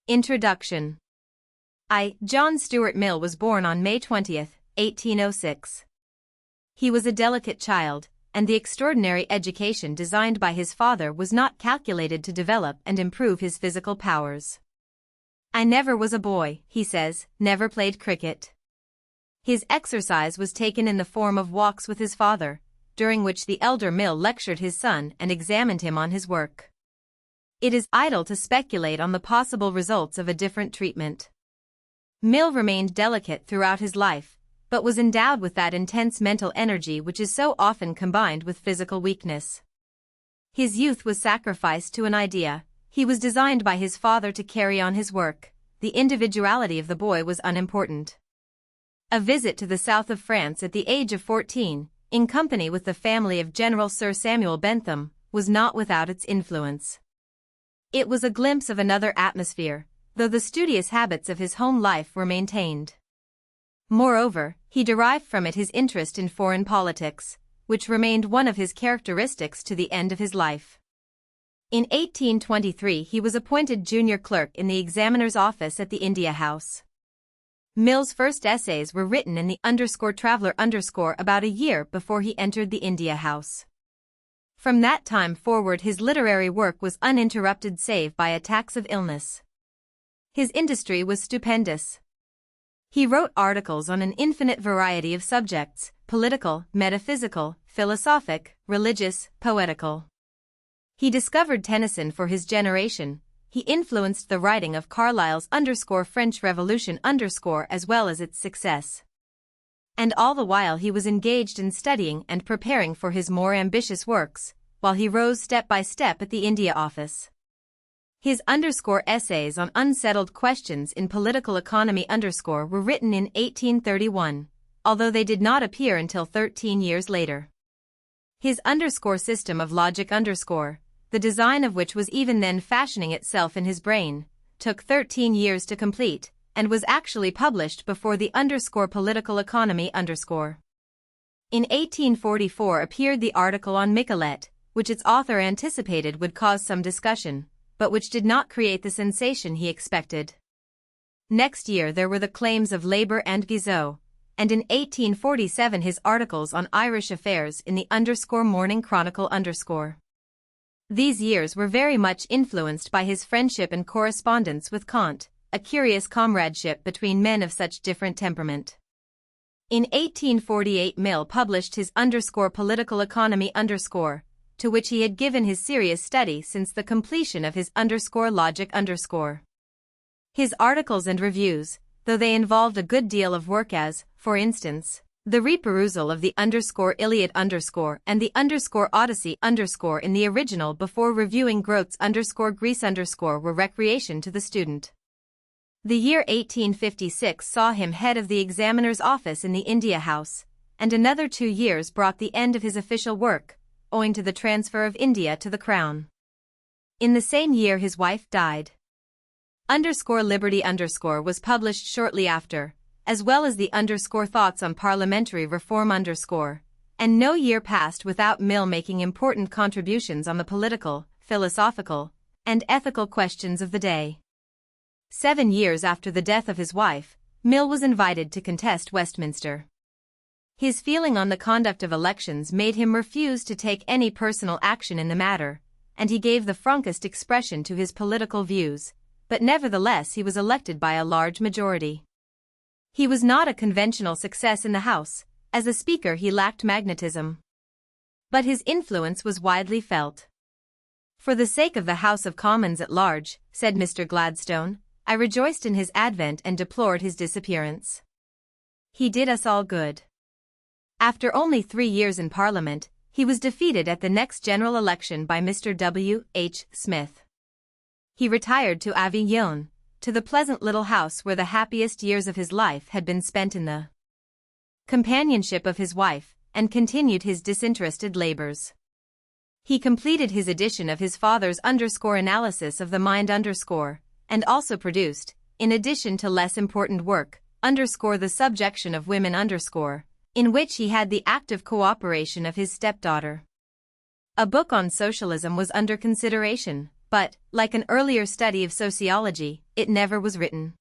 Introduction. John Stuart Mill was born on May 20, 1806. He was a delicate child, and the extraordinary education designed by his father was not calculated to develop and improve his physical powers. "I never was a boy," he says, "never played cricket." His exercise was taken in the form of walks with his father, during which the elder Mill lectured his son and examined him on his work. It is idle to speculate on the possible results of a different treatment. Mill remained delicate throughout his life, but was endowed with that intense mental energy which is so often combined with physical weakness. His youth was sacrificed to an idea. He was designed by his father to carry on his work. The individuality of the boy was unimportant. A visit to the south of France at the age of 14, in company with the family of General Sir Samuel Bentham, was not without its influence. It was a glimpse of another atmosphere, though the studious habits of his home life were maintained. Moreover, he derived from it his interest in foreign politics, which remained one of his characteristics to the end of his life. In 1823 he was appointed junior clerk in the examiner's office at the India House. Mill's first essays were written in the _traveller_ about a year before he entered the India House. From that time forward his literary work was uninterrupted save by attacks of illness. His industry was stupendous. He wrote articles on an infinite variety of subjects: political, metaphysical, philosophic, religious, poetical. He discovered Tennyson for his generation. He influenced the writing of Carlyle's _French Revolution_ as well as its success. And all the while he was engaged in studying and preparing for his more ambitious works, while he rose step by step at the India Office. His essays on unsettled questions in political economy were written in 1831, although they did not appear until 13 years later. His system of logic the design of which was even then fashioning itself in his brain, took 13 years to complete, and was actually published before the political economy In 1844 appeared the article on Michelet, which its author anticipated would cause some discussion, but which did not create the sensation he expected. Next year there were the claims of Labour and Guizot, and in 1847 his articles on Irish affairs in the Morning Chronicle These years were very much influenced by his friendship and correspondence with Kant, a curious comradeship between men of such different temperament. In 1848 Mill published his Political Economy to which he had given his serious study since the completion of his Logic His articles and reviews, though they involved a good deal of work as, for instance, the reperusal of the Iliad and the Odyssey in the original before reviewing Grote's Greece were recreation to the student. The year 1856 saw him head of the examiner's office in the India House, and another 2 years brought the end of his official work, owing to the transfer of India to the Crown. In the same year his wife died. Liberty was published shortly after, as well as the Thoughts on Parliamentary Reform and no year passed without Mill making important contributions on the political, philosophical, and ethical questions of the day. 7 years after the death of his wife, Mill was invited to contest Westminster. His feeling on the conduct of elections made him refuse to take any personal action in the matter, and he gave the frankest expression to his political views, but nevertheless he was elected by a large majority. He was not a conventional success in the House. As a speaker he lacked magnetism. But his influence was widely felt. "For the sake of the House of Commons at large," said Mr. Gladstone, "I rejoiced in his advent and deplored his disappearance. He did us all good." After only 3 years in Parliament, he was defeated at the next general election by Mr. W. H. Smith. He retired to Avignon, to the pleasant little house where the happiest years of his life had been spent in the companionship of his wife, and continued his disinterested labors. He completed his edition of his father's analysis of the mind and also produced, in addition to less important work, the subjection of women in which he had the active cooperation of his stepdaughter. A book on socialism was under consideration, but, like an earlier study of sociology, it never was written.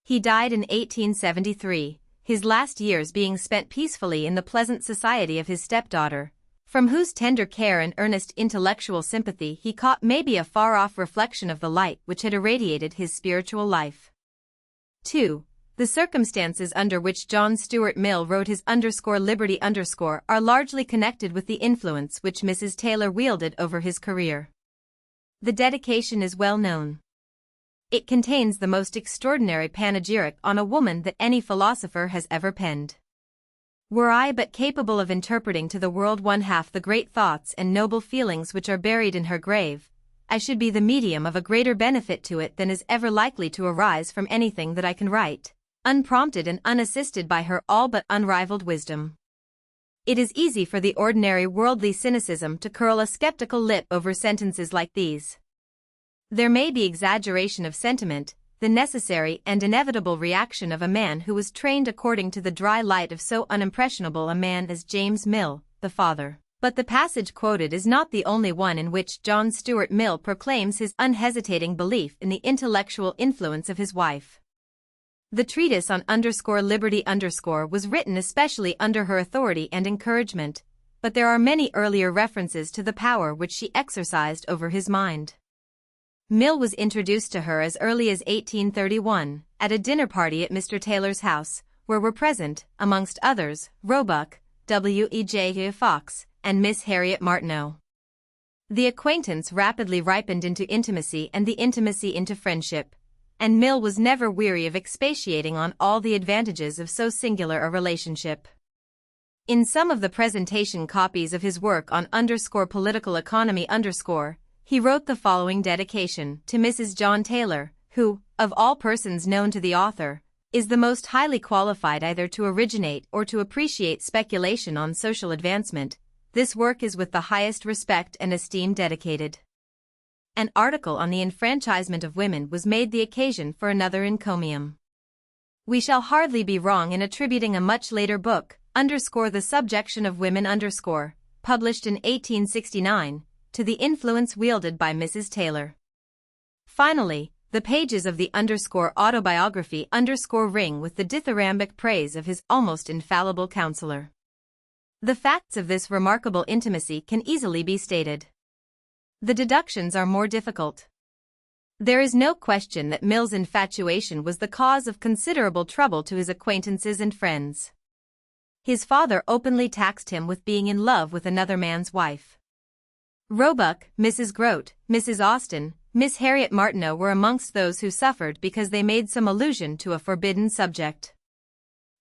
He died in 1873, his last years being spent peacefully in the pleasant society of his stepdaughter, from whose tender care and earnest intellectual sympathy he caught maybe a far-off reflection of the light which had irradiated his spiritual life. 2. The circumstances under which John Stuart Mill wrote his _liberty_ are largely connected with the influence which Mrs. Taylor wielded over his career. The dedication is well known. It contains the most extraordinary panegyric on a woman that any philosopher has ever penned. Were I but capable of interpreting to the world one half the great thoughts and noble feelings which are buried in her grave, I should be the medium of a greater benefit to it than is ever likely to arise from anything that I can write, unprompted and unassisted by her all but unrivaled wisdom. It is easy for the ordinary worldly cynicism to curl a skeptical lip over sentences like these. There may be exaggeration of sentiment, the necessary and inevitable reaction of a man who was trained according to the dry light of so unimpressionable a man as James Mill, the father. But the passage quoted is not the only one in which John Stuart Mill proclaims his unhesitating belief in the intellectual influence of his wife. The treatise on _liberty_ was written especially under her authority and encouragement, but there are many earlier references to the power which she exercised over his mind. Mill was introduced to her as early as 1831, at a dinner party at Mr. Taylor's house, where were present, amongst others, Roebuck, W.E.J. Fox, and Miss Harriet Martineau. The acquaintance rapidly ripened into intimacy and the intimacy into friendship, and Mill was never weary of expatiating on all the advantages of so singular a relationship. In some of the presentation copies of his work on _political economy he wrote the following dedication to Mrs. John Taylor, who, of all persons known to the author, is the most highly qualified either to originate or to appreciate speculation on social advancement. This work is with the highest respect and esteem dedicated. An article on the enfranchisement of women was made the occasion for another encomium. We shall hardly be wrong in attributing a much later book, The Subjection of Women published in 1869, to the influence wielded by Mrs. Taylor. Finally, the pages of the autobiography ring with the dithyrambic praise of his almost infallible counselor. The facts of this remarkable intimacy can easily be stated. The deductions are more difficult. There is no question that Mill's infatuation was the cause of considerable trouble to his acquaintances and friends. His father openly taxed him with being in love with another man's wife. Roebuck, Mrs. Grote, Mrs. Austen, Miss Harriet Martineau were amongst those who suffered because they made some allusion to a forbidden subject.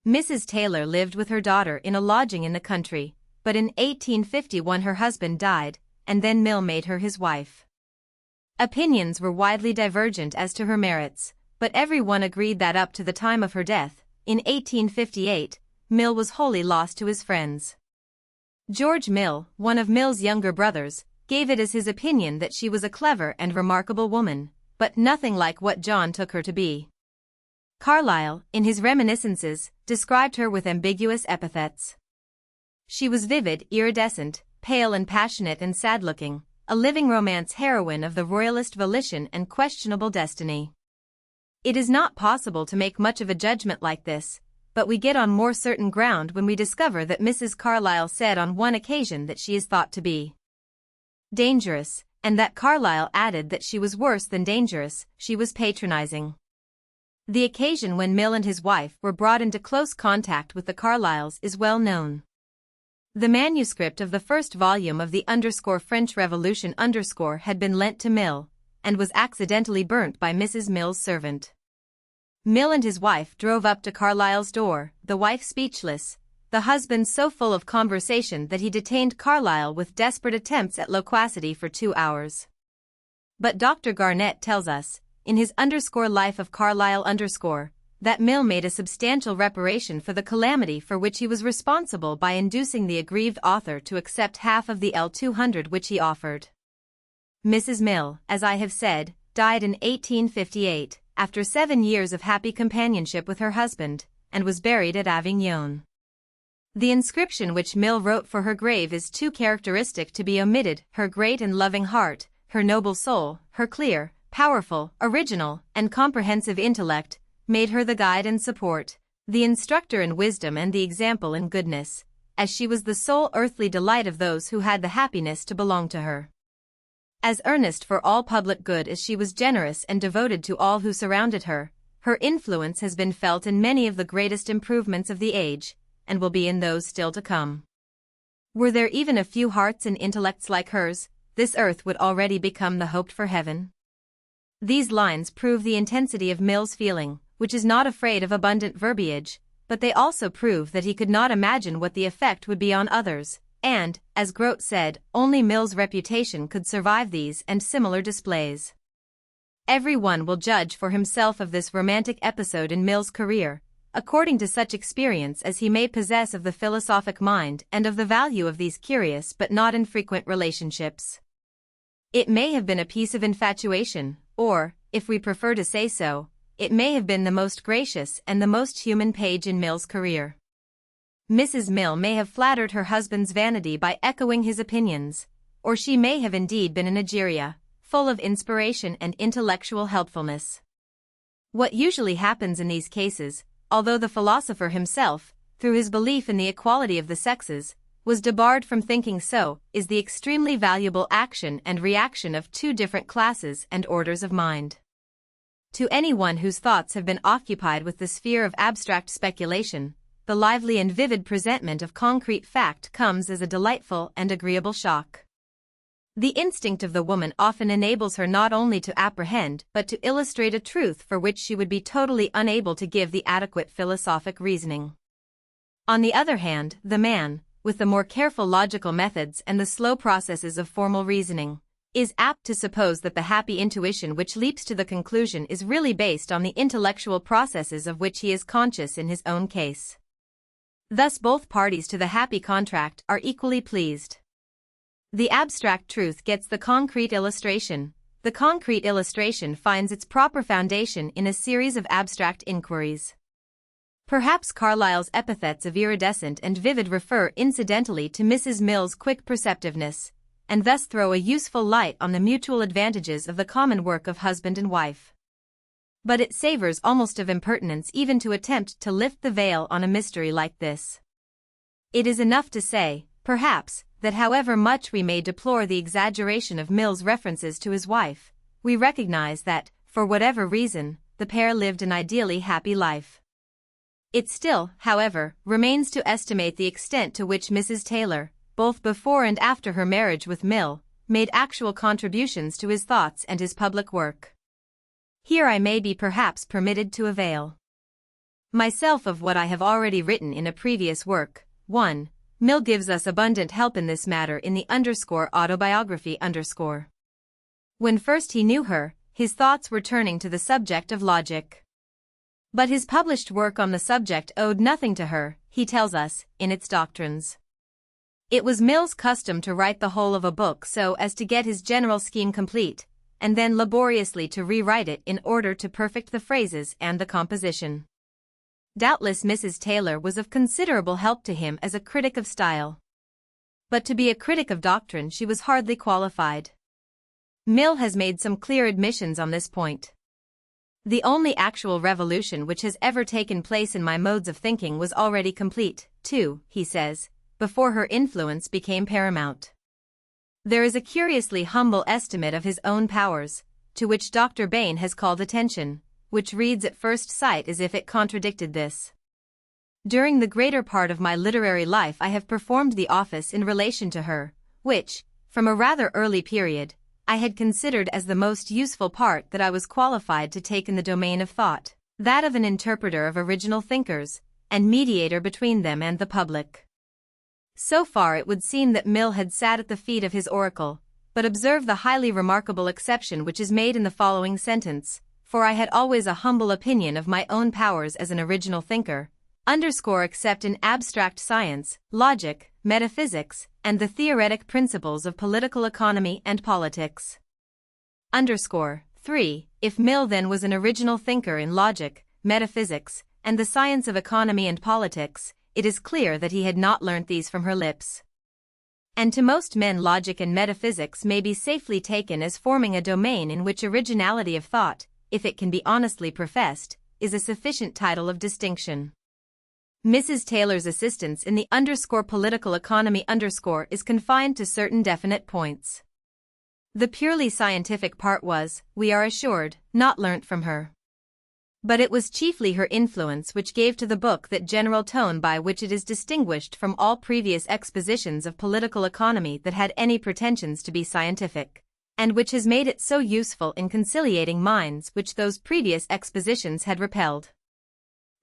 Mrs. Taylor lived with her daughter in a lodging in the country, but in 1851 her husband died, and then Mill made her his wife. Opinions were widely divergent as to her merits, but every one agreed that up to the time of her death, in 1858, Mill was wholly lost to his friends. George Mill, one of Mill's younger brothers, gave it as his opinion that she was a clever and remarkable woman, but nothing like what John took her to be. Carlyle, in his reminiscences, described her with ambiguous epithets. She was vivid, iridescent, pale and passionate and sad-looking, a living romance heroine of the royalist volition and questionable destiny. It is not possible to make much of a judgment like this, but we get on more certain ground when we discover that Mrs. Carlyle said on one occasion that she is thought to be dangerous, and that Carlyle added that she was worse than dangerous, she was patronizing. The occasion when Mill and his wife were brought into close contact with the Carlyles is well known. The manuscript of the first volume of the French Revolution had been lent to Mill, and was accidentally burnt by Mrs. Mill's servant. Mill and his wife drove up to Carlyle's door, the wife speechless, the husband so full of conversation that he detained Carlyle with desperate attempts at loquacity for 2 hours. But Dr. Garnett tells us, in his Life of Carlyle that Mill made a substantial reparation for the calamity for which he was responsible by inducing the aggrieved author to accept half of the L200 which he offered. Mrs. Mill, as I have said, died in 1858, after 7 years of happy companionship with her husband, and was buried at Avignon. The inscription which Mill wrote for her grave is too characteristic to be omitted: her great and loving heart, her noble soul, her clear, powerful, original, and comprehensive intellect, made her the guide and support, the instructor in wisdom and the example in goodness, as she was the sole earthly delight of those who had the happiness to belong to her. As earnest for all public good as she was generous and devoted to all who surrounded her, her influence has been felt in many of the greatest improvements of the age, and will be in those still to come. Were there even a few hearts and intellects like hers, this earth would already become the hoped-for heaven. These lines prove the intensity of Mill's feeling, which is not afraid of abundant verbiage, but they also prove that he could not imagine what the effect would be on others, and, as Grote said, only Mill's reputation could survive these and similar displays. Every one will judge for himself of this romantic episode in Mill's career, according to such experience as he may possess of the philosophic mind and of the value of these curious but not infrequent relationships. It may have been a piece of infatuation, or, if we prefer to say so, it may have been the most gracious and the most human page in Mill's career. Mrs. Mill may have flattered her husband's vanity by echoing his opinions, or she may have indeed been an Egeria, full of inspiration and intellectual helpfulness. What usually happens in these cases, although the philosopher himself, through his belief in the equality of the sexes, was debarred from thinking so, is the extremely valuable action and reaction of two different classes and orders of mind. To anyone whose thoughts have been occupied with the sphere of abstract speculation, the lively and vivid presentment of concrete fact comes as a delightful and agreeable shock. The instinct of the woman often enables her not only to apprehend but to illustrate a truth for which she would be totally unable to give the adequate philosophic reasoning. On the other hand, the man, with the more careful logical methods and the slow processes of formal reasoning, is apt to suppose that the happy intuition which leaps to the conclusion is really based on the intellectual processes of which he is conscious in his own case. Thus both parties to the happy contract are equally pleased. The abstract truth gets the concrete illustration. The concrete illustration finds its proper foundation in a series of abstract inquiries. Perhaps Carlyle's epithets of iridescent and vivid refer incidentally to Mrs. Mill's quick perceptiveness, and thus throw a useful light on the mutual advantages of the common work of husband and wife. But it savors almost of impertinence even to attempt to lift the veil on a mystery like this. It is enough to say, perhaps, that however much we may deplore the exaggeration of Mill's references to his wife, we recognize that, for whatever reason, the pair lived an ideally happy life. It still, however, remains to estimate the extent to which Mrs. Taylor, both before and after her marriage with Mill, made actual contributions to his thoughts and his public work. Here I may be perhaps permitted to avail myself of what I have already written in a previous work. 1. Mill gives us abundant help in this matter in the _autobiography_. When first he knew her, his thoughts were turning to the subject of logic. But his published work on the subject owed nothing to her, he tells us, in its doctrines. It was Mill's custom to write the whole of a book so as to get his general scheme complete, and then laboriously to rewrite it in order to perfect the phrases and the composition. Doubtless Mrs. Taylor was of considerable help to him as a critic of style. But to be a critic of doctrine she was hardly qualified. Mill has made some clear admissions on this point. The only actual revolution which has ever taken place in my modes of thinking was already complete, too, he says, before her influence became paramount. There is a curiously humble estimate of his own powers, to which Dr. Bain has called attention, which reads at first sight as if it contradicted this. During the greater part of my literary life I have performed the office in relation to her, which, from a rather early period, I had considered as the most useful part that I was qualified to take in the domain of thought, that of an interpreter of original thinkers, and mediator between them and the public. So far it would seem that Mill had sat at the feet of his oracle, but observe the highly remarkable exception which is made in the following sentence, for I had always a humble opinion of my own powers as an original thinker, except in abstract science, logic, metaphysics, and the theoretic principles of political economy and politics. 3. If Mill then was an original thinker in logic, metaphysics, and the science of economy and politics, it is clear that he had not learnt these from her lips. And to most men logic and metaphysics may be safely taken as forming a domain in which originality of thought, if it can be honestly professed, is a sufficient title of distinction. Mrs. Taylor's assistance in the political economy is confined to certain definite points. The purely scientific part was, we are assured, not learnt from her. But it was chiefly her influence which gave to the book that general tone by which it is distinguished from all previous expositions of political economy that had any pretensions to be scientific, and which has made it so useful in conciliating minds which those previous expositions had repelled.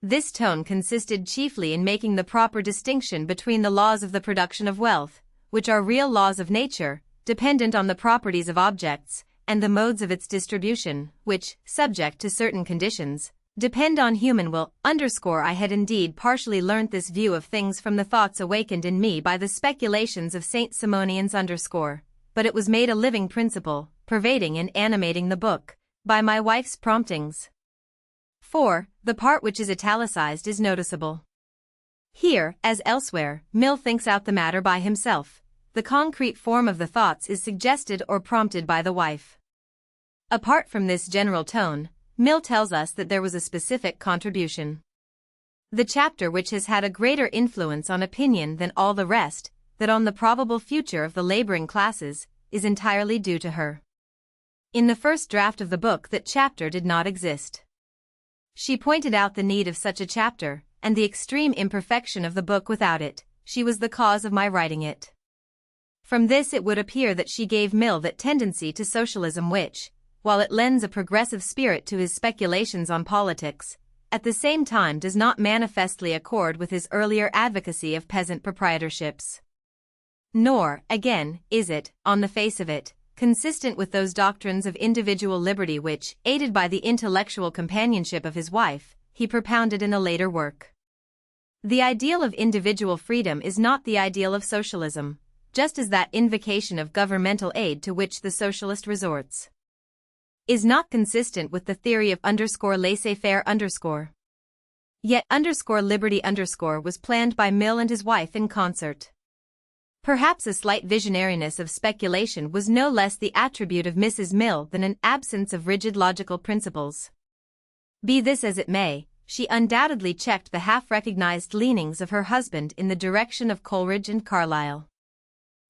This tone consisted chiefly in making the proper distinction between the laws of the production of wealth, which are real laws of nature, dependent on the properties of objects, and the modes of its distribution, which, subject to certain conditions, depend on human will. I had indeed partially learnt this view of things from the thoughts awakened in me by the speculations of St. Simonians. But it was made a living principle, pervading and animating the book, by my wife's promptings. 4. The part which is italicized is noticeable. Here, as elsewhere, Mill thinks out the matter by himself. The concrete form of the thoughts is suggested or prompted by the wife. Apart from this general tone, Mill tells us that there was a specific contribution. The chapter which has had a greater influence on opinion than all the rest, that on the probable future of the laboring classes, is entirely due to her. In the first draft of the book that chapter did not exist. She pointed out the need of such a chapter, and the extreme imperfection of the book without it. She was the cause of my writing it. From this it would appear that she gave Mill that tendency to socialism which, while it lends a progressive spirit to his speculations on politics, at the same time does not manifestly accord with his earlier advocacy of peasant proprietorships. Nor, again, is it, on the face of it, consistent with those doctrines of individual liberty which, aided by the intellectual companionship of his wife, he propounded in a later work. The ideal of individual freedom is not the ideal of socialism, just as that invocation of governmental aid to which the socialist resorts is not consistent with the theory of laissez-faire. Yet liberty was planned by Mill and his wife in concert. Perhaps a slight visionariness of speculation was no less the attribute of Mrs. Mill than an absence of rigid logical principles. Be this as it may, she undoubtedly checked the half-recognized leanings of her husband in the direction of Coleridge and Carlyle.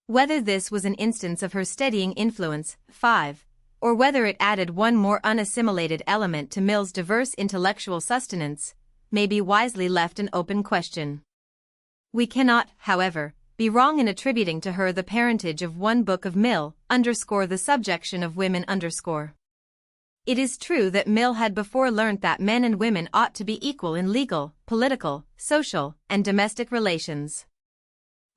Whether this was an instance of her steadying influence, 5, or whether it added one more unassimilated element to Mill's diverse intellectual sustenance, may be wisely left an open question. We cannot, however, be wrong in attributing to her the parentage of one book of Mill, the subjection of women. It is true that Mill had before learnt that men and women ought to be equal in legal, political, social, and domestic relations.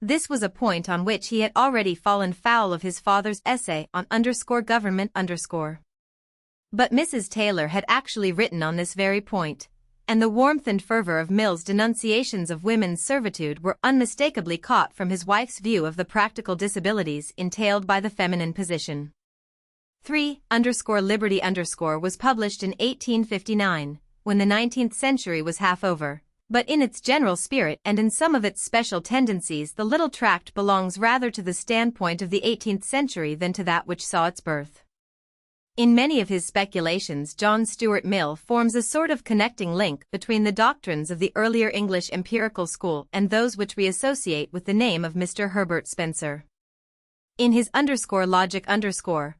This was a point on which he had already fallen foul of his father's essay on government. But Mrs. Taylor had actually written on this very point, and the warmth and fervor of Mill's denunciations of women's servitude were unmistakably caught from his wife's view of the practical disabilities entailed by the feminine position. 3. Liberty was published in 1859, when the 19th century was half over. But in its general spirit and in some of its special tendencies the little tract belongs rather to the standpoint of the 18th century than to that which saw its birth. In many of his speculations John Stuart Mill forms a sort of connecting link between the doctrines of the earlier English empirical school and those which we associate with the name of Mr. Herbert Spencer. In his logic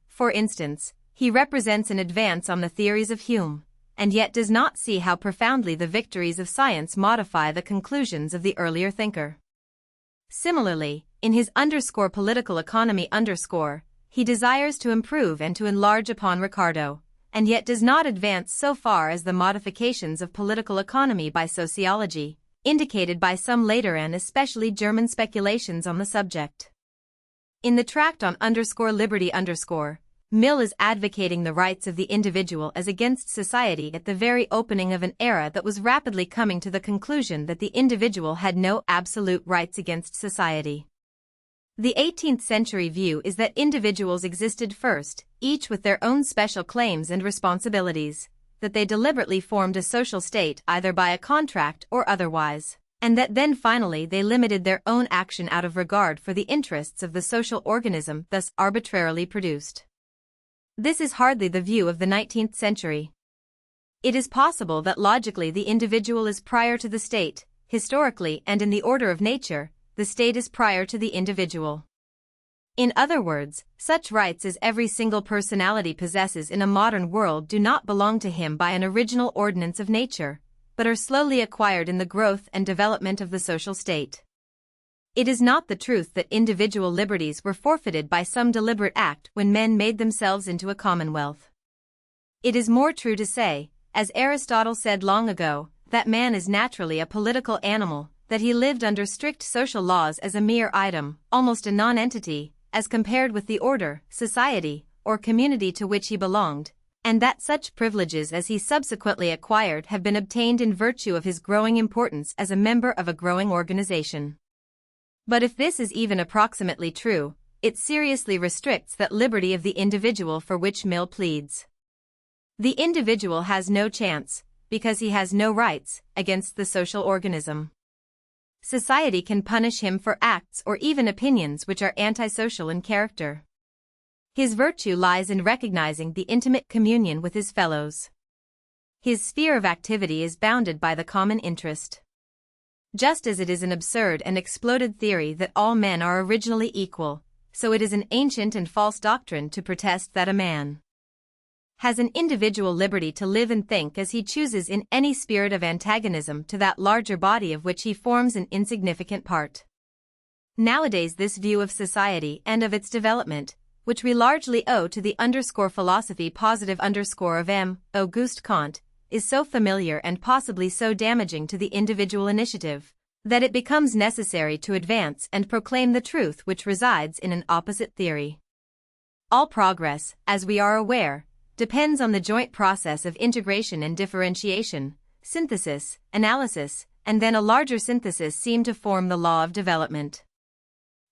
for instance, he represents an advance on the theories of Hume, and yet does not see how profoundly the victories of science modify the conclusions of the earlier thinker. Similarly, in his political economy he desires to improve and to enlarge upon Ricardo, and yet does not advance so far as the modifications of political economy by sociology, indicated by some later and especially German speculations on the subject. In the tract on liberty Mill is advocating the rights of the individual as against society at the very opening of an era that was rapidly coming to the conclusion that the individual had no absolute rights against society. The 18th century view is that individuals existed first, each with their own special claims and responsibilities, that they deliberately formed a social state either by a contract or otherwise, and that then finally they limited their own action out of regard for the interests of the social organism thus arbitrarily produced. This is hardly the view of the 19th century. It is possible that logically the individual is prior to the state, historically and in the order of nature, the state is prior to the individual. In other words, such rights as every single personality possesses in a modern world do not belong to him by an original ordinance of nature, but are slowly acquired in the growth and development of the social state. It is not the truth that individual liberties were forfeited by some deliberate act when men made themselves into a commonwealth. It is more true to say, as Aristotle said long ago, that man is naturally a political animal, that he lived under strict social laws as a mere item, almost a non-entity, as compared with the order, society, or community to which he belonged, and that such privileges as he subsequently acquired have been obtained in virtue of his growing importance as a member of a growing organization. But if this is even approximately true, it seriously restricts that liberty of the individual for which Mill pleads. The individual has no chance, because he has no rights, against the social organism. Society can punish him for acts or even opinions which are antisocial in character. His virtue lies in recognizing the intimate communion with his fellows. His sphere of activity is bounded by the common interest. Just as it is an absurd and exploded theory that all men are originally equal, so it is an ancient and false doctrine to protest that a man has an individual liberty to live and think as he chooses in any spirit of antagonism to that larger body of which he forms an insignificant part. Nowadays this view of society and of its development, which we largely owe to the philosophy positive of M. Auguste Kant, is so familiar and possibly so damaging to the individual initiative, that it becomes necessary to advance and proclaim the truth which resides in an opposite theory. All progress, as we are aware, depends on the joint process of integration and differentiation, synthesis, analysis, and then a larger synthesis seem to form the law of development.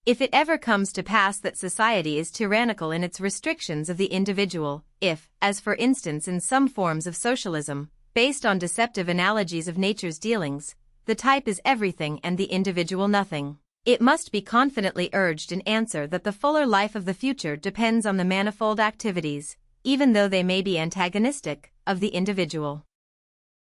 If it ever comes to pass that society is tyrannical in its restrictions of the individual, if, as for instance in some forms of socialism, based on deceptive analogies of nature's dealings, the type is everything and the individual nothing, it must be confidently urged in answer that the fuller life of the future depends on the manifold activities, even though they may be antagonistic, of the individual.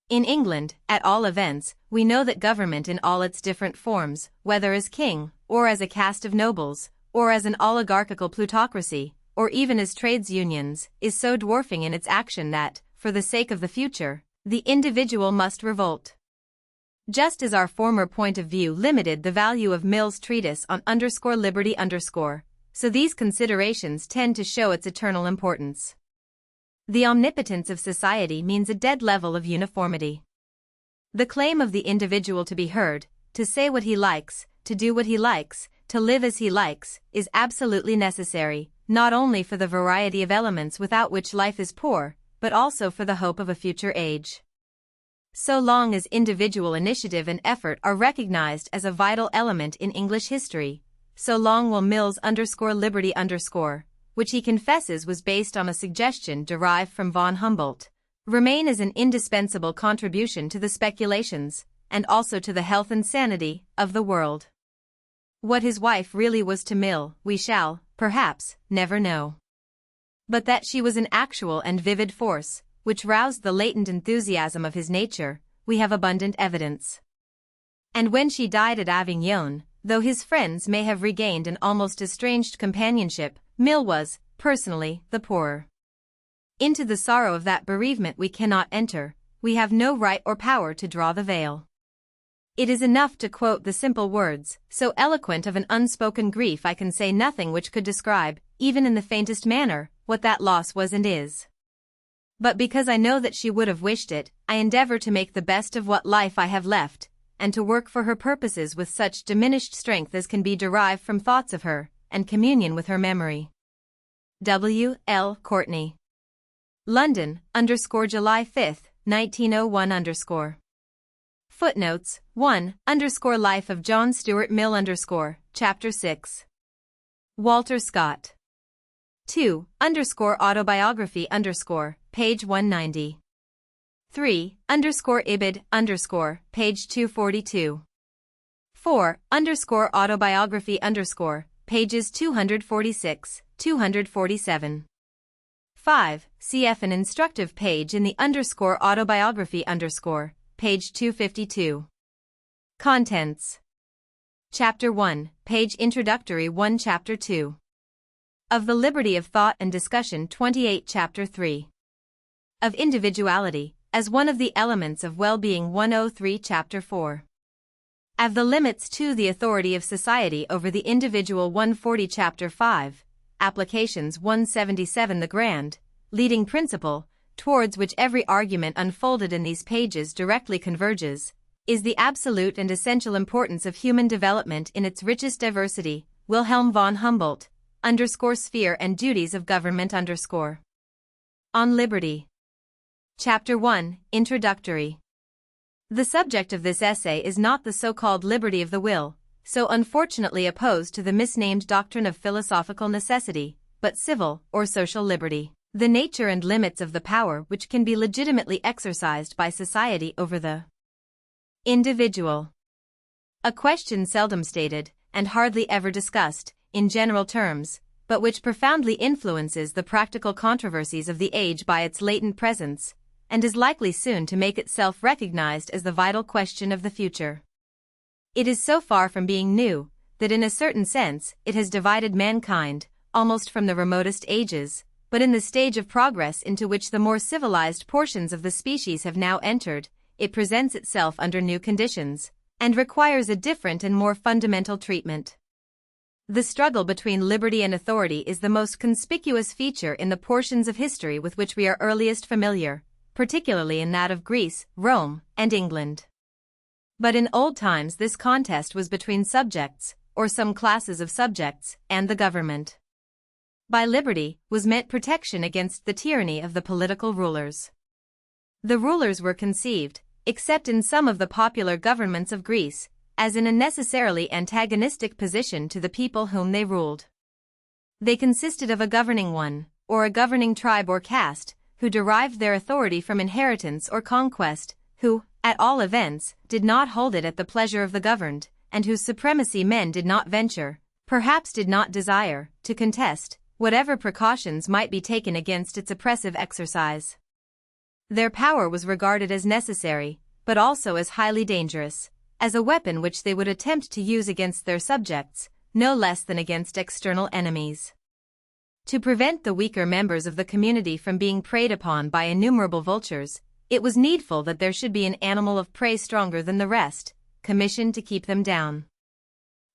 In England, at all events, we know that government in all its different forms, whether as king, or as a caste of nobles, or as an oligarchical plutocracy, or even as trades unions, is so dwarfing in its action that, for the sake of the future, the individual must revolt. Just as our former point of view limited the value of Mill's treatise on _liberty_, so these considerations tend to show its eternal importance. The omnipotence of society means a dead level of uniformity. The claim of the individual to be heard, to say what he likes, to do what he likes, to live as he likes, is absolutely necessary, not only for the variety of elements without which life is poor, but also for the hope of a future age. So long as individual initiative and effort are recognized as a vital element in English history, so long will Mill's _liberty_, which he confesses was based on a suggestion derived from von Humboldt, remain as an indispensable contribution to the speculations, and also to the health and sanity, of the world. What his wife really was to Mill, we shall, perhaps, never know. But that she was an actual and vivid force, which roused the latent enthusiasm of his nature, we have abundant evidence. And when she died at Avignon, though his friends may have regained an almost estranged companionship, Mill was, personally, the poorer. Into the sorrow of that bereavement we cannot enter, we have no right or power to draw the veil. It is enough to quote the simple words, so eloquent of an unspoken grief I can say nothing which could describe, even in the faintest manner, what that loss was and is. But because I know that she would have wished it, I endeavor to make the best of what life I have left, and to work for her purposes with such diminished strength as can be derived from thoughts of her, and communion with her memory. W. L. Courtney. London, July 5, 1901 Footnotes, 1, Life of John Stuart Mill Chapter 6. Walter Scott. 2, Autobiography page 190. 3, Ibid, page 242. 4. Autobiography pages 246, 247. 5. Cf. an instructive page in the autobiography page 252. Contents. Chapter 1, page introductory 1 Chapter 2. Of the Liberty of Thought and Discussion 28 Chapter 3. Of Individuality, as one of the elements of well-being 103 Chapter 4. Of the limits to the authority of society over the individual 140 Chapter 5, Applications 177 The grand, leading principle, towards which every argument unfolded in these pages directly converges, is the absolute and essential importance of human development in its richest diversity. Wilhelm von Humboldt, Sphere and Duties of Government On Liberty. Chapter 1, Introductory. The subject of this essay is not the so-called liberty of the will, so unfortunately opposed to the misnamed doctrine of philosophical necessity, but civil or social liberty, the nature and limits of the power which can be legitimately exercised by society over the individual. A question seldom stated, and hardly ever discussed, in general terms, but which profoundly influences the practical controversies of the age by its latent presence, and is likely soon to make itself recognized as the vital question of the future. It is so far from being new, that in a certain sense it has divided mankind, almost from the remotest ages, but in the stage of progress into which the more civilized portions of the species have now entered, it presents itself under new conditions, and requires a different and more fundamental treatment. The struggle between liberty and authority is the most conspicuous feature in the portions of history with which we are earliest familiar, particularly in that of Greece, Rome, and England. But in old times this contest was between subjects, or some classes of subjects, and the government. By liberty was meant protection against the tyranny of the political rulers. The rulers were conceived, except in some of the popular governments of Greece, as in a necessarily antagonistic position to the people whom they ruled. They consisted of a governing one, or a governing tribe or caste, who derived their authority from inheritance or conquest, who, at all events, did not hold it at the pleasure of the governed, and whose supremacy men did not venture, perhaps did not desire, to contest, whatever precautions might be taken against its oppressive exercise. Their power was regarded as necessary, but also as highly dangerous, as a weapon which they would attempt to use against their subjects, no less than against external enemies. To prevent the weaker members of the community from being preyed upon by innumerable vultures, it was needful that there should be an animal of prey stronger than the rest, commissioned to keep them down.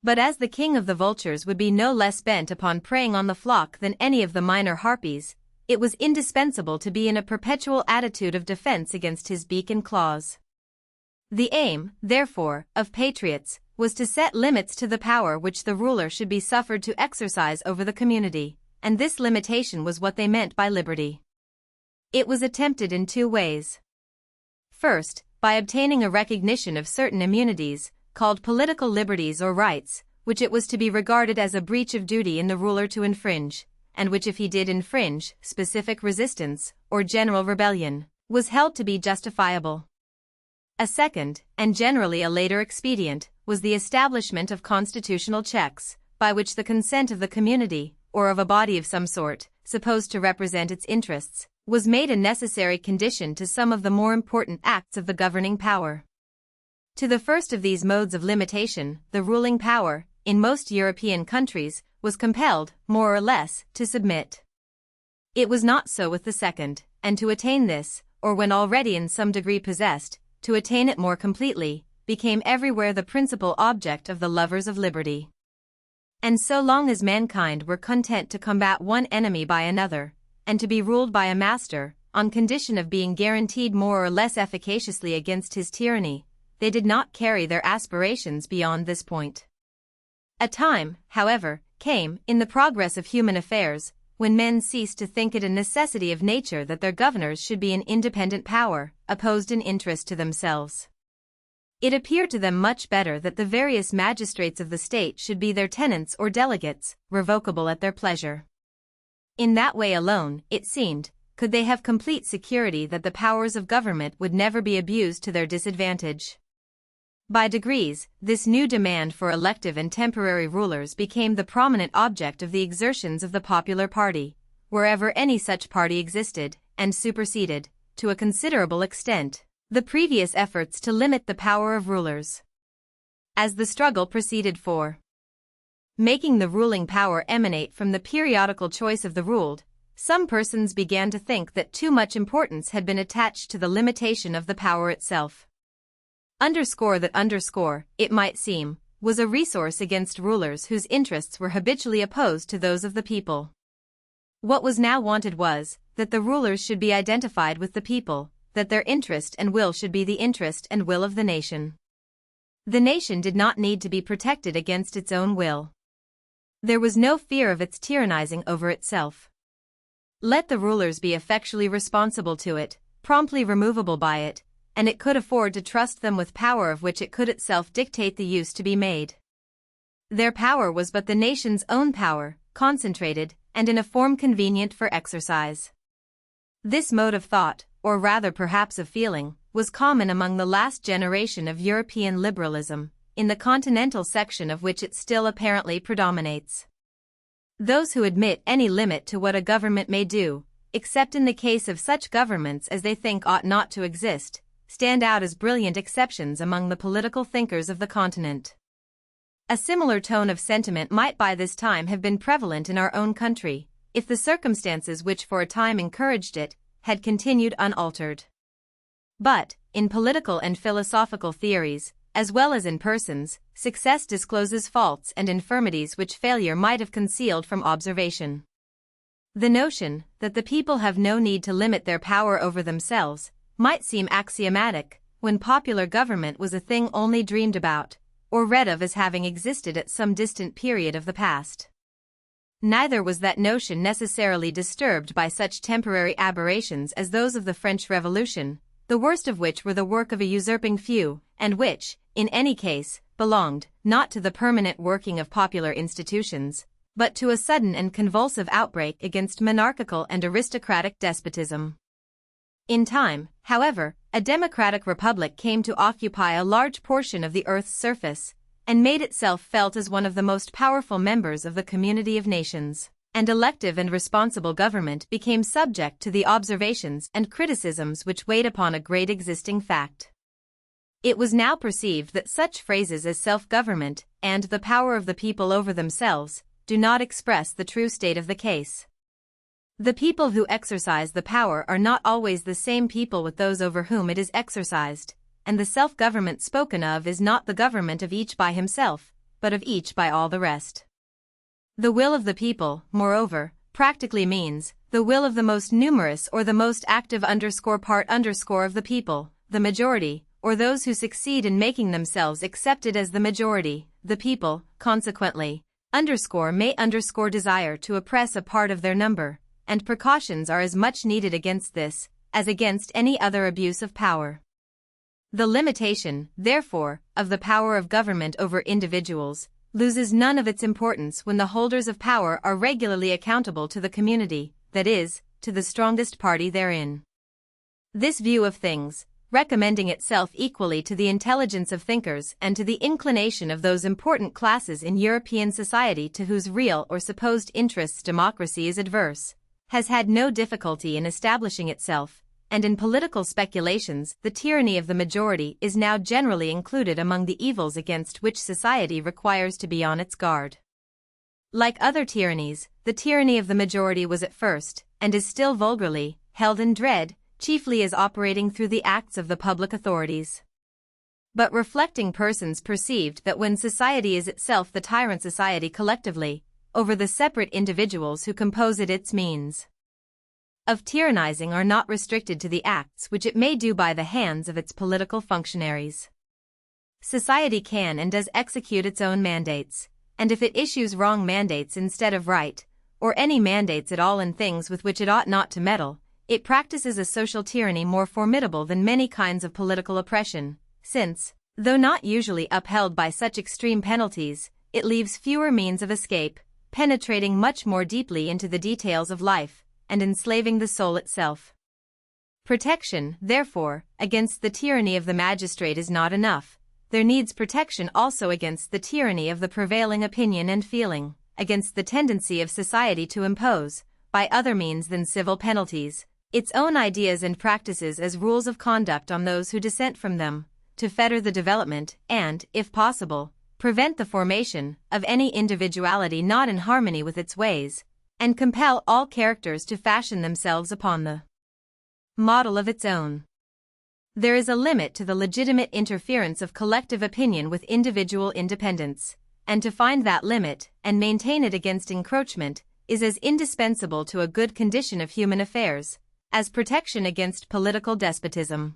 But as the king of the vultures would be no less bent upon preying on the flock than any of the minor harpies, it was indispensable to be in a perpetual attitude of defense against his beak and claws. The aim, therefore, of patriots, was to set limits to the power which the ruler should be suffered to exercise over the community, and this limitation was what they meant by liberty. It was attempted in two ways. First, by obtaining a recognition of certain immunities, called political liberties or rights, which it was to be regarded as a breach of duty in the ruler to infringe, and which if he did infringe, specific resistance, or general rebellion, was held to be justifiable. A second, and generally a later expedient, was the establishment of constitutional checks, by which the consent of the community, or of a body of some sort, supposed to represent its interests, was made a necessary condition to some of the more important acts of the governing power. To the first of these modes of limitation, the ruling power, in most European countries, was compelled, more or less, to submit. It was not so with the second, and to attain this, or when already in some degree possessed, to attain it more completely, became everywhere the principal object of the lovers of liberty. And so long as mankind were content to combat one enemy by another, and to be ruled by a master, on condition of being guaranteed more or less efficaciously against his tyranny, they did not carry their aspirations beyond this point. A time, however, came, in the progress of human affairs, when men ceased to think it a necessity of nature that their governors should be an independent power, opposed in interest to themselves. It appeared to them much better that the various magistrates of the state should be their tenants or delegates, revocable at their pleasure. In that way alone, it seemed, could they have complete security that the powers of government would never be abused to their disadvantage. By degrees, this new demand for elective and temporary rulers became the prominent object of the exertions of the popular party, wherever any such party existed, and superseded, to a considerable extent, the previous efforts to limit the power of rulers. As the struggle proceeded for making the ruling power emanate from the periodical choice of the ruled, some persons began to think that too much importance had been attached to the limitation of the power itself. It might seem, was a resource against rulers whose interests were habitually opposed to those of the people. What was now wanted was, that the rulers should be identified with the people, that their interest and will should be the interest and will of the nation. The nation did not need to be protected against its own will. There was no fear of its tyrannizing over itself. Let the rulers be effectually responsible to it, promptly removable by it, and it could afford to trust them with power of which it could itself dictate the use to be made. Their power was but the nation's own power, concentrated, and in a form convenient for exercise. This mode of thought, or rather perhaps of feeling, was common among the last generation of European liberalism, in the continental section of which it still apparently predominates. Those who admit any limit to what a government may do, except in the case of such governments as they think ought not to exist, stand out as brilliant exceptions among the political thinkers of the continent. A similar tone of sentiment might by this time have been prevalent in our own country, if the circumstances which for a time encouraged it had continued unaltered. But, in political and philosophical theories, as well as in persons, success discloses faults and infirmities which failure might have concealed from observation. The notion that the people have no need to limit their power over themselves might seem axiomatic, when popular government was a thing only dreamed about, or read of as having existed at some distant period of the past. Neither was that notion necessarily disturbed by such temporary aberrations as those of the French Revolution, the worst of which were the work of a usurping few, and which, in any case, belonged, not to the permanent working of popular institutions, but to a sudden and convulsive outbreak against monarchical and aristocratic despotism. In time, however, a democratic republic came to occupy a large portion of the earth's surface, and made itself felt as one of the most powerful members of the community of nations, and elective and responsible government became subject to the observations and criticisms which weighed upon a great existing fact. It was now perceived that such phrases as self-government and the power of the people over themselves do not express the true state of the case. The people who exercise the power are not always the same people with those over whom it is exercised, and the self-government spoken of is not the government of each by himself, but of each by all the rest. The will of the people, moreover, practically means the will of the most numerous or the most active part of the people, the majority, or those who succeed in making themselves accepted as the majority, the people, consequently, may desire to oppress a part of their number, and precautions are as much needed against this, as against any other abuse of power. The limitation, therefore, of the power of government over individuals, loses none of its importance when the holders of power are regularly accountable to the community, that is, to the strongest party therein. This view of things, recommending itself equally to the intelligence of thinkers and to the inclination of those important classes in European society to whose real or supposed interests democracy is adverse, has had no difficulty in establishing itself, and in political speculations the tyranny of the majority is now generally included among the evils against which society requires to be on its guard. Like other tyrannies, the tyranny of the majority was at first, and is still vulgarly, held in dread, chiefly as operating through the acts of the public authorities. But reflecting persons perceived that when society is itself the tyrant society collectively, over the separate individuals who compose its means of tyrannizing are not restricted to the acts which it may do by the hands of its political functionaries. Society can and does execute its own mandates, and if it issues wrong mandates instead of right, or any mandates at all in things with which it ought not to meddle, it practices a social tyranny more formidable than many kinds of political oppression, since, though not usually upheld by such extreme penalties, it leaves fewer means of escape, penetrating much more deeply into the details of life, and enslaving the soul itself. Protection, therefore, against the tyranny of the magistrate is not enough. there needs protection also against the tyranny of the prevailing opinion and feeling, against the tendency of society to impose, by other means than civil penalties, its own ideas and practices as rules of conduct on those who dissent from them, to fetter the development and, if possible, prevent the formation of any individuality not in harmony with its ways, and compel all characters to fashion themselves upon the model of its own. There is a limit to the legitimate interference of collective opinion with individual independence, and to find that limit and maintain it against encroachment is as indispensable to a good condition of human affairs as protection against political despotism.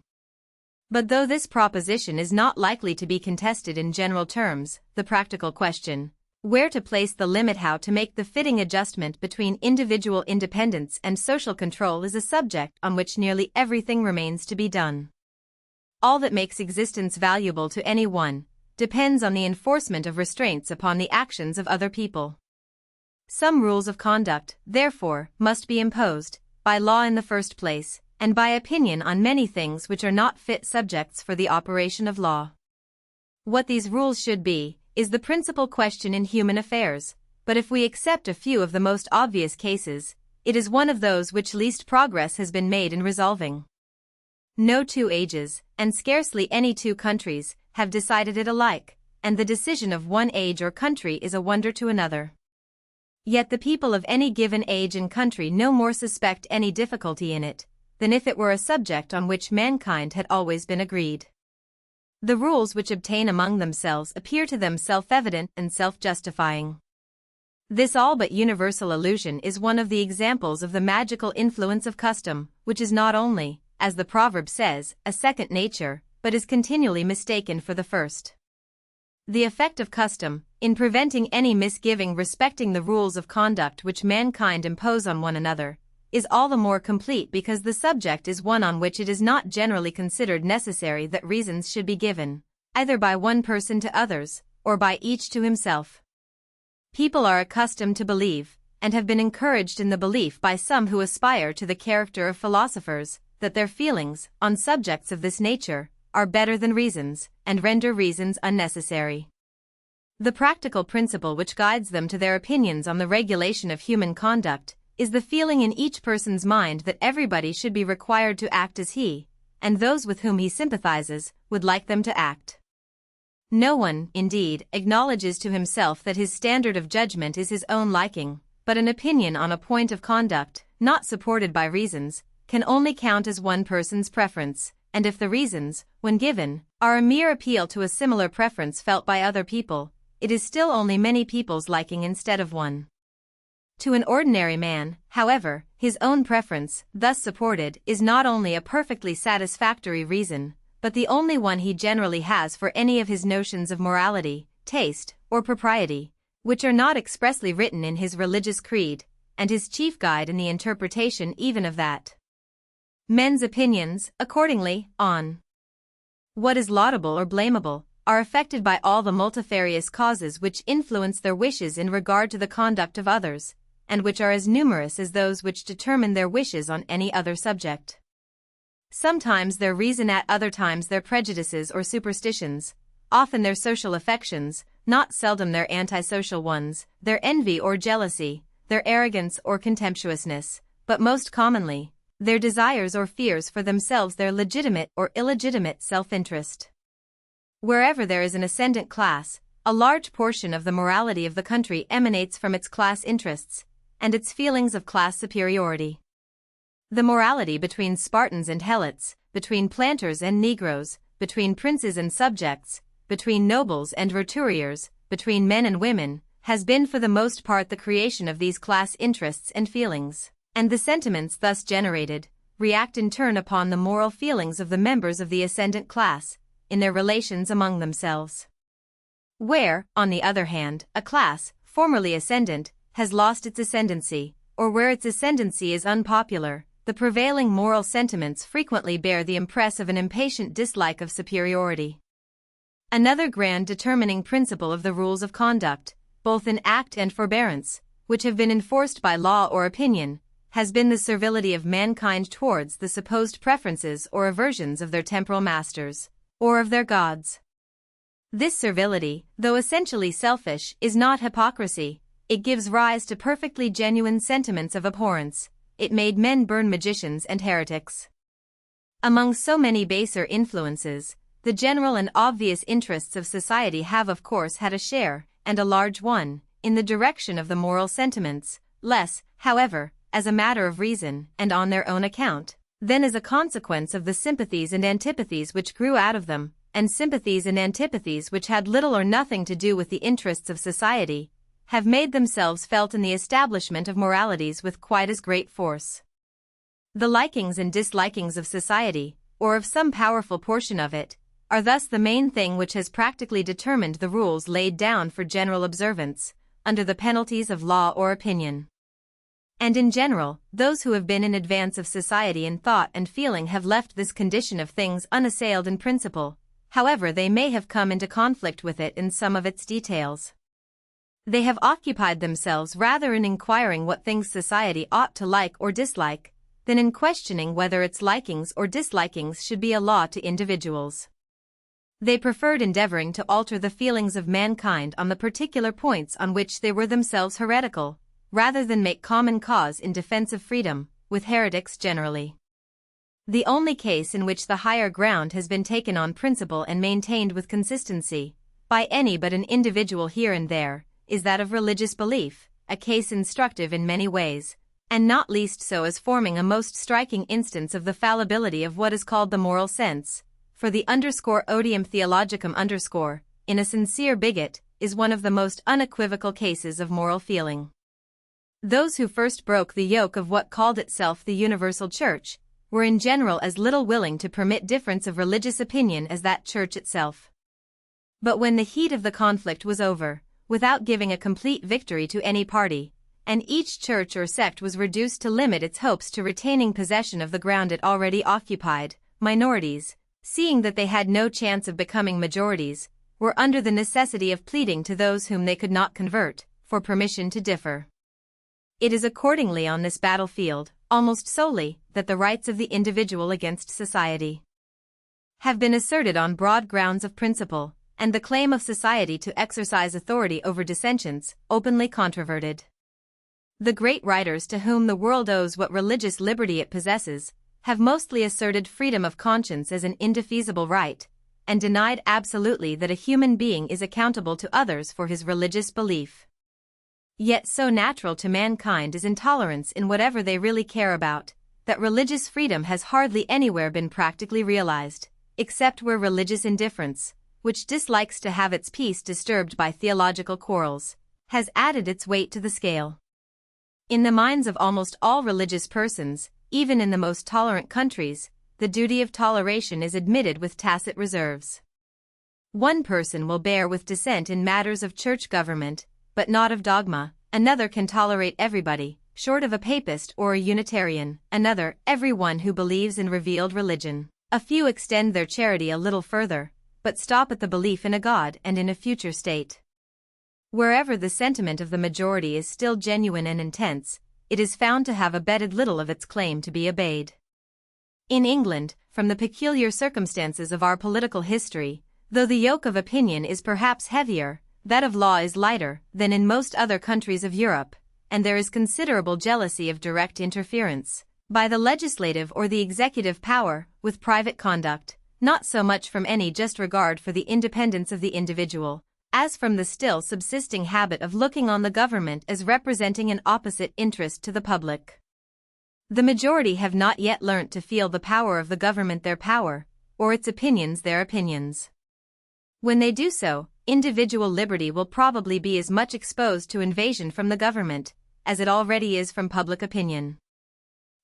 But though this proposition is not likely to be contested in general terms, the practical question, where to place the limit, how to make the fitting adjustment between individual independence and social control, is a subject on which nearly everything remains to be done. All that makes existence valuable to any one depends on the enforcement of restraints upon the actions of other people. Some rules of conduct, therefore, must be imposed, by law in the first place, and by opinion on many things which are not fit subjects for the operation of law. What these rules should be, is the principal question in human affairs, but if we accept a few of the most obvious cases, it is one of those which least progress has been made in resolving. No two ages, and scarcely any two countries, have decided it alike, and the decision of one age or country is a wonder to another. Yet the people of any given age and country no more suspect any difficulty in it, than if it were a subject on which mankind had always been agreed. The rules which obtain among themselves appear to them self-evident and self-justifying. This all but universal illusion is one of the examples of the magical influence of custom, which is not only, as the proverb says, a second nature, but is continually mistaken for the first. The effect of custom, in preventing any misgiving respecting the rules of conduct which mankind impose on one another, is all the more complete because the subject is one on which it is not generally considered necessary that reasons should be given, either by one person to others, or by each to himself. People are accustomed to believe, and have been encouraged in the belief by some who aspire to the character of philosophers, that their feelings, on subjects of this nature, are better than reasons, and render reasons unnecessary. The practical principle which guides them to their opinions on the regulation of human conduct is the feeling in each person's mind that everybody should be required to act as he, and those with whom he sympathizes, would like them to act. No one, indeed, acknowledges to himself that his standard of judgment is his own liking, but an opinion on a point of conduct, not supported by reasons, can only count as one person's preference, and if the reasons, when given, are a mere appeal to a similar preference felt by other people, it is still only many people's liking instead of one. To an ordinary man, however, his own preference, thus supported, is not only a perfectly satisfactory reason, but the only one he generally has for any of his notions of morality, taste, or propriety, which are not expressly written in his religious creed, and his chief guide in the interpretation even of that. Men's opinions, accordingly, on what is laudable or blamable, are affected by all the multifarious causes which influence their wishes in regard to the conduct of others, and which are as numerous as those which determine their wishes on any other subject. Sometimes their reason, at other times their prejudices or superstitions, often their social affections, not seldom their antisocial ones, their envy or jealousy, their arrogance or contemptuousness, but most commonly, their desires or fears for themselves, their legitimate or illegitimate self-interest. Wherever there is an ascendant class, a large portion of the morality of the country emanates from its class interests, and its feelings of class superiority. The morality between Spartans and Helots, between planters and Negroes, between princes and subjects, between nobles and roturiers, between men and women, has been for the most part the creation of these class interests and feelings, and the sentiments thus generated react in turn upon the moral feelings of the members of the ascendant class, in their relations among themselves. Where, on the other hand, a class, formerly ascendant, has lost its ascendancy, or where its ascendancy is unpopular, the prevailing moral sentiments frequently bear the impress of an impatient dislike of superiority. Another grand determining principle of the rules of conduct, both in act and forbearance, which have been enforced by law or opinion, has been the servility of mankind towards the supposed preferences or aversions of their temporal masters, or of their gods. This servility, though essentially selfish, is not hypocrisy. It gives rise to perfectly genuine sentiments of abhorrence. It made men burn magicians and heretics. Among so many baser influences, the general and obvious interests of society have of course had a share, and a large one, in the direction of the moral sentiments, less, however, as a matter of reason and on their own account, than as a consequence of the sympathies and antipathies which grew out of them, and sympathies and antipathies which had little or nothing to do with the interests of society, have made themselves felt in the establishment of moralities with quite as great force. The likings and dislikings of society, or of some powerful portion of it, are thus the main thing which has practically determined the rules laid down for general observance, under the penalties of law or opinion. And in general, those who have been in advance of society in thought and feeling have left this condition of things unassailed in principle, however they may have come into conflict with it in some of its details. They have occupied themselves rather in inquiring what things society ought to like or dislike, than in questioning whether its likings or dislikings should be a law to individuals. They preferred endeavoring to alter the feelings of mankind on the particular points on which they were themselves heretical, rather than make common cause in defense of freedom, with heretics generally. The only case in which the higher ground has been taken on principle and maintained with consistency, by any but an individual here and there, is that of religious belief, a case instructive in many ways, and not least so as forming a most striking instance of the fallibility of what is called the moral sense, for the odium theologicum in a sincere bigot, is one of the most unequivocal cases of moral feeling. Those who first broke the yoke of what called itself the universal church, were in general as little willing to permit difference of religious opinion as that church itself. But when the heat of the conflict was over, without giving a complete victory to any party, and each church or sect was reduced to limit its hopes to retaining possession of the ground it already occupied, minorities, seeing that they had no chance of becoming majorities, were under the necessity of pleading to those whom they could not convert, for permission to differ. It is accordingly on this battlefield, almost solely, that the rights of the individual against society have been asserted on broad grounds of principle, and the claim of society to exercise authority over dissensions, openly controverted. The great writers to whom the world owes what religious liberty it possesses, have mostly asserted freedom of conscience as an indefeasible right, and denied absolutely that a human being is accountable to others for his religious belief. Yet so natural to mankind is intolerance in whatever they really care about, that religious freedom has hardly anywhere been practically realized, except where religious indifference, which dislikes to have its peace disturbed by theological quarrels, has added its weight to the scale. In the minds of almost all religious persons, even in the most tolerant countries, the duty of toleration is admitted with tacit reserves. One person will bear with dissent in matters of church government, but not of dogma; another can tolerate everybody, short of a papist or a Unitarian; another, every one who believes in revealed religion. A few extend their charity a little further, but stop at the belief in a God and in a future state. Wherever the sentiment of the majority is still genuine and intense, it is found to have abetted little of its claim to be obeyed. In England, from the peculiar circumstances of our political history, though the yoke of opinion is perhaps heavier, that of law is lighter than in most other countries of Europe, and there is considerable jealousy of direct interference, by the legislative or the executive power, with private conduct, not so much from any just regard for the independence of the individual, as from the still subsisting habit of looking on the government as representing an opposite interest to the public. The majority have not yet learnt to feel the power of the government their power, or its opinions their opinions. When they do so, individual liberty will probably be as much exposed to invasion from the government, as it already is from public opinion.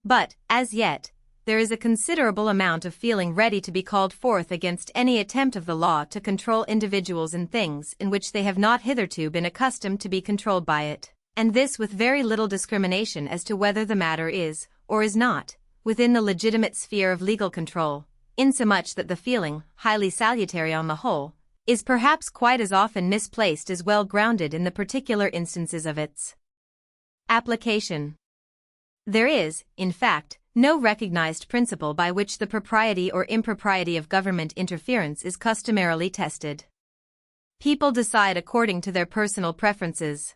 But, as yet, there is a considerable amount of feeling ready to be called forth against any attempt of the law to control individuals in things in which they have not hitherto been accustomed to be controlled by it, and this with very little discrimination as to whether the matter is, or is not, within the legitimate sphere of legal control, insomuch that the feeling, highly salutary on the whole, is perhaps quite as often misplaced as well grounded in the particular instances of its application. There is, in fact, no recognized principle by which the propriety or impropriety of government interference is customarily tested. People decide according to their personal preferences.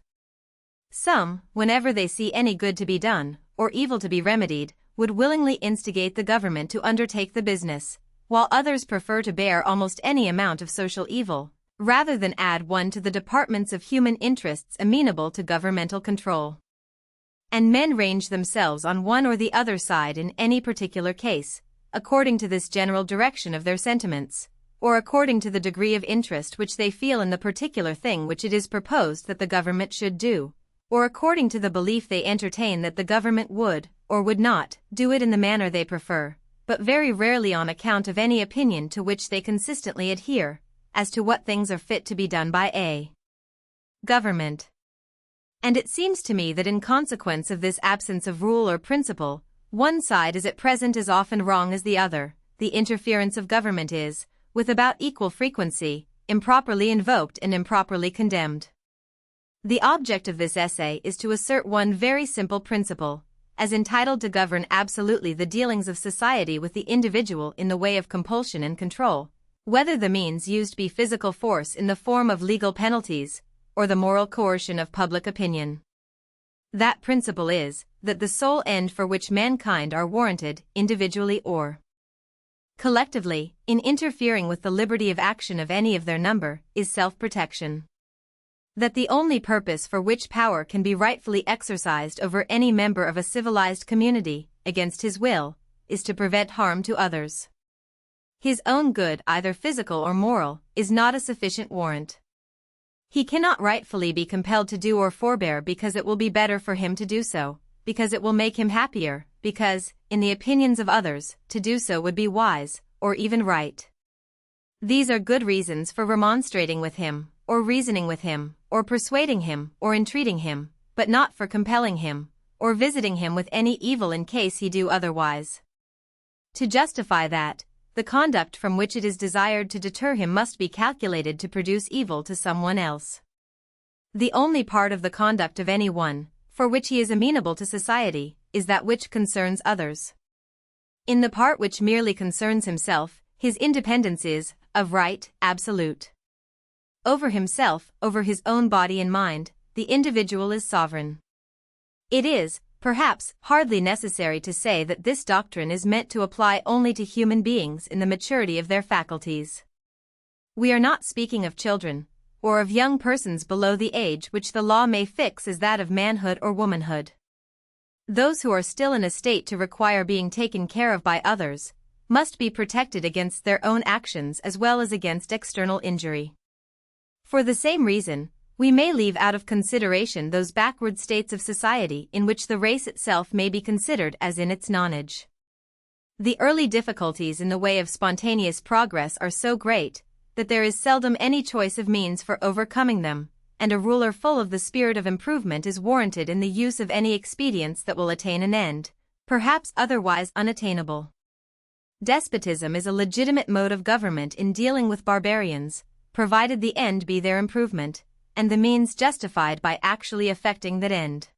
Some, whenever they see any good to be done, or evil to be remedied, would willingly instigate the government to undertake the business, while others prefer to bear almost any amount of social evil, rather than add one to the departments of human interests amenable to governmental control. And men range themselves on one or the other side in any particular case, according to this general direction of their sentiments, or according to the degree of interest which they feel in the particular thing which it is proposed that the government should do, or according to the belief they entertain that the government would, or would not, do it in the manner they prefer, but very rarely on account of any opinion to which they consistently adhere, as to what things are fit to be done by a government. And it seems to me that in consequence of this absence of rule or principle, one side is at present as often wrong as the other. The interference of government is, with about equal frequency, improperly invoked and improperly condemned. The object of this essay is to assert one very simple principle, as entitled to govern absolutely the dealings of society with the individual in the way of compulsion and control, whether the means used be physical force in the form of legal penalties, or the moral coercion of public opinion. That principle is, that the sole end for which mankind are warranted, individually or collectively, in interfering with the liberty of action of any of their number, is self-protection. That the only purpose for which power can be rightfully exercised over any member of a civilized community, against his will, is to prevent harm to others. His own good, either physical or moral, is not a sufficient warrant. He cannot rightfully be compelled to do or forbear because it will be better for him to do so, because it will make him happier, because, in the opinions of others, to do so would be wise, or even right. These are good reasons for remonstrating with him, or reasoning with him, or persuading him, or entreating him, but not for compelling him, or visiting him with any evil in case he do otherwise. To justify that, the conduct from which it is desired to deter him must be calculated to produce evil to someone else. The only part of the conduct of any one, for which he is amenable to society, is that which concerns others. In the part which merely concerns himself, his independence is, of right, absolute. Over himself, over his own body and mind, the individual is sovereign. It is, perhaps, hardly necessary to say that this doctrine is meant to apply only to human beings in the maturity of their faculties. We are not speaking of children, or of young persons below the age which the law may fix as that of manhood or womanhood. Those who are still in a state to require being taken care of by others, must be protected against their own actions as well as against external injury. For the same reason, we may leave out of consideration those backward states of society in which the race itself may be considered as in its nonage. The early difficulties in the way of spontaneous progress are so great, that there is seldom any choice of means for overcoming them, and a ruler full of the spirit of improvement is warranted in the use of any expedients that will attain an end, perhaps otherwise unattainable. Despotism is a legitimate mode of government in dealing with barbarians, provided the end be their improvement, and the means justified by actually effecting that end.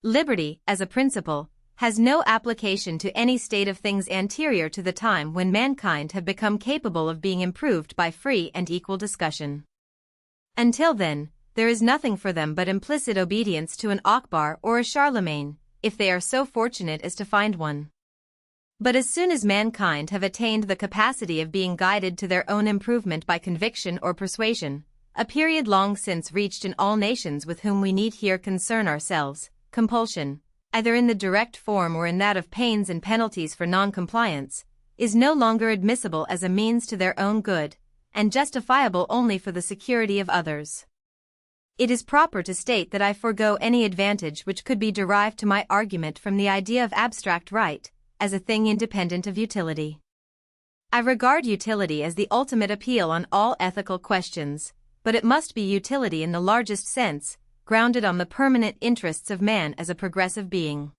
Liberty, as a principle, has no application to any state of things anterior to the time when mankind have become capable of being improved by free and equal discussion. Until then, there is nothing for them but implicit obedience to an Akbar or a Charlemagne, if they are so fortunate as to find one. But as soon as mankind have attained the capacity of being guided to their own improvement by conviction or persuasion, a period long since reached in all nations with whom we need here concern ourselves, compulsion, either in the direct form or in that of pains and penalties for non-compliance, is no longer admissible as a means to their own good, and justifiable only for the security of others. It is proper to state that I forego any advantage which could be derived to my argument from the idea of abstract right, as a thing independent of utility. I regard utility as the ultimate appeal on all ethical questions, but it must be utility in the largest sense, grounded on the permanent interests of man as a progressive being.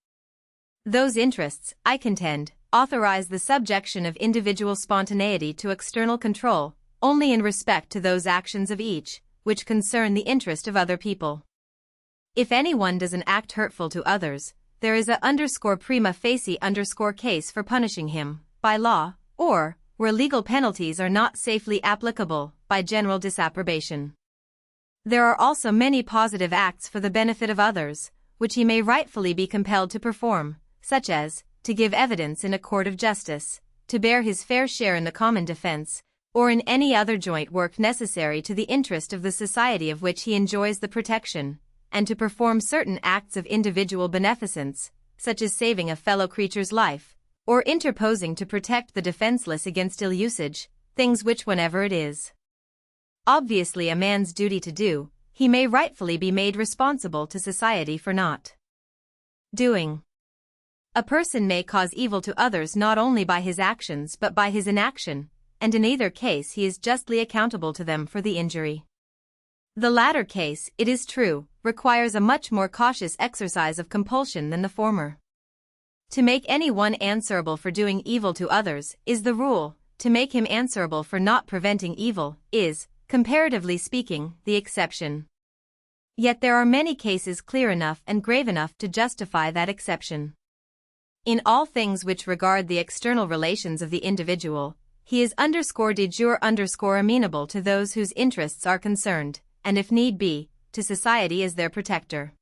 Those interests, I contend, authorize the subjection of individual spontaneity to external control, only in respect to those actions of each, which concern the interest of other people. If anyone does an act hurtful to others, there is a _prima facie_ case for punishing him, by law, or, where legal penalties are not safely applicable, by general disapprobation. There are also many positive acts for the benefit of others, which he may rightfully be compelled to perform, such as, to give evidence in a court of justice, to bear his fair share in the common defense, or in any other joint work necessary to the interest of the society of which he enjoys the protection, and to perform certain acts of individual beneficence, such as saving a fellow creature's life, or interposing to protect the defenseless against ill usage, things which, whenever it is obviously a man's duty to do, he may rightfully be made responsible to society for not doing. A person may cause evil to others not only by his actions but by his inaction, and in either case he is justly accountable to them for the injury. The latter case, it is true, requires a much more cautious exercise of compulsion than the former. To make any one answerable for doing evil to others is the rule; to make him answerable for not preventing evil is, comparatively speaking, the exception. Yet there are many cases clear enough and grave enough to justify that exception. In all things which regard the external relations of the individual, he is de jure amenable to those whose interests are concerned, and if need be, to society as their protector.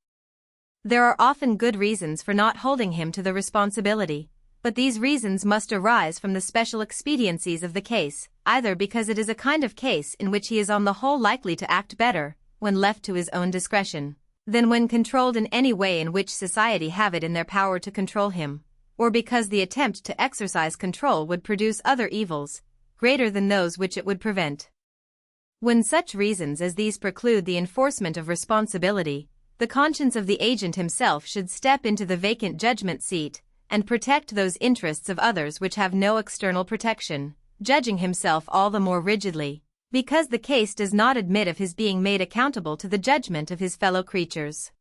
There are often good reasons for not holding him to the responsibility, but these reasons must arise from the special expediencies of the case, either because it is a kind of case in which he is on the whole likely to act better, when left to his own discretion, than when controlled in any way in which society have it in their power to control him, or because the attempt to exercise control would produce other evils, greater than those which it would prevent. When such reasons as these preclude the enforcement of responsibility, the conscience of the agent himself should step into the vacant judgment seat, and protect those interests of others which have no external protection, judging himself all the more rigidly, because the case does not admit of his being made accountable to the judgment of his fellow creatures.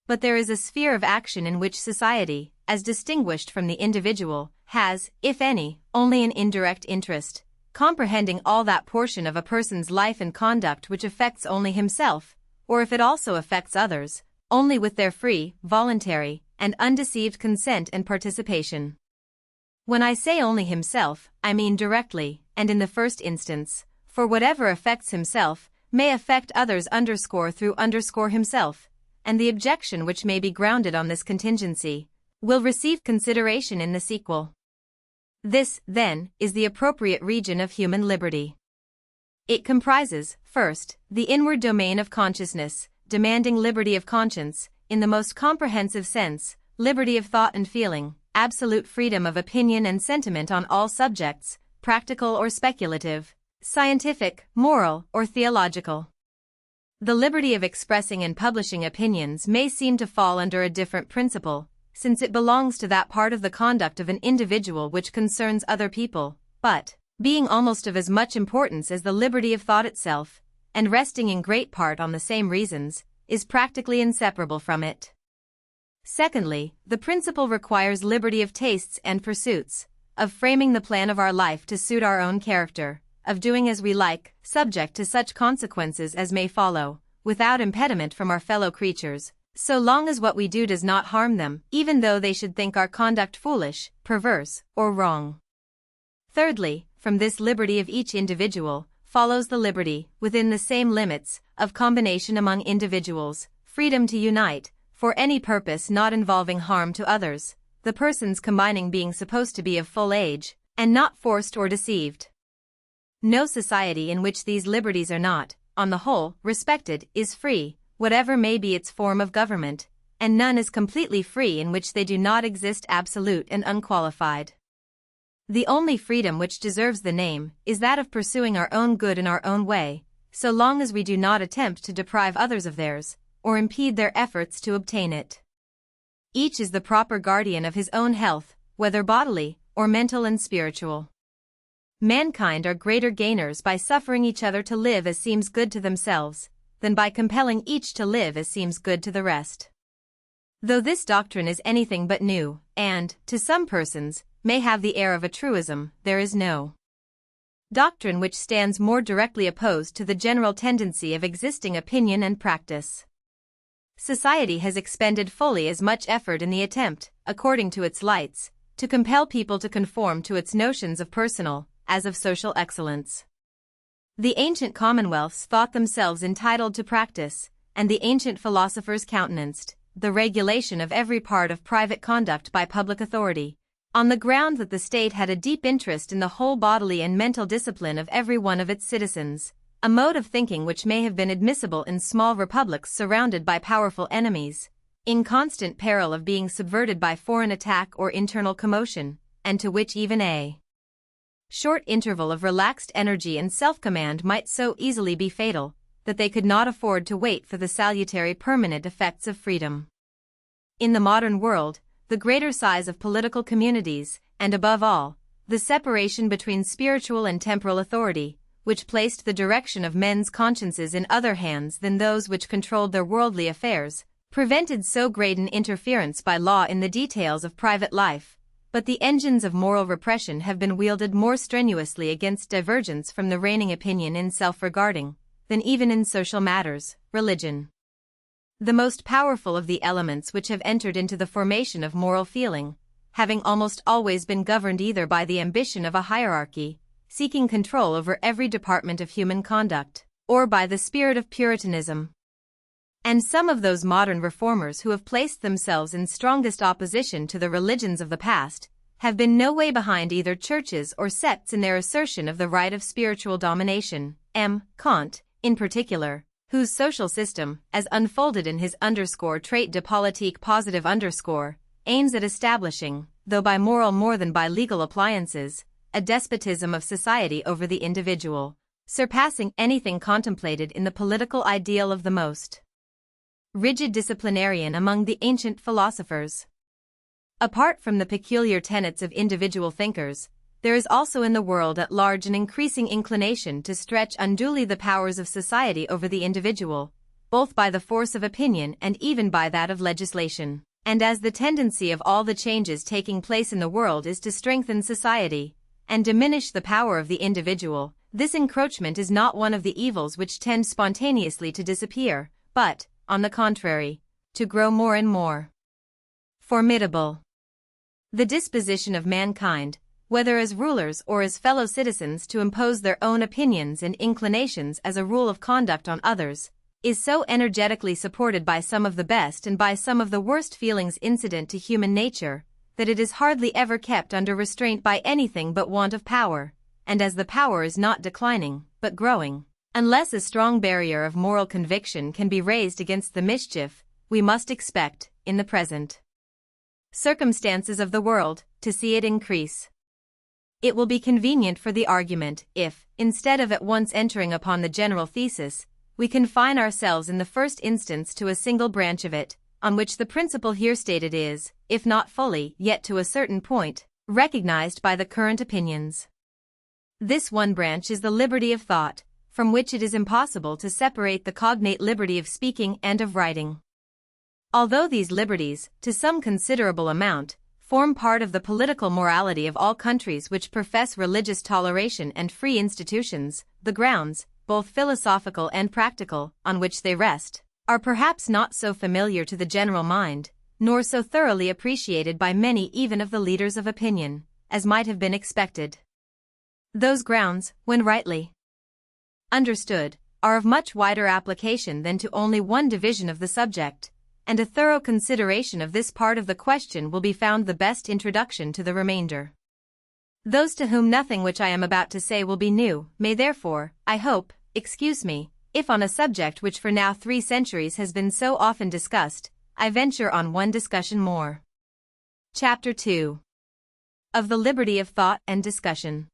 But there is a sphere of action in which society, as distinguished from the individual, has, if any, only an indirect interest, comprehending all that portion of a person's life and conduct which affects only himself, or if it also affects others, only with their free, voluntary, and undeceived consent and participation. When I say only himself, I mean directly, and in the first instance, for whatever affects himself, may affect others through himself, and the objection which may be grounded on this contingency will receive consideration in the sequel. This, then, is the appropriate region of human liberty. It comprises, first, the inward domain of consciousness, demanding liberty of conscience, in the most comprehensive sense, liberty of thought and feeling, absolute freedom of opinion and sentiment on all subjects, practical or speculative, scientific, moral, or theological. The liberty of expressing and publishing opinions may seem to fall under a different principle, since it belongs to that part of the conduct of an individual which concerns other people, but, being almost of as much importance as the liberty of thought itself, and resting in great part on the same reasons, is practically inseparable from it. Secondly, the principle requires liberty of tastes and pursuits, of framing the plan of our life to suit our own character, of doing as we like, subject to such consequences as may follow, without impediment from our fellow creatures, so long as what we do does not harm them, even though they should think our conduct foolish, perverse, or wrong. Thirdly, from this liberty of each individual, follows the liberty, within the same limits, of combination among individuals, freedom to unite, for any purpose not involving harm to others, the persons combining being supposed to be of full age, and not forced or deceived. No society in which these liberties are not, on the whole, respected, is free, whatever may be its form of government, and none is completely free in which they do not exist absolute and unqualified. The only freedom which deserves the name is that of pursuing our own good in our own way, so long as we do not attempt to deprive others of theirs, or impede their efforts to obtain it. Each is the proper guardian of his own health, whether bodily, or mental and spiritual. Mankind are greater gainers by suffering each other to live as seems good to themselves, than by compelling each to live as seems good to the rest. Though this doctrine is anything but new, and, to some persons, may have the air of a truism, there is no doctrine which stands more directly opposed to the general tendency of existing opinion and practice. Society has expended fully as much effort in the attempt, according to its lights, to compel people to conform to its notions of personal, as of social excellence. The ancient commonwealths thought themselves entitled to practice, and the ancient philosophers countenanced, the regulation of every part of private conduct by public authority, on the ground that the state had a deep interest in the whole bodily and mental discipline of every one of its citizens, a mode of thinking which may have been admissible in small republics surrounded by powerful enemies, in constant peril of being subverted by foreign attack or internal commotion, and to which even a short interval of relaxed energy and self-command might so easily be fatal, that they could not afford to wait for the salutary permanent effects of freedom. In the modern world, the greater size of political communities, and above all, the separation between spiritual and temporal authority, which placed the direction of men's consciences in other hands than those which controlled their worldly affairs, prevented so great an interference by law in the details of private life, but the engines of moral repression have been wielded more strenuously against divergence from the reigning opinion in self-regarding, than even in social matters, religion. The most powerful of the elements which have entered into the formation of moral feeling, having almost always been governed either by the ambition of a hierarchy, seeking control over every department of human conduct, or by the spirit of Puritanism. And some of those modern reformers who have placed themselves in strongest opposition to the religions of the past, have been no way behind either churches or sects in their assertion of the right of spiritual domination. Kant, in particular, whose social system, as unfolded in his trait de politique positive aims at establishing, though by moral more than by legal appliances, a despotism of society over the individual, surpassing anything contemplated in the political ideal of the most rigid disciplinarian among the ancient philosophers. Apart from the peculiar tenets of individual thinkers, there is also in the world at large an increasing inclination to stretch unduly the powers of society over the individual, both by the force of opinion and even by that of legislation. And as the tendency of all the changes taking place in the world is to strengthen society, and diminish the power of the individual, this encroachment is not one of the evils which tend spontaneously to disappear, but, on the contrary, to grow more and more formidable. The disposition of mankind, whether as rulers or as fellow citizens to impose their own opinions and inclinations as a rule of conduct on others, is so energetically supported by some of the best and by some of the worst feelings incident to human nature, that it is hardly ever kept under restraint by anything but want of power, and as the power is not declining, but growing, unless a strong barrier of moral conviction can be raised against the mischief, we must expect, in the present circumstances of the world, to see it increase. It will be convenient for the argument if, instead of at once entering upon the general thesis, we confine ourselves in the first instance to a single branch of it, on which the principle here stated is, if not fully, yet to a certain point, recognized by the current opinions. This one branch is the liberty of thought, from which it is impossible to separate the cognate liberty of speaking and of writing. Although these liberties, to some considerable amount, form part of the political morality of all countries which profess religious toleration and free institutions, the grounds, both philosophical and practical, on which they rest, are perhaps not so familiar to the general mind, nor so thoroughly appreciated by many even of the leaders of opinion, as might have been expected. Those grounds, when rightly understood, are of much wider application than to only one division of the subject, and a thorough consideration of this part of the question will be found the best introduction to the remainder. Those to whom nothing which I am about to say will be new, may therefore, I hope, excuse me, if on a subject which for now 3 centuries has been so often discussed, I venture on one discussion more. Chapter 2. Of the liberty of thought and discussion.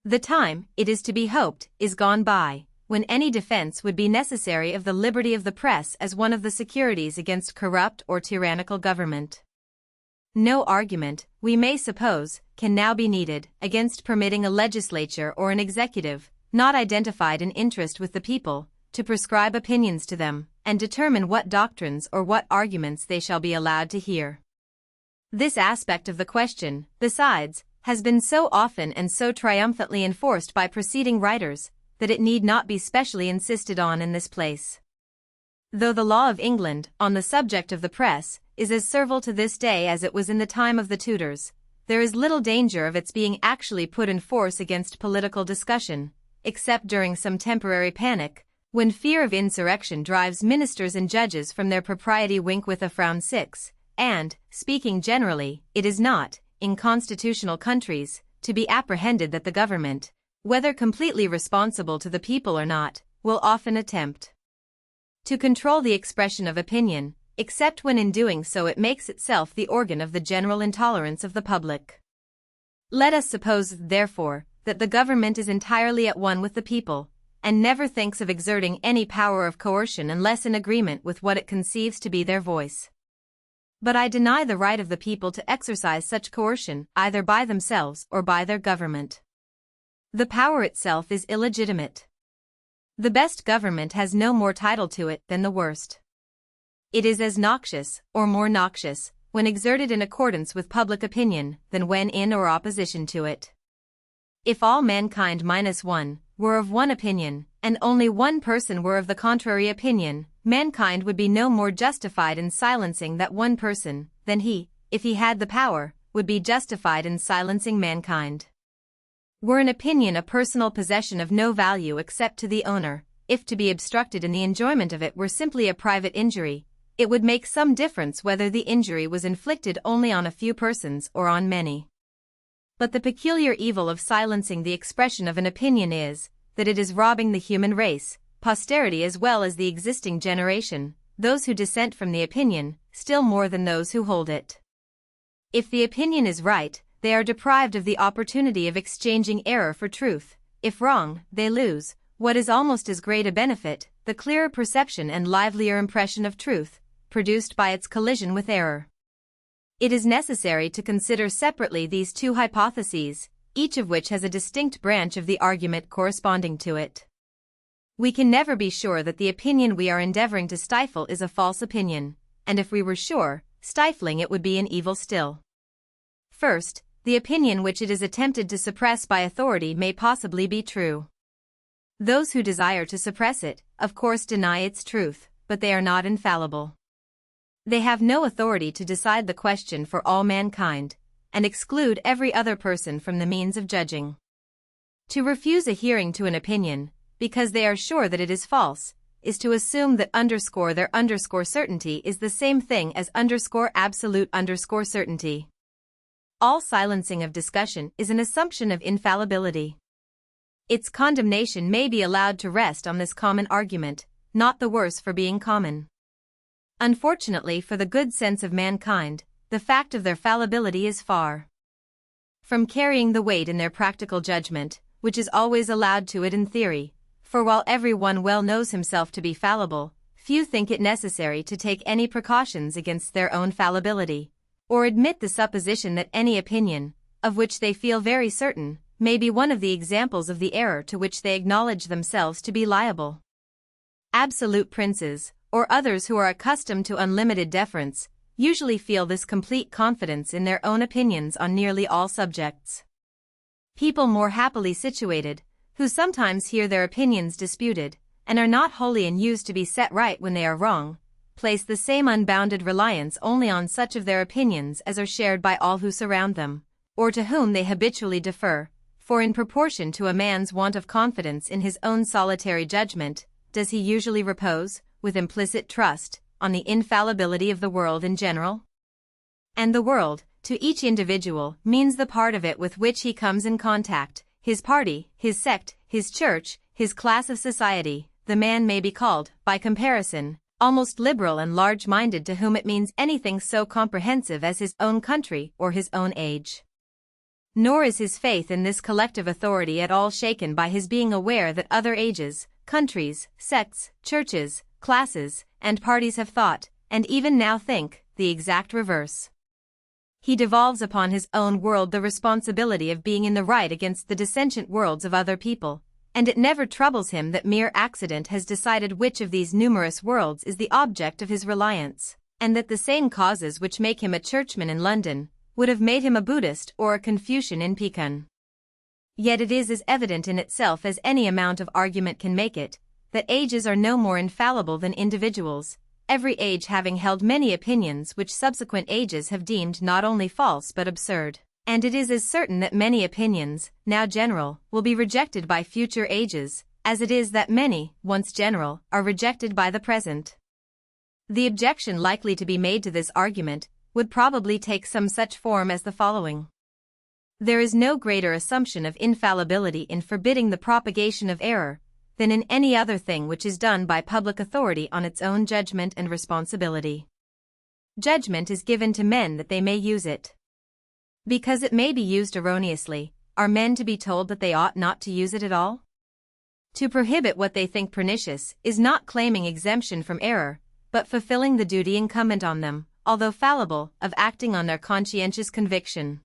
The time, it is to be hoped, is gone by, when any defense would be necessary of the liberty of the press as one of the securities against corrupt or tyrannical government. No argument, we may suppose, can now be needed against permitting a legislature or an executive, not identified in interest with the people, to prescribe opinions to them, and determine what doctrines or what arguments they shall be allowed to hear. This aspect of the question, besides, has been so often and so triumphantly enforced by preceding writers, that it need not be specially insisted on in this place. Though the law of England, on the subject of the press, is as servile to this day as it was in the time of the Tudors, there is little danger of its being actually put in force against political discussion, except during some temporary panic, when fear of insurrection drives ministers and judges from their propriety. Wink with a frown. 6. And, speaking generally, it is not, in constitutional countries, to be apprehended that the government, whether completely responsible to the people or not, will often attempt to control the expression of opinion, except when in doing so it makes itself the organ of the general intolerance of the public. Let us suppose, therefore, that the government is entirely at one with the people, and never thinks of exerting any power of coercion unless in agreement with what it conceives to be their voice. But I deny the right of the people to exercise such coercion either by themselves or by their government. The power itself is illegitimate. The best government has no more title to it than the worst. It is as noxious, or more noxious, when exerted in accordance with public opinion than when in or opposition to it. If all mankind minus one were of one opinion, and only one person were of the contrary opinion, mankind would be no more justified in silencing that one person than he, if he had the power, would be justified in silencing mankind. Were an opinion a personal possession of no value except to the owner, if to be obstructed in the enjoyment of it were simply a private injury, it would make some difference whether the injury was inflicted only on a few persons or on many. But the peculiar evil of silencing the expression of an opinion is, that it is robbing the human race, posterity as well as the existing generation, those who dissent from the opinion, still more than those who hold it. If the opinion is right, they are deprived of the opportunity of exchanging error for truth. If wrong, they lose, what is almost as great a benefit, the clearer perception and livelier impression of truth, produced by its collision with error. It is necessary to consider separately these two hypotheses, each of which has a distinct branch of the argument corresponding to it. We can never be sure that the opinion we are endeavoring to stifle is a false opinion, and if we were sure, stifling it would be an evil still. First, the opinion which it is attempted to suppress by authority may possibly be true. Those who desire to suppress it, of course, deny its truth, but they are not infallible. They have no authority to decide the question for all mankind, and exclude every other person from the means of judging. To refuse a hearing to an opinion, because they are sure that it is false, is to assume that their certainty is the same thing as absolute certainty. All silencing of discussion is an assumption of infallibility. Its condemnation may be allowed to rest on this common argument, not the worse for being common. Unfortunately for the good sense of mankind, the fact of their fallibility is far from carrying the weight in their practical judgment, which is always allowed to it in theory, for while every one well knows himself to be fallible, few think it necessary to take any precautions against their own fallibility, or admit the supposition that any opinion, of which they feel very certain, may be one of the examples of the error to which they acknowledge themselves to be liable. Absolute princes, or others who are accustomed to unlimited deference, usually feel this complete confidence in their own opinions on nearly all subjects. People more happily situated, who sometimes hear their opinions disputed, and are not wholly unused to be set right when they are wrong, place the same unbounded reliance only on such of their opinions as are shared by all who surround them, or to whom they habitually defer, for in proportion to a man's want of confidence in his own solitary judgment, does he usually repose, with implicit trust, on the infallibility of the world in general. And the world, to each individual, means the part of it with which he comes in contact, his party, his sect, his church, his class of society. The man may be called, by comparison, almost liberal and large-minded to whom it means anything so comprehensive as his own country or his own age. Nor is his faith in this collective authority at all shaken by his being aware that other ages, countries, sects, churches, classes, and parties have thought, and even now think, the exact reverse. He devolves upon his own world the responsibility of being in the right against the dissentient worlds of other people, and it never troubles him that mere accident has decided which of these numerous worlds is the object of his reliance, and that the same causes which make him a churchman in London would have made him a Buddhist or a Confucian in Pekin. Yet it is as evident in itself as any amount of argument can make it, that ages are no more infallible than individuals, every age having held many opinions which subsequent ages have deemed not only false but absurd. And it is as certain that many opinions, now general, will be rejected by future ages, as it is that many, once general, are rejected by the present. The objection likely to be made to this argument would probably take some such form as the following. There is no greater assumption of infallibility in forbidding the propagation of error than in any other thing which is done by public authority on its own judgment and responsibility. Judgment is given to men that they may use it. Because it may be used erroneously, are men to be told that they ought not to use it at all? To prohibit what they think pernicious is not claiming exemption from error, but fulfilling the duty incumbent on them, although fallible, of acting on their conscientious conviction.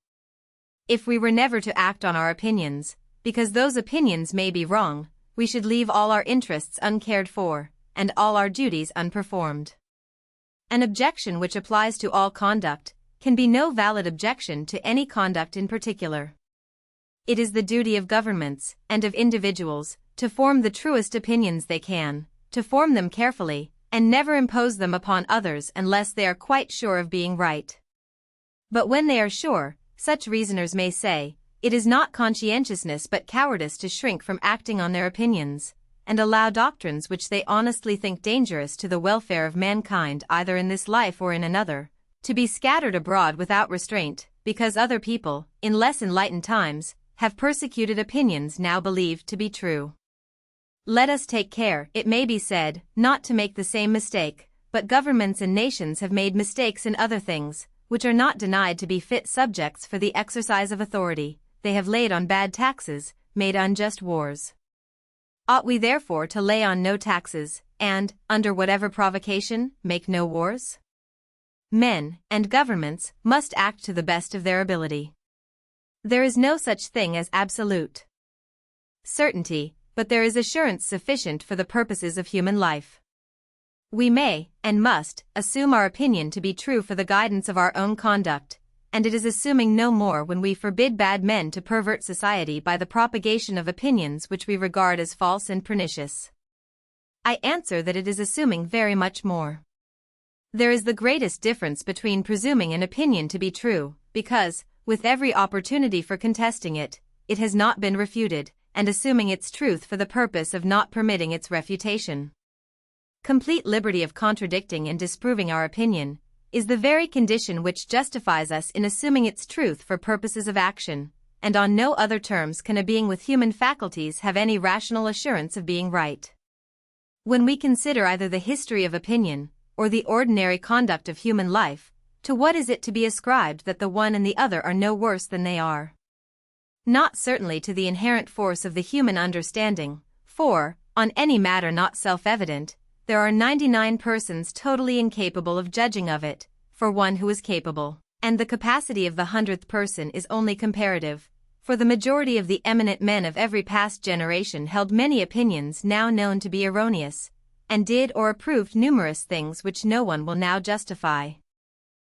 If we were never to act on our opinions, because those opinions may be wrong, we should leave all our interests uncared for, and all our duties unperformed. An objection which applies to all conduct can be no valid objection to any conduct in particular. It is the duty of governments, and of individuals, to form the truest opinions they can, to form them carefully, and never impose them upon others unless they are quite sure of being right. But when they are sure, such reasoners may say, it is not conscientiousness but cowardice to shrink from acting on their opinions, and allow doctrines which they honestly think dangerous to the welfare of mankind either in this life or in another, to be scattered abroad without restraint, because other people, in less enlightened times, have persecuted opinions now believed to be true. Let us take care, it may be said, not to make the same mistake, but governments and nations have made mistakes in other things, which are not denied to be fit subjects for the exercise of authority. They have laid on bad taxes, made unjust wars. Ought we therefore to lay on no taxes, and, under whatever provocation, make no wars? Men, and governments, must act to the best of their ability. There is no such thing as absolute certainty, but there is assurance sufficient for the purposes of human life. We may, and must, assume our opinion to be true for the guidance of our own conduct, and it is assuming no more when we forbid bad men to pervert society by the propagation of opinions which we regard as false and pernicious. I answer that it is assuming very much more. There is the greatest difference between presuming an opinion to be true, because, with every opportunity for contesting it, it has not been refuted, and assuming its truth for the purpose of not permitting its refutation. Complete liberty of contradicting and disproving our opinion is the very condition which justifies us in assuming its truth for purposes of action, and on no other terms can a being with human faculties have any rational assurance of being right. When we consider either the history of opinion, or the ordinary conduct of human life, to what is it to be ascribed that the one and the other are no worse than they are? Not certainly to the inherent force of the human understanding, for, on any matter not self-evident, there are 99 persons totally incapable of judging of it, for one who is capable, and the capacity of the 100th person is only comparative, for the majority of the eminent men of every past generation held many opinions now known to be erroneous, and did or approved numerous things which no one will now justify.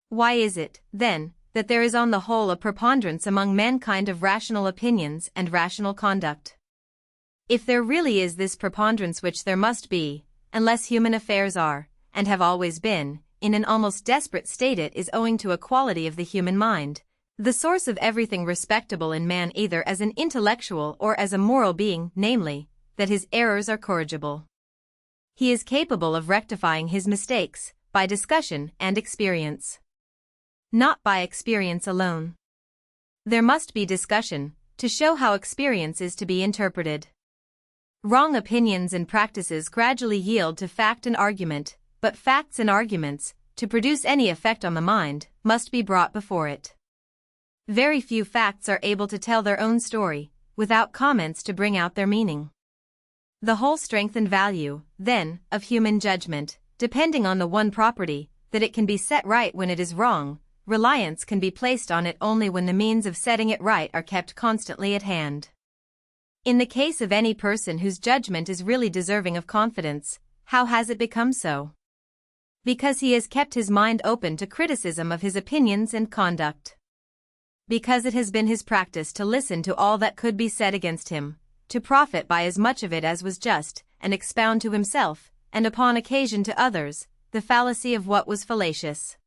Why is it, then, that there is on the whole a preponderance among mankind of rational opinions and rational conduct? If there really is this preponderance, which there must be, unless human affairs are, and have always been, in an almost desperate state, it is owing to a quality of the human mind, the source of everything respectable in man either as an intellectual or as a moral being, namely, that his errors are corrigible. He is capable of rectifying his mistakes, by discussion and experience. Not by experience alone. There must be discussion, to show how experience is to be interpreted. Wrong opinions and practices gradually yield to fact and argument, but facts and arguments, to produce any effect on the mind, must be brought before it. Very few facts are able to tell their own story, without comments to bring out their meaning. The whole strength and value, then, of human judgment, depending on the one property, that it can be set right when it is wrong, reliance can be placed on it only when the means of setting it right are kept constantly at hand. In the case of any person whose judgment is really deserving of confidence, how has it become so? Because he has kept his mind open to criticism of his opinions and conduct. Because it has been his practice to listen to all that could be said against him, to profit by as much of it as was just, and expound to himself, and upon occasion to others, the fallacy of what was fallacious.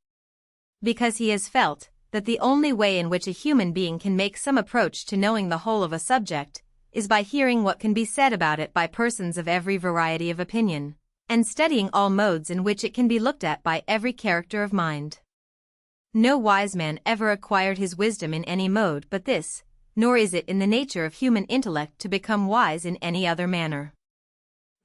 Because he has felt, that the only way in which a human being can make some approach to knowing the whole of a subject is by hearing what can be said about it by persons of every variety of opinion, and studying all modes in which it can be looked at by every character of mind. No wise man ever acquired his wisdom in any mode but this, nor is it in the nature of human intellect to become wise in any other manner.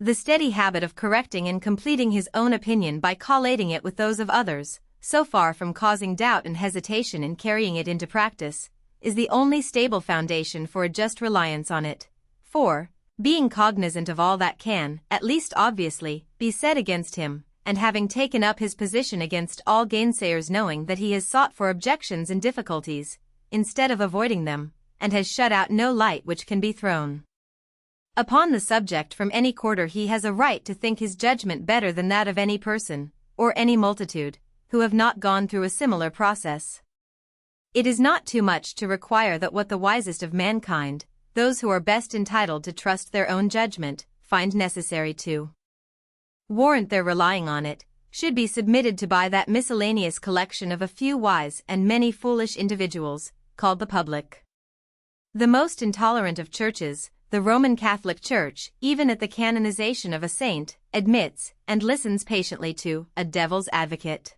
The steady habit of correcting and completing his own opinion by collating it with those of others, so far from causing doubt and hesitation in carrying it into practice, is the only stable foundation for a just reliance on it. For, being cognizant of all that can, at least obviously, be said against him, and having taken up his position against all gainsayers, knowing that he has sought for objections and difficulties, instead of avoiding them, and has shut out no light which can be thrown upon the subject from any quarter, he has a right to think his judgment better than that of any person, or any multitude, who have not gone through a similar process. It is not too much to require that what the wisest of mankind, those who are best entitled to trust their own judgment, find necessary to warrant their relying on it, should be submitted to by that miscellaneous collection of a few wise and many foolish individuals, called the public. The most intolerant of churches, the Roman Catholic Church, even at the canonization of a saint, admits and listens patiently to a devil's advocate.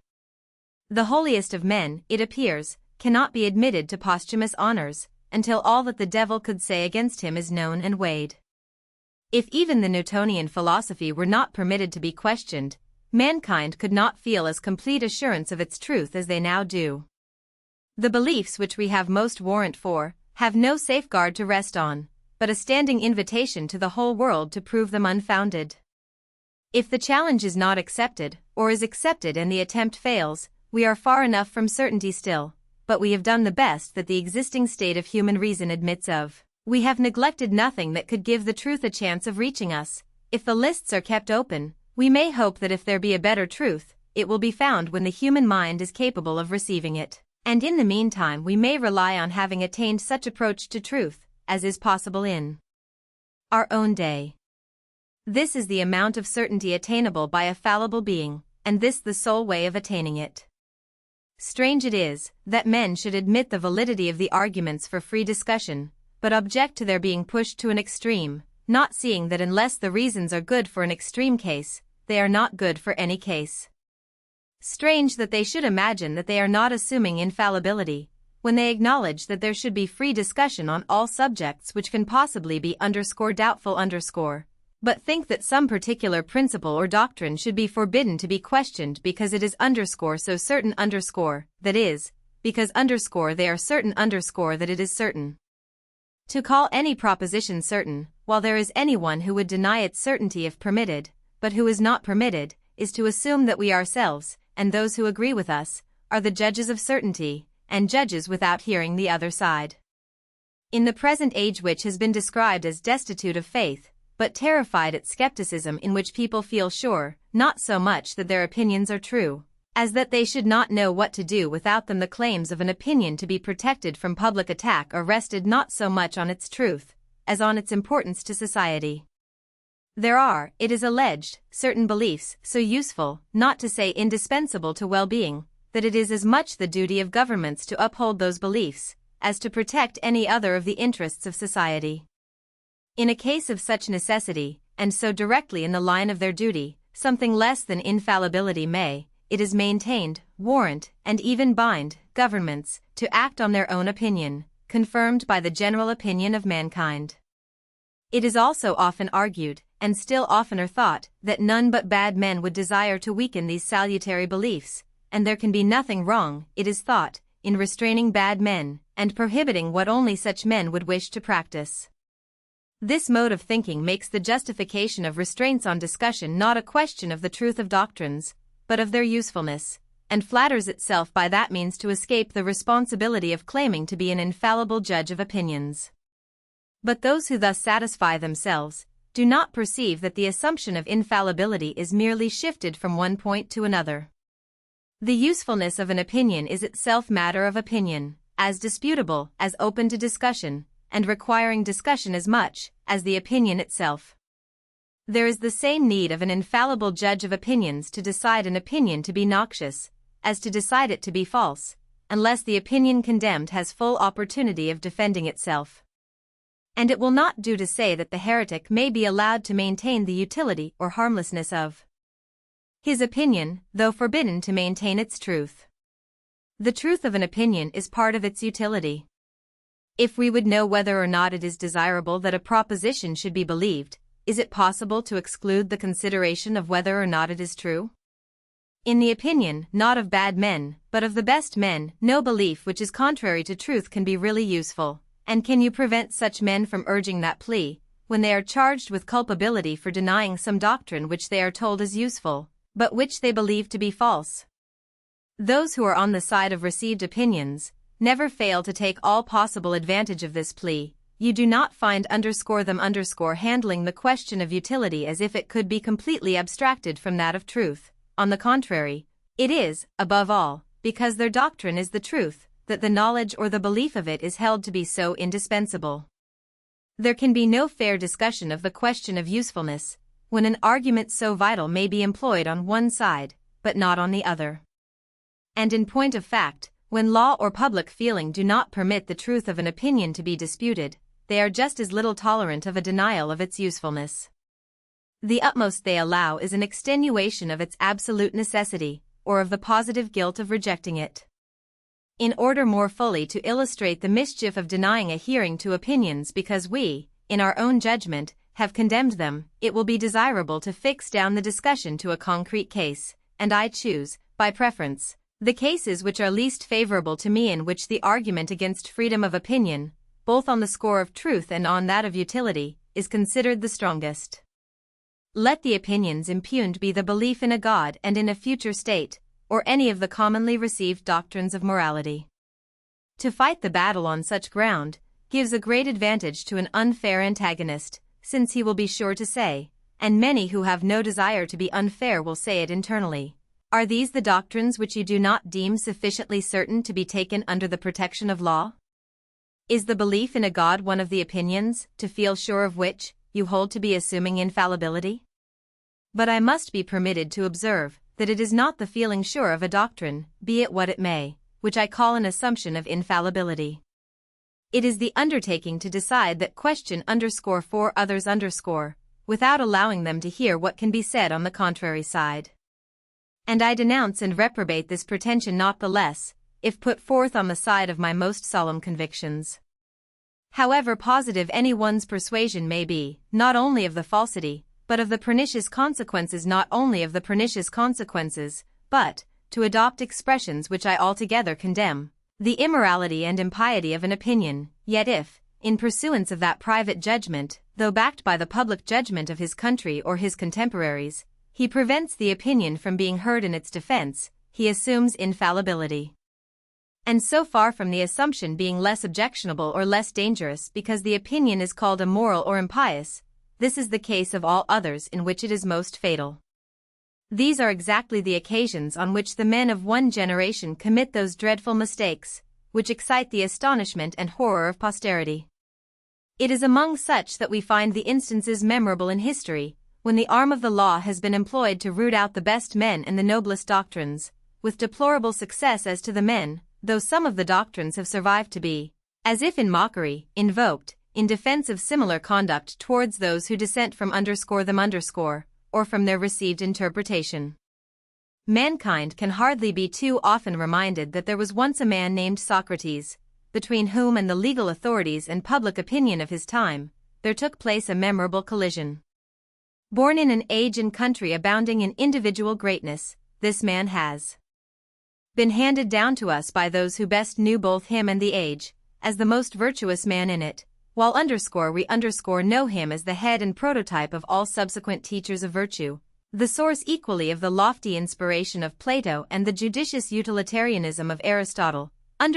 The holiest of men, it appears, cannot be admitted to posthumous honors, until all that the devil could say against him is known and weighed. If even the Newtonian philosophy were not permitted to be questioned, mankind could not feel as complete assurance of its truth as they now do. The beliefs which we have most warrant for, have no safeguard to rest on, but a standing invitation to the whole world to prove them unfounded. If the challenge is not accepted, or is accepted and the attempt fails, we are far enough from certainty still, but we have done the best that the existing state of human reason admits of. We have neglected nothing that could give the truth a chance of reaching us. If the lists are kept open, we may hope that if there be a better truth, it will be found when the human mind is capable of receiving it, and in the meantime we may rely on having attained such approach to truth as is possible in our own day. This is the amount of certainty attainable by a fallible being, and this the sole way of attaining it. Strange it is that men should admit the validity of the arguments for free discussion, but object to their being pushed to an extreme, not seeing that unless the reasons are good for an extreme case, they are not good for any case. Strange that they should imagine that they are not assuming infallibility, when they acknowledge that there should be free discussion on all subjects which can possibly be doubtful, but think that some particular principle or doctrine should be forbidden to be questioned because it is so certain that is, because they are certain that it is certain. To call any proposition certain, while there is anyone who would deny its certainty if permitted, but who is not permitted, is to assume that we ourselves, and those who agree with us, are the judges of certainty, and judges without hearing the other side. In the present age, which has been described as destitute of faith, but terrified at skepticism, in which people feel sure, not so much that their opinions are true, as that they should not know what to do without them, the claims of an opinion to be protected from public attack are rested not so much on its truth, as on its importance to society. There are, it is alleged, certain beliefs so useful, not to say indispensable to well-being, that it is as much the duty of governments to uphold those beliefs, as to protect any other of the interests of society. In a case of such necessity, and so directly in the line of their duty, something less than infallibility may, it is maintained, warrant, and even bind, governments, to act on their own opinion, confirmed by the general opinion of mankind. It is also often argued, and still oftener thought, that none but bad men would desire to weaken these salutary beliefs, and there can be nothing wrong, it is thought, in restraining bad men, and prohibiting what only such men would wish to practice. This mode of thinking makes the justification of restraints on discussion not a question of the truth of doctrines, but of their usefulness, and flatters itself by that means to escape the responsibility of claiming to be an infallible judge of opinions. But those who thus satisfy themselves do not perceive that the assumption of infallibility is merely shifted from one point to another. The usefulness of an opinion is itself matter of opinion, as disputable as open to discussion, and requiring discussion as much as the opinion itself. There is the same need of an infallible judge of opinions to decide an opinion to be noxious, as to decide it to be false, unless the opinion condemned has full opportunity of defending itself. And it will not do to say that the heretic may be allowed to maintain the utility or harmlessness of his opinion, though forbidden to maintain its truth. The truth of an opinion is part of its utility. If we would know whether or not it is desirable that a proposition should be believed, is it possible to exclude the consideration of whether or not it is true? In the opinion, not of bad men, but of the best men, no belief which is contrary to truth can be really useful. And can you prevent such men from urging that plea, when they are charged with culpability for denying some doctrine which they are told is useful, but which they believe to be false? Those who are on the side of received opinions never fail to take all possible advantage of this plea. You do not find them handling the question of utility as if it could be completely abstracted from that of truth. On the contrary, it is, above all, because their doctrine is the truth, that the knowledge or the belief of it is held to be so indispensable. There can be no fair discussion of the question of usefulness, when an argument so vital may be employed on one side, but not on the other. And in point of fact, when law or public feeling do not permit the truth of an opinion to be disputed, they are just as little tolerant of a denial of its usefulness. The utmost they allow is an extenuation of its absolute necessity, or of the positive guilt of rejecting it. In order more fully to illustrate the mischief of denying a hearing to opinions because we, in our own judgment, have condemned them, it will be desirable to fix down the discussion to a concrete case, and I choose, by preference, the cases which are least favorable to me in which the argument against freedom of opinion, both on the score of truth and on that of utility, is considered the strongest. Let the opinions impugned be the belief in a God and in a future state, or any of the commonly received doctrines of morality. To fight the battle on such ground gives a great advantage to an unfair antagonist, since he will be sure to say, and many who have no desire to be unfair will say it internally, "Are these the doctrines which you do not deem sufficiently certain to be taken under the protection of law? Is the belief in a God one of the opinions, to feel sure of which, you hold to be assuming infallibility?" But I must be permitted to observe that it is not the feeling sure of a doctrine, be it what it may, which I call an assumption of infallibility. It is the undertaking to decide that question _4 others without allowing them to hear what can be said on the contrary side. And I denounce and reprobate this pretension not the less, if put forth on the side of my most solemn convictions. However positive any one's persuasion may be, not only of the falsity, but of the pernicious consequences, but, to adopt expressions which I altogether condemn, the immorality and impiety of an opinion, yet if, in pursuance of that private judgment, though backed by the public judgment of his country or his contemporaries, he prevents the opinion from being heard in its defense, he assumes infallibility. And so far from the assumption being less objectionable or less dangerous because the opinion is called immoral or impious, this is the case of all others in which it is most fatal. These are exactly the occasions on which the men of one generation commit those dreadful mistakes, which excite the astonishment and horror of posterity. It is among such that we find the instances memorable in history, when the arm of the law has been employed to root out the best men and the noblest doctrines, with deplorable success as to the men, though some of the doctrines have survived to be, as if in mockery, invoked, in defense of similar conduct towards those who dissent from them or from their received interpretation. Mankind can hardly be too often reminded that there was once a man named Socrates, between whom and the legal authorities and public opinion of his time, there took place a memorable collision. Born in an age and country abounding in individual greatness, this man has been handed down to us by those who best knew both him and the age, as the most virtuous man in it, while we know him as the head and prototype of all subsequent teachers of virtue, the source equally of the lofty inspiration of Plato and the judicious utilitarianism of Aristotle, I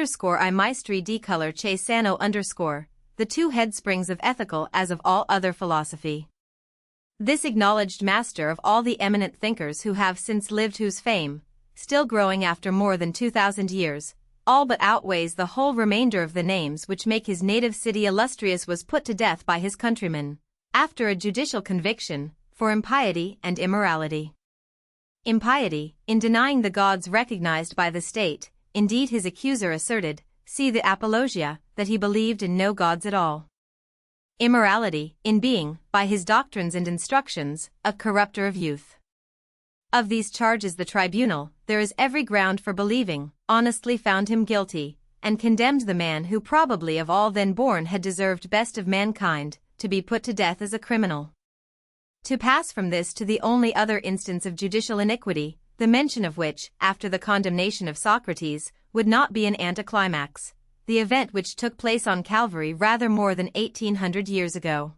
maestri di color che sano the two headsprings of ethical as of all other philosophy. This acknowledged master of all the eminent thinkers who have since lived, whose fame, still growing after more than 2,000 years, all but outweighs the whole remainder of the names which make his native city illustrious, was put to death by his countrymen, after a judicial conviction, for impiety and immorality. Impiety, in denying the gods recognized by the state, indeed his accuser asserted, see the apologia, that he believed in no gods at all. Immorality, in being, by his doctrines and instructions, a corrupter of youth. Of these charges the tribunal, there is every ground for believing, honestly found him guilty, and condemned the man who probably of all then born had deserved best of mankind, to be put to death as a criminal. To pass from this to the only other instance of judicial iniquity, the mention of which, after the condemnation of Socrates, would not be an anticlimax, the event which took place on Calvary rather more than 1800 years ago.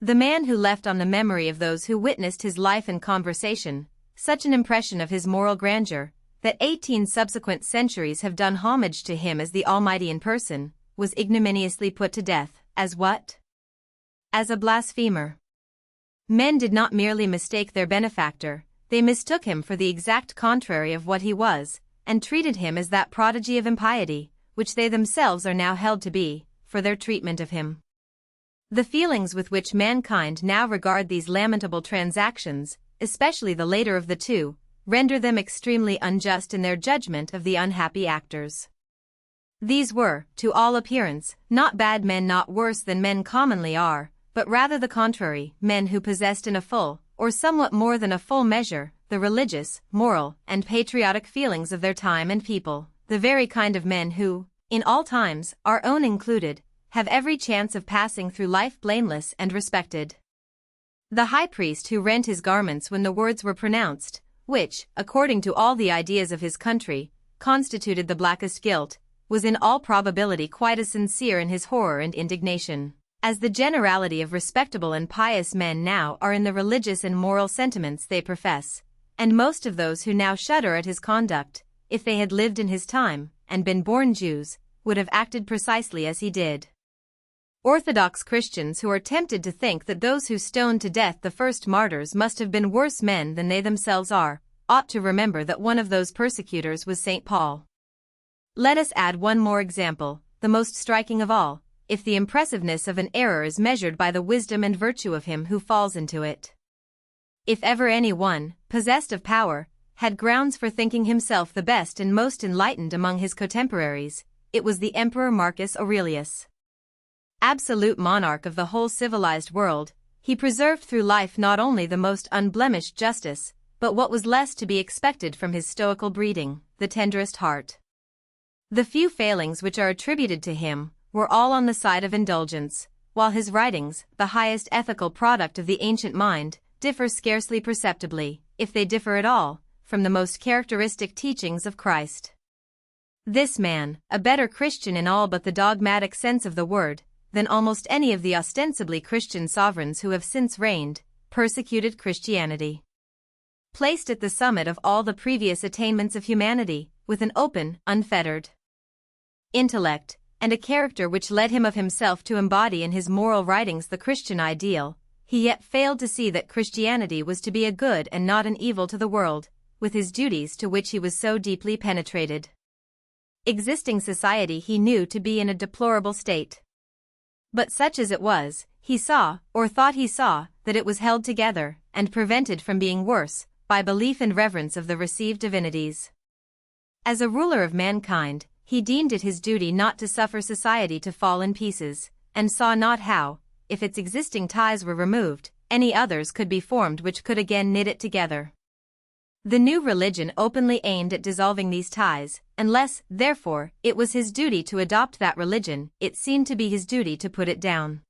The man who left on the memory of those who witnessed his life and conversation such an impression of his moral grandeur, that 18 subsequent centuries have done homage to him as the Almighty in person, was ignominiously put to death, as what? As a blasphemer. Men did not merely mistake their benefactor, they mistook him for the exact contrary of what he was, and treated him as that prodigy of impiety, which they themselves are now held to be, for their treatment of him. The feelings with which mankind now regard these lamentable transactions, especially the later of the two, render them extremely unjust in their judgment of the unhappy actors. These were, to all appearance, not bad men, not worse than men commonly are, but rather the contrary, men who possessed in a full, or somewhat more than a full measure, the religious, moral, and patriotic feelings of their time and people, the very kind of men who, in all times, our own included, have every chance of passing through life blameless and respected. The high priest who rent his garments when the words were pronounced, which, according to all the ideas of his country, constituted the blackest guilt, was in all probability quite as sincere in his horror and indignation, as the generality of respectable and pious men now are in the religious and moral sentiments they profess, and most of those who now shudder at his conduct, if they had lived in his time, and been born Jews, would have acted precisely as he did. Orthodox Christians who are tempted to think that those who stoned to death the first martyrs must have been worse men than they themselves are, ought to remember that one of those persecutors was St. Paul. Let us add one more example, the most striking of all, if the impressiveness of an error is measured by the wisdom and virtue of him who falls into it. If ever any one, possessed of power, had grounds for thinking himself the best and most enlightened among his contemporaries, it was the Emperor Marcus Aurelius. Absolute monarch of the whole civilized world, he preserved through life not only the most unblemished justice, but what was less to be expected from his stoical breeding, the tenderest heart. The few failings which are attributed to him were all on the side of indulgence, while his writings, the highest ethical product of the ancient mind, differ scarcely perceptibly, if they differ at all, from the most characteristic teachings of Christ. This man, a better Christian in all but the dogmatic sense of the word, than almost any of the ostensibly Christian sovereigns who have since reigned, persecuted Christianity. Placed at the summit of all the previous attainments of humanity, with an open, unfettered intellect, and a character which led him of himself to embody in his moral writings the Christian ideal, he yet failed to see that Christianity was to be a good and not an evil to the world, with his duties to which he was so deeply penetrated. Existing society he knew to be in a deplorable state. But such as it was, he saw, or thought he saw, that it was held together, and prevented from being worse, by belief and reverence of the received divinities. As a ruler of mankind, he deemed it his duty not to suffer society to fall in pieces, and saw not how, if its existing ties were removed, any others could be formed which could again knit it together. The new religion openly aimed at dissolving these ties, unless, therefore, it was his duty to adopt that religion, it seemed to be his duty to put it down.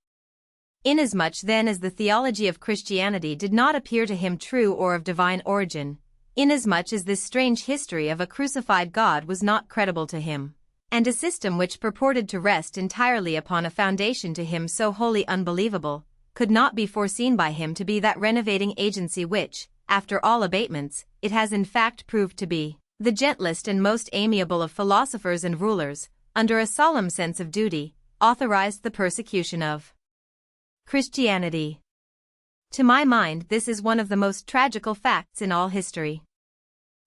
Inasmuch then as the theology of Christianity did not appear to him true or of divine origin, inasmuch as this strange history of a crucified God was not credible to him, and a system which purported to rest entirely upon a foundation to him so wholly unbelievable, could not be foreseen by him to be that renovating agency which, after all abatements, it has in fact proved to be, the gentlest and most amiable of philosophers and rulers, under a solemn sense of duty, authorized the persecution of Christianity. To my mind this is one of the most tragical facts in all history.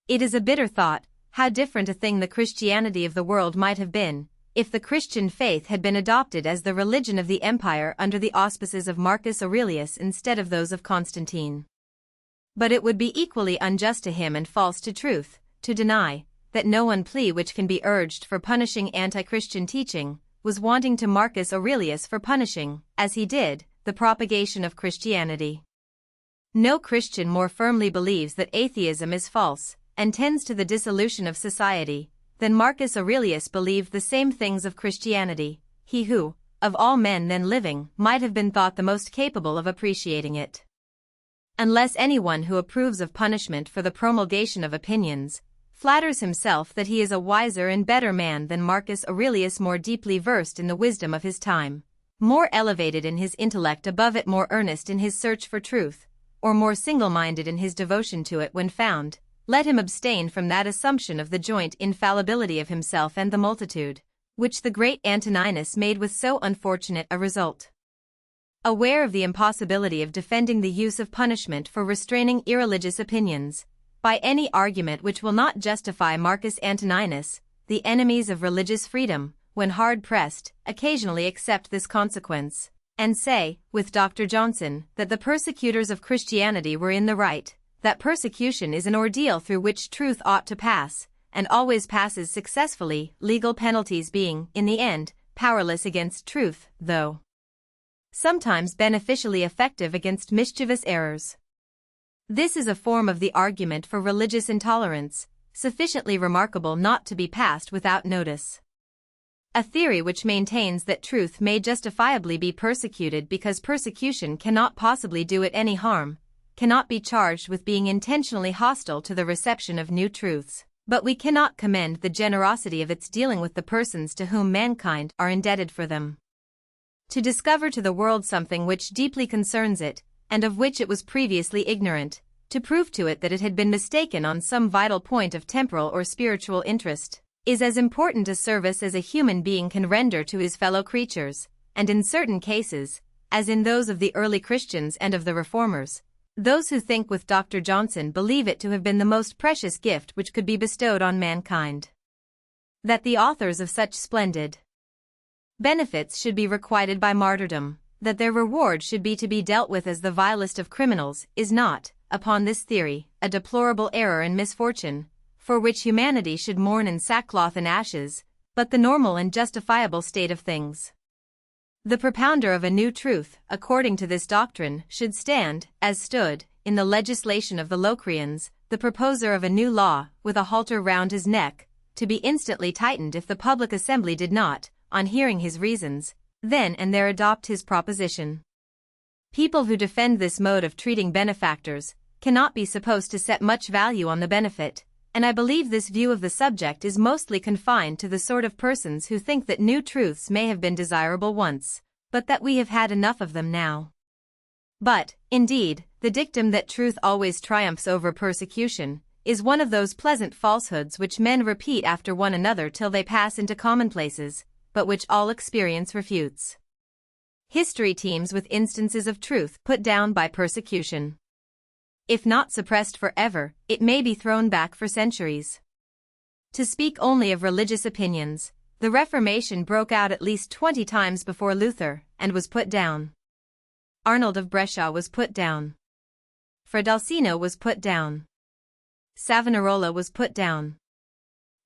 It is a bitter thought, how different a thing the Christianity of the world might have been, if the Christian faith had been adopted as the religion of the empire under the auspices of Marcus Aurelius instead of those of Constantine. But it would be equally unjust to him and false to truth, to deny, that no one plea which can be urged for punishing anti-Christian teaching was wanting to Marcus Aurelius for punishing, as he did, the propagation of Christianity. No Christian more firmly believes that atheism is false, and tends to the dissolution of society, than Marcus Aurelius believed the same things of Christianity, he who, of all men then living, might have been thought the most capable of appreciating it. Unless anyone who approves of punishment for the promulgation of opinions flatters himself that he is a wiser and better man than Marcus Aurelius, more deeply versed in the wisdom of his time, more elevated in his intellect above it, more earnest in his search for truth, or more single-minded in his devotion to it when found, let him abstain from that assumption of the joint infallibility of himself and the multitude, which the great Antoninus made with so unfortunate a result. Aware of the impossibility of defending the use of punishment for restraining irreligious opinions, by any argument which will not justify Marcus Antoninus, the enemies of religious freedom, when hard pressed, occasionally accept this consequence, and say, with Dr. Johnson, that the persecutors of Christianity were in the right, that persecution is an ordeal through which truth ought to pass, and always passes successfully, legal penalties being, in the end, powerless against truth, though sometimes beneficially effective against mischievous errors. This is a form of the argument for religious intolerance, sufficiently remarkable not to be passed without notice. A theory which maintains that truth may justifiably be persecuted because persecution cannot possibly do it any harm, cannot be charged with being intentionally hostile to the reception of new truths, but we cannot commend the generosity of its dealing with the persons to whom mankind are indebted for them. To discover to the world something which deeply concerns it, and of which it was previously ignorant, to prove to it that it had been mistaken on some vital point of temporal or spiritual interest, is as important a service as a human being can render to his fellow creatures, and in certain cases, as in those of the early Christians and of the Reformers, those who think with Dr. Johnson believe it to have been the most precious gift which could be bestowed on mankind. That the authors of such splendid benefits should be requited by martyrdom, that their reward should be to be dealt with as the vilest of criminals, is not, upon this theory, a deplorable error and misfortune, for which humanity should mourn in sackcloth and ashes, but the normal and justifiable state of things. The propounder of a new truth, according to this doctrine, should stand, as stood, in the legislation of the Locrians, the proposer of a new law, with a halter round his neck, to be instantly tightened if the public assembly did not, on hearing his reasons, then and there adopt his proposition. People who defend this mode of treating benefactors cannot be supposed to set much value on the benefit, and I believe this view of the subject is mostly confined to the sort of persons who think that new truths may have been desirable once, but that we have had enough of them now. But, indeed, the dictum that truth always triumphs over persecution is one of those pleasant falsehoods which men repeat after one another till they pass into commonplaces, but which all experience refutes. History teems with instances of truth put down by persecution. If not suppressed forever, it may be thrown back for centuries. To speak only of religious opinions, the Reformation broke out at least 20 times before Luther, and was put down. Arnold of Brescia was put down. Fradalsino was put down. Savonarola was put down.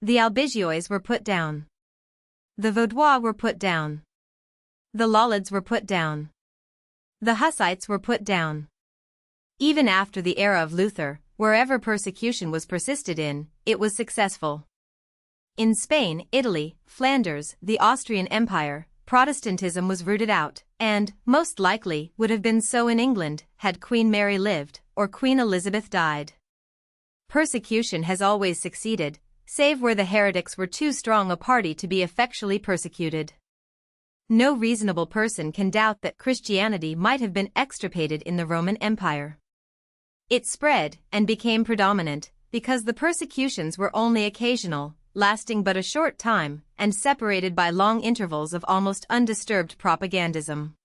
The Albiziois were put down. The Vaudois were put down. The Lollards were put down. The Hussites were put down. Even after the era of Luther, wherever persecution was persisted in, it was successful. In Spain, Italy, Flanders, the Austrian Empire, Protestantism was rooted out, and, most likely, would have been so in England, had Queen Mary lived, or Queen Elizabeth died. Persecution has always succeeded, save where the heretics were too strong a party to be effectually persecuted. No reasonable person can doubt that Christianity might have been extirpated in the Roman Empire. It spread, and became predominant, because the persecutions were only occasional, lasting but a short time, and separated by long intervals of almost undisturbed propagandism.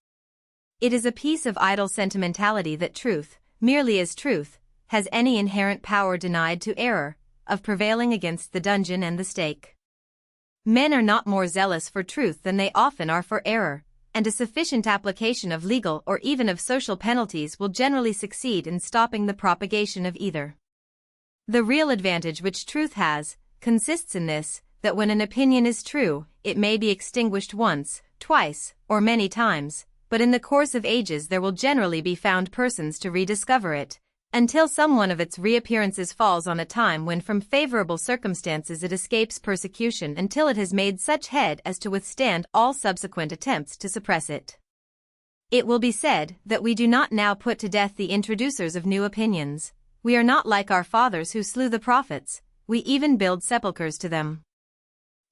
It is a piece of idle sentimentality that truth, merely as truth, has any inherent power denied to error, of prevailing against the dungeon and the stake. Men are not more zealous for truth than they often are for error, and a sufficient application of legal or even of social penalties will generally succeed in stopping the propagation of either. The real advantage which truth has, consists in this, that when an opinion is true, it may be extinguished once, twice, or many times, but in the course of ages there will generally be found persons to rediscover it, until some one of its reappearances falls on a time when from favorable circumstances it escapes persecution until it has made such head as to withstand all subsequent attempts to suppress it. It will be said that we do not now put to death the introducers of new opinions. We are not like our fathers who slew the prophets, we even build sepulchres to them.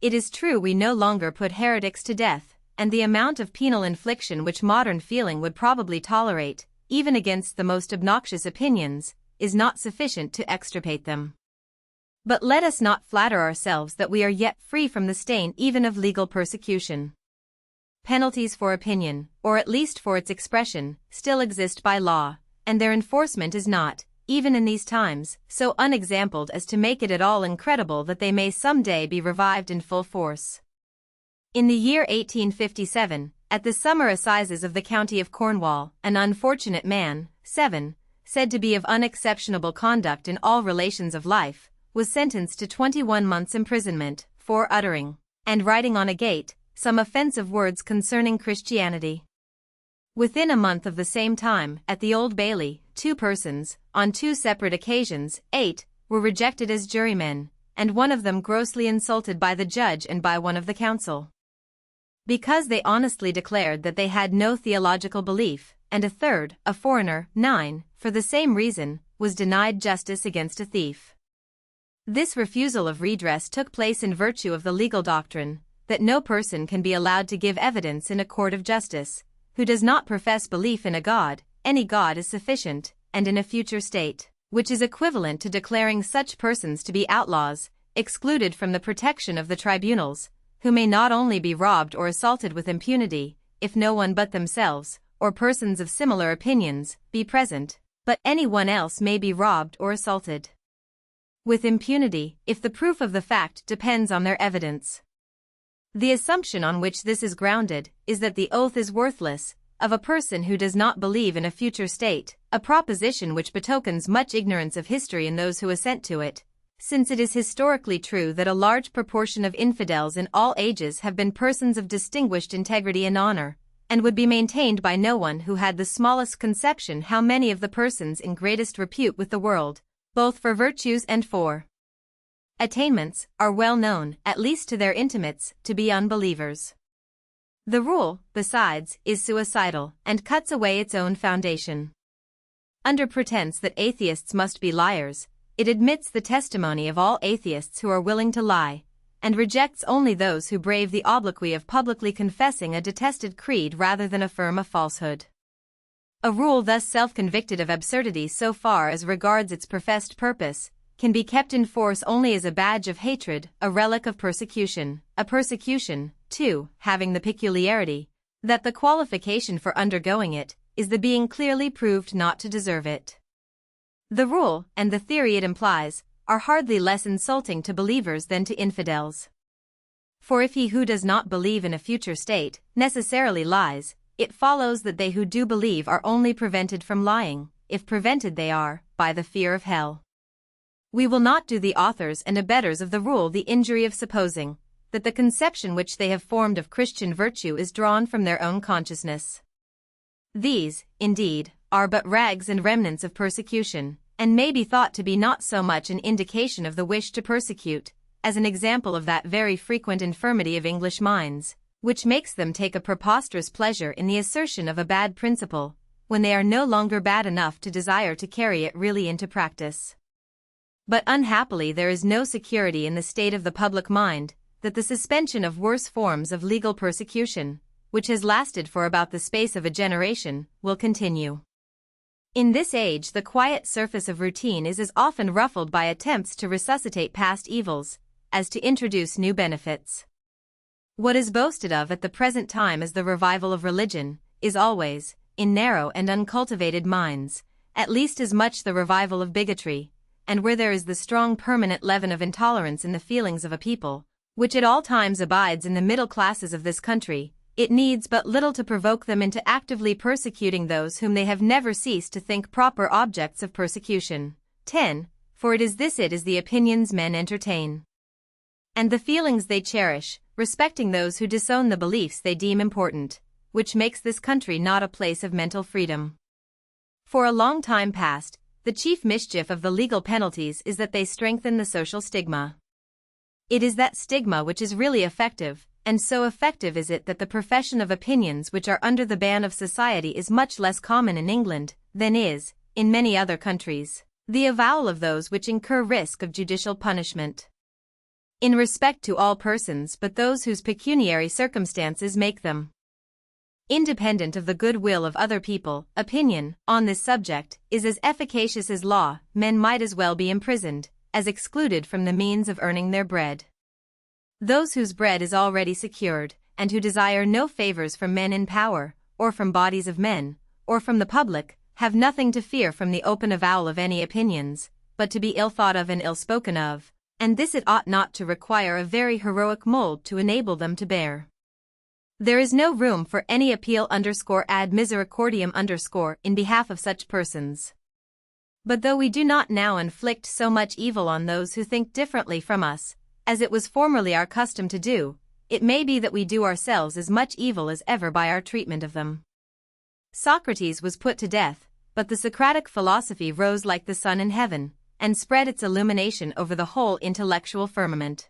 It is true we no longer put heretics to death, and the amount of penal infliction which modern feeling would probably tolerate, even against the most obnoxious opinions, is not sufficient to extirpate them. But let us not flatter ourselves that we are yet free from the stain even of legal persecution. Penalties for opinion, or at least for its expression, still exist by law, and their enforcement is not, even in these times, so unexampled as to make it at all incredible that they may some day be revived in full force. In the year 1857, at the summer assizes of the county of Cornwall, an unfortunate man, 7, said to be of unexceptionable conduct in all relations of life, was sentenced to 21 months' imprisonment, for uttering, and writing on a gate, some offensive words concerning Christianity. Within a month of the same time, at the Old Bailey, 2 persons, on 2 separate occasions, 8, were rejected as jurymen, and one of them grossly insulted by the judge and by one of the council, because they honestly declared that they had no theological belief, and a third, a foreigner, 9, for the same reason, was denied justice against a thief. This refusal of redress took place in virtue of the legal doctrine, that no person can be allowed to give evidence in a court of justice, who does not profess belief in a God. Any God is sufficient, and in a future state, which is equivalent to declaring such persons to be outlaws, excluded from the protection of the tribunals, who may not only be robbed or assaulted with impunity, if no one but themselves, or persons of similar opinions, be present, but anyone else may be robbed or assaulted with impunity, if the proof of the fact depends on their evidence. The assumption on which this is grounded is that the oath is worthless, of a person who does not believe in a future state, a proposition which betokens much ignorance of history in those who assent to it, since it is historically true that a large proportion of infidels in all ages have been persons of distinguished integrity and honor, and would be maintained by no one who had the smallest conception how many of the persons in greatest repute with the world, both for virtues and for attainments, are well known, at least to their intimates, to be unbelievers. The rule, besides, is suicidal, and cuts away its own foundation. Under pretense that atheists must be liars, it admits the testimony of all atheists who are willing to lie, and rejects only those who brave the obloquy of publicly confessing a detested creed rather than affirm a falsehood. A rule thus self-convicted of absurdity so far as regards its professed purpose, can be kept in force only as a badge of hatred, a relic of persecution, a persecution, too, having the peculiarity that the qualification for undergoing it is the being clearly proved not to deserve it. The rule, and the theory it implies, are hardly less insulting to believers than to infidels. For if he who does not believe in a future state necessarily lies, it follows that they who do believe are only prevented from lying, if prevented they are, by the fear of hell. We will not do the authors and abettors of the rule the injury of supposing that the conception which they have formed of Christian virtue is drawn from their own consciousness. These, indeed, are but rags and remnants of persecution, and may be thought to be not so much an indication of the wish to persecute, as an example of that very frequent infirmity of English minds, which makes them take a preposterous pleasure in the assertion of a bad principle, when they are no longer bad enough to desire to carry it really into practice. But unhappily there is no security in the state of the public mind, that the suspension of worse forms of legal persecution, which has lasted for about the space of a generation, will continue. In this age the quiet surface of routine is as often ruffled by attempts to resuscitate past evils, as to introduce new benefits. What is boasted of at the present time as the revival of religion, is always, in narrow and uncultivated minds, at least as much the revival of bigotry, and where there is the strong permanent leaven of intolerance in the feelings of a people, which at all times abides in the middle classes of this country, it needs but little to provoke them into actively persecuting those whom they have never ceased to think proper objects of persecution. 10. For it is the opinions men entertain. and the feelings they cherish, respecting those who disown the beliefs they deem important, which makes this country not a place of mental freedom. For a long time past, the chief mischief of the legal penalties is that they strengthen the social stigma. It is that stigma which is really effective, and so effective is it that the profession of opinions which are under the ban of society is much less common in England than is, in many other countries, the avowal of those which incur risk of judicial punishment. In respect to all persons but those whose pecuniary circumstances make them independent of the good will of other people, opinion, on this subject, is as efficacious as law. Men might as well be imprisoned, as excluded from the means of earning their bread. Those whose bread is already secured, and who desire no favors from men in power, or from bodies of men, or from the public, have nothing to fear from the open avowal of any opinions, but to be ill thought of and ill spoken of, and this it ought not to require a very heroic mold to enable them to bear. There is no room for any appeal _ad misericordiam in behalf of such persons. But though we do not now inflict so much evil on those who think differently from us, as it was formerly our custom to do, it may be that we do ourselves as much evil as ever by our treatment of them. Socrates was put to death, but the Socratic philosophy rose like the sun in heaven, and spread its illumination over the whole intellectual firmament.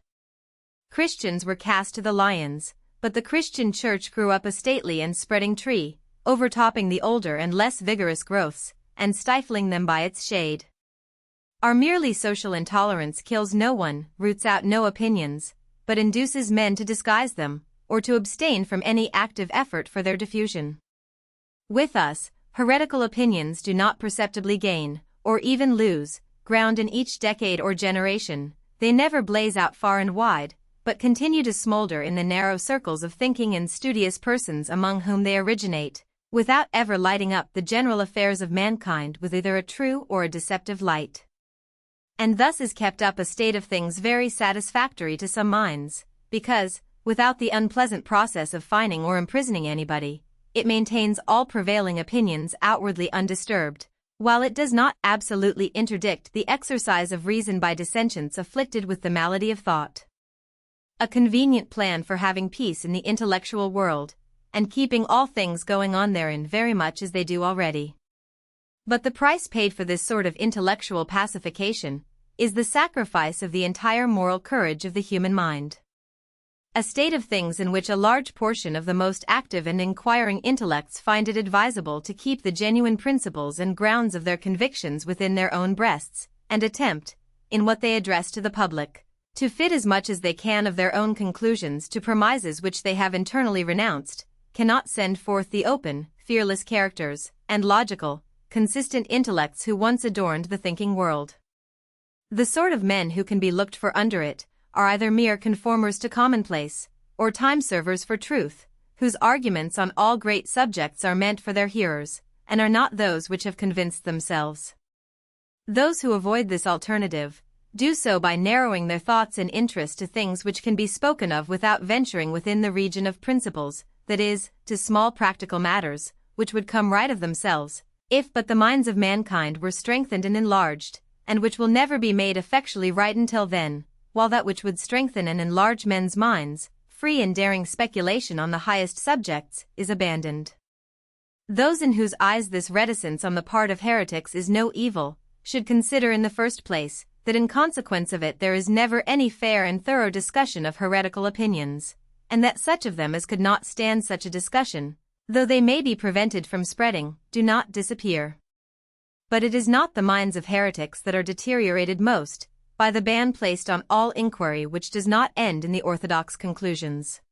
Christians were cast to the lions, but the Christian church grew up a stately and spreading tree, overtopping the older and less vigorous growths, and stifling them by its shade. Our merely social intolerance kills no one, roots out no opinions, but induces men to disguise them, or to abstain from any active effort for their diffusion. With us, heretical opinions do not perceptibly gain, or even lose, ground in each decade or generation. They never blaze out far and wide, but continue to smolder in the narrow circles of thinking and studious persons among whom they originate, without ever lighting up the general affairs of mankind with either a true or a deceptive light. And thus is kept up a state of things very satisfactory to some minds, because, without the unpleasant process of fining or imprisoning anybody, it maintains all prevailing opinions outwardly undisturbed, while it does not absolutely interdict the exercise of reason by dissentients afflicted with the malady of thought. A convenient plan for having peace in the intellectual world, and keeping all things going on therein very much as they do already. But the price paid for this sort of intellectual pacification is the sacrifice of the entire moral courage of the human mind. A state of things in which a large portion of the most active and inquiring intellects find it advisable to keep the genuine principles and grounds of their convictions within their own breasts, and attempt, in what they address to the public, to fit as much as they can of their own conclusions to premises which they have internally renounced, cannot send forth the open, fearless characters, and logical, consistent intellects who once adorned the thinking world. The sort of men who can be looked for under it are either mere conformers to commonplace, or time-servers for truth, whose arguments on all great subjects are meant for their hearers, and are not those which have convinced themselves. Those who avoid this alternative do so by narrowing their thoughts and interest to things which can be spoken of without venturing within the region of principles, that is, to small practical matters, which would come right of themselves, if but the minds of mankind were strengthened and enlarged, and which will never be made effectually right until then, while that which would strengthen and enlarge men's minds, free and daring speculation on the highest subjects, is abandoned. Those in whose eyes this reticence on the part of heretics is no evil, should consider in the first place, that in consequence of it there is never any fair and thorough discussion of heretical opinions, and that such of them as could not stand such a discussion, though they may be prevented from spreading, do not disappear. But it is not the minds of heretics that are deteriorated most, by the ban placed on all inquiry which does not end in the orthodox conclusions.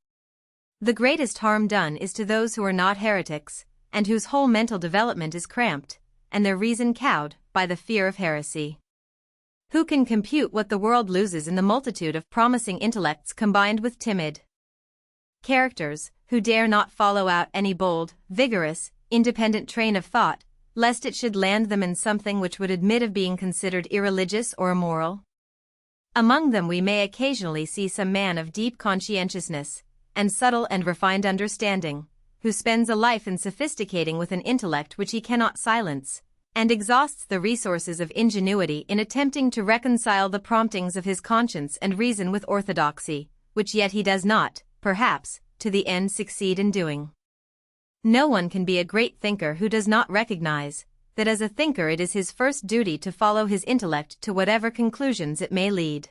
The greatest harm done is to those who are not heretics, and whose whole mental development is cramped, and their reason cowed, by the fear of heresy. Who can compute what the world loses in the multitude of promising intellects combined with timid characters, who dare not follow out any bold, vigorous, independent train of thought, lest it should land them in something which would admit of being considered irreligious or immoral? Among them we may occasionally see some man of deep conscientiousness, and subtle and refined understanding, who spends a life in sophisticating with an intellect which he cannot silence, and exhausts the resources of ingenuity in attempting to reconcile the promptings of his conscience and reason with orthodoxy, which yet he does not, perhaps, to the end succeed in doing. No one can be a great thinker who does not recognize that as a thinker it is his first duty to follow his intellect to whatever conclusions it may lead.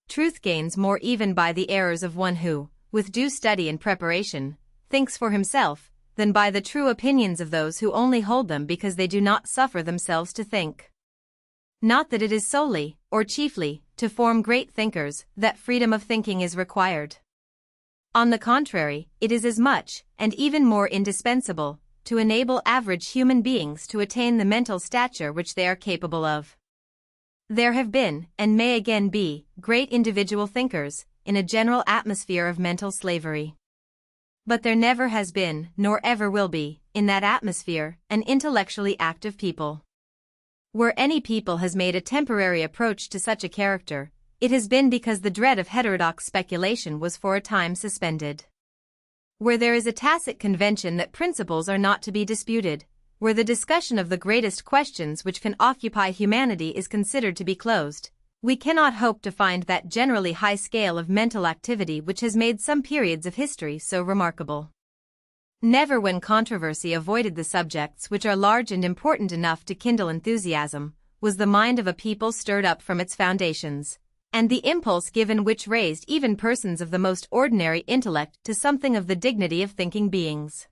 Truth gains more even by the errors of one who, with due study and preparation, thinks for himself, than by the true opinions of those who only hold them because they do not suffer themselves to think. Not that it is solely, or chiefly, to form great thinkers that freedom of thinking is required. On the contrary, it is as much, and even more indispensable, to enable average human beings to attain the mental stature which they are capable of. There have been, and may again be, great individual thinkers, in a general atmosphere of mental slavery. But there never has been, nor ever will be, in that atmosphere, an intellectually active people. Where any people has made a temporary approach to such a character, it has been because the dread of heterodox speculation was for a time suspended. Where there is a tacit convention that principles are not to be disputed, where the discussion of the greatest questions which can occupy humanity is considered to be closed, we cannot hope to find that generally high scale of mental activity which has made some periods of history so remarkable. Never when controversy avoided the subjects which are large and important enough to kindle enthusiasm, was the mind of a people stirred up from its foundations, and the impulse given which raised even persons of the most ordinary intellect to something of the dignity of thinking beings.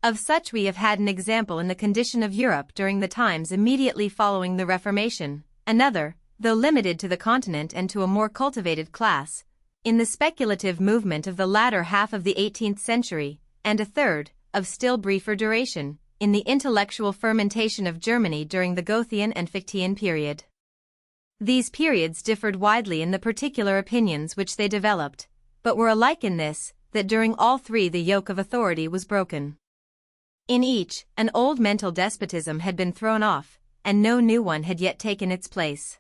Of such we have had an example in the condition of Europe during the times immediately following the Reformation, another, though limited to the continent and to a more cultivated class, in the speculative movement of the latter half of the 18th century, and a third, of still briefer duration, in the intellectual fermentation of Germany during the Goethean and Fichtean period. These periods differed widely in the particular opinions which they developed, but were alike in this, that during all three the yoke of authority was broken. In each, an old mental despotism had been thrown off, and no new one had yet taken its place.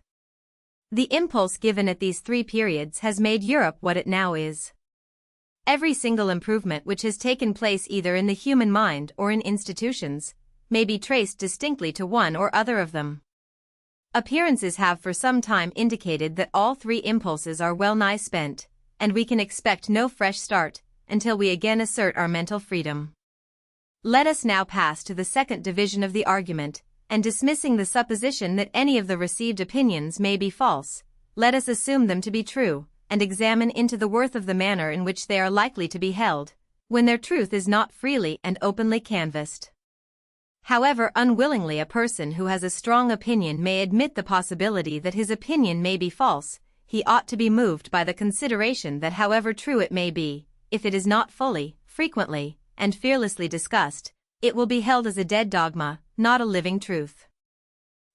The impulse given at these three periods has made Europe what it now is. Every single improvement which has taken place either in the human mind or in institutions, may be traced distinctly to one or other of them. Appearances have for some time indicated that all three impulses are well nigh spent, and we can expect no fresh start, until we again assert our mental freedom. Let us now pass to the second division of the argument, and dismissing the supposition that any of the received opinions may be false, let us assume them to be true, and examine into the worth of the manner in which they are likely to be held, when their truth is not freely and openly canvassed. However unwillingly a person who has a strong opinion may admit the possibility that his opinion may be false, he ought to be moved by the consideration that however true it may be, if it is not fully, frequently, and fearlessly discussed, it will be held as a dead dogma, not a living truth.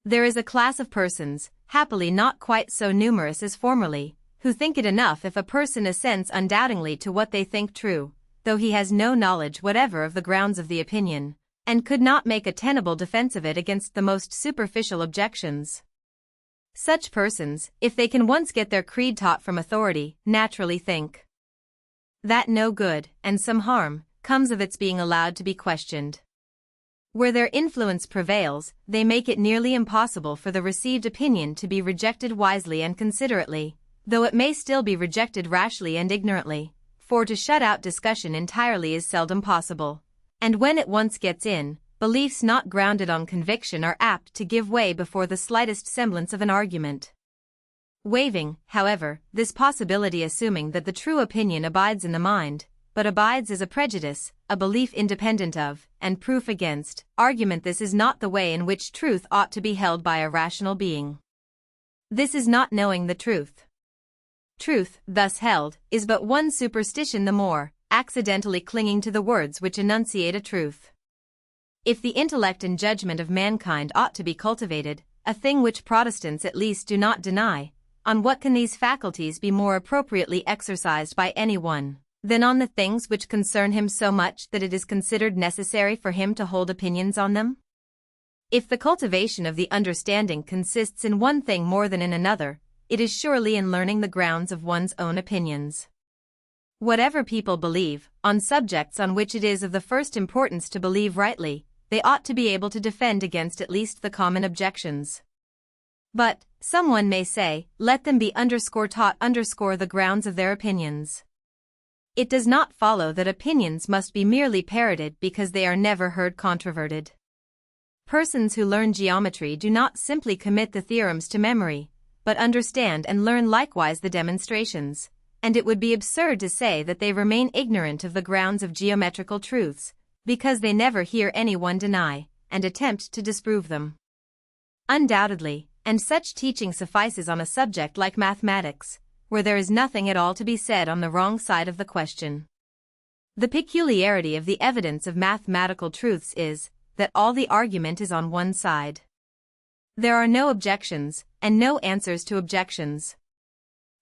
There is a class of persons, happily not quite so numerous as formerly, who think it enough if a person assents undoubtingly to what they think true, though he has no knowledge whatever of the grounds of the opinion, and could not make a tenable defense of it against the most superficial objections. Such persons, if they can once get their creed taught from authority, naturally think that no good, and some harm, comes of its being allowed to be questioned. Where their influence prevails, they make it nearly impossible for the received opinion to be rejected wisely and considerately, though it may still be rejected rashly and ignorantly, for to shut out discussion entirely is seldom possible. And when it once gets in, beliefs not grounded on conviction are apt to give way before the slightest semblance of an argument. Waiving, however, this possibility, assuming that the true opinion abides in the mind, but abides as a prejudice, a belief independent of, and proof against, argument, this is not the way in which truth ought to be held by a rational being. This is not knowing the truth. Truth, thus held, is but one superstition the more, accidentally clinging to the words which enunciate a truth. If the intellect and judgment of mankind ought to be cultivated, a thing which Protestants at least do not deny, on what can these faculties be more appropriately exercised by any one, than on the things which concern him so much that it is considered necessary for him to hold opinions on them? If the cultivation of the understanding consists in one thing more than in another, it is surely in learning the grounds of one's own opinions. Whatever people believe, on subjects on which it is of the first importance to believe rightly, they ought to be able to defend against at least the common objections. But, someone may say, let them be _taught the grounds of their opinions. It does not follow that opinions must be merely parroted because they are never heard controverted. Persons who learn geometry do not simply commit the theorems to memory, but understand and learn likewise the demonstrations, and it would be absurd to say that they remain ignorant of the grounds of geometrical truths, because they never hear anyone deny, and attempt to disprove them. Undoubtedly, and such teaching suffices on a subject like mathematics, where there is nothing at all to be said on the wrong side of the question. The peculiarity of the evidence of mathematical truths is that all the argument is on one side. There are no objections, and no answers to objections.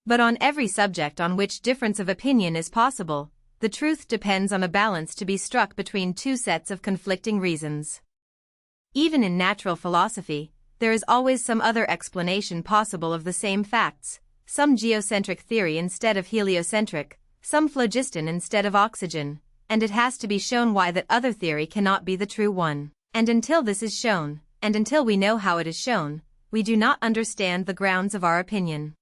But on every subject on which difference of opinion is possible, the truth depends on a balance to be struck between two sets of conflicting reasons. Even in natural philosophy, there is always some other explanation possible of the same facts, some geocentric theory instead of heliocentric, some phlogiston instead of oxygen, and it has to be shown why that other theory cannot be the true one. And until this is shown, and until we know how it is shown, we do not understand the grounds of our opinion.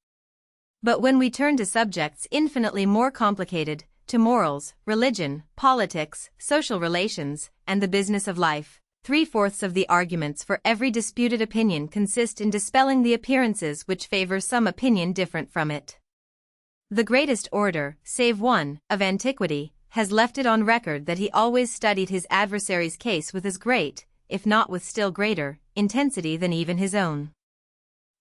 But when we turn to subjects infinitely more complicated, to morals, religion, politics, social relations, and the business of life, 3/4 of the arguments for every disputed opinion consist in dispelling the appearances which favor some opinion different from it. The greatest orator, save one, of antiquity, has left it on record that he always studied his adversary's case with as great, if not with still greater, intensity than even his own.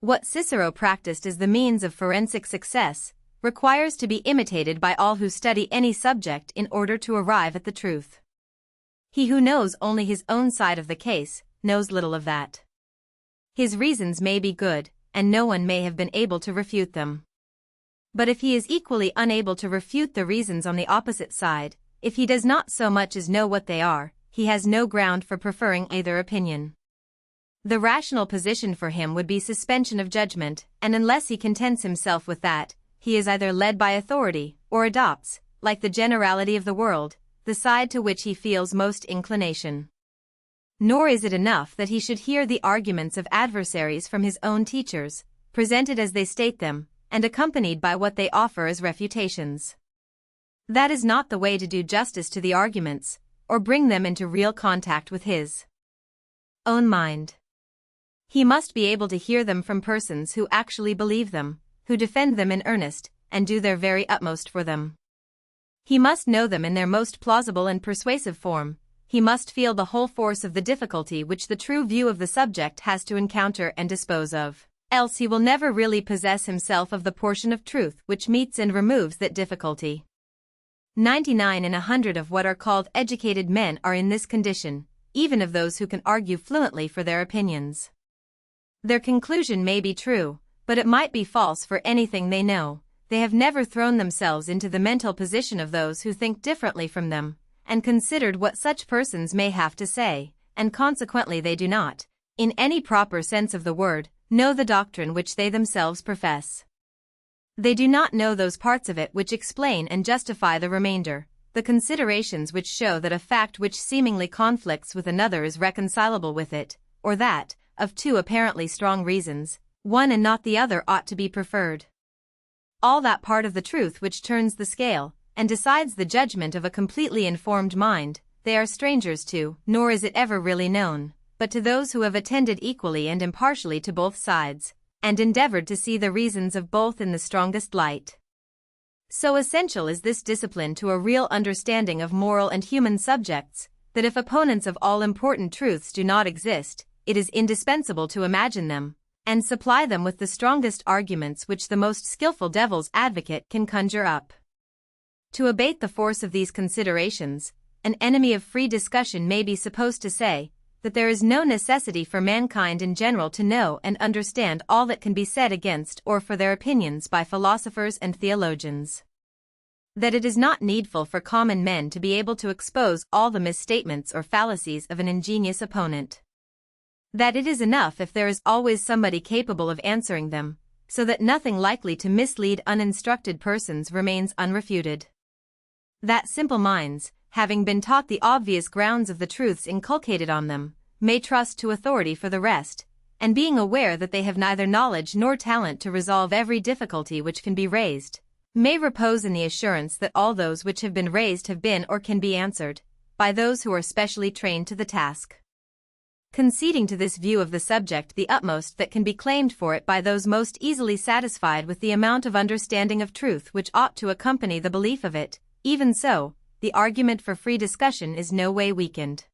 What Cicero practiced as the means of forensic success, requires to be imitated by all who study any subject in order to arrive at the truth. He who knows only his own side of the case, knows little of that. His reasons may be good, and no one may have been able to refute them. But if he is equally unable to refute the reasons on the opposite side, if he does not so much as know what they are, he has no ground for preferring either opinion. The rational position for him would be suspension of judgment, and unless he contents himself with that, he is either led by authority, or adopts, like the generality of the world, the side to which he feels most inclination. Nor is it enough that he should hear the arguments of adversaries from his own teachers, presented as they state them, and accompanied by what they offer as refutations. That is not the way to do justice to the arguments, or bring them into real contact with his own mind. He must be able to hear them from persons who actually believe them, who defend them in earnest, and do their very utmost for them. He must know them in their most plausible and persuasive form. He must feel the whole force of the difficulty which the true view of the subject has to encounter and dispose of, else he will never really possess himself of the portion of truth which meets and removes that difficulty. 99 in 100 of what are called educated men are in this condition, even of those who can argue fluently for their opinions. Their conclusion may be true, but it might be false for anything they know. They have never thrown themselves into the mental position of those who think differently from them, and considered what such persons may have to say, and consequently they do not, in any proper sense of the word, know the doctrine which they themselves profess. They do not know those parts of it which explain and justify the remainder, the considerations which show that a fact which seemingly conflicts with another is reconcilable with it, or that, of two apparently strong reasons, one and not the other ought to be preferred. All that part of the truth which turns the scale, and decides the judgment of a completely informed mind, they are strangers to, nor is it ever really known, but to those who have attended equally and impartially to both sides, and endeavored to see the reasons of both in the strongest light. So essential is this discipline to a real understanding of moral and human subjects, that if opponents of all important truths do not exist, it is indispensable to imagine them, and supply them with the strongest arguments which the most skillful devil's advocate can conjure up. To abate the force of these considerations, an enemy of free discussion may be supposed to say that there is no necessity for mankind in general to know and understand all that can be said against or for their opinions by philosophers and theologians. That it is not needful for common men to be able to expose all the misstatements or fallacies of an ingenious opponent. That it is enough if there is always somebody capable of answering them, so that nothing likely to mislead uninstructed persons remains unrefuted. That simple minds, having been taught the obvious grounds of the truths inculcated on them, may trust to authority for the rest, and being aware that they have neither knowledge nor talent to resolve every difficulty which can be raised, may repose in the assurance that all those which have been raised have been or can be answered, by those who are specially trained to the task. Conceding to this view of the subject the utmost that can be claimed for it by those most easily satisfied with the amount of understanding of truth which ought to accompany the belief of it, even so, the argument for free discussion is no way weakened.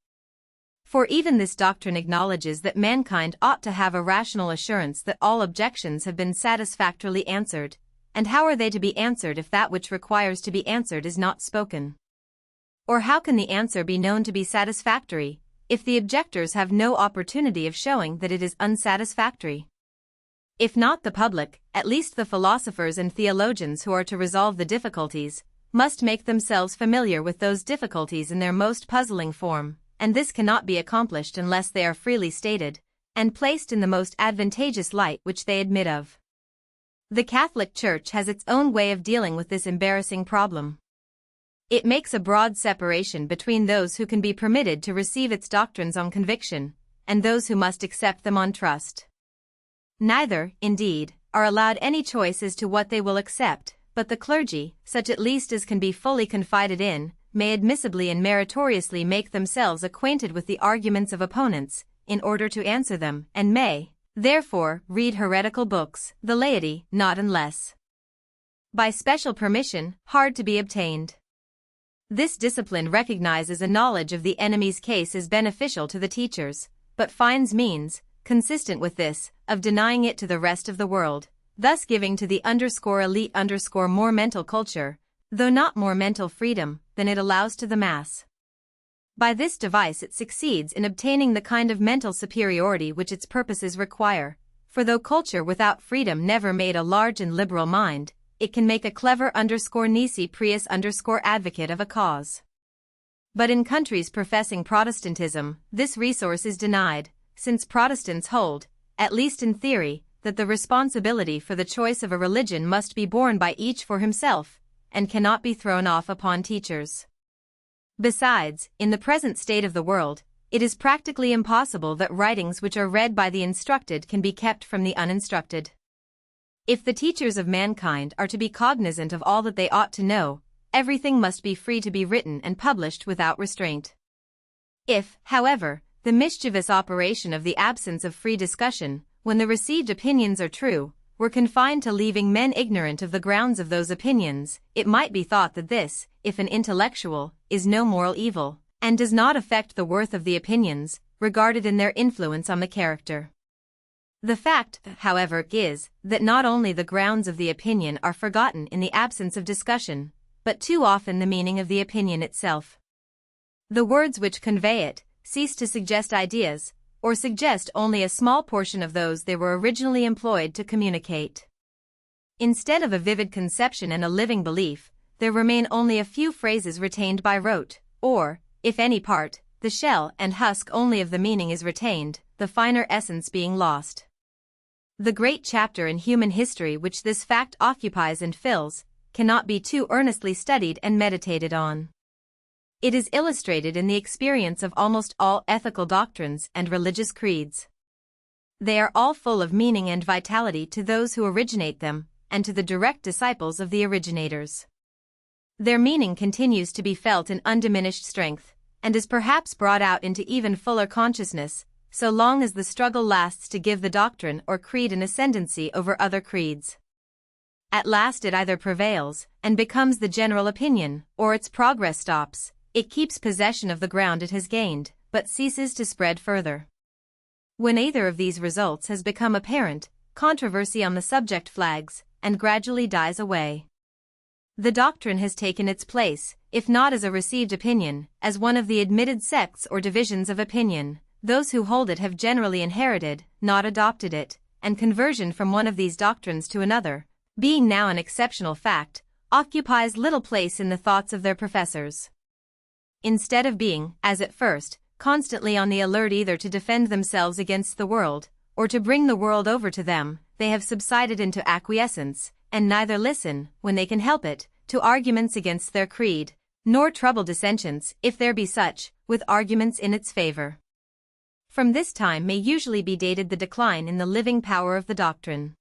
For even this doctrine acknowledges that mankind ought to have a rational assurance that all objections have been satisfactorily answered, and how are they to be answered if that which requires to be answered is not spoken? Or how can the answer be known to be satisfactory, if the objectors have no opportunity of showing that it is unsatisfactory? If not the public, at least the philosophers and theologians who are to resolve the difficulties, must make themselves familiar with those difficulties in their most puzzling form, and this cannot be accomplished unless they are freely stated, and placed in the most advantageous light which they admit of. The Catholic Church has its own way of dealing with this embarrassing problem. It makes a broad separation between those who can be permitted to receive its doctrines on conviction, and those who must accept them on trust. Neither, indeed, are allowed any choice as to what they will accept, but the clergy, such at least as can be fully confided in, may admissibly and meritoriously make themselves acquainted with the arguments of opponents, in order to answer them, and may, therefore, read heretical books, the laity, not unless by special permission, hard to be obtained. This discipline recognizes a knowledge of the enemy's case as beneficial to the teachers, but finds means, consistent with this, of denying it to the rest of the world, thus giving to the elite more mental culture, though not more mental freedom, than it allows to the mass. By this device it succeeds in obtaining the kind of mental superiority which its purposes require, for though culture without freedom never made a large and liberal mind, it can make a clever nisi prius advocate of a cause. But in countries professing Protestantism, this resource is denied, since Protestants hold, at least in theory, that the responsibility for the choice of a religion must be borne by each for himself, and cannot be thrown off upon teachers. Besides, in the present state of the world, it is practically impossible that writings which are read by the instructed can be kept from the uninstructed. If the teachers of mankind are to be cognizant of all that they ought to know, everything must be free to be written and published without restraint. If, however, the mischievous operation of the absence of free discussion, when the received opinions are true, were confined to leaving men ignorant of the grounds of those opinions, it might be thought that this, if an intellectual, is no moral evil, and does not affect the worth of the opinions, regarded in their influence on the character. The fact, however, is, that not only the grounds of the opinion are forgotten in the absence of discussion, but too often the meaning of the opinion itself. The words which convey it, cease to suggest ideas, or suggest only a small portion of those they were originally employed to communicate. Instead of a vivid conception and a living belief, there remain only a few phrases retained by rote, or, if any part, the shell and husk only of the meaning is retained, the finer essence being lost. The great chapter in human history which this fact occupies and fills, cannot be too earnestly studied and meditated on. It is illustrated in the experience of almost all ethical doctrines and religious creeds. They are all full of meaning and vitality to those who originate them, and to the direct disciples of the originators. Their meaning continues to be felt in undiminished strength, and is perhaps brought out into even fuller consciousness, so long as the struggle lasts to give the doctrine or creed an ascendancy over other creeds. At last it either prevails, and becomes the general opinion, or its progress stops. It keeps possession of the ground it has gained, but ceases to spread further. When either of these results has become apparent, controversy on the subject flags, and gradually dies away. The doctrine has taken its place, if not as a received opinion, as one of the admitted sects or divisions of opinion. Those who hold it have generally inherited, not adopted it, and conversion from one of these doctrines to another, being now an exceptional fact, occupies little place in the thoughts of their professors. Instead of being, as at first, constantly on the alert either to defend themselves against the world, or to bring the world over to them, they have subsided into acquiescence, and neither listen, when they can help it, to arguments against their creed, nor trouble dissensions, if there be such, with arguments in its favor. From this time may usually be dated the decline in the living power of the doctrine.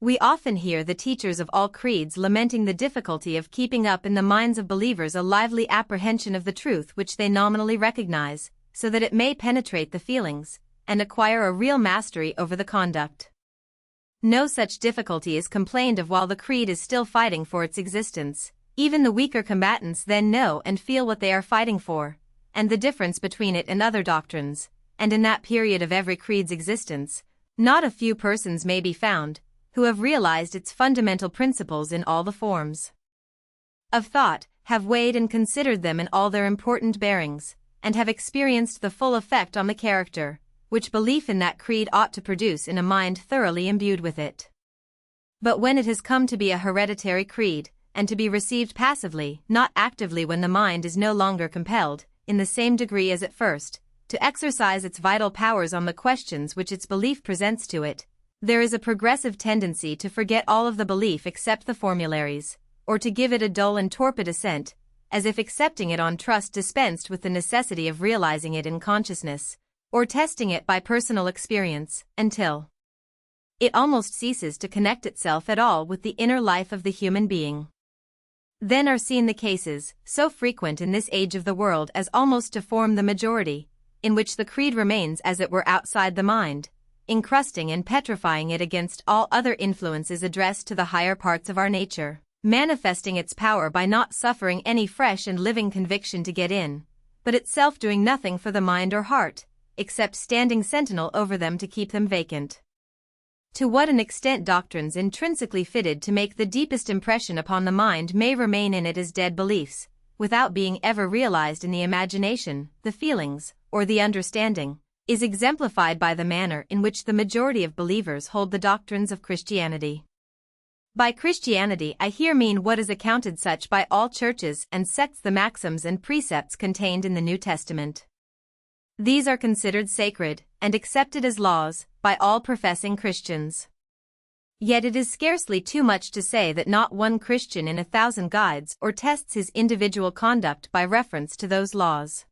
We often hear the teachers of all creeds lamenting the difficulty of keeping up in the minds of believers a lively apprehension of the truth which they nominally recognize, so that it may penetrate the feelings, and acquire a real mastery over the conduct. No such difficulty is complained of while the creed is still fighting for its existence. Even the weaker combatants then know and feel what they are fighting for, and the difference between it and other doctrines, and in that period of every creed's existence, not a few persons may be found, who have realized its fundamental principles in all the forms of thought, have weighed and considered them in all their important bearings, and have experienced the full effect on the character, which belief in that creed ought to produce in a mind thoroughly imbued with it. But when it has come to be a hereditary creed, and to be received passively, not actively when the mind is no longer compelled, in the same degree as at first, to exercise its vital powers on the questions which its belief presents to it, there is a progressive tendency to forget all of the belief except the formularies, or to give it a dull and torpid assent, as if accepting it on trust dispensed with the necessity of realizing it in consciousness, or testing it by personal experience, until it almost ceases to connect itself at all with the inner life of the human being. Then are seen the cases, so frequent in this age of the world as almost to form the majority, in which the creed remains as it were outside the mind, encrusting and petrifying it against all other influences addressed to the higher parts of our nature, manifesting its power by not suffering any fresh and living conviction to get in, but itself doing nothing for the mind or heart, except standing sentinel over them to keep them vacant. To what an extent doctrines intrinsically fitted to make the deepest impression upon the mind may remain in it as dead beliefs, without being ever realized in the imagination, the feelings, or the understanding, is exemplified by the manner in which the majority of believers hold the doctrines of Christianity. By Christianity I here mean what is accounted such by all churches and sects, the maxims and precepts contained in the New Testament. These are considered sacred, and accepted as laws, by all professing Christians. Yet it is scarcely too much to say that not one Christian in 1,000 guides or tests his individual conduct by reference to those laws.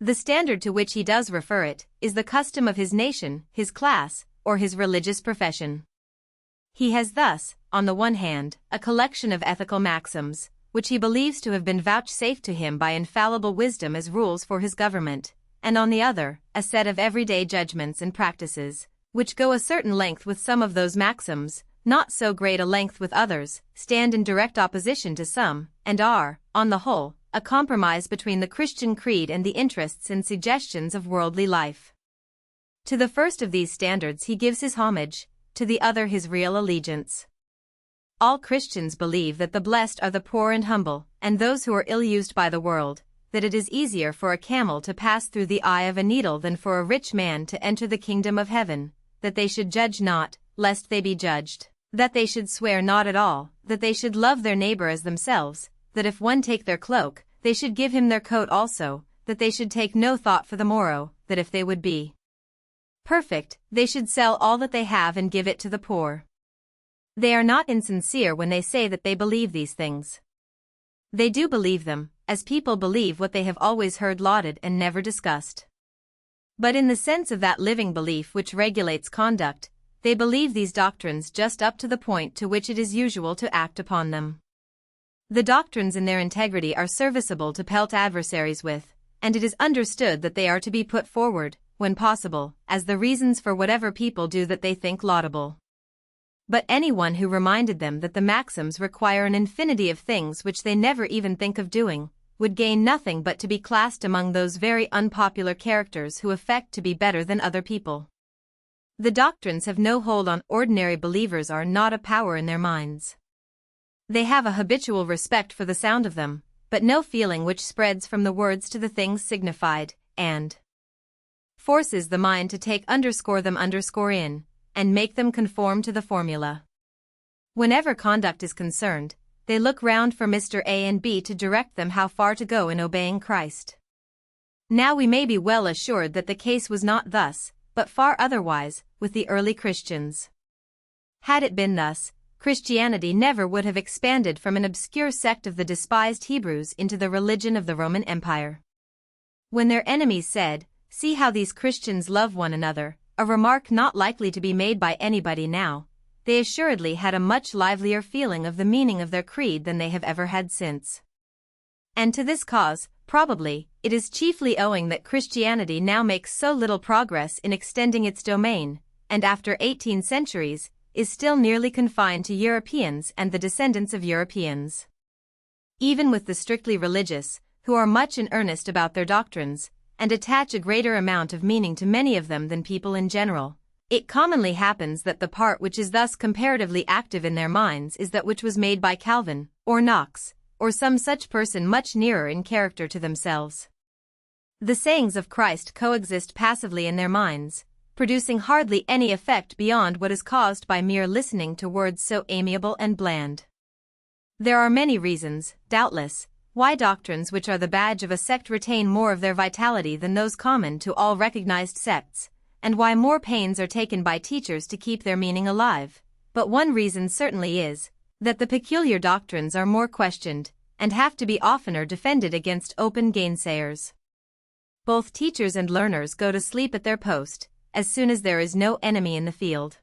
The standard to which he does refer it is the custom of his nation, his class, or his religious profession. He has thus, on the one hand, a collection of ethical maxims, which he believes to have been vouchsafed to him by infallible wisdom as rules for his government, and on the other, a set of everyday judgments and practices, which go a certain length with some of those maxims, not so great a length with others, stand in direct opposition to some, and are, on the whole, a compromise between the Christian creed and the interests and suggestions of worldly life. To the first of these standards he gives his homage, to the other his real allegiance. All Christians believe that the blessed are the poor and humble, and those who are ill-used by the world, that it is easier for a camel to pass through the eye of a needle than for a rich man to enter the kingdom of heaven, that they should judge not, lest they be judged, that they should swear not at all, that they should love their neighbor as themselves, that if one take their cloak, they should give him their coat also, that they should take no thought for the morrow, that if they would be perfect, they should sell all that they have and give it to the poor. They are not insincere when they say that they believe these things. They do believe them, as people believe what they have always heard lauded and never discussed. But in the sense of that living belief which regulates conduct, they believe these doctrines just up to the point to which it is usual to act upon them. The doctrines in their integrity are serviceable to pelt adversaries with, and it is understood that they are to be put forward, when possible, as the reasons for whatever people do that they think laudable. But anyone who reminded them that the maxims require an infinity of things which they never even think of doing, would gain nothing but to be classed among those very unpopular characters who affect to be better than other people. The doctrines have no hold on ordinary believers, are not a power in their minds. They have a habitual respect for the sound of them, but no feeling which spreads from the words to the things signified, and forces the mind to take them in, and make them conform to the formula. Whenever conduct is concerned, they look round for Mr. A and B to direct them how far to go in obeying Christ. Now we may be well assured that the case was not thus, but far otherwise, with the early Christians. Had it been thus, Christianity never would have expanded from an obscure sect of the despised Hebrews into the religion of the Roman Empire. When their enemies said, "See how these Christians love one another," a remark not likely to be made by anybody now, they assuredly had a much livelier feeling of the meaning of their creed than they have ever had since. And to this cause, probably, it is chiefly owing that Christianity now makes so little progress in extending its domain, and after 18 centuries, is still nearly confined to Europeans and the descendants of Europeans. Even with the strictly religious, who are much in earnest about their doctrines, and attach a greater amount of meaning to many of them than people in general, it commonly happens that the part which is thus comparatively active in their minds is that which was made by Calvin, or Knox, or some such person much nearer in character to themselves. The sayings of Christ coexist passively in their minds, producing hardly any effect beyond what is caused by mere listening to words so amiable and bland. There are many reasons, doubtless, why doctrines which are the badge of a sect retain more of their vitality than those common to all recognized sects, and why more pains are taken by teachers to keep their meaning alive, but one reason certainly is, that the peculiar doctrines are more questioned, and have to be oftener defended against open gainsayers. Both teachers and learners go to sleep at their post, as soon as there is no enemy in the field.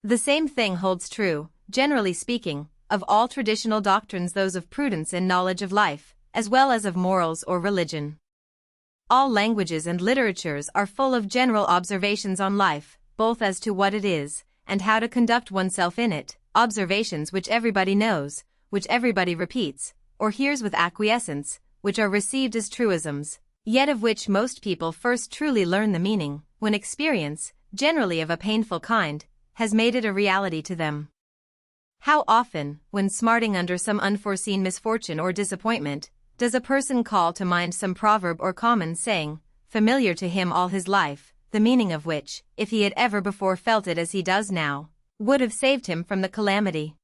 The same thing holds true, generally speaking, of all traditional doctrines, those of prudence and knowledge of life, as well as of morals or religion. All languages and literatures are full of general observations on life, both as to what it is, and how to conduct oneself in it, observations which everybody knows, which everybody repeats, or hears with acquiescence, which are received as truisms, yet of which most people first truly learn the meaning, when experience, generally of a painful kind, has made it a reality to them. How often, when smarting under some unforeseen misfortune or disappointment, does a person call to mind some proverb or common saying, familiar to him all his life, the meaning of which, if he had ever before felt it as he does now, would have saved him from the calamity?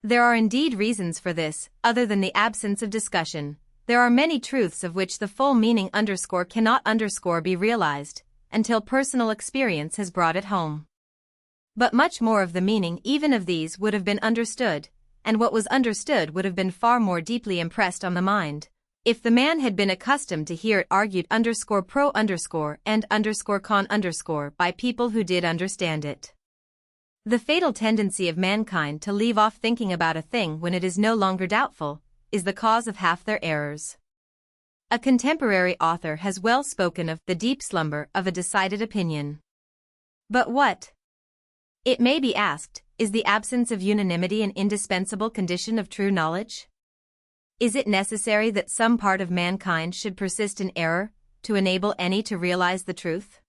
There are indeed reasons for this, other than the absence of discussion. There are many truths of which the full meaning cannot be realized, until personal experience has brought it home. But much more of the meaning even of these would have been understood, and what was understood would have been far more deeply impressed on the mind, if the man had been accustomed to hear it argued _pro_ and _con_ by people who did understand it. The fatal tendency of mankind to leave off thinking about a thing when it is no longer doubtful, is the cause of half their errors. A contemporary author has well spoken of the deep slumber of a decided opinion. But what, it may be asked, is the absence of unanimity an indispensable condition of true knowledge? Is it necessary that some part of mankind should persist in error, to enable any to realize the truth?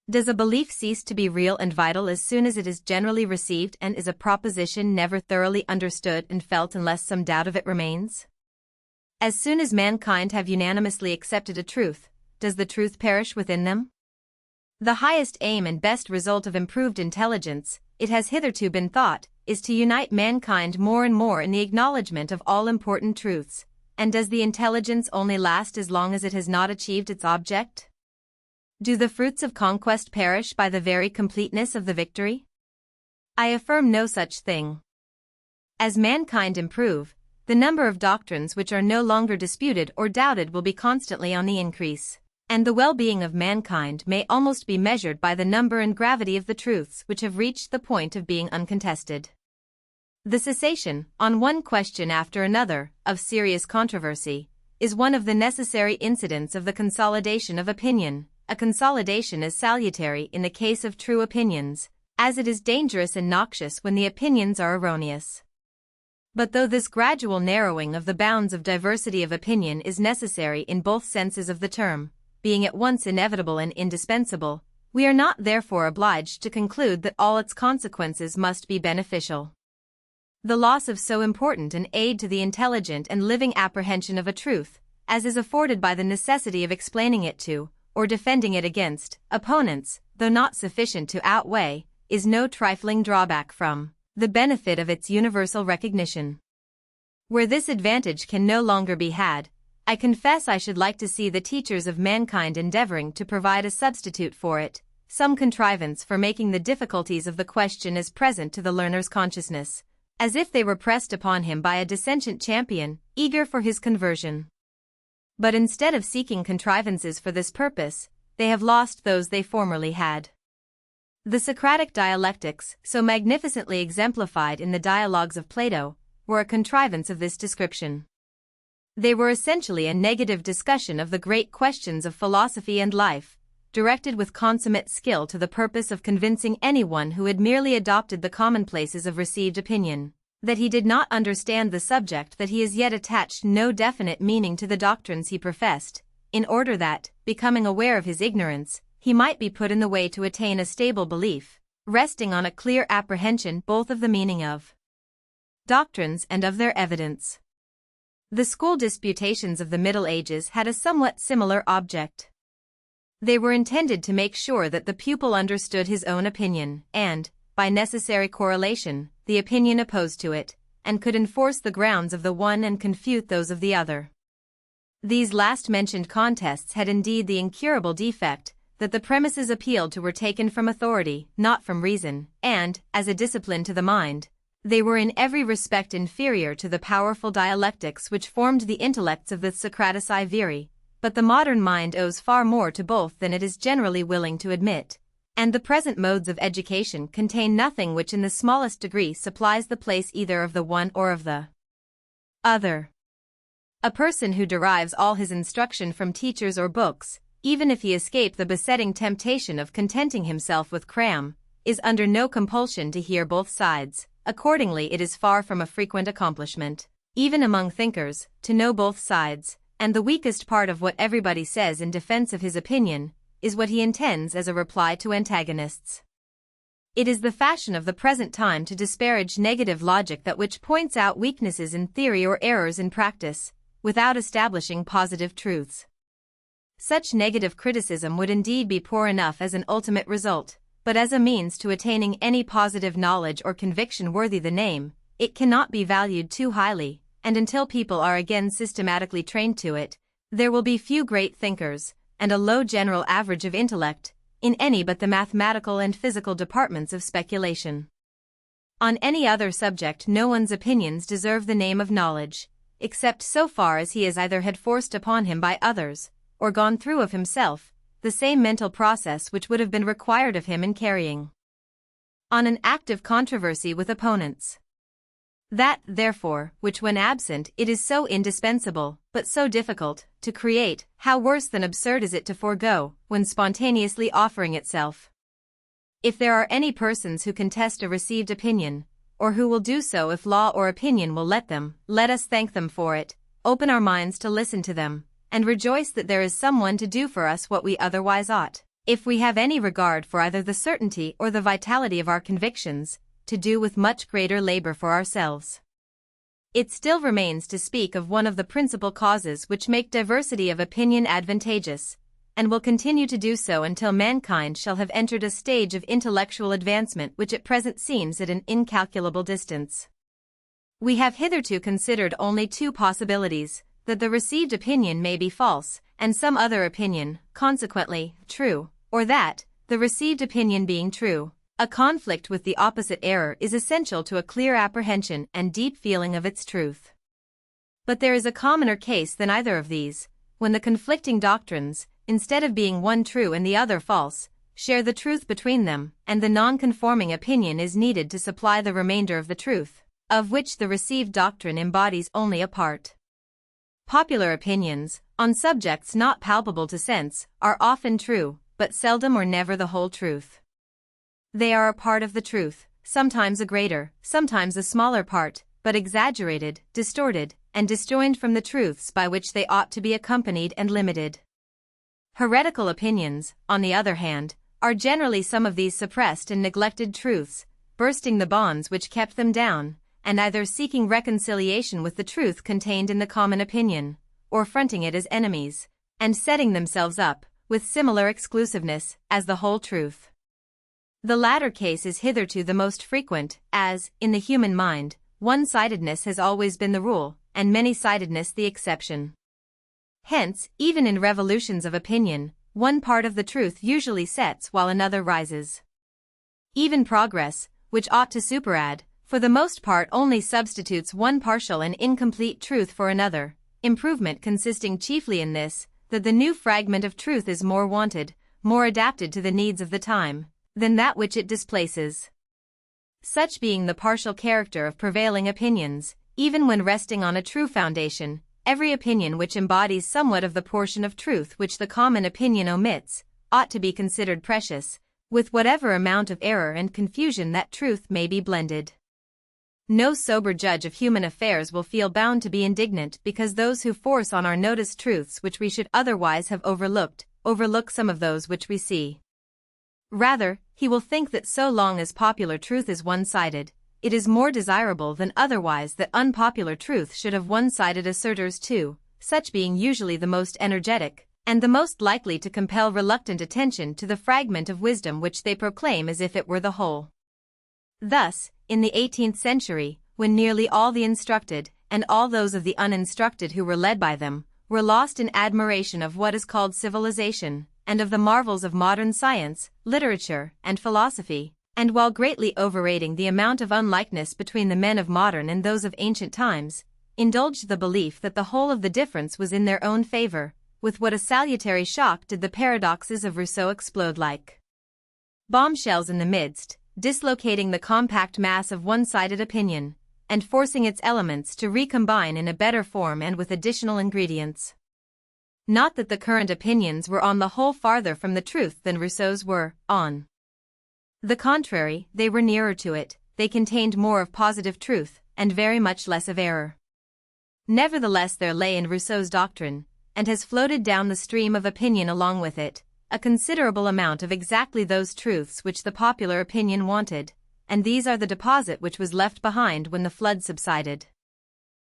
Does a belief cease to be real and vital as soon as it is generally received, and is a proposition never thoroughly understood and felt unless some doubt of it remains? As soon as mankind have unanimously accepted a truth, does the truth perish within them? The highest aim and best result of improved intelligence, it has hitherto been thought, is to unite mankind more and more in the acknowledgement of all important truths. And does the intelligence only last as long as it has not achieved its object? Do the fruits of conquest perish by the very completeness of the victory? I affirm no such thing. As mankind improve, the number of doctrines which are no longer disputed or doubted will be constantly on the increase, and the well-being of mankind may almost be measured by the number and gravity of the truths which have reached the point of being uncontested. The cessation, on one question after another, of serious controversy, is one of the necessary incidents of the consolidation of opinion. A consolidation is salutary in the case of true opinions, as it is dangerous and noxious when the opinions are erroneous. But though this gradual narrowing of the bounds of diversity of opinion is necessary in both senses of the term, being at once inevitable and indispensable, we are not therefore obliged to conclude that all its consequences must be beneficial. The loss of so important an aid to the intelligent and living apprehension of a truth, as is afforded by the necessity of explaining it to, or defending it against, opponents, though not sufficient to outweigh, is no trifling drawback from the benefit of its universal recognition. Where this advantage can no longer be had, I confess I should like to see the teachers of mankind endeavoring to provide a substitute for it, some contrivance for making the difficulties of the question as present to the learner's consciousness, as if they were pressed upon him by a dissentient champion, eager for his conversion. But instead of seeking contrivances for this purpose, they have lost those they formerly had. The Socratic dialectics, so magnificently exemplified in the dialogues of Plato, were a contrivance of this description. They were essentially a negative discussion of the great questions of philosophy and life, directed with consummate skill to the purpose of convincing anyone who had merely adopted the commonplaces of received opinion, that he did not understand the subject, that he as yet attached no definite meaning to the doctrines he professed, in order that, becoming aware of his ignorance, he might be put in the way to attain a stable belief, resting on a clear apprehension both of the meaning of doctrines and of their evidence. The school disputations of the Middle Ages had a somewhat similar object. They were intended to make sure that the pupil understood his own opinion, and, by necessary correlation, the opinion opposed to it, and could enforce the grounds of the one and confute those of the other. These last-mentioned contests had indeed the incurable defect that the premises appealed to were taken from authority, not from reason, and, as a discipline to the mind, they were in every respect inferior to the powerful dialectics which formed the intellects of the Socratici viri. But the modern mind owes far more to both than it is generally willing to admit, and the present modes of education contain nothing which in the smallest degree supplies the place either of the one or of the other. A person who derives all his instruction from teachers or books, even if he escape the besetting temptation of contenting himself with cram, is under no compulsion to hear both sides. Accordingly, it is far from a frequent accomplishment, even among thinkers, to know both sides, and the weakest part of what everybody says in defense of his opinion is what he intends as a reply to antagonists. It is the fashion of the present time to disparage negative logic, that which points out weaknesses in theory or errors in practice, without establishing positive truths. Such negative criticism would indeed be poor enough as an ultimate result, but as a means to attaining any positive knowledge or conviction worthy the name, it cannot be valued too highly, and until people are again systematically trained to it, there will be few great thinkers, and a low general average of intellect, in any but the mathematical and physical departments of speculation. On any other subject no one's opinions deserve the name of knowledge, except so far as he has either had forced upon him by others, or gone through of himself, the same mental process which would have been required of him in carrying on an active controversy with opponents. That, therefore, which when absent it is so indispensable, but so difficult, to create, how worse than absurd is it to forego, when spontaneously offering itself. If there are any persons who contest a received opinion, or who will do so if law or opinion will let them, let us thank them for it, open our minds to listen to them, and rejoice that there is someone to do for us what we otherwise ought, if we have any regard for either the certainty or the vitality of our convictions, to do with much greater labor for ourselves. It still remains to speak of one of the principal causes which make diversity of opinion advantageous, and will continue to do so until mankind shall have entered a stage of intellectual advancement which at present seems at an incalculable distance. We have hitherto considered only two possibilities: that the received opinion may be false, and some other opinion, consequently, true, or that, the received opinion being true, a conflict with the opposite error is essential to a clear apprehension and deep feeling of its truth. But there is a commoner case than either of these, when the conflicting doctrines, instead of being one true and the other false, share the truth between them, and the non-conforming opinion is needed to supply the remainder of the truth, of which the received doctrine embodies only a part. Popular opinions, on subjects not palpable to sense, are often true, but seldom or never the whole truth. They are a part of the truth, sometimes a greater, sometimes a smaller part, but exaggerated, distorted, and disjoined from the truths by which they ought to be accompanied and limited. Heretical opinions, on the other hand, are generally some of these suppressed and neglected truths, bursting the bonds which kept them down, and either seeking reconciliation with the truth contained in the common opinion, or fronting it as enemies, and setting themselves up, with similar exclusiveness, as the whole truth. The latter case is hitherto the most frequent, as, in the human mind, one-sidedness has always been the rule, and many-sidedness the exception. Hence, even in revolutions of opinion, one part of the truth usually sets while another rises. Even progress, which ought to superadd, for the most part only substitutes one partial and incomplete truth for another, improvement consisting chiefly in this, that the new fragment of truth is more wanted, more adapted to the needs of the time, than that which it displaces. Such being the partial character of prevailing opinions, even when resting on a true foundation, every opinion which embodies somewhat of the portion of truth which the common opinion omits, ought to be considered precious, with whatever amount of error and confusion that truth may be blended. No sober judge of human affairs will feel bound to be indignant because those who force on our notice truths which we should otherwise have overlooked, overlook some of those which we see. Rather, he will think that so long as popular truth is one-sided, it is more desirable than otherwise that unpopular truth should have one-sided assertors too, such being usually the most energetic, and the most likely to compel reluctant attention to the fragment of wisdom which they proclaim as if it were the whole. Thus, in the 18th century, when nearly all the instructed, and all those of the uninstructed who were led by them, were lost in admiration of what is called civilization, and of the marvels of modern science, literature, and philosophy, and while greatly overrating the amount of unlikeness between the men of modern and those of ancient times, indulged the belief that the whole of the difference was in their own favor, with what a salutary shock did the paradoxes of Rousseau explode like bombshells in the midst, dislocating the compact mass of one-sided opinion, and forcing its elements to recombine in a better form and with additional ingredients. Not that the current opinions were on the whole farther from the truth than Rousseau's were, on the contrary, they were nearer to it, they contained more of positive truth, and very much less of error. Nevertheless there lay in Rousseau's doctrine, and has floated down the stream of opinion along with it, a considerable amount of exactly those truths which the popular opinion wanted, and these are the deposit which was left behind when the flood subsided.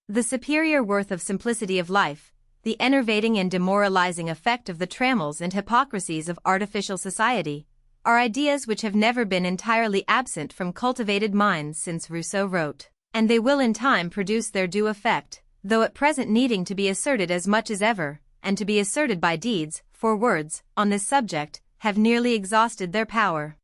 The superior worth of simplicity of life, the enervating and demoralizing effect of the trammels and hypocrisies of artificial society, are ideas which have never been entirely absent from cultivated minds since Rousseau wrote, and they will in time produce their due effect, though at present needing to be asserted as much as ever, and to be asserted by deeds, for words, on this subject, have nearly exhausted their power.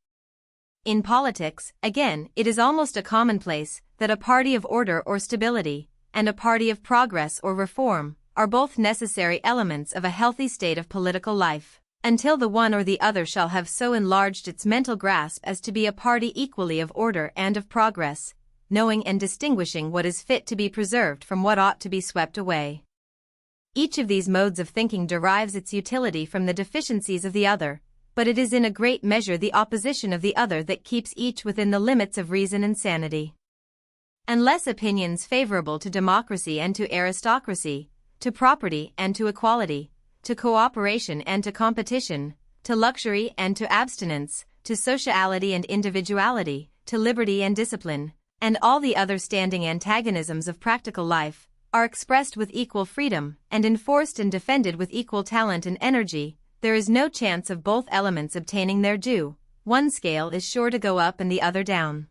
In politics, again, it is almost a commonplace that a party of order or stability, and a party of progress or reform, are both necessary elements of a healthy state of political life, until the one or the other shall have so enlarged its mental grasp as to be a party equally of order and of progress, knowing and distinguishing what is fit to be preserved from what ought to be swept away. Each of these modes of thinking derives its utility from the deficiencies of the other, but it is in a great measure the opposition of the other that keeps each within the limits of reason and sanity. Unless opinions favorable to democracy and to aristocracy, to property and to equality, to cooperation and to competition, to luxury and to abstinence, to sociality and individuality, to liberty and discipline, and all the other standing antagonisms of practical life, are expressed with equal freedom, and enforced and defended with equal talent and energy, there is no chance of both elements obtaining their due, one scale is sure to go up and the other down.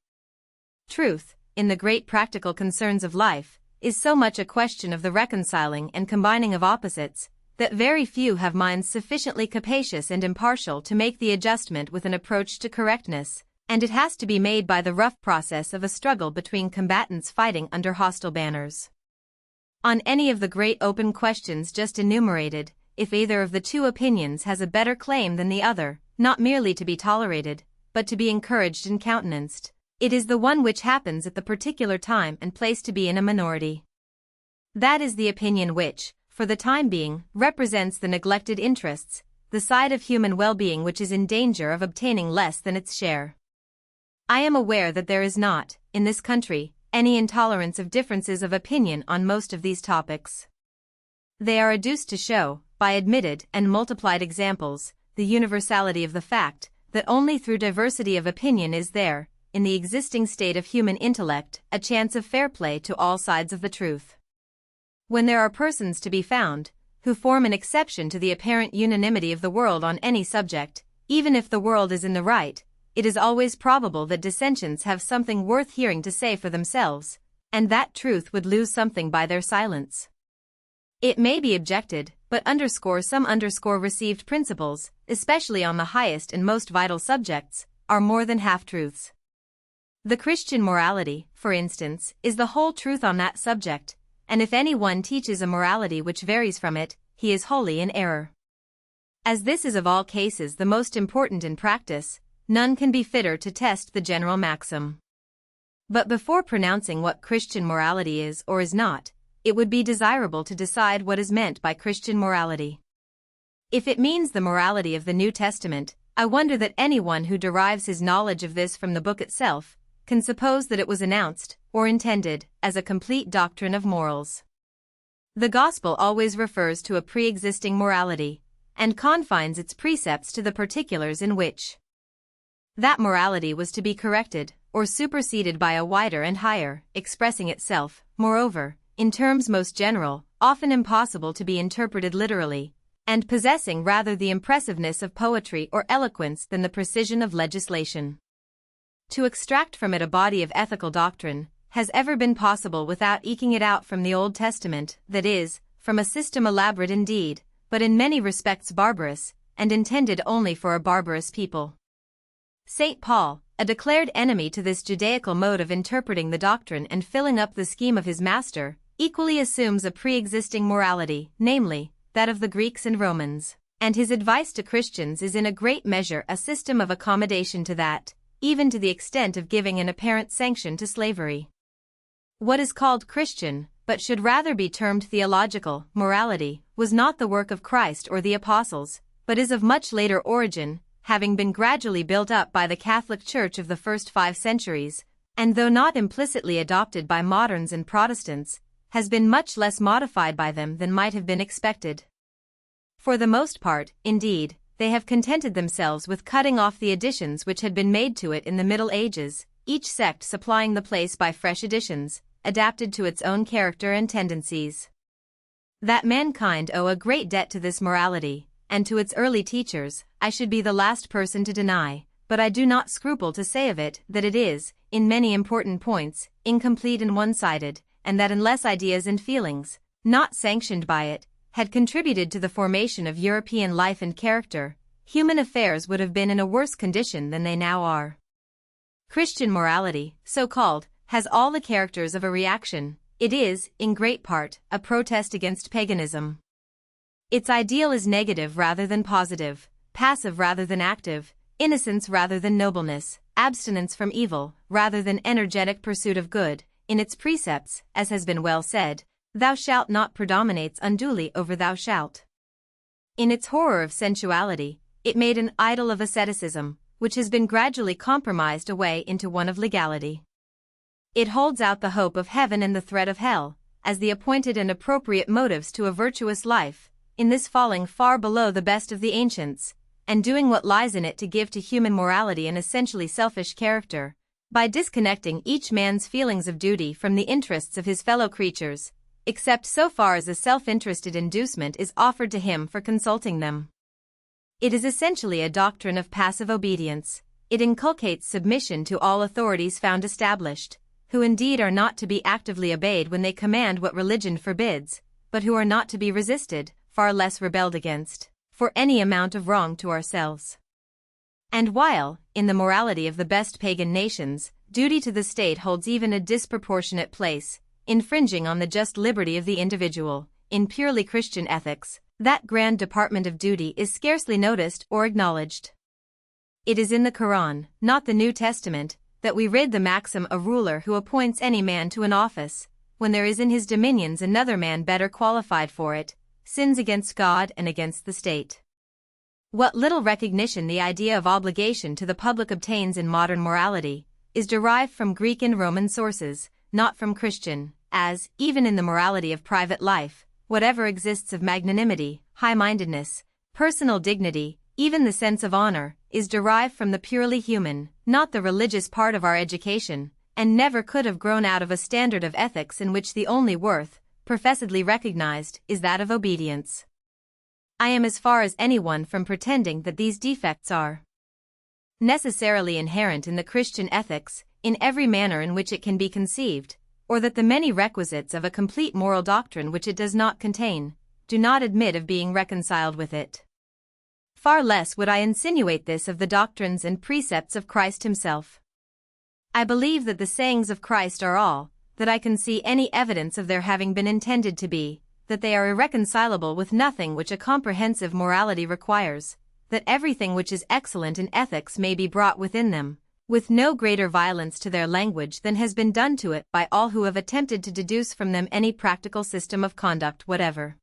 Truth, in the great practical concerns of life, is so much a question of the reconciling and combining of opposites, that very few have minds sufficiently capacious and impartial to make the adjustment with an approach to correctness, and it has to be made by the rough process of a struggle between combatants fighting under hostile banners. On any of the great open questions just enumerated, if either of the two opinions has a better claim than the other, not merely to be tolerated, but to be encouraged and countenanced, it is the one which happens at the particular time and place to be in a minority. That is the opinion which, for the time being, represents the neglected interests, the side of human well-being which is in danger of obtaining less than its share. I am aware that there is not, in this country, any intolerance of differences of opinion on most of these topics. They are adduced to show, by admitted and multiplied examples, the universality of the fact that only through diversity of opinion is there, in the existing state of human intellect, a chance of fair play to all sides of the truth. When there are persons to be found, who form an exception to the apparent unanimity of the world on any subject, even if the world is in the right, it is always probable that dissentients have something worth hearing to say for themselves, and that truth would lose something by their silence. It may be objected, but some received principles, especially on the highest and most vital subjects, are more than half-truths. The Christian morality, for instance, is the whole truth on that subject, and if anyone teaches a morality which varies from it, he is wholly in error. As this is of all cases the most important in practice, none can be fitter to test the general maxim. But before pronouncing what Christian morality is or is not, it would be desirable to decide what is meant by Christian morality. If it means the morality of the New Testament, I wonder that anyone who derives his knowledge of this from the book itself can suppose that it was announced, or intended, as a complete doctrine of morals. The Gospel always refers to a pre-existing morality, and confines its precepts to the particulars in which that morality was to be corrected, or superseded by a wider and higher, expressing itself, moreover, in terms most general, often impossible to be interpreted literally, and possessing rather the impressiveness of poetry or eloquence than the precision of legislation. To extract from it a body of ethical doctrine has ever been possible without eking it out from the Old Testament, that is, from a system elaborate indeed, but in many respects barbarous, and intended only for a barbarous people. St. Paul, a declared enemy to this Judaical mode of interpreting the doctrine and filling up the scheme of his master, equally assumes a pre-existing morality, namely, that of the Greeks and Romans, and his advice to Christians is in a great measure a system of accommodation to that, even to the extent of giving an apparent sanction to slavery. What is called Christian, but should rather be termed theological, morality, was not the work of Christ or the apostles, but is of much later origin, having been gradually built up by the Catholic Church of the first 5 centuries, and though not implicitly adopted by moderns and Protestants, has been much less modified by them than might have been expected. For the most part, indeed, they have contented themselves with cutting off the additions which had been made to it in the Middle Ages, each sect supplying the place by fresh additions, adapted to its own character and tendencies. That mankind owe a great debt to this morality, and to its early teachers, I should be the last person to deny, but I do not scruple to say of it that it is, in many important points, incomplete and one-sided, and that unless ideas and feelings, not sanctioned by it, had contributed to the formation of European life and character, human affairs would have been in a worse condition than they now are. Christian morality, so called, has all the characters of a reaction. It is, in great part, a protest against paganism. Its ideal is negative rather than positive, passive rather than active, innocence rather than nobleness, abstinence from evil rather than energetic pursuit of good. In its precepts, as has been well said, thou shalt not predominates unduly over thou shalt. In its horror of sensuality, it made an idol of asceticism, which has been gradually compromised away into one of legality. It holds out the hope of heaven and the threat of hell, as the appointed and appropriate motives to a virtuous life, in this falling far below the best of the ancients, and doing what lies in it to give to human morality an essentially selfish character, by disconnecting each man's feelings of duty from the interests of his fellow creatures, except so far as a self-interested inducement is offered to him for consulting them. It is essentially a doctrine of passive obedience. It inculcates submission to all authorities found established, who indeed are not to be actively obeyed when they command what religion forbids, but who are not to be resisted, far less rebelled against, for any amount of wrong to ourselves. And while, in the morality of the best pagan nations, duty to the state holds even a disproportionate place, infringing on the just liberty of the individual, in purely Christian ethics, that grand department of duty is scarcely noticed or acknowledged. It is in the Quran, not the New Testament, that we read the maxim, a ruler who appoints any man to an office, when there is in his dominions another man better qualified for it, sins against God and against the state. What little recognition the idea of obligation to the public obtains in modern morality is derived from Greek and Roman sources, not from Christian, as, even in the morality of private life, whatever exists of magnanimity, high-mindedness, personal dignity, even the sense of honor, is derived from the purely human, not the religious part of our education, and never could have grown out of a standard of ethics in which the only worth, professedly recognized, is that of obedience. I am as far as anyone from pretending that these defects are necessarily inherent in the Christian ethics, in every manner in which it can be conceived, or that the many requisites of a complete moral doctrine which it does not contain, do not admit of being reconciled with it. Far less would I insinuate this of the doctrines and precepts of Christ himself. I believe that the sayings of Christ are all that I can see any evidence of their having been intended to be, that they are irreconcilable with nothing which a comprehensive morality requires, that everything which is excellent in ethics may be brought within them, with no greater violence to their language than has been done to it by all who have attempted to deduce from them any practical system of conduct whatever.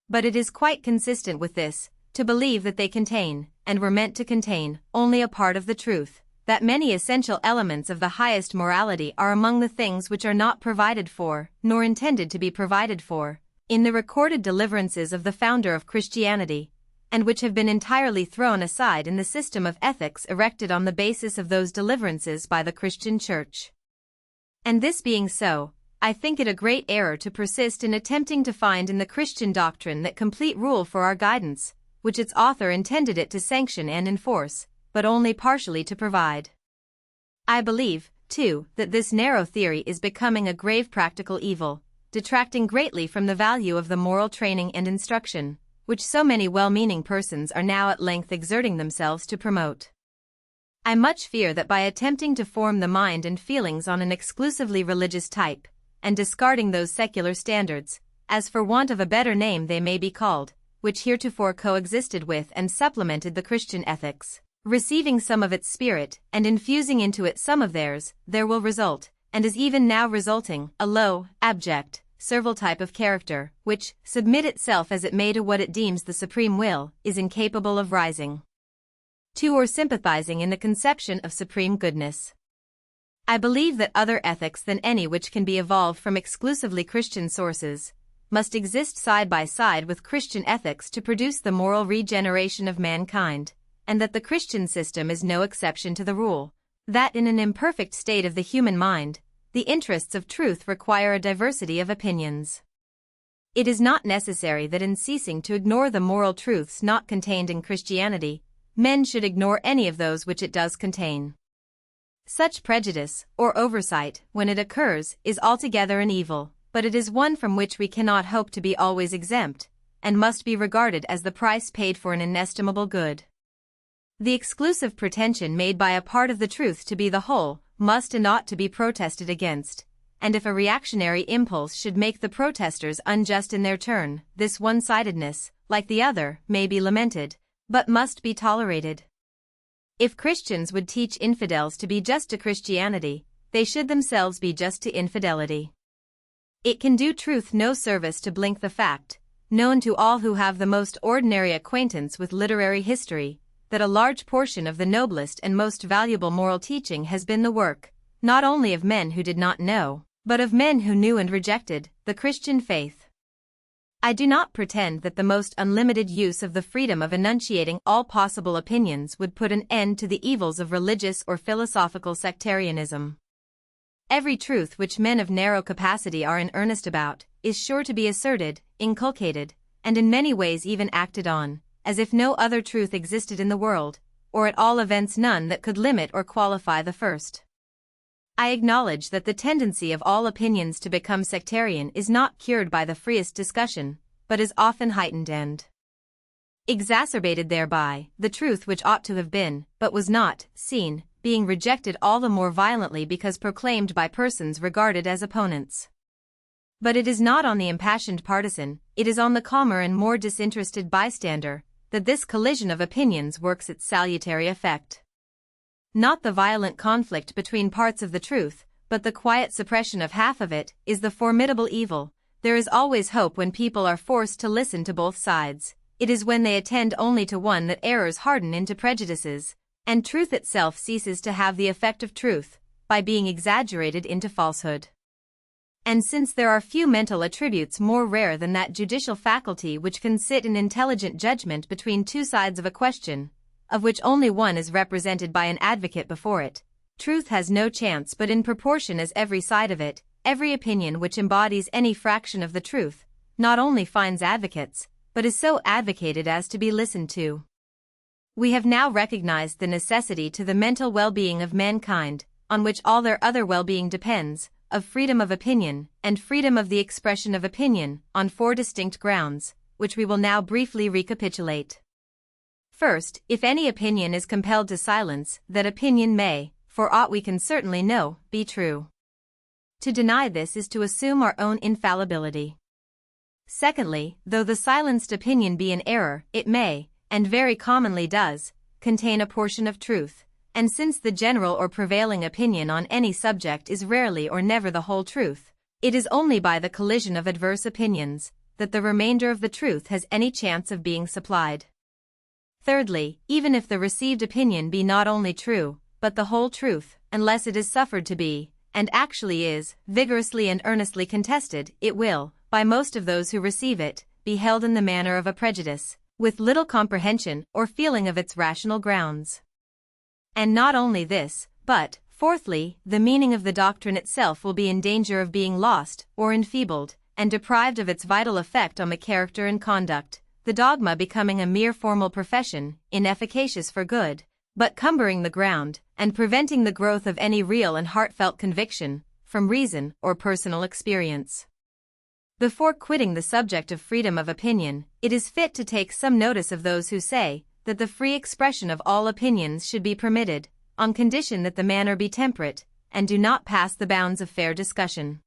But it is quite consistent with this, to believe that they contain, and were meant to contain, only a part of the truth, that many essential elements of the highest morality are among the things which are not provided for, nor intended to be provided for, in the recorded deliverances of the founder of Christianity, and which have been entirely thrown aside in the system of ethics erected on the basis of those deliverances by the Christian Church. And this being so, I think it a great error to persist in attempting to find in the Christian doctrine that complete rule for our guidance, which its author intended it to sanction and enforce, but only partially to provide. I believe, too, that this narrow theory is becoming a grave practical evil, detracting greatly from the value of the moral training and instruction, which so many well-meaning persons are now at length exerting themselves to promote. I much fear that by attempting to form the mind and feelings on an exclusively religious type, and discarding those secular standards, as for want of a better name they may be called, which heretofore coexisted with and supplemented the Christian ethics, receiving some of its spirit and infusing into it some of theirs, there will result, and is even now resulting, a low, abject, servile type of character, which, submit itself as it may to what it deems the supreme will, is incapable of rising to or sympathizing in the conception of supreme goodness. I believe that other ethics than any which can be evolved from exclusively Christian sources must exist side by side with Christian ethics to produce the moral regeneration of mankind, and that the Christian system is no exception to the rule, that in an imperfect state of the human mind, the interests of truth require a diversity of opinions. It is not necessary that in ceasing to ignore the moral truths not contained in Christianity, men should ignore any of those which it does contain. Such prejudice, or oversight, when it occurs, is altogether an evil, but it is one from which we cannot hope to be always exempt, and must be regarded as the price paid for an inestimable good. The exclusive pretension made by a part of the truth to be the whole must and ought to be protested against, and if a reactionary impulse should make the protesters unjust in their turn, this one-sidedness, like the other, may be lamented, but must be tolerated. If Christians would teach infidels to be just to Christianity, they should themselves be just to infidelity. It can do truth no service to blink the fact, known to all who have the most ordinary acquaintance with literary history, that a large portion of the noblest and most valuable moral teaching has been the work, not only of men who did not know, but of men who knew and rejected, the Christian faith. I do not pretend that the most unlimited use of the freedom of enunciating all possible opinions would put an end to the evils of religious or philosophical sectarianism. Every truth which men of narrow capacity are in earnest about, is sure to be asserted, inculcated, and in many ways even acted on, as if no other truth existed in the world, or at all events none that could limit or qualify the first. I acknowledge that the tendency of all opinions to become sectarian is not cured by the freest discussion, but is often heightened and exacerbated thereby, the truth which ought to have been, but was not, seen, being rejected all the more violently because proclaimed by persons regarded as opponents. But it is not on the impassioned partisan, it is on the calmer and more disinterested bystander, that this collision of opinions works its salutary effect. Not the violent conflict between parts of the truth, but the quiet suppression of half of it, is the formidable evil. There is always hope when people are forced to listen to both sides. It is when they attend only to one that errors harden into prejudices, and truth itself ceases to have the effect of truth, by being exaggerated into falsehood. And since there are few mental attributes more rare than that judicial faculty which can sit in intelligent judgment between two sides of a question, of which only one is represented by an advocate before it, truth has no chance but in proportion as every side of it, every opinion which embodies any fraction of the truth, not only finds advocates, but is so advocated as to be listened to. We have now recognized the necessity to the mental well-being of mankind, on which all their other well-being depends, of freedom of opinion, and freedom of the expression of opinion, on four distinct grounds, which we will now briefly recapitulate. First, if any opinion is compelled to silence, that opinion may, for aught we can certainly know, be true. To deny this is to assume our own infallibility. Secondly, though the silenced opinion be an error, it may, and very commonly does, contain a portion of truth, and since the general or prevailing opinion on any subject is rarely or never the whole truth, it is only by the collision of adverse opinions that the remainder of the truth has any chance of being supplied. Thirdly, even if the received opinion be not only true, but the whole truth, unless it is suffered to be, and actually is, vigorously and earnestly contested, it will, by most of those who receive it, be held in the manner of a prejudice, with little comprehension or feeling of its rational grounds. And not only this, but, fourthly, the meaning of the doctrine itself will be in danger of being lost, or enfeebled, and deprived of its vital effect on the character and conduct, the dogma becoming a mere formal profession, inefficacious for good, but cumbering the ground, and preventing the growth of any real and heartfelt conviction, from reason or personal experience. Before quitting the subject of freedom of opinion, it is fit to take some notice of those who say that the free expression of all opinions should be permitted, on condition that the manner be temperate, and do not pass the bounds of fair discussion.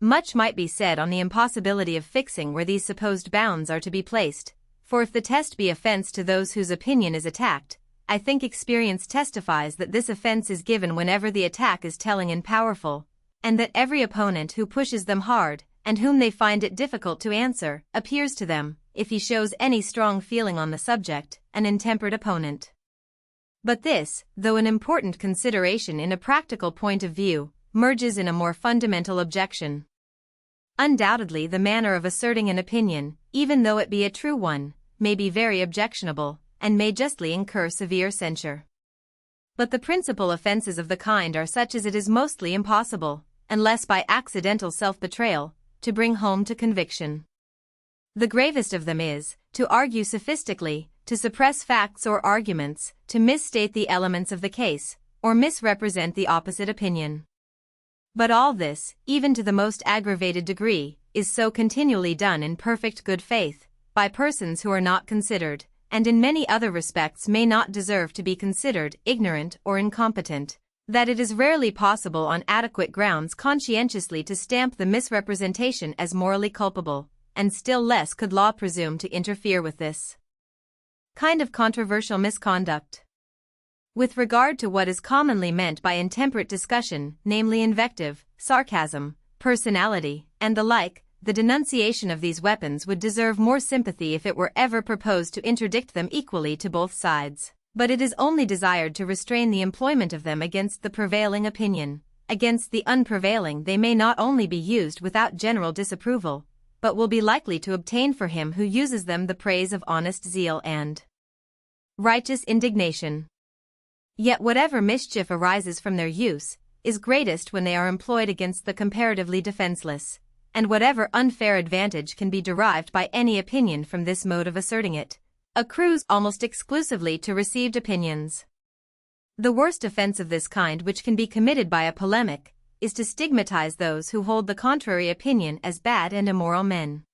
Much might be said on the impossibility of fixing where these supposed bounds are to be placed, for if the test be offense to those whose opinion is attacked, I think experience testifies that this offense is given whenever the attack is telling and powerful, and that every opponent who pushes them hard, and whom they find it difficult to answer, appears to them, if he shows any strong feeling on the subject, an intemperate opponent. But this, though an important consideration in a practical point of view, merges in a more fundamental objection. Undoubtedly the manner of asserting an opinion, even though it be a true one, may be very objectionable, and may justly incur severe censure. But the principal offenses of the kind are such as it is mostly impossible, unless by accidental self-betrayal, to bring home to conviction. The gravest of them is, to argue sophistically, to suppress facts or arguments, to misstate the elements of the case, or misrepresent the opposite opinion. But all this, even to the most aggravated degree, is so continually done in perfect good faith, by persons who are not considered, and in many other respects may not deserve to be considered ignorant or incompetent, that it is rarely possible on adequate grounds conscientiously to stamp the misrepresentation as morally culpable, and still less could law presume to interfere with this kind of controversial misconduct. With regard to what is commonly meant by intemperate discussion, namely invective, sarcasm, personality, and the like, the denunciation of these weapons would deserve more sympathy if it were ever proposed to interdict them equally to both sides. But it is only desired to restrain the employment of them against the prevailing opinion. Against the unprevailing they may not only be used without general disapproval, but will be likely to obtain for him who uses them the praise of honest zeal and righteous indignation. Yet whatever mischief arises from their use, is greatest when they are employed against the comparatively defenseless, and whatever unfair advantage can be derived by any opinion from this mode of asserting it, accrues almost exclusively to received opinions. The worst offense of this kind which can be committed by a polemic, is to stigmatize those who hold the contrary opinion as bad and immoral men.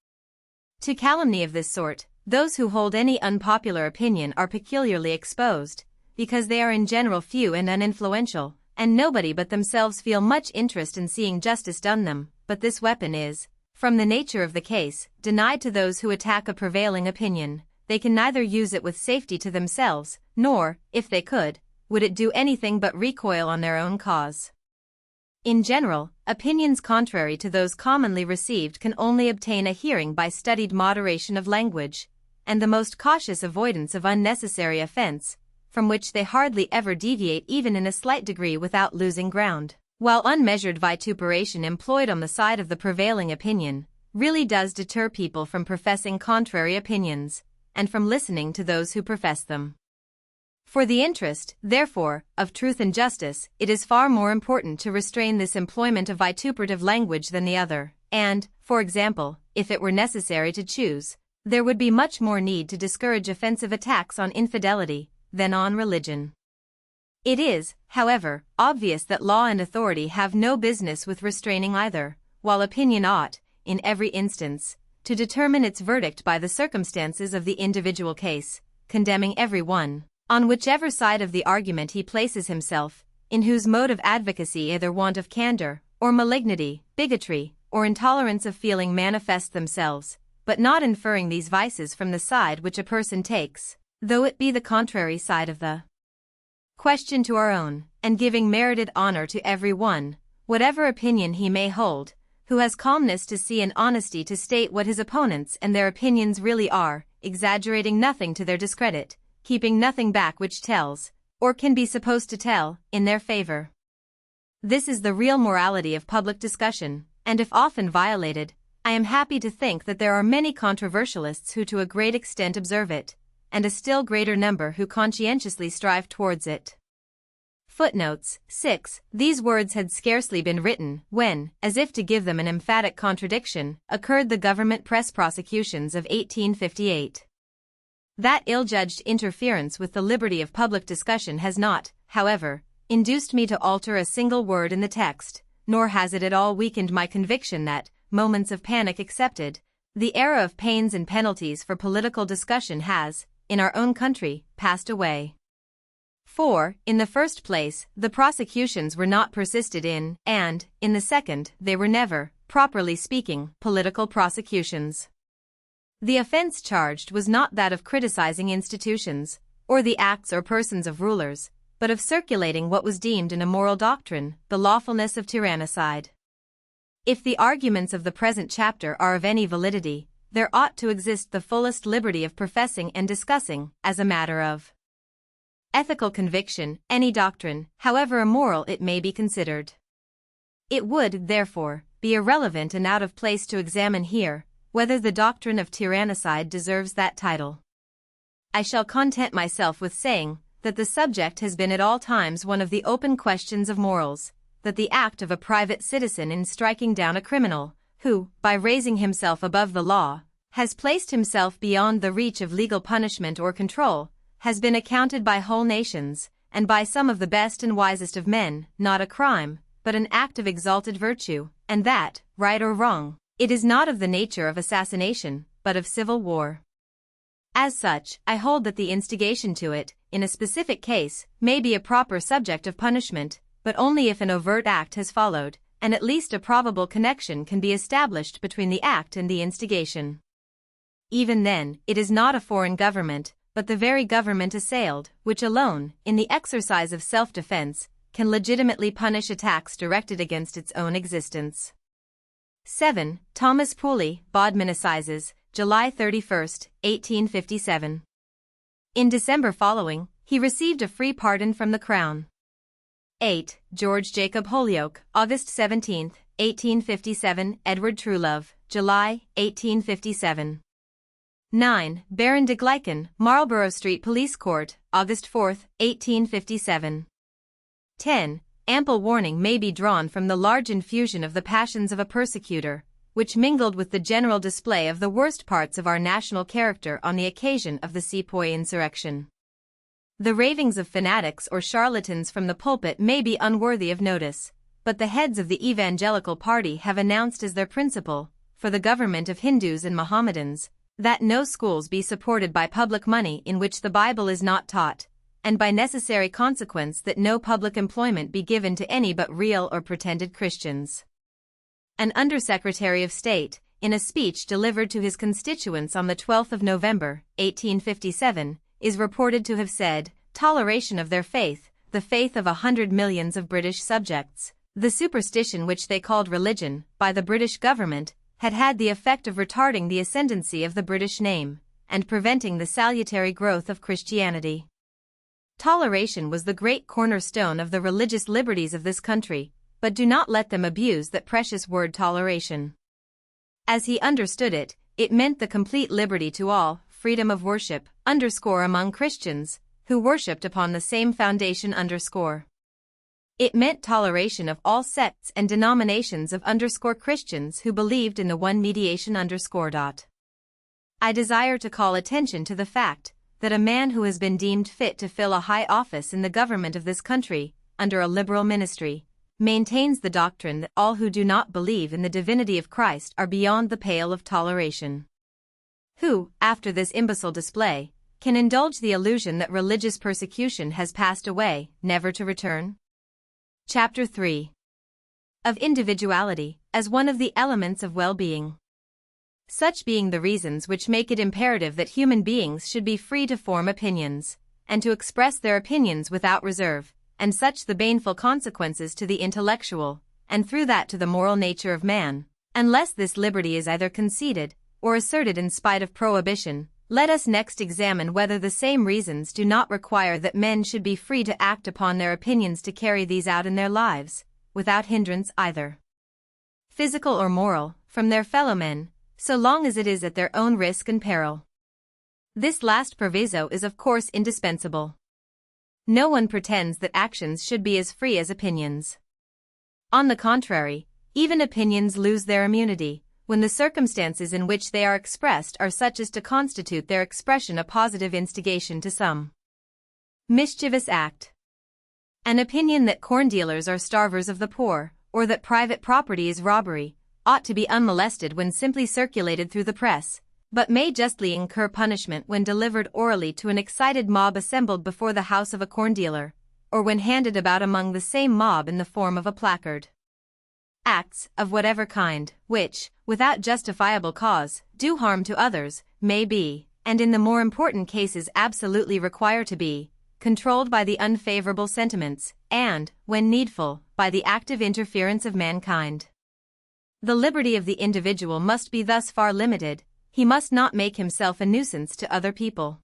To calumny of this sort, those who hold any unpopular opinion are peculiarly exposed, because they are in general few and uninfluential, and nobody but themselves feel much interest in seeing justice done them, but this weapon is, from the nature of the case, denied to those who attack a prevailing opinion. They can neither use it with safety to themselves, nor, if they could, would it do anything but recoil on their own cause. In general, opinions contrary to those commonly received can only obtain a hearing by studied moderation of language, and the most cautious avoidance of unnecessary offense, from which they hardly ever deviate even in a slight degree without losing ground, while unmeasured vituperation employed on the side of the prevailing opinion really does deter people from professing contrary opinions, and from listening to those who profess them. For the interest, therefore, of truth and justice, it is far more important to restrain this employment of vituperative language than the other, and, for example, if it were necessary to choose, there would be much more need to discourage offensive attacks on infidelity than on religion. It is, however, obvious that law and authority have no business with restraining either, while opinion ought, in every instance, to determine its verdict by the circumstances of the individual case, condemning every one, on whichever side of the argument he places himself, in whose mode of advocacy either want of candor, or malignity, bigotry, or intolerance of feeling manifest themselves, but not inferring these vices from the side which a person takes, though it be the contrary side of the question to our own, and giving merited honor to every one, whatever opinion he may hold, who has calmness to see and honesty to state what his opponents and their opinions really are, exaggerating nothing to their discredit, keeping nothing back which tells, or can be supposed to tell, in their favor. This is the real morality of public discussion, and if often violated, I am happy to think that there are many controversialists who to a great extent observe it, and a still greater number who conscientiously strive towards it. Footnotes 6. These words had scarcely been written when, as if to give them an emphatic contradiction, occurred the government press prosecutions of 1858. That ill-judged interference with the liberty of public discussion has not, however, induced me to alter a single word in the text, nor has it at all weakened my conviction that, moments of panic excepted, the era of pains and penalties for political discussion has, in our own country, passed away. For, in the first place, the prosecutions were not persisted in, and, in the second, they were never, properly speaking, political prosecutions. The offense charged was not that of criticizing institutions, or the acts or persons of rulers, but of circulating what was deemed an immoral doctrine, the lawfulness of tyrannicide. If the arguments of the present chapter are of any validity, there ought to exist the fullest liberty of professing and discussing, as a matter of ethical conviction, any doctrine, however immoral it may be considered. It would, therefore, be irrelevant and out of place to examine here whether the doctrine of tyrannicide deserves that title. I shall content myself with saying that the subject has been at all times one of the open questions of morals, that the act of a private citizen in striking down a criminal, who, by raising himself above the law, has placed himself beyond the reach of legal punishment or control, has been accounted by whole nations, and by some of the best and wisest of men, not a crime, but an act of exalted virtue, and that, right or wrong, it is not of the nature of assassination, but of civil war. As such, I hold that the instigation to it, in a specific case, may be a proper subject of punishment, but only if an overt act has followed, and at least a probable connection can be established between the act and the instigation. Even then, it is not a foreign government, but the very government assailed, which alone, in the exercise of self-defense, can legitimately punish attacks directed against its own existence. 7. Thomas Pooley, Bodmin Assizes, July 31, 1857. In December following, he received a free pardon from the Crown. 8. George Jacob Holyoake, August 17, 1857, Edward Truelove, July, 1857. 9. Baron de Gleichen, Marlborough Street Police Court, August 4, 1857. 10. Ample warning may be drawn from the large infusion of the passions of a persecutor, which mingled with the general display of the worst parts of our national character on the occasion of the Sepoy insurrection. The ravings of fanatics or charlatans from the pulpit may be unworthy of notice, but the heads of the evangelical party have announced as their principle, for the government of Hindus and Mohammedans, that no schools be supported by public money in which the Bible is not taught, and by necessary consequence that no public employment be given to any but real or pretended Christians. An Undersecretary of State, in a speech delivered to his constituents on the 12th of November, 1857, is reported to have said, "Toleration of their faith, the faith of 100 millions of British subjects, the superstition which they called religion, by the British government, had had the effect of retarding the ascendancy of the British name, and preventing the salutary growth of Christianity. Toleration was the great cornerstone of the religious liberties of this country, but do not let them abuse that precious word toleration. As he understood it, it meant the complete liberty to all, freedom of worship, among Christians, who worshipped upon the same foundation It meant toleration of all sects and denominations of Christians who believed in the one mediation I desire to call attention to the fact that a man who has been deemed fit to fill a high office in the government of this country, under a liberal ministry, maintains the doctrine that all who do not believe in the divinity of Christ are beyond the pale of toleration. Who, after this imbecile display, can indulge the illusion that religious persecution has passed away, never to return? Chapter 3. Of individuality, as one of the elements of well-being. Such being the reasons which make it imperative that human beings should be free to form opinions, and to express their opinions without reserve, and such the baneful consequences to the intellectual, and through that to the moral nature of man, unless this liberty is either conceded, or asserted in spite of prohibition, let us next examine whether the same reasons do not require that men should be free to act upon their opinions to carry these out in their lives, without hindrance either physical or moral, from their fellow men, so long as it is at their own risk and peril. This last proviso is of course indispensable. No one pretends that actions should be as free as opinions. On the contrary, even opinions lose their immunity, when the circumstances in which they are expressed are such as to constitute their expression a positive instigation to some mischievous act. An opinion that corn dealers are starvers of the poor, or that private property is robbery, ought to be unmolested when simply circulated through the press, but may justly incur punishment when delivered orally to an excited mob assembled before the house of a corn dealer, or when handed about among the same mob in the form of a placard. Acts, of whatever kind, which, without justifiable cause, do harm to others, may be, and in the more important cases absolutely require to be, controlled by the unfavorable sentiments, and, when needful, by the active interference of mankind. The liberty of the individual must be thus far limited. He must not make himself a nuisance to other people.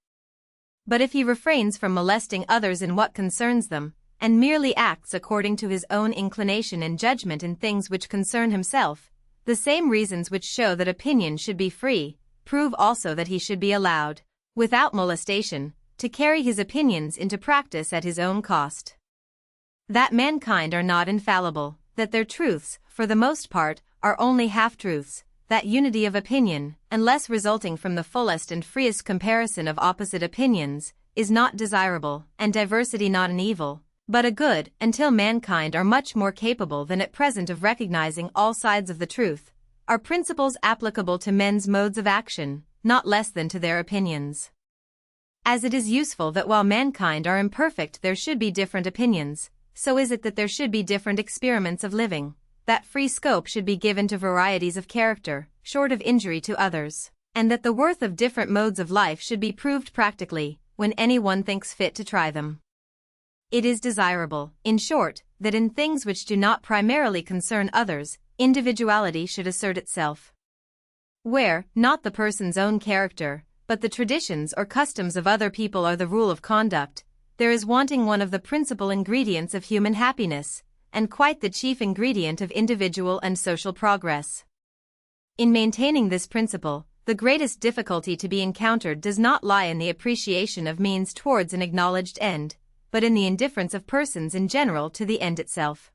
But if he refrains from molesting others in what concerns them, and merely acts according to his own inclination and judgment in things which concern himself, the same reasons which show that opinion should be free, prove also that he should be allowed, without molestation, to carry his opinions into practice at his own cost. That mankind are not infallible, that their truths, for the most part, are only half-truths, that unity of opinion, unless resulting from the fullest and freest comparison of opposite opinions, is not desirable, and diversity not an evil, but a good, until mankind are much more capable than at present of recognizing all sides of the truth, are principles applicable to men's modes of action, not less than to their opinions. As it is useful that while mankind are imperfect there should be different opinions, so is it that there should be different experiments of living, that free scope should be given to varieties of character, short of injury to others, and that the worth of different modes of life should be proved practically, when any one thinks fit to try them. It is desirable, in short, that in things which do not primarily concern others, individuality should assert itself. Where, not the person's own character, but the traditions or customs of other people are the rule of conduct, there is wanting one of the principal ingredients of human happiness, and quite the chief ingredient of individual and social progress. In maintaining this principle, the greatest difficulty to be encountered does not lie in the appreciation of means towards an acknowledged end, but in the indifference of persons in general to the end itself.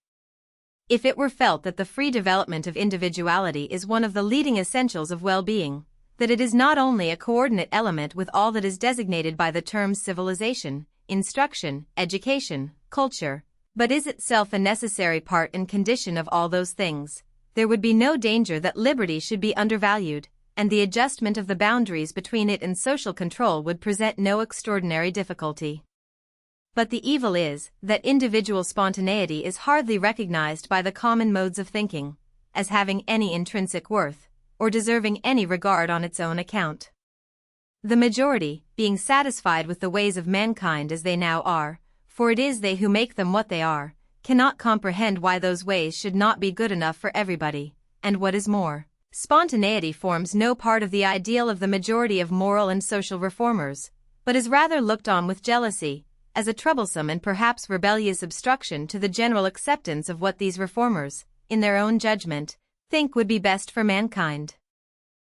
If it were felt that the free development of individuality is one of the leading essentials of well-being, that it is not only a coordinate element with all that is designated by the terms civilization, instruction, education, culture, but is itself a necessary part and condition of all those things, there would be no danger that liberty should be undervalued, and the adjustment of the boundaries between it and social control would present no extraordinary difficulty. But the evil is that individual spontaneity is hardly recognized by the common modes of thinking, as having any intrinsic worth, or deserving any regard on its own account. The majority, being satisfied with the ways of mankind as they now are, for it is they who make them what they are, cannot comprehend why those ways should not be good enough for everybody, and what is more, spontaneity forms no part of the ideal of the majority of moral and social reformers, but is rather looked on with jealousy, as a troublesome and perhaps rebellious obstruction to the general acceptance of what these reformers, in their own judgment, think would be best for mankind.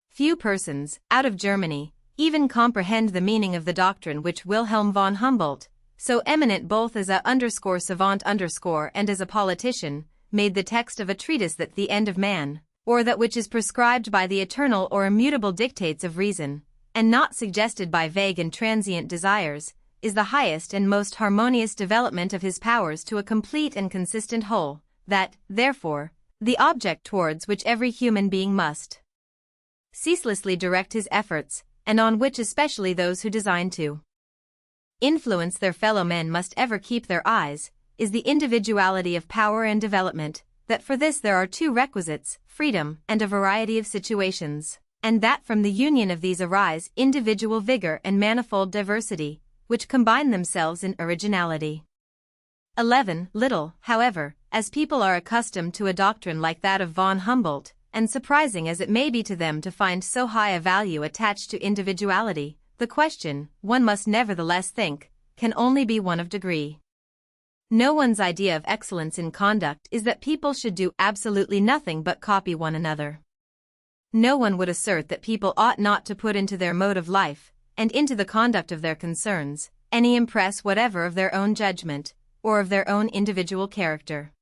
Few persons, out of Germany, even comprehend the meaning of the doctrine which Wilhelm von Humboldt, so eminent both as a savant and as a politician, made the text of a treatise that the end of man, or that which is prescribed by the eternal or immutable dictates of reason, and not suggested by vague and transient desires, is the highest and most harmonious development of his powers to a complete and consistent whole, that, therefore, the object towards which every human being must ceaselessly direct his efforts, and on which especially those who design to influence their fellow men must ever keep their eyes, is the individuality of power and development, that for this there are two requisites, freedom and a variety of situations, and that from the union of these arise individual vigor and manifold diversity, which combine themselves in originality. 11. Little, however, as people are accustomed to a doctrine like that of von Humboldt, and surprising as it may be to them to find so high a value attached to individuality, the question, one must nevertheless think, can only be one of degree. No one's idea of excellence in conduct is that people should do absolutely nothing but copy one another. No one would assert that people ought not to put into their mode of life, and into the conduct of their concerns, any impress whatever of their own judgment, or of their own individual character.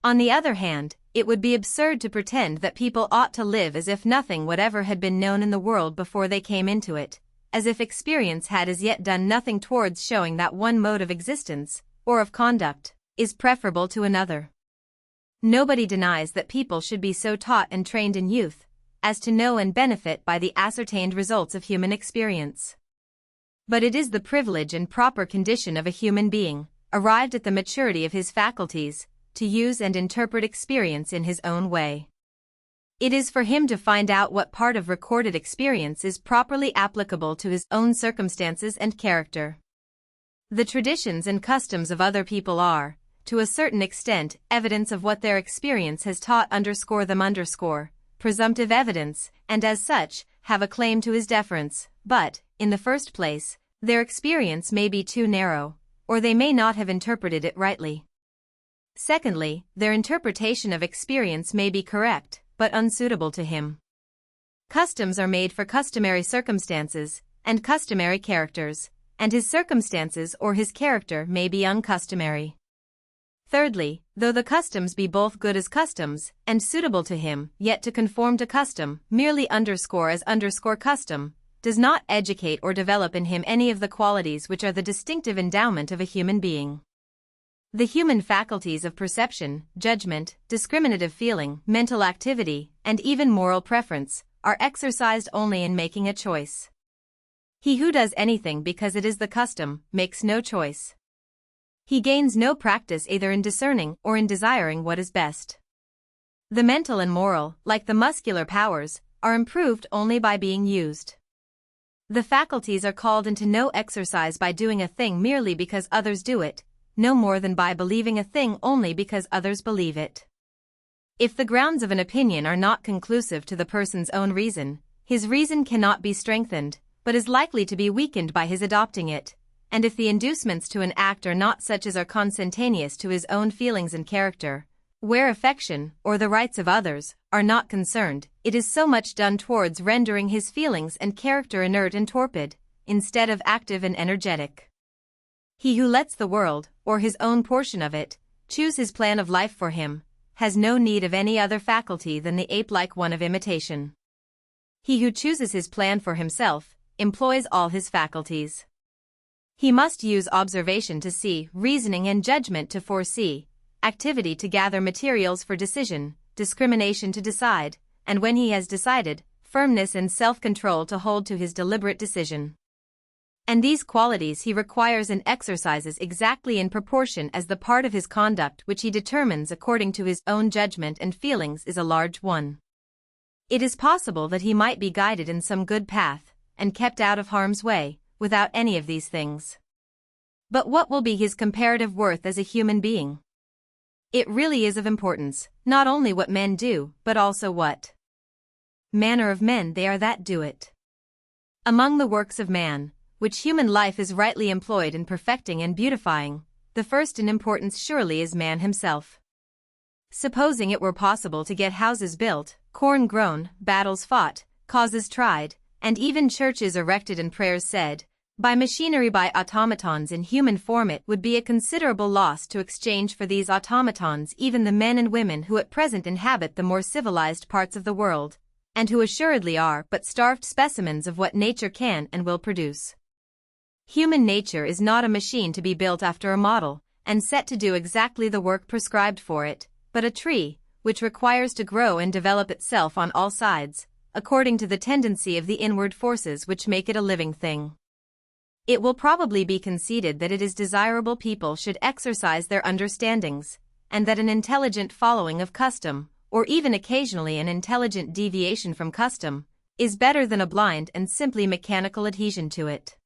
On the other hand, it would be absurd to pretend that people ought to live as if nothing whatever had been known in the world before they came into it, as if experience had as yet done nothing towards showing that one mode of existence, or of conduct, is preferable to another. Nobody denies that people should be so taught and trained in youth, as to know and benefit by the ascertained results of human experience. But it is the privilege and proper condition of a human being, arrived at the maturity of his faculties, to use and interpret experience in his own way. It is for him to find out what part of recorded experience is properly applicable to his own circumstances and character. The traditions and customs of other people are, to a certain extent, evidence of what their experience has taught them presumptive evidence, and as such, have a claim to his deference, but, in the first place, their experience may be too narrow, or they may not have interpreted it rightly. Secondly, their interpretation of experience may be correct, but unsuitable to him. Customs are made for customary circumstances, and customary characters, and his circumstances or his character may be uncustomary. Thirdly, though the customs be both good as customs, and suitable to him, yet to conform to custom, merely as custom, does not educate or develop in him any of the qualities which are the distinctive endowment of a human being. The human faculties of perception, judgment, discriminative feeling, mental activity, and even moral preference, are exercised only in making a choice. He who does anything because it is the custom, makes no choice. He gains no practice either in discerning or in desiring what is best. The mental and moral, like the muscular powers, are improved only by being used. The faculties are called into no exercise by doing a thing merely because others do it, no more than by believing a thing only because others believe it. If the grounds of an opinion are not conclusive to the person's own reason, his reason cannot be strengthened, but is likely to be weakened by his adopting it, and if the inducements to an act are not such as are consentaneous to his own feelings and character, where affection, or the rights of others, are not concerned, it is so much done towards rendering his feelings and character inert and torpid, instead of active and energetic. He who lets the world, or his own portion of it, choose his plan of life for him, has no need of any other faculty than the ape-like one of imitation. He who chooses his plan for himself, employs all his faculties. He must use observation to see, reasoning and judgment to foresee, activity to gather materials for decision, discrimination to decide, and when he has decided, firmness and self-control to hold to his deliberate decision. And these qualities he requires and exercises exactly in proportion as the part of his conduct which he determines according to his own judgment and feelings is a large one. It is possible that he might be guided in some good path, and kept out of harm's way, without any of these things. But what will be his comparative worth as a human being? It really is of importance, not only what men do, but also what manner of men they are that do it. Among the works of man, which human life is rightly employed in perfecting and beautifying, the first in importance surely is man himself. Supposing it were possible to get houses built, corn grown, battles fought, causes tried, and even churches erected and prayers said, by machinery by automatons in human form, it would be a considerable loss to exchange for these automatons even the men and women who at present inhabit the more civilized parts of the world, and who assuredly are but starved specimens of what nature can and will produce. Human nature is not a machine to be built after a model, and set to do exactly the work prescribed for it, but a tree, which requires to grow and develop itself on all sides, according to the tendency of the inward forces which make it a living thing. It will probably be conceded that it is desirable people should exercise their understandings, and that an intelligent following of custom, or even occasionally an intelligent deviation from custom, is better than a blind and simply mechanical adhesion to it.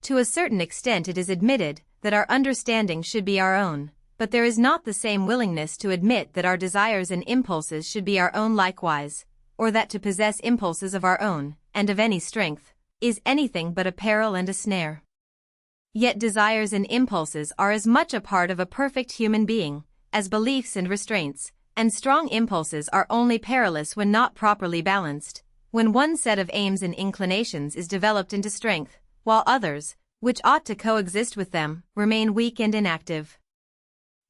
To a certain extent it is admitted that our understanding should be our own, but there is not the same willingness to admit that our desires and impulses should be our own likewise, or that to possess impulses of our own, and of any strength, is anything but a peril and a snare. Yet desires and impulses are as much a part of a perfect human being as beliefs and restraints, and strong impulses are only perilous when not properly balanced, when one set of aims and inclinations is developed into strength, while others, which ought to coexist with them, remain weak and inactive.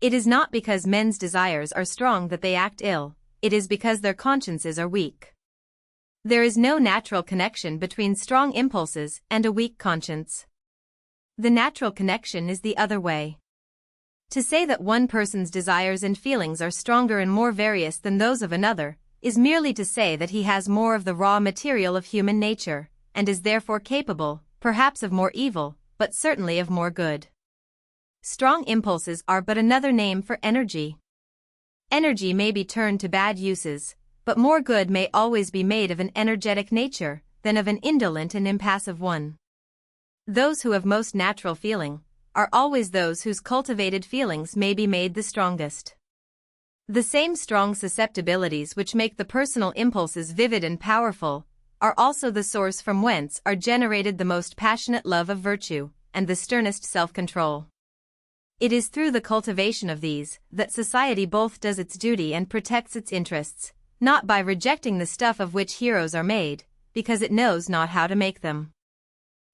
It is not because men's desires are strong that they act ill, it is because their consciences are weak. There is no natural connection between strong impulses and a weak conscience. The natural connection is the other way. To say that one person's desires and feelings are stronger and more various than those of another is merely to say that he has more of the raw material of human nature, and is therefore capable, perhaps of more evil, but certainly of more good. Strong impulses are but another name for energy. Energy may be turned to bad uses, but more good may always be made of an energetic nature than of an indolent and impassive one. Those who have most natural feeling are always those whose cultivated feelings may be made the strongest. The same strong susceptibilities which make the personal impulses vivid and powerful are also the source from whence are generated the most passionate love of virtue and the sternest self-control. It is through the cultivation of these that society both does its duty and protects its interests, not by rejecting the stuff of which heroes are made, because it knows not how to make them.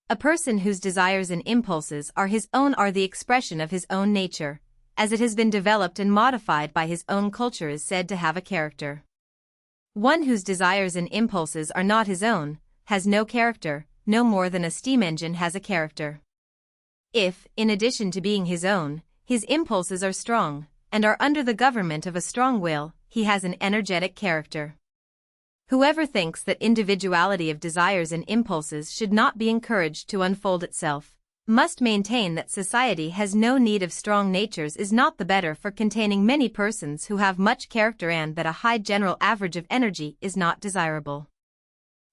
A person whose desires and impulses are his own are the expression of his own nature, as it has been developed and modified by his own culture is said to have a character. One whose desires and impulses are not his own has no character, no more than a steam engine has a character. If, in addition to being his own, his impulses are strong, and are under the government of a strong will, he has an energetic character. Whoever thinks that individuality of desires and impulses should not be encouraged to unfold itself, must maintain that society has no need of strong natures is not the better for containing many persons who have much character and that a high general average of energy is not desirable.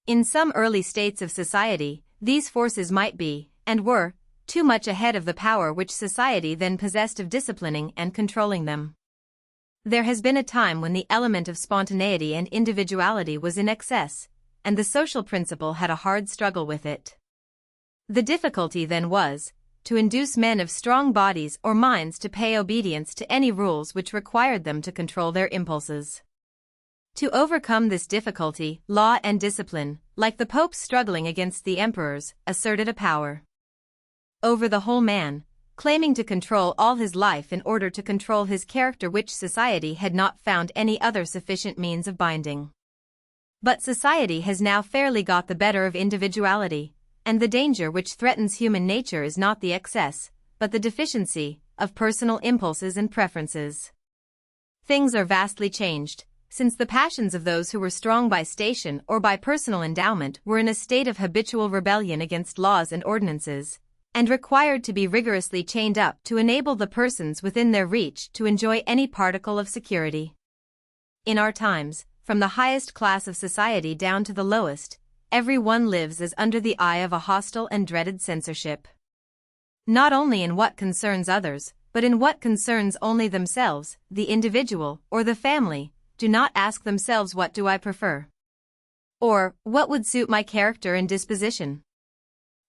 In some early states of society, these forces might be, and were, too much ahead of the power which society then possessed of disciplining and controlling them. There has been a time when the element of spontaneity and individuality was in excess, and the social principle had a hard struggle with it. The difficulty then was, to induce men of strong bodies or minds to pay obedience to any rules which required them to control their impulses. To overcome this difficulty, law and discipline, like the popes struggling against the emperors, asserted a power over the whole man, claiming to control all his life in order to control his character which society had not found any other sufficient means of binding. But society has now fairly got the better of individuality, and the danger which threatens human nature is not the excess, but the deficiency, of personal impulses and preferences. Things are vastly changed, since the passions of those who were strong by station or by personal endowment were in a state of habitual rebellion against laws and ordinances, and required to be rigorously chained up to enable the persons within their reach to enjoy any particle of security. In our times, from the highest class of society down to the lowest, every one lives as under the eye of a hostile and dreaded censorship. Not only in what concerns others, but in what concerns only themselves, the individual, or the family, do not ask themselves what do I prefer? Or, what would suit my character and disposition?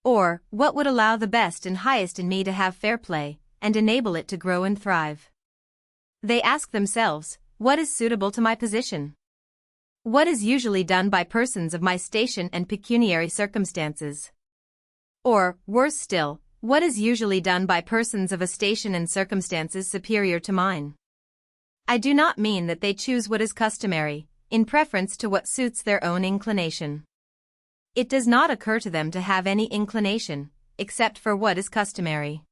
Or, what would allow the best and highest in me to have fair play, and enable it to grow and thrive? They ask themselves, what is suitable to my position? What is usually done by persons of my station and pecuniary circumstances? Or, worse still, what is usually done by persons of a station and circumstances superior to mine? I do not mean that they choose what is customary, in preference to what suits their own inclination. It does not occur to them to have any inclination, except for what is customary.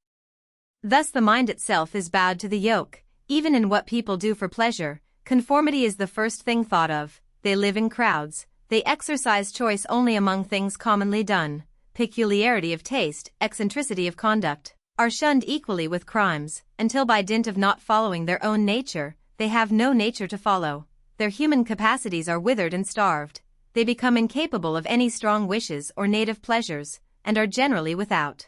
Thus the mind itself is bowed to the yoke, even in what people do for pleasure, conformity is the first thing thought of. They live in crowds, they exercise choice only among things commonly done, peculiarity of taste, eccentricity of conduct, are shunned equally with crimes, until by dint of not following their own nature, they have no nature to follow, their human capacities are withered and starved, they become incapable of any strong wishes or native pleasures, and are generally without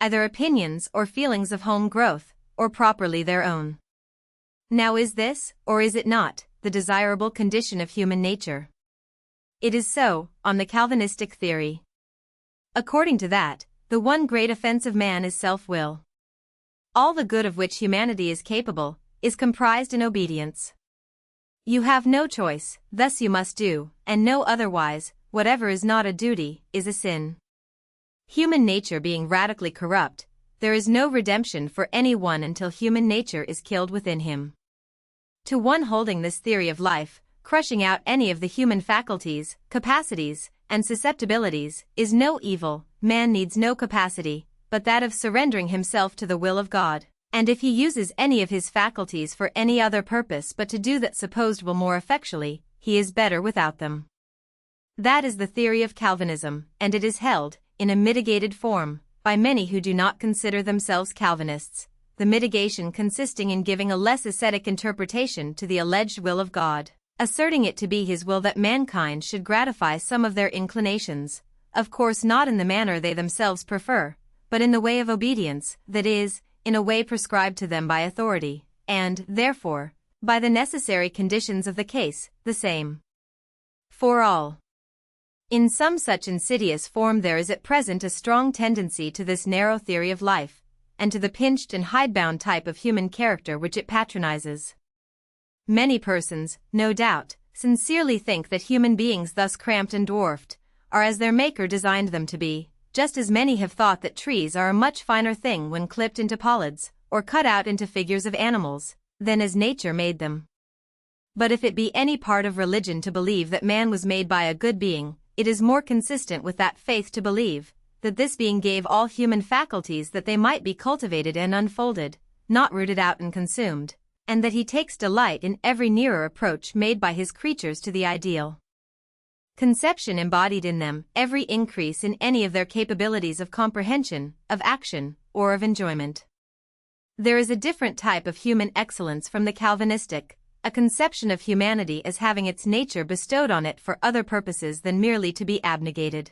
either opinions or feelings of home growth, or properly their own. Now is this, or is it not, the desirable condition of human nature? It is so, on the Calvinistic theory. According to that, the one great offense of man is self-will. All the good of which humanity is capable, is comprised in obedience. You have no choice, thus you must do, and no otherwise, whatever is not a duty, is a sin. Human nature being radically corrupt, there is no redemption for any one until human nature is killed within him. To one holding this theory of life, crushing out any of the human faculties, capacities, and susceptibilities, is no evil. Man needs no capacity, but that of surrendering himself to the will of God, and if he uses any of his faculties for any other purpose but to do that supposed will more effectually, he is better without them. That is the theory of Calvinism, and it is held, in a mitigated form, by many who do not consider themselves Calvinists, the mitigation consisting in giving a less ascetic interpretation to the alleged will of God, asserting it to be his will that mankind should gratify some of their inclinations, of course not in the manner they themselves prefer, but in the way of obedience, that is, in a way prescribed to them by authority, and, therefore, by the necessary conditions of the case, the same for all. In some such insidious form there is at present a strong tendency to this narrow theory of life, and to the pinched and hidebound type of human character which it patronizes. Many persons, no doubt, sincerely think that human beings thus cramped and dwarfed, are as their Maker designed them to be, just as many have thought that trees are a much finer thing when clipped into pollards, or cut out into figures of animals, than as nature made them. But if it be any part of religion to believe that man was made by a good being, it is more consistent with that faith to believe that this being gave all human faculties that they might be cultivated and unfolded, not rooted out and consumed, and that he takes delight in every nearer approach made by his creatures to the ideal conception embodied in them, every increase in any of their capabilities of comprehension, of action, or of enjoyment. There is a different type of human excellence from the Calvinistic, a conception of humanity as having its nature bestowed on it for other purposes than merely to be abnegated.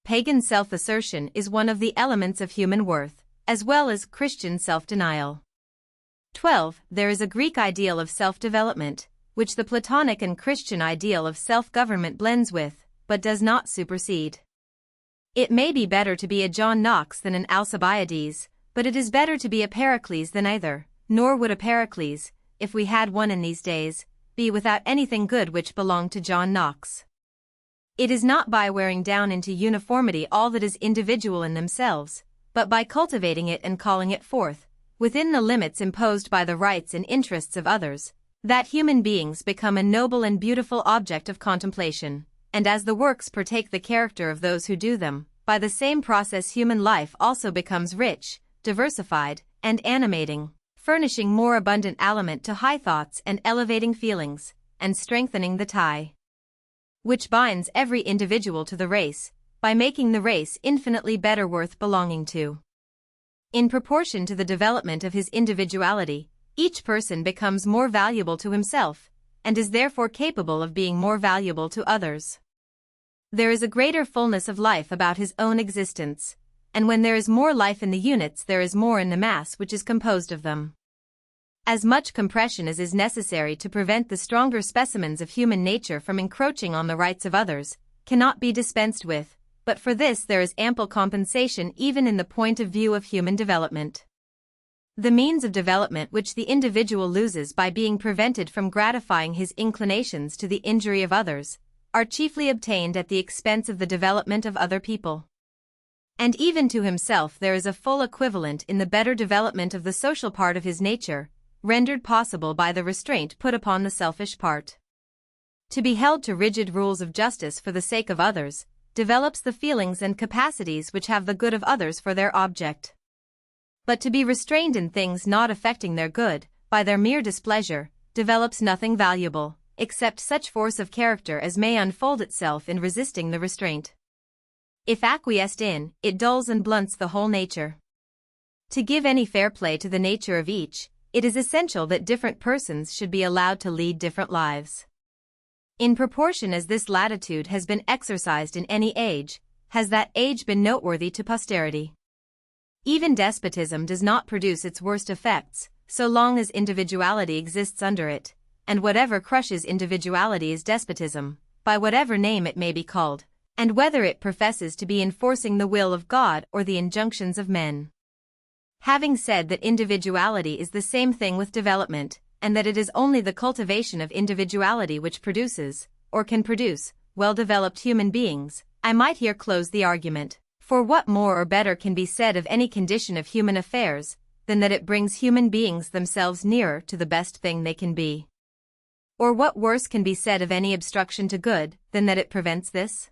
Pagan self-assertion is one of the elements of human worth, as well as Christian self-denial. 12. There is a Greek ideal of self-development, which the Platonic and Christian ideal of self-government blends with, but does not supersede. It may be better to be a John Knox than an Alcibiades, but it is better to be a Pericles than either, nor would a Pericles, if we had one in these days, be without anything good which belonged to John Knox. It is not by wearing down into uniformity all that is individual in themselves, but by cultivating it and calling it forth, within the limits imposed by the rights and interests of others, that human beings become a noble and beautiful object of contemplation, and as the works partake the character of those who do them, by the same process human life also becomes rich, diversified, and animating, furnishing more abundant aliment to high thoughts and elevating feelings, and strengthening the tie which binds every individual to the race, by making the race infinitely better worth belonging to. In proportion to the development of his individuality, each person becomes more valuable to himself, and is therefore capable of being more valuable to others. There is a greater fullness of life about his own existence, and when there is more life in the units there is more in the mass which is composed of them. As much compression as is necessary to prevent the stronger specimens of human nature from encroaching on the rights of others, cannot be dispensed with, but for this there is ample compensation even in the point of view of human development. The means of development which the individual loses by being prevented from gratifying his inclinations to the injury of others, are chiefly obtained at the expense of the development of other people. And even to himself there is a full equivalent in the better development of the social part of his nature, rendered possible by the restraint put upon the selfish part. To be held to rigid rules of justice for the sake of others, develops the feelings and capacities which have the good of others for their object. But to be restrained in things not affecting their good, by their mere displeasure, develops nothing valuable, except such force of character as may unfold itself in resisting the restraint. If acquiesced in, it dulls and blunts the whole nature. To give any fair play to the nature of each, it is essential that different persons should be allowed to lead different lives. In proportion as this latitude has been exercised in any age, has that age been noteworthy to posterity. Even despotism does not produce its worst effects, so long as individuality exists under it, and whatever crushes individuality is despotism, by whatever name it may be called, and whether it professes to be enforcing the will of God or the injunctions of men. Having said that individuality is the same thing with development, and that it is only the cultivation of individuality which produces, or can produce, well-developed human beings, I might here close the argument. For what more or better can be said of any condition of human affairs, than that it brings human beings themselves nearer to the best thing they can be? Or what worse can be said of any obstruction to good, than that it prevents this?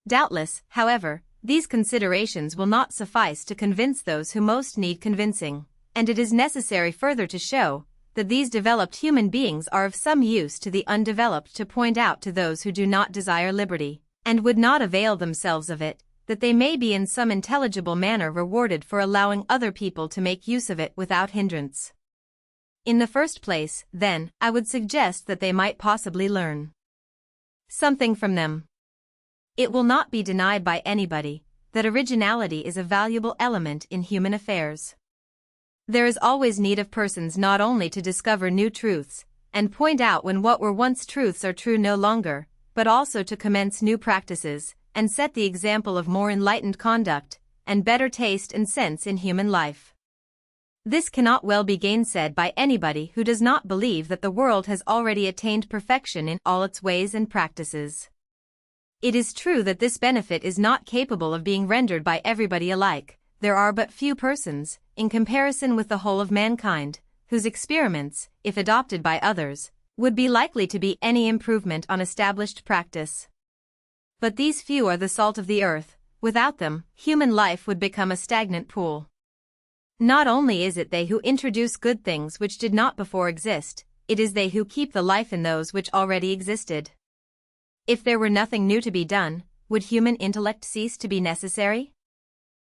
Doubtless, however, these considerations will not suffice to convince those who most need convincing, and it is necessary further to show that these developed human beings are of some use to the undeveloped, to point out to those who do not desire liberty, and would not avail themselves of it, that they may be in some intelligible manner rewarded for allowing other people to make use of it without hindrance. In the first place, then, I would suggest that they might possibly learn something from them. It will not be denied by anybody that originality is a valuable element in human affairs. There is always need of persons not only to discover new truths, and point out when what were once truths are true no longer, but also to commence new practices, and set the example of more enlightened conduct, and better taste and sense in human life. This cannot well be gainsaid by anybody who does not believe that the world has already attained perfection in all its ways and practices. It is true that this benefit is not capable of being rendered by everybody alike. There are but few persons, in comparison with the whole of mankind, whose experiments, if adopted by others, would be likely to be any improvement on established practice. But these few are the salt of the earth. Without them, human life would become a stagnant pool. Not only is it they who introduce good things which did not before exist, it is they who keep the life in those which already existed. If there were nothing new to be done, would human intellect cease to be necessary?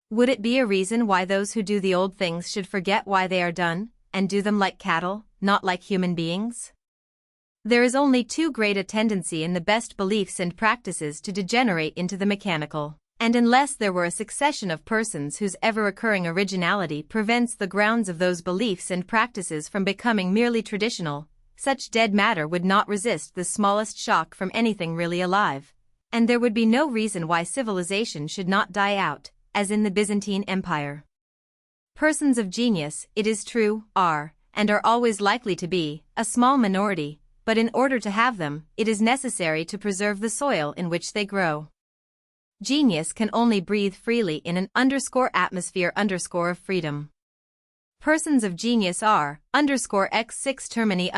Would it be a reason why those who do the old things should forget why they are done, and do them like cattle, not like human beings? There is only too great a tendency in the best beliefs and practices to degenerate into the mechanical, and unless there were a succession of persons whose ever-occurring originality prevents the grounds of those beliefs and practices from becoming merely traditional, such dead matter would not resist the smallest shock from anything really alive, and there would be no reason why civilization should not die out, as in the Byzantine Empire. Persons of genius, it is true, are, and are always likely to be, a small minority, but in order to have them, it is necessary to preserve the soil in which they grow. Genius can only breathe freely in an _atmosphere of freedom. Persons of genius are _x6 termini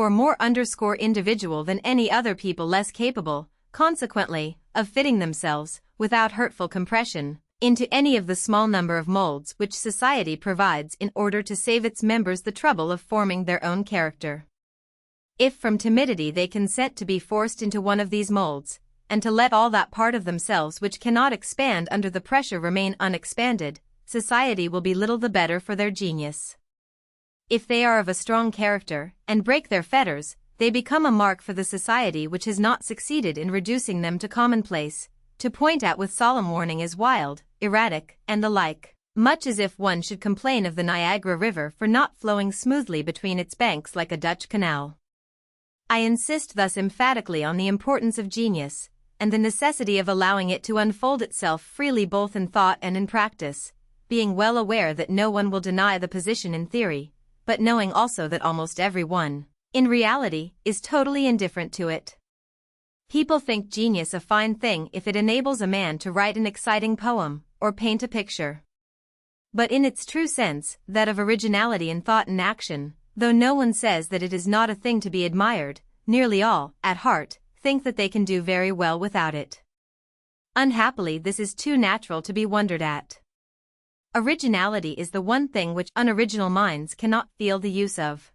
more individual than any other people less capable, consequently, of fitting themselves, without hurtful compression, into any of the small number of molds which society provides in order to save its members the trouble of forming their own character. If from timidity they consent to be forced into one of these molds, and to let all that part of themselves which cannot expand under the pressure remain unexpanded, society will be little the better for their genius. If they are of a strong character, and break their fetters, they become a mark for the society which has not succeeded in reducing them to commonplace, to point out with solemn warning as wild, erratic, and the like, much as if one should complain of the Niagara River for not flowing smoothly between its banks like a Dutch canal. I insist thus emphatically on the importance of genius, and the necessity of allowing it to unfold itself freely both in thought and in practice, being well aware that no one will deny the position in theory, but knowing also that almost every one, in reality, is totally indifferent to it. People think genius a fine thing if it enables a man to write an exciting poem, or paint a picture. But in its true sense, that of originality in thought and action, though no one says that it is not a thing to be admired, nearly all, at heart, think that they can do very well without it. Unhappily, this is too natural to be wondered at. Originality is the one thing which unoriginal minds cannot feel the use of.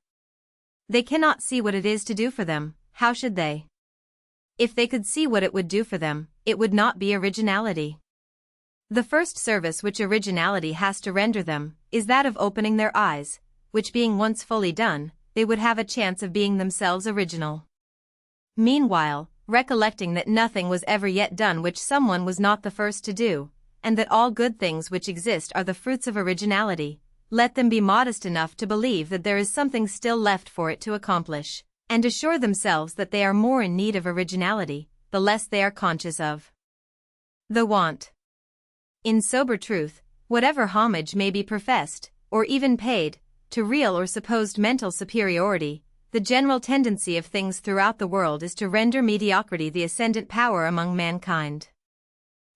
They cannot see what it is to do for them, how should they? If they could see what it would do for them, it would not be originality. The first service which originality has to render them is that of opening their eyes, which being once fully done, they would have a chance of being themselves original. Meanwhile, recollecting that nothing was ever yet done which someone was not the first to do, and that all good things which exist are the fruits of originality, let them be modest enough to believe that there is something still left for it to accomplish, and assure themselves that they are more in need of originality, the less they are conscious of the want. In sober truth, whatever homage may be professed, or even paid, to real or supposed mental superiority, the general tendency of things throughout the world is to render mediocrity the ascendant power among mankind.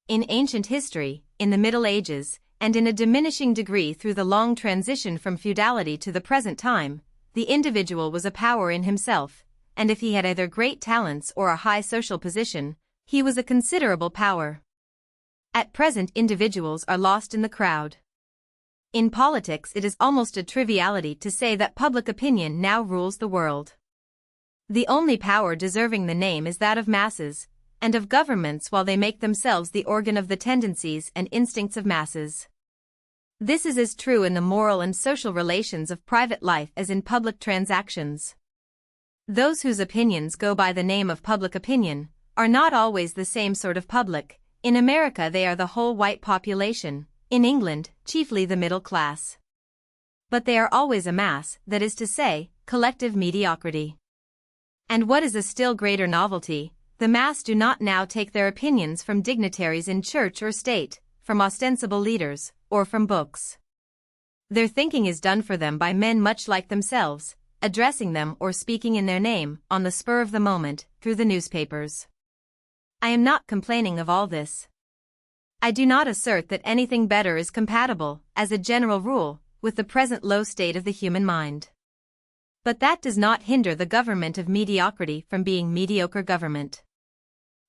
In ancient history, in the Middle Ages, and in a diminishing degree through the long transition from feudality to the present time, the individual was a power in himself, and if he had either great talents or a high social position, he was a considerable power. At present individuals are lost in the crowd. In politics it is almost a triviality to say that public opinion now rules the world. The only power deserving the name is that of masses, and of governments while they make themselves the organ of the tendencies and instincts of masses. This is as true in the moral and social relations of private life as in public transactions. Those whose opinions go by the name of public opinion are not always the same sort of public. In America they are the whole white population, in England, chiefly the middle class. But they are always a mass, that is to say, collective mediocrity. And what is a still greater novelty, the mass do not now take their opinions from dignitaries in church or state, from ostensible leaders, or from books. Their thinking is done for them by men much like themselves, addressing them or speaking in their name, on the spur of the moment, through the newspapers. I am not complaining of all this. I do not assert that anything better is compatible, as a general rule, with the present low state of the human mind. But that does not hinder the government of mediocrity from being mediocre government.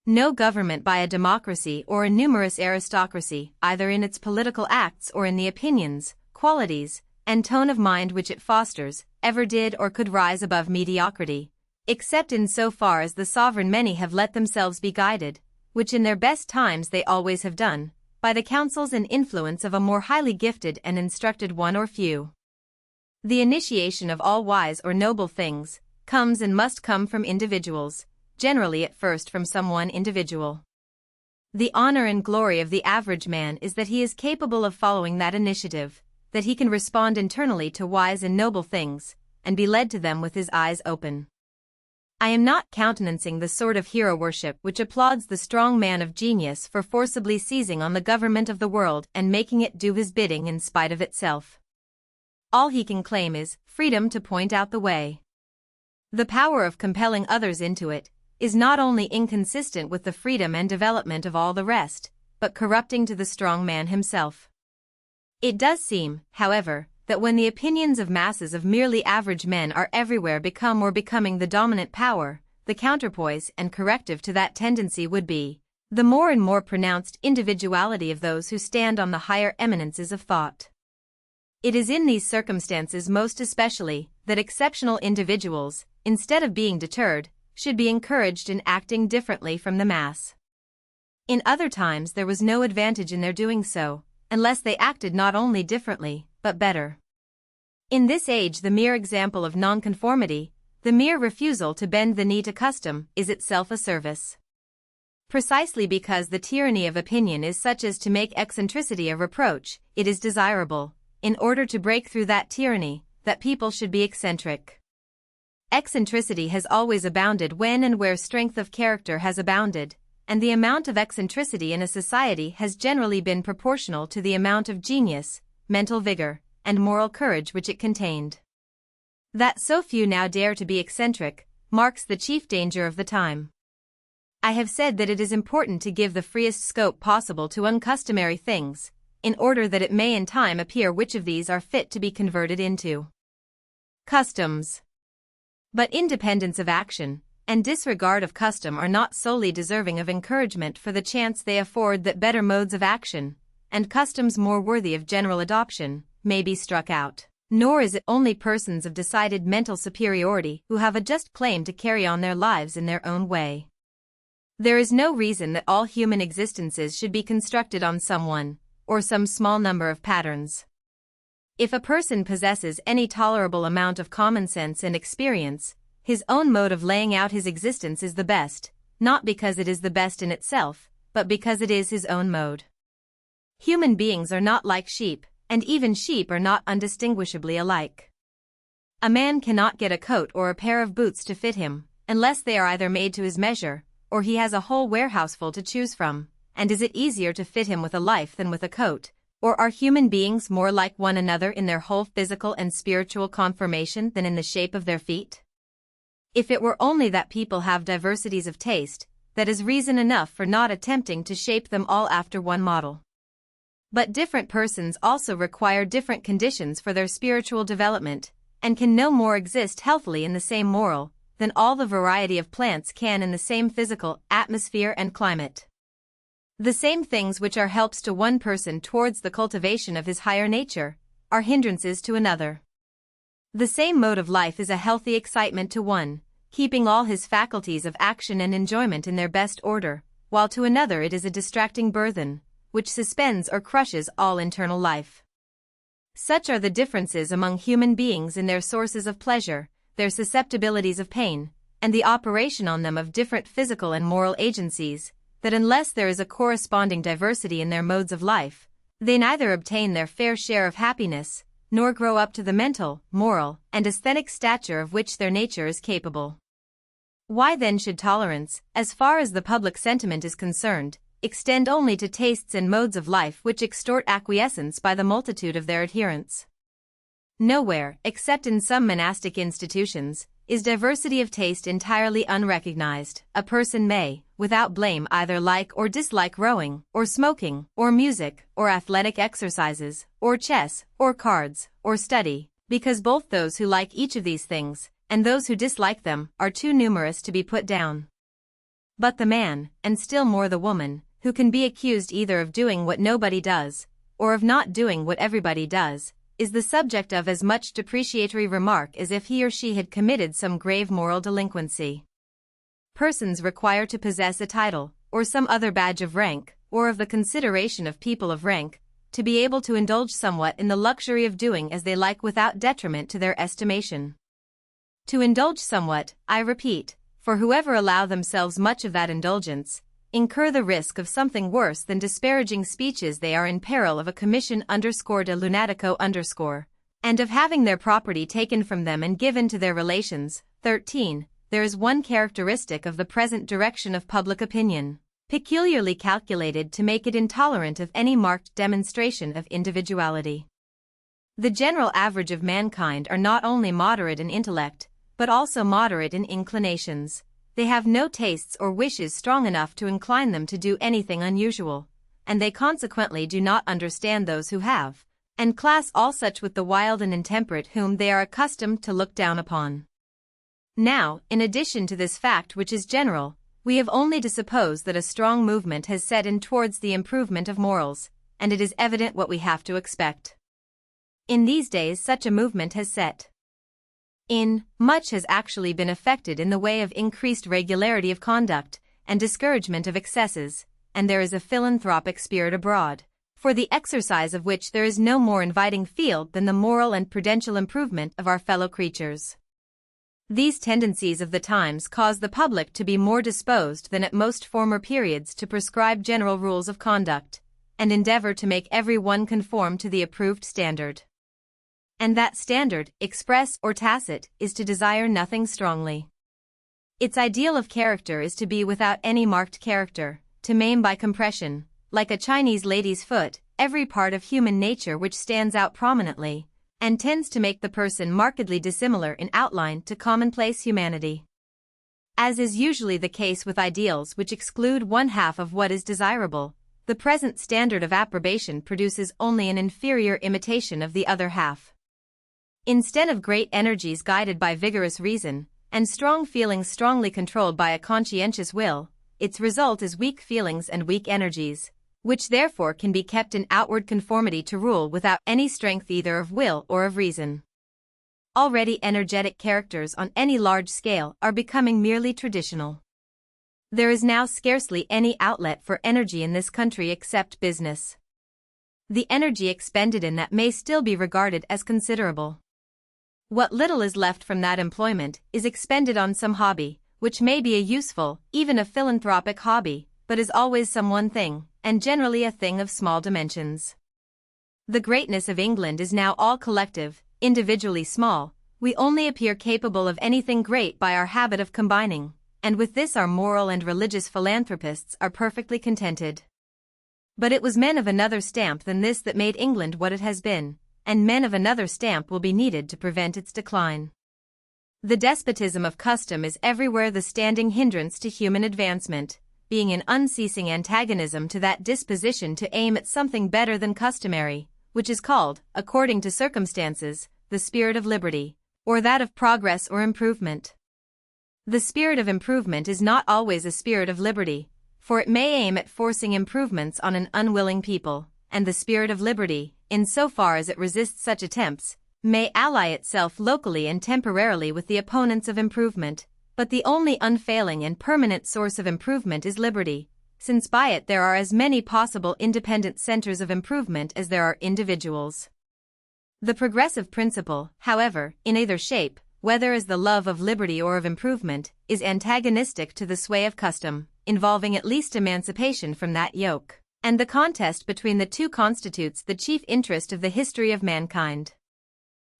No government by a democracy or a numerous aristocracy, either in its political acts or in the opinions, qualities, and tone of mind which it fosters, ever did or could rise above mediocrity, except in so far as the sovereign many have let themselves be guided, which in their best times they always have done, by the counsels and influence of a more highly gifted and instructed one or few. The initiation of all wise or noble things comes and must come from individuals, generally at first from some one individual. The honor and glory of the average man is that he is capable of following that initiative, that he can respond internally to wise and noble things, and be led to them with his eyes open. I am not countenancing the sort of hero worship which applauds the strong man of genius for forcibly seizing on the government of the world and making it do his bidding in spite of itself. All he can claim is freedom to point out the way. The power of compelling others into it is not only inconsistent with the freedom and development of all the rest, but corrupting to the strong man himself. It does seem, however, that when the opinions of masses of merely average men are everywhere become or becoming the dominant power, the counterpoise and corrective to that tendency would be the more and more pronounced individuality of those who stand on the higher eminences of thought. It is in these circumstances most especially that exceptional individuals, instead of being deterred, should be encouraged in acting differently from the mass. In other times there was no advantage in their doing so, unless they acted not only differently, but better. In this age the mere example of nonconformity, the mere refusal to bend the knee to custom, is itself a service. Precisely because the tyranny of opinion is such as to make eccentricity a reproach, it is desirable, in order to break through that tyranny, that people should be eccentric. Eccentricity has always abounded when and where strength of character has abounded, and the amount of eccentricity in a society has generally been proportional to the amount of genius, mental vigor, and moral courage which it contained. That so few now dare to be eccentric marks the chief danger of the time. I have said that it is important to give the freest scope possible to uncustomary things, in order that it may in time appear which of these are fit to be converted into customs. But independence of action and disregard of custom are not solely deserving of encouragement for the chance they afford that better modes of action, and customs more worthy of general adoption, may be struck out. Nor is it only persons of decided mental superiority who have a just claim to carry on their lives in their own way. There is no reason that all human existences should be constructed on someone, or some small number of patterns. If a person possesses any tolerable amount of common sense and experience, his own mode of laying out his existence is the best, not because it is the best in itself, but because it is his own mode. Human beings are not like sheep, and even sheep are not undistinguishably alike. A man cannot get a coat or a pair of boots to fit him, unless they are either made to his measure, or he has a whole warehouseful to choose from. And is it easier to fit him with a life than with a coat? Or are human beings more like one another in their whole physical and spiritual conformation than in the shape of their feet? If it were only that people have diversities of taste, that is reason enough for not attempting to shape them all after one model. But different persons also require different conditions for their spiritual development, and can no more exist healthily in the same moral, than all the variety of plants can in the same physical atmosphere and climate. The same things which are helps to one person towards the cultivation of his higher nature, are hindrances to another. The same mode of life is a healthy excitement to one, keeping all his faculties of action and enjoyment in their best order, while to another it is a distracting burthen, which suspends or crushes all internal life. Such are the differences among human beings in their sources of pleasure, their susceptibilities of pain, and the operation on them of different physical and moral agencies, that unless there is a corresponding diversity in their modes of life, they neither obtain their fair share of happiness, nor grow up to the mental, moral, and aesthetic stature of which their nature is capable. Why then should tolerance, as far as the public sentiment is concerned, extend only to tastes and modes of life which extort acquiescence by the multitude of their adherents? Nowhere, except in some monastic institutions, is diversity of taste entirely unrecognized. A person may, without blame, either like or dislike rowing, or smoking, or music, or athletic exercises, or chess, or cards, or study, because both those who like each of these things, and those who dislike them, are too numerous to be put down. But the man, and still more the woman, who can be accused either of doing what nobody does, or of not doing what everybody does, is the subject of as much depreciatory remark as if he or she had committed some grave moral delinquency. Persons require to possess a title, or some other badge of rank, or of the consideration of people of rank, to be able to indulge somewhat in the luxury of doing as they like without detriment to their estimation. To indulge somewhat, I repeat, for whoever allow themselves much of that indulgence, incur the risk of something worse than disparaging speeches. They are in peril of a commission _de lunatico_, and of having their property taken from them and given to their relations. 13. There is one characteristic of the present direction of public opinion, peculiarly calculated to make it intolerant of any marked demonstration of individuality. The general average of mankind are not only moderate in intellect, but also moderate in inclinations. They have no tastes or wishes strong enough to incline them to do anything unusual, and they consequently do not understand those who have, and class all such with the wild and intemperate whom they are accustomed to look down upon. Now, in addition to this fact which is general, we have only to suppose that a strong movement has set in towards the improvement of morals, and it is evident what we have to expect. In these days such a movement has set in. Much has actually been effected in the way of increased regularity of conduct, and discouragement of excesses, and there is a philanthropic spirit abroad, for the exercise of which there is no more inviting field than the moral and prudential improvement of our fellow creatures. These tendencies of the times cause the public to be more disposed than at most former periods to prescribe general rules of conduct, and endeavor to make every one conform to the approved standard. And that standard, express or tacit, is to desire nothing strongly. Its ideal of character is to be without any marked character, to maim by compression, like a Chinese lady's foot, every part of human nature which stands out prominently, and tends to make the person markedly dissimilar in outline to commonplace humanity. As is usually the case with ideals which exclude one half of what is desirable, the present standard of approbation produces only an inferior imitation of the other half. Instead of great energies guided by vigorous reason, and strong feelings strongly controlled by a conscientious will, its result is weak feelings and weak energies, which therefore can be kept in outward conformity to rule without any strength either of will or of reason. Already energetic characters on any large scale are becoming merely traditional. There is now scarcely any outlet for energy in this country except business. The energy expended in that may still be regarded as considerable. What little is left from that employment is expended on some hobby, which may be a useful, even a philanthropic hobby, but is always some one thing, and generally a thing of small dimensions. The greatness of England is now all collective, individually small. We only appear capable of anything great by our habit of combining, and with this our moral and religious philanthropists are perfectly contented. But it was men of another stamp than this that made England what it has been, and men of another stamp will be needed to prevent its decline. The despotism of custom is everywhere the standing hindrance to human advancement, being an unceasing antagonism to that disposition to aim at something better than customary, which is called, according to circumstances, the spirit of liberty, or that of progress or improvement. The spirit of improvement is not always a spirit of liberty, for it may aim at forcing improvements on an unwilling people, and the spirit of liberty, in so far as it resists such attempts, may ally itself locally and temporarily with the opponents of improvement, but the only unfailing and permanent source of improvement is liberty, since by it there are as many possible independent centers of improvement as there are individuals. The progressive principle, however, in either shape, whether as the love of liberty or of improvement, is antagonistic to the sway of custom, involving at least emancipation from that yoke, and the contest between the two constitutes the chief interest of the history of mankind.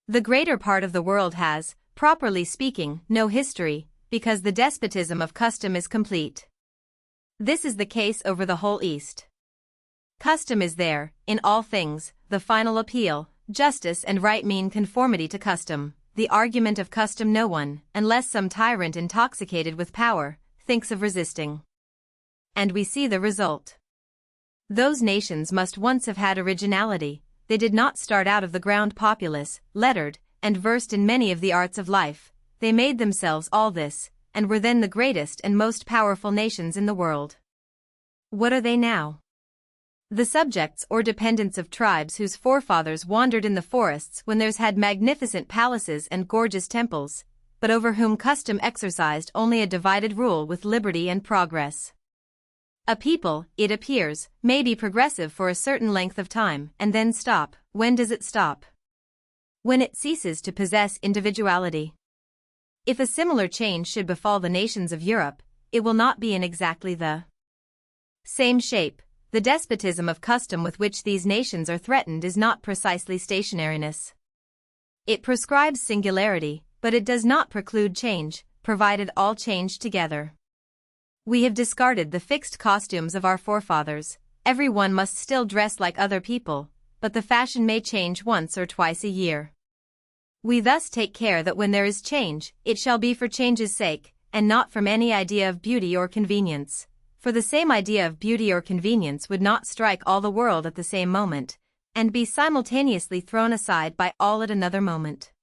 The greater part of the world has, properly speaking, no history, because the despotism of custom is complete. This is the case over the whole East. Custom is there, in all things, the final appeal. Justice and right mean conformity to custom. The argument of custom no one, unless some tyrant intoxicated with power, thinks of resisting. And we see the result. Those nations must once have had originality. They did not start out of the ground populous, lettered, and versed in many of the arts of life. They made themselves all this, and were then the greatest and most powerful nations in the world. What are they now? The subjects or dependents of tribes whose forefathers wandered in the forests when theirs had magnificent palaces and gorgeous temples, but over whom custom exercised only a divided rule with liberty and progress. A people, it appears, may be progressive for a certain length of time and then stop. When does it stop? When it ceases to possess individuality. If a similar change should befall the nations of Europe, it will not be in exactly the same shape. The despotism of custom with which these nations are threatened is not precisely stationariness. It prescribes singularity, but it does not preclude change, provided all change together. We have discarded the fixed costumes of our forefathers. Every one must still dress like other people, but the fashion may change once or twice a year. We thus take care that when there is change, it shall be for change's sake, and not from any idea of beauty or convenience. For the same idea of beauty or convenience would not strike all the world at the same moment, and be simultaneously thrown aside by all at another moment.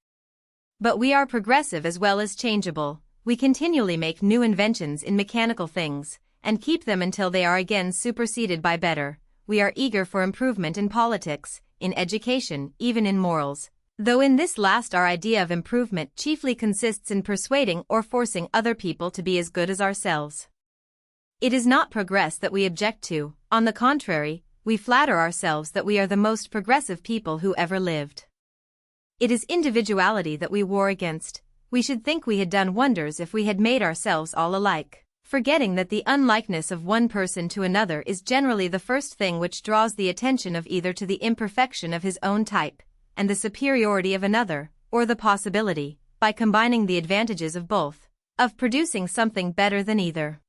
But we are progressive as well as changeable. We continually make new inventions in mechanical things, and keep them until they are again superseded by better. We are eager for improvement in politics, in education, even in morals, though in this last our idea of improvement chiefly consists in persuading or forcing other people to be as good as ourselves. It is not progress that we object to. On the contrary, we flatter ourselves that we are the most progressive people who ever lived. It is individuality that we war against. We should think we had done wonders if we had made ourselves all alike, forgetting that the unlikeness of one person to another is generally the first thing which draws the attention of either to the imperfection of his own type, and the superiority of another, or the possibility, by combining the advantages of both, of producing something better than either.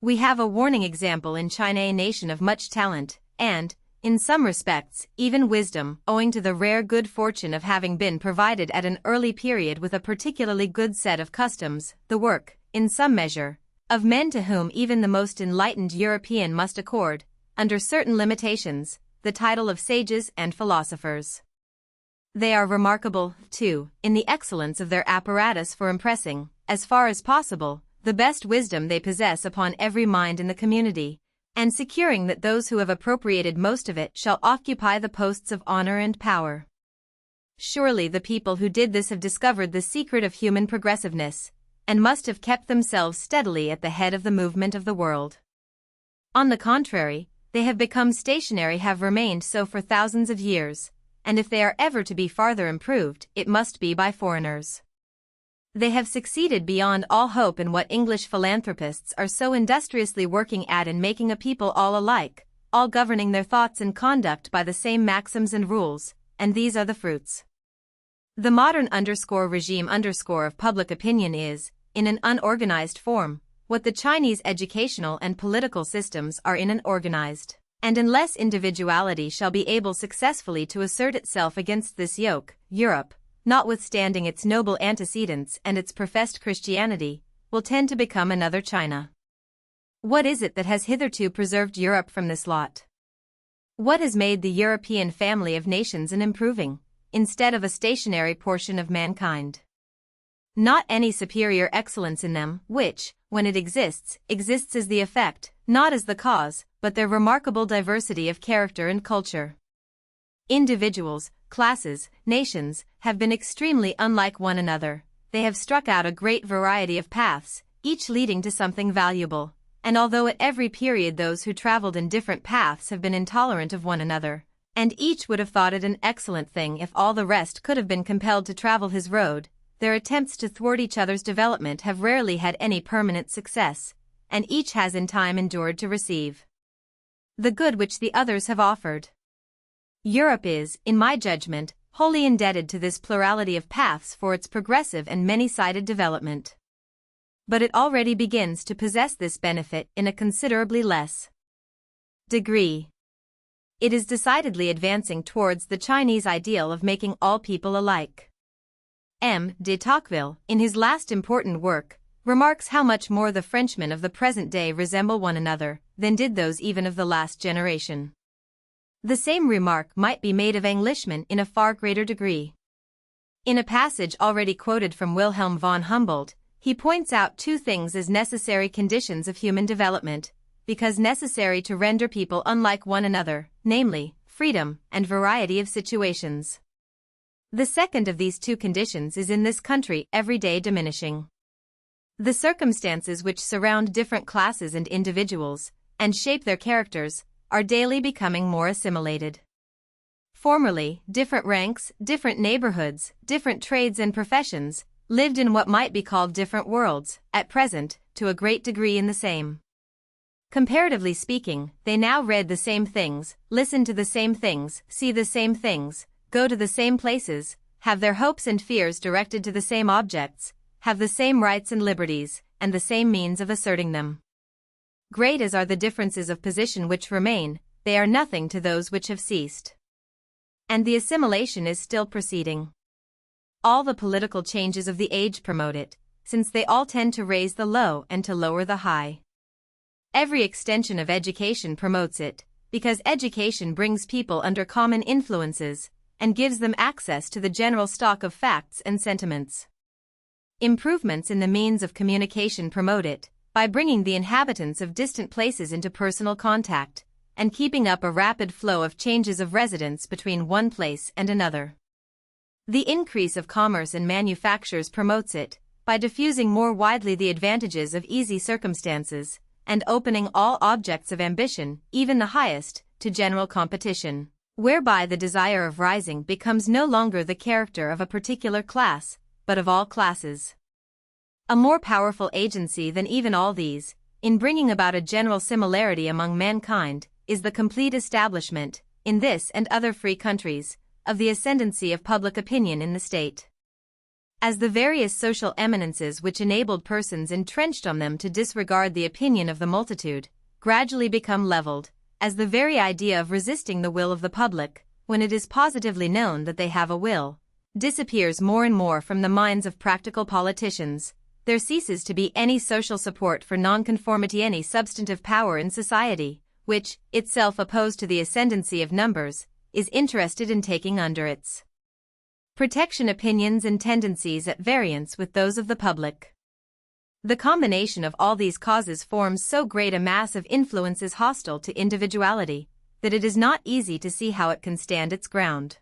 We have a warning example in China, a nation of much talent, and, in some respects, even wisdom, owing to the rare good fortune of having been provided at an early period with a particularly good set of customs, the work, in some measure, of men to whom even the most enlightened European must accord, under certain limitations, the title of sages and philosophers. They are remarkable, too, in the excellence of their apparatus for impressing, as far as possible, the best wisdom they possess upon every mind in the community. and securing that those who have appropriated most of it shall occupy the posts of honor and power. Surely the people who did this have discovered the secret of human progressiveness, and must have kept themselves steadily at the head of the movement of the world. On the contrary, they have become stationary, have remained so for thousands of years, and if they are ever to be farther improved, it must be by foreigners. They have succeeded beyond all hope in what English philanthropists are so industriously working at, in making a people all alike, all governing their thoughts and conduct by the same maxims and rules, and these are the fruits. The modern regime of public opinion is, in an unorganized form, what the Chinese educational and political systems are in an organized. And unless individuality shall be able successfully to assert itself against this yoke, Europe, notwithstanding its noble antecedents and its professed Christianity, will tend to become another China. What is it that has hitherto preserved Europe from this lot? What has made the European family of nations an improving, instead of a stationary portion of mankind? Not any superior excellence in them, which, when it exists as the effect, not as the cause, but their remarkable diversity of character and culture. Individuals, classes, nations, have been extremely unlike one another. They have struck out a great variety of paths, each leading to something valuable, and although at every period those who traveled in different paths have been intolerant of one another, and each would have thought it an excellent thing if all the rest could have been compelled to travel his road, their attempts to thwart each other's development have rarely had any permanent success, and each has in time endured to receive the good which the others have offered. Europe is, in my judgment, wholly indebted to this plurality of paths for its progressive and many-sided development. But it already begins to possess this benefit in a considerably less degree. It is decidedly advancing towards the Chinese ideal of making all people alike. M. de Tocqueville, in his last important work, remarks how much more the Frenchmen of the present day resemble one another than did those even of the last generation. The same remark might be made of Englishmen in a far greater degree. In a passage already quoted from Wilhelm von Humboldt, he points out two things as necessary conditions of human development, because necessary to render people unlike one another, namely, freedom and variety of situations. The second of these two conditions is in this country every day diminishing. The circumstances which surround different classes and individuals, and shape their characters, are daily becoming more assimilated. Formerly, different ranks, different neighborhoods, different trades and professions, lived in what might be called different worlds, at present, to a great degree in the same. Comparatively speaking, they now read the same things, listen to the same things, see the same things, go to the same places, have their hopes and fears directed to the same objects, have the same rights and liberties, and the same means of asserting them. Great as are the differences of position which remain, they are nothing to those which have ceased. And the assimilation is still proceeding. All the political changes of the age promote it, since they all tend to raise the low and to lower the high. Every extension of education promotes it, because education brings people under common influences, and gives them access to the general stock of facts and sentiments. Improvements in the means of communication promote it, by bringing the inhabitants of distant places into personal contact, and keeping up a rapid flow of changes of residence between one place and another. The increase of commerce and manufactures promotes it, by diffusing more widely the advantages of easy circumstances, and opening all objects of ambition, even the highest, to general competition, whereby the desire of rising becomes no longer the character of a particular class, but of all classes. A more powerful agency than even all these, in bringing about a general similarity among mankind, is the complete establishment, in this and other free countries, of the ascendancy of public opinion in the state. As the various social eminences which enabled persons entrenched on them to disregard the opinion of the multitude, gradually become leveled, as the very idea of resisting the will of the public, when it is positively known that they have a will, disappears more and more from the minds of practical politicians, there ceases to be any social support for nonconformity, any substantive power in society, which, itself opposed to the ascendancy of numbers, is interested in taking under its protection opinions and tendencies at variance with those of the public. The combination of all these causes forms so great a mass of influences hostile to individuality, that it is not easy to see how it can stand its ground.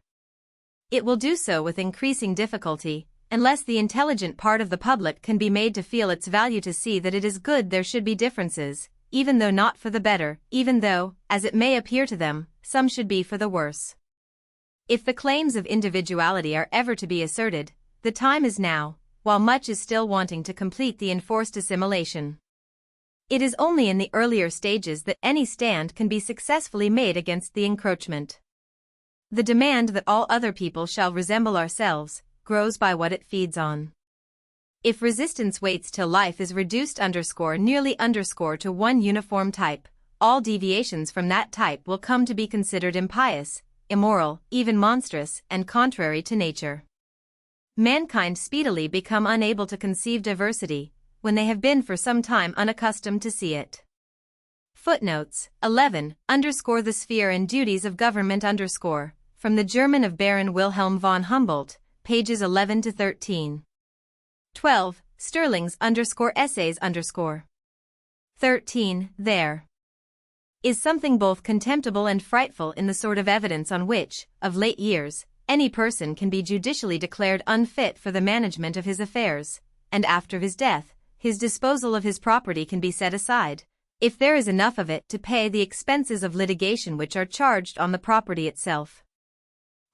It will do so with increasing difficulty, unless the intelligent part of the public can be made to feel its value, to see that it is good there should be differences, even though not for the better, even though, as it may appear to them, some should be for the worse. If the claims of individuality are ever to be asserted, the time is now, while much is still wanting to complete the enforced assimilation. It is only in the earlier stages that any stand can be successfully made against the encroachment. The demand that all other people shall resemble ourselves grows by what it feeds on. If resistance waits till life is reduced nearly to one uniform type, all deviations from that type will come to be considered impious, immoral, even monstrous, and contrary to nature. Mankind speedily become unable to conceive diversity, when they have been for some time unaccustomed to see it. Footnotes 11 The sphere and duties of government from the German of Baron Wilhelm von Humboldt, pages 11 to 13. 12 Sterling's essays 13 There is something both contemptible and frightful in the sort of evidence on which, of late years, any person can be judicially declared unfit for the management of his affairs, and after his death, his disposal of his property can be set aside, if there is enough of it to pay the expenses of litigation which are charged on the property itself.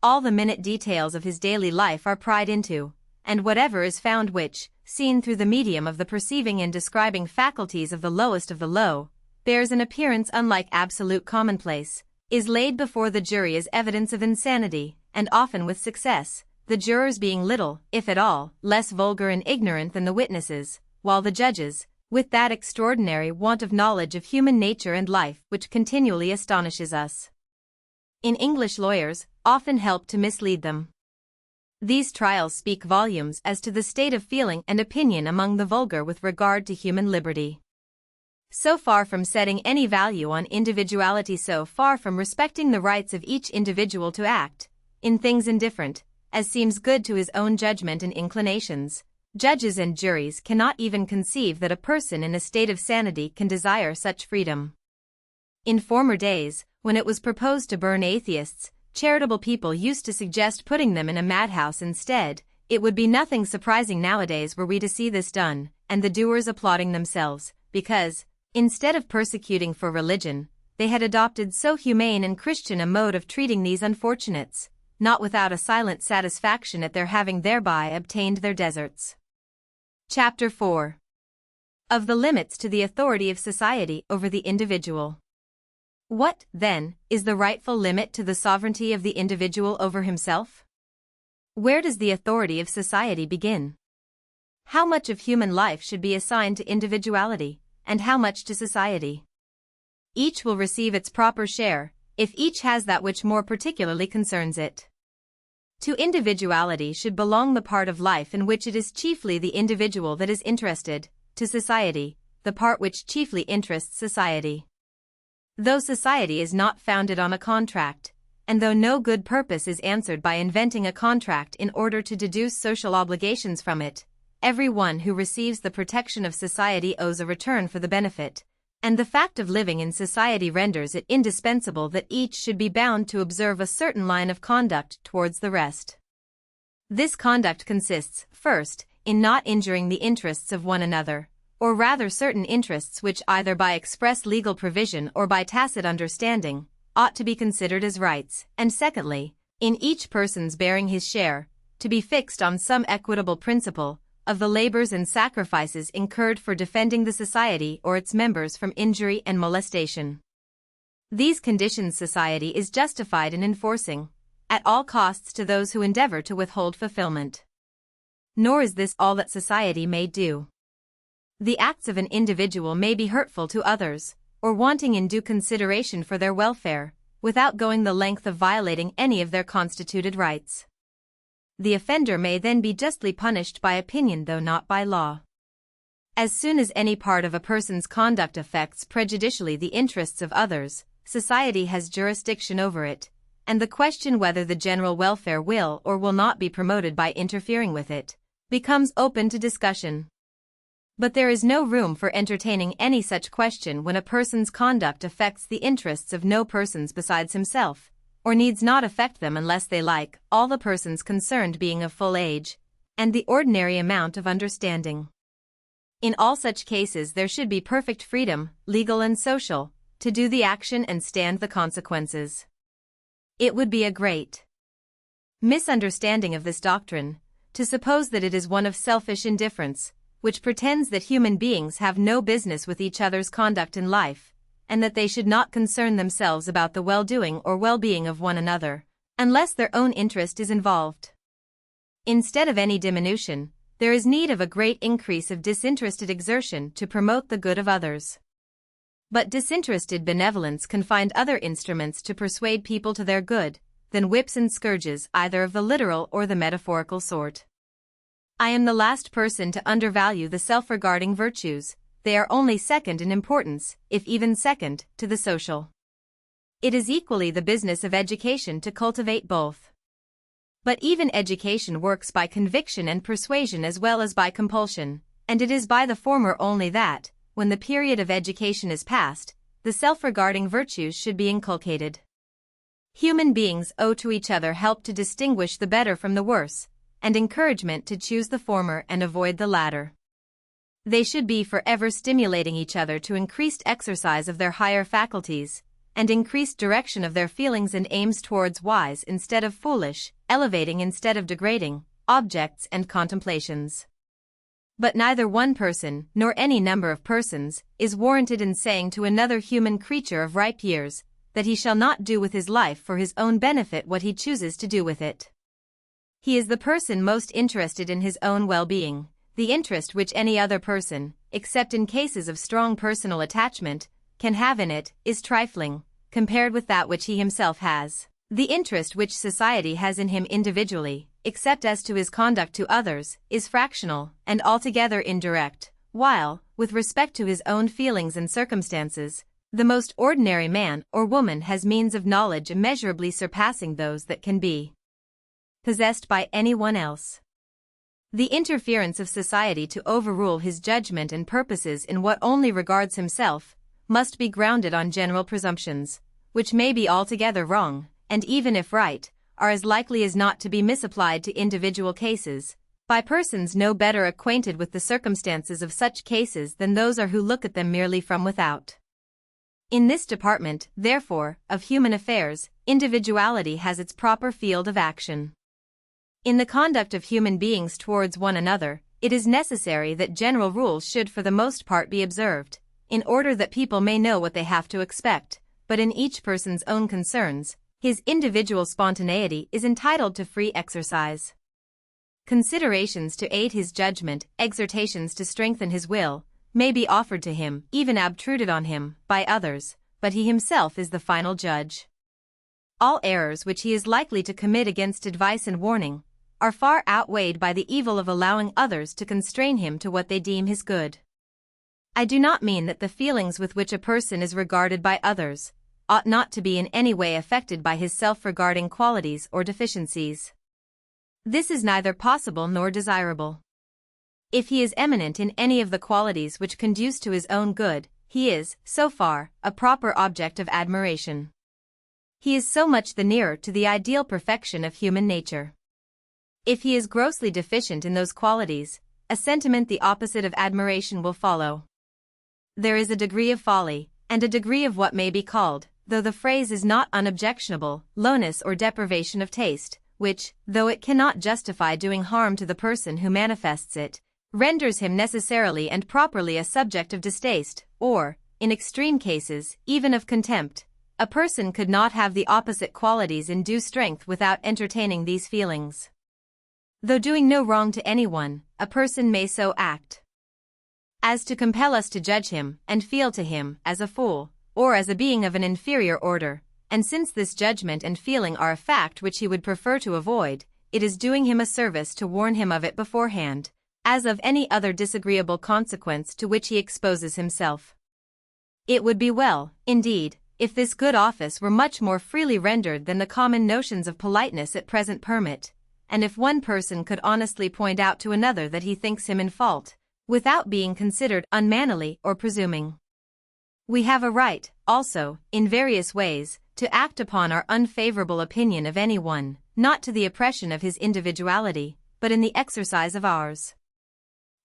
All the minute details of his daily life are pried into, and whatever is found which, seen through the medium of the perceiving and describing faculties of the lowest of the low, bears an appearance unlike absolute commonplace, is laid before the jury as evidence of insanity, and often with success, the jurors being little, if at all, less vulgar and ignorant than the witnesses, while the judges, with that extraordinary want of knowledge of human nature and life which continually astonishes us, in English lawyers, often help to mislead them. These trials speak volumes as to the state of feeling and opinion among the vulgar with regard to human liberty. So far from setting any value on individuality, so far from respecting the rights of each individual to act, in things indifferent, as seems good to his own judgment and inclinations, judges and juries cannot even conceive that a person in a state of sanity can desire such freedom. In former days, when it was proposed to burn atheists, charitable people used to suggest putting them in a madhouse instead. It would be nothing surprising nowadays were we to see this done, and the doers applauding themselves, because, instead of persecuting for religion, they had adopted so humane and Christian a mode of treating these unfortunates, not without a silent satisfaction at their having thereby obtained their deserts. Chapter 4. Of the limits to the authority of society over the individual. What, then, is the rightful limit to the sovereignty of the individual over himself? Where does the authority of society begin? How much of human life should be assigned to individuality, and how much to society? Each will receive its proper share, if each has that which more particularly concerns it. To individuality should belong the part of life in which it is chiefly the individual that is interested, to society, the part which chiefly interests society. Though society is not founded on a contract, and though no good purpose is answered by inventing a contract in order to deduce social obligations from it, every one who receives the protection of society owes a return for the benefit, and the fact of living in society renders it indispensable that each should be bound to observe a certain line of conduct towards the rest. This conduct consists, first, in not injuring the interests of one another, or rather certain interests which either by express legal provision or by tacit understanding, ought to be considered as rights, and secondly, in each person's bearing his share, to be fixed on some equitable principle, of the labors and sacrifices incurred for defending the society or its members from injury and molestation. These conditions society is justified in enforcing, at all costs to those who endeavor to withhold fulfillment. Nor is this all that society may do. The acts of an individual may be hurtful to others, or wanting in due consideration for their welfare, without going the length of violating any of their constituted rights. The offender may then be justly punished by opinion though not by law. As soon as any part of a person's conduct affects prejudicially the interests of others, society has jurisdiction over it, and the question whether the general welfare will or will not be promoted by interfering with it, becomes open to discussion. But there is no room for entertaining any such question when a person's conduct affects the interests of no persons besides himself, or needs not affect them unless they like, all the persons concerned being of full age, and the ordinary amount of understanding. In all such cases there should be perfect freedom, legal and social, to do the action and stand the consequences. It would be a great misunderstanding of this doctrine to suppose that it is one of selfish indifference, which pretends that human beings have no business with each other's conduct in life, and that they should not concern themselves about the well-doing or well-being of one another, unless their own interest is involved. Instead of any diminution, there is need of a great increase of disinterested exertion to promote the good of others. But disinterested benevolence can find other instruments to persuade people to their good, than whips and scourges either of the literal or the metaphorical sort. I am the last person to undervalue the self-regarding virtues. They are only second in importance, if even second, to the social. It is equally the business of education to cultivate both. But even education works by conviction and persuasion as well as by compulsion, and it is by the former only that, when the period of education is past, the self-regarding virtues should be inculcated. Human beings owe to each other help to distinguish the better from the worse, and encouragement to choose the former and avoid the latter. They should be forever stimulating each other to increased exercise of their higher faculties, and increased direction of their feelings and aims towards wise instead of foolish, elevating instead of degrading, objects and contemplations. But neither one person, nor any number of persons, is warranted in saying to another human creature of ripe years, that he shall not do with his life for his own benefit what he chooses to do with it. He is the person most interested in his own well-being. The interest which any other person, except in cases of strong personal attachment, can have in it, is trifling, compared with that which he himself has. The interest which society has in him individually, except as to his conduct to others, is fractional, and altogether indirect, while, with respect to his own feelings and circumstances, the most ordinary man or woman has means of knowledge immeasurably surpassing those that can be possessed by anyone else. The interference of society to overrule his judgment and purposes in what only regards himself, must be grounded on general presumptions, which may be altogether wrong, and even if right, are as likely as not to be misapplied to individual cases, by persons no better acquainted with the circumstances of such cases than those are who look at them merely from without. In this department, therefore, of human affairs, individuality has its proper field of action. In the conduct of human beings towards one another, it is necessary that general rules should for the most part be observed, in order that people may know what they have to expect, but in each person's own concerns, his individual spontaneity is entitled to free exercise. Considerations to aid his judgment, exhortations to strengthen his will, may be offered to him, even obtruded on him, by others, but he himself is the final judge. All errors which he is likely to commit against advice and warning, are far outweighed by the evil of allowing others to constrain him to what they deem his good. I do not mean that the feelings with which a person is regarded by others, ought not to be in any way affected by his self-regarding qualities or deficiencies. This is neither possible nor desirable. If he is eminent in any of the qualities which conduce to his own good, he is, so far, a proper object of admiration. He is so much the nearer to the ideal perfection of human nature. If he is grossly deficient in those qualities, a sentiment the opposite of admiration will follow. There is a degree of folly, and a degree of what may be called, though the phrase is not unobjectionable, lowness or deprivation of taste, which, though it cannot justify doing harm to the person who manifests it, renders him necessarily and properly a subject of distaste, or, in extreme cases, even of contempt. A person could not have the opposite qualities in due strength without entertaining these feelings. Though doing no wrong to anyone, a person may so act as to compel us to judge him and feel to him as a fool, or as a being of an inferior order, and since this judgment and feeling are a fact which he would prefer to avoid, it is doing him a service to warn him of it beforehand, as of any other disagreeable consequence to which he exposes himself. It would be well, indeed, if this good office were much more freely rendered than the common notions of politeness at present permit, and if one person could honestly point out to another that he thinks him in fault, without being considered unmannerly or presuming. We have a right, also, in various ways, to act upon our unfavorable opinion of anyone, not to the oppression of his individuality, but in the exercise of ours.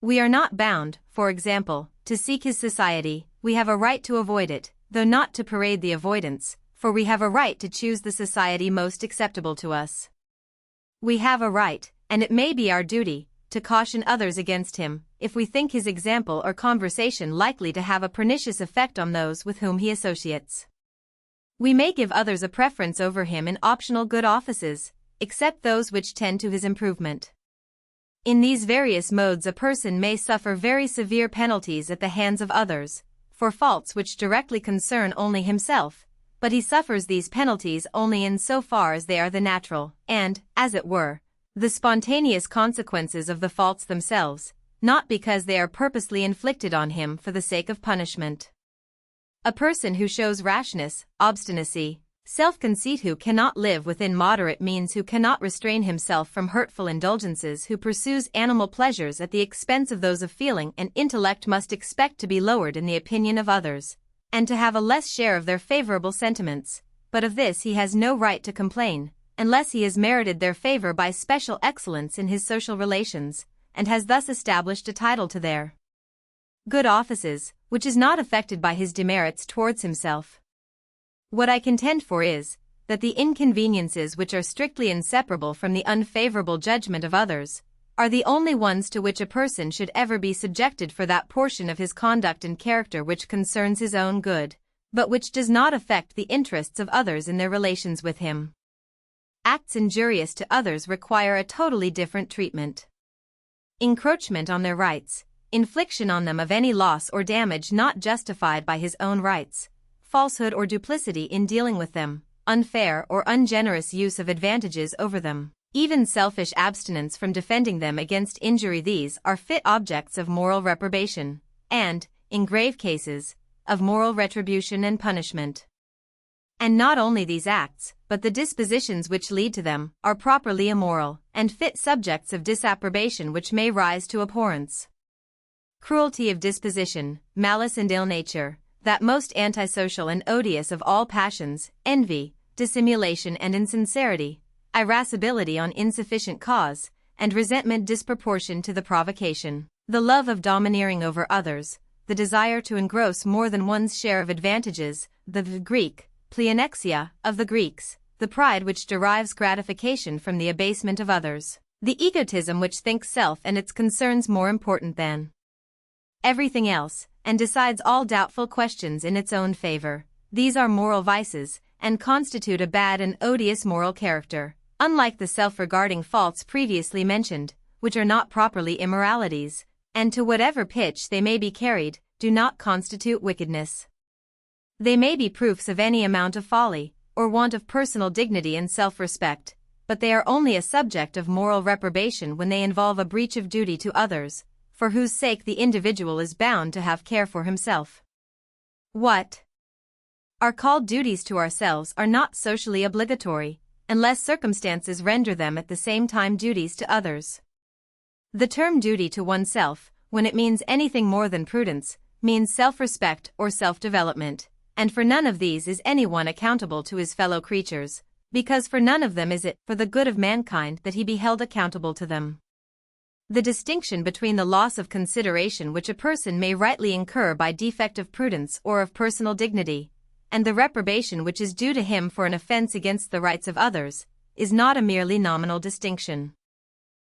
We are not bound, for example, to seek his society. We have a right to avoid it, though not to parade the avoidance, for we have a right to choose the society most acceptable to us. We have a right, and it may be our duty, to caution others against him, if we think his example or conversation likely to have a pernicious effect on those with whom he associates. We may give others a preference over him in optional good offices, except those which tend to his improvement. In these various modes a person may suffer very severe penalties at the hands of others, for faults which directly concern only himself, but he suffers these penalties only in so far as they are the natural, and, as it were, the spontaneous consequences of the faults themselves, not because they are purposely inflicted on him for the sake of punishment. A person who shows rashness, obstinacy, self-conceit, who cannot live within moderate means, who cannot restrain himself from hurtful indulgences, who pursues animal pleasures at the expense of those of feeling and intellect, must expect to be lowered in the opinion of others, and to have a less share of their favorable sentiments, but of this he has no right to complain, unless he has merited their favor by special excellence in his social relations, and has thus established a title to their good offices, which is not affected by his demerits towards himself. What I contend for is, that the inconveniences which are strictly inseparable from the unfavorable judgment of others, are the only ones to which a person should ever be subjected for that portion of his conduct and character which concerns his own good, but which does not affect the interests of others in their relations with him. Acts injurious to others require a totally different treatment. Encroachment on their rights, infliction on them of any loss or damage not justified by his own rights, falsehood or duplicity in dealing with them, unfair or ungenerous use of advantages over them, even selfish abstinence from defending them against injury, these are fit objects of moral reprobation, and, in grave cases, of moral retribution and punishment. And not only these acts, but the dispositions which lead to them, are properly immoral, and fit subjects of disapprobation which may rise to abhorrence. Cruelty of disposition, malice and ill nature, that most antisocial and odious of all passions, envy, dissimulation and insincerity, irascibility on insufficient cause, and resentment disproportioned to the provocation, the love of domineering over others, the desire to engross more than one's share of advantages, the Greek, pleonexia, of the Greeks, the pride which derives gratification from the abasement of others, the egotism which thinks self and its concerns more important than everything else, and decides all doubtful questions in its own favor. These are moral vices, and constitute a bad and odious moral character, unlike the self-regarding faults previously mentioned, which are not properly immoralities, and to whatever pitch they may be carried, do not constitute wickedness. They may be proofs of any amount of folly, or want of personal dignity and self-respect, but they are only a subject of moral reprobation when they involve a breach of duty to others, for whose sake the individual is bound to have care for himself. What are called duties to ourselves are not socially obligatory, unless circumstances render them at the same time duties to others. The term duty to oneself, when it means anything more than prudence, means self-respect or self-development, and for none of these is anyone accountable to his fellow creatures, because for none of them is it for the good of mankind that he be held accountable to them. The distinction between the loss of consideration which a person may rightly incur by defect of prudence or of personal dignity, and the reprobation which is due to him for an offense against the rights of others, is not a merely nominal distinction.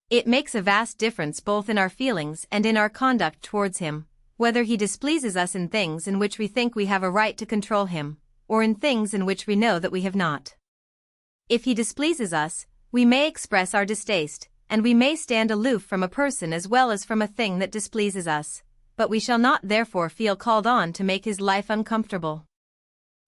It makes a vast difference both in our feelings and in our conduct towards him, whether he displeases us in things in which we think we have a right to control him, or in things in which we know that we have not. If he displeases us, we may express our distaste, and we may stand aloof from a person as well as from a thing that displeases us, but we shall not therefore feel called on to make his life uncomfortable.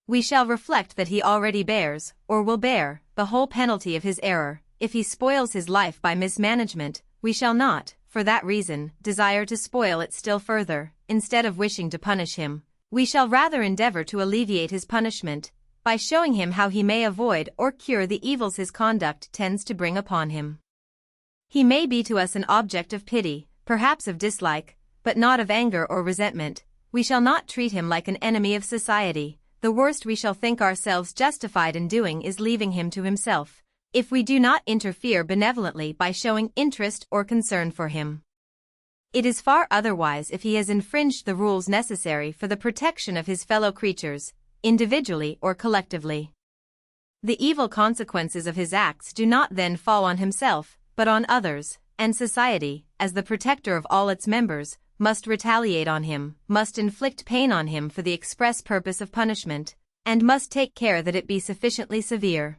We shall reflect that he already bears, or will bear, the whole penalty of his error. If he spoils his life by mismanagement, we shall not, for that reason, desire to spoil it still further. Instead of wishing to punish him, we shall rather endeavor to alleviate his punishment, by showing him how he may avoid or cure the evils his conduct tends to bring upon him. He may be to us an object of pity, perhaps of dislike, but not of anger or resentment, we shall not treat him like an enemy of society. The worst we shall think ourselves justified in doing is leaving him to himself, if we do not interfere benevolently by showing interest or concern for him. It is far otherwise if he has infringed the rules necessary for the protection of his fellow creatures, individually or collectively. The evil consequences of his acts do not then fall on himself, but on others, and society, as the protector of all its members, must retaliate on him, must inflict pain on him for the express purpose of punishment, and must take care that it be sufficiently severe.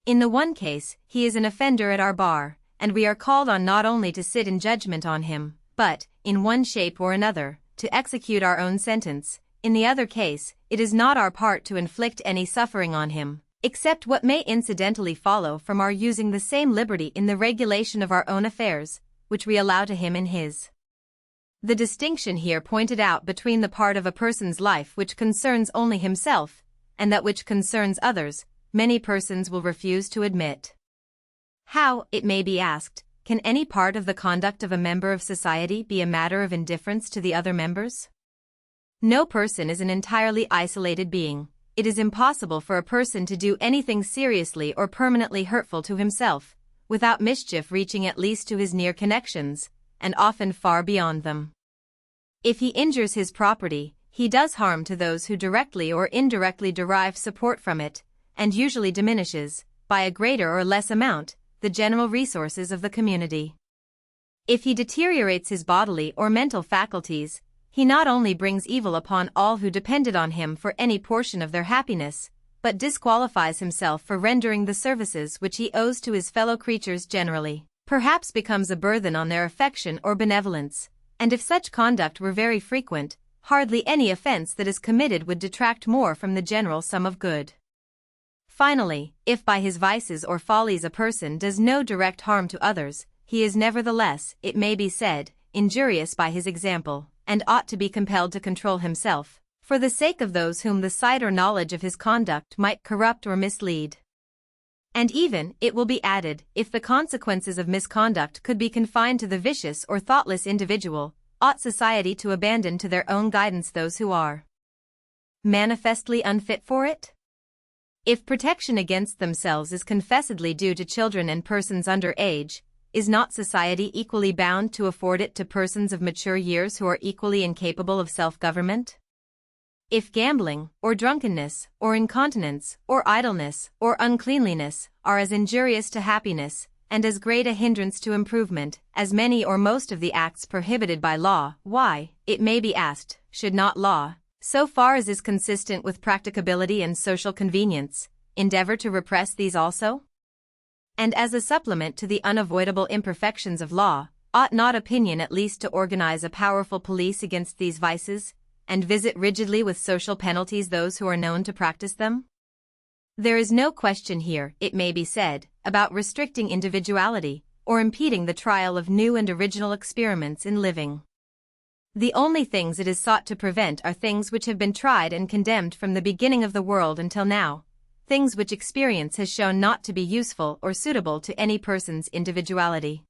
In the one case, he is an offender at our bar, and we are called on not only to sit in judgment on him, but, in one shape or another, to execute our own sentence. In the other case, it is not our part to inflict any suffering on him, except what may incidentally follow from our using the same liberty in the regulation of our own affairs, which we allow to him in his. The distinction here pointed out between the part of a person's life which concerns only himself, and that which concerns others, many persons will refuse to admit. How, it may be asked, can any part of the conduct of a member of society be a matter of indifference to the other members? No person is an entirely isolated being. It is impossible for a person to do anything seriously or permanently hurtful to himself, without mischief reaching at least to his near connections, and often far beyond them. If he injures his property, he does harm to those who directly or indirectly derive support from it, and usually diminishes, by a greater or less amount, the general resources of the community. If he deteriorates his bodily or mental faculties, he not only brings evil upon all who depended on him for any portion of their happiness, but disqualifies himself for rendering the services which he owes to his fellow creatures generally, perhaps becomes a burthen on their affection or benevolence, and if such conduct were very frequent, hardly any offense that is committed would detract more from the general sum of good. Finally, if by his vices or follies a person does no direct harm to others, he is nevertheless, it may be said, injurious by his example, and ought to be compelled to control himself, for the sake of those whom the sight or knowledge of his conduct might corrupt or mislead. And even, it will be added, if the consequences of misconduct could be confined to the vicious or thoughtless individual, ought society to abandon to their own guidance those who are manifestly unfit for it? If protection against themselves is confessedly due to children and persons under age, is not society equally bound to afford it to persons of mature years who are equally incapable of self-government? If gambling, or drunkenness, or incontinence, or idleness, or uncleanliness, are as injurious to happiness, and as great a hindrance to improvement, as many or most of the acts prohibited by law, why, it may be asked, should not law, so far as is consistent with practicability and social convenience, endeavor to repress these also? And as a supplement to the unavoidable imperfections of law, ought not opinion at least to organize a powerful police against these vices, and visit rigidly with social penalties those who are known to practice them? There is no question here, it may be said, about restricting individuality, or impeding the trial of new and original experiments in living. The only things it is sought to prevent are things which have been tried and condemned from the beginning of the world until now, things which experience has shown not to be useful or suitable to any person's individuality.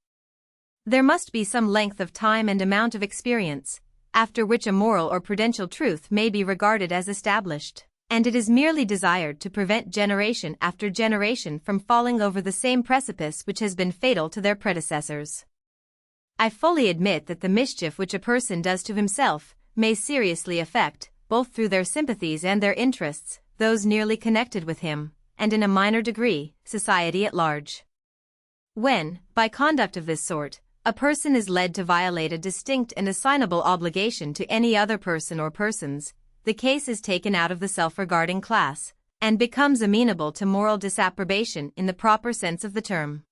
There must be some length of time and amount of experience, after which a moral or prudential truth may be regarded as established, and it is merely desired to prevent generation after generation from falling over the same precipice which has been fatal to their predecessors. I fully admit that the mischief which a person does to himself may seriously affect, both through their sympathies and their interests, those nearly connected with him, and in a minor degree, society at large. When, by conduct of this sort, a person is led to violate a distinct and assignable obligation to any other person or persons, the case is taken out of the self-regarding class, and becomes amenable to moral disapprobation in the proper sense of the term.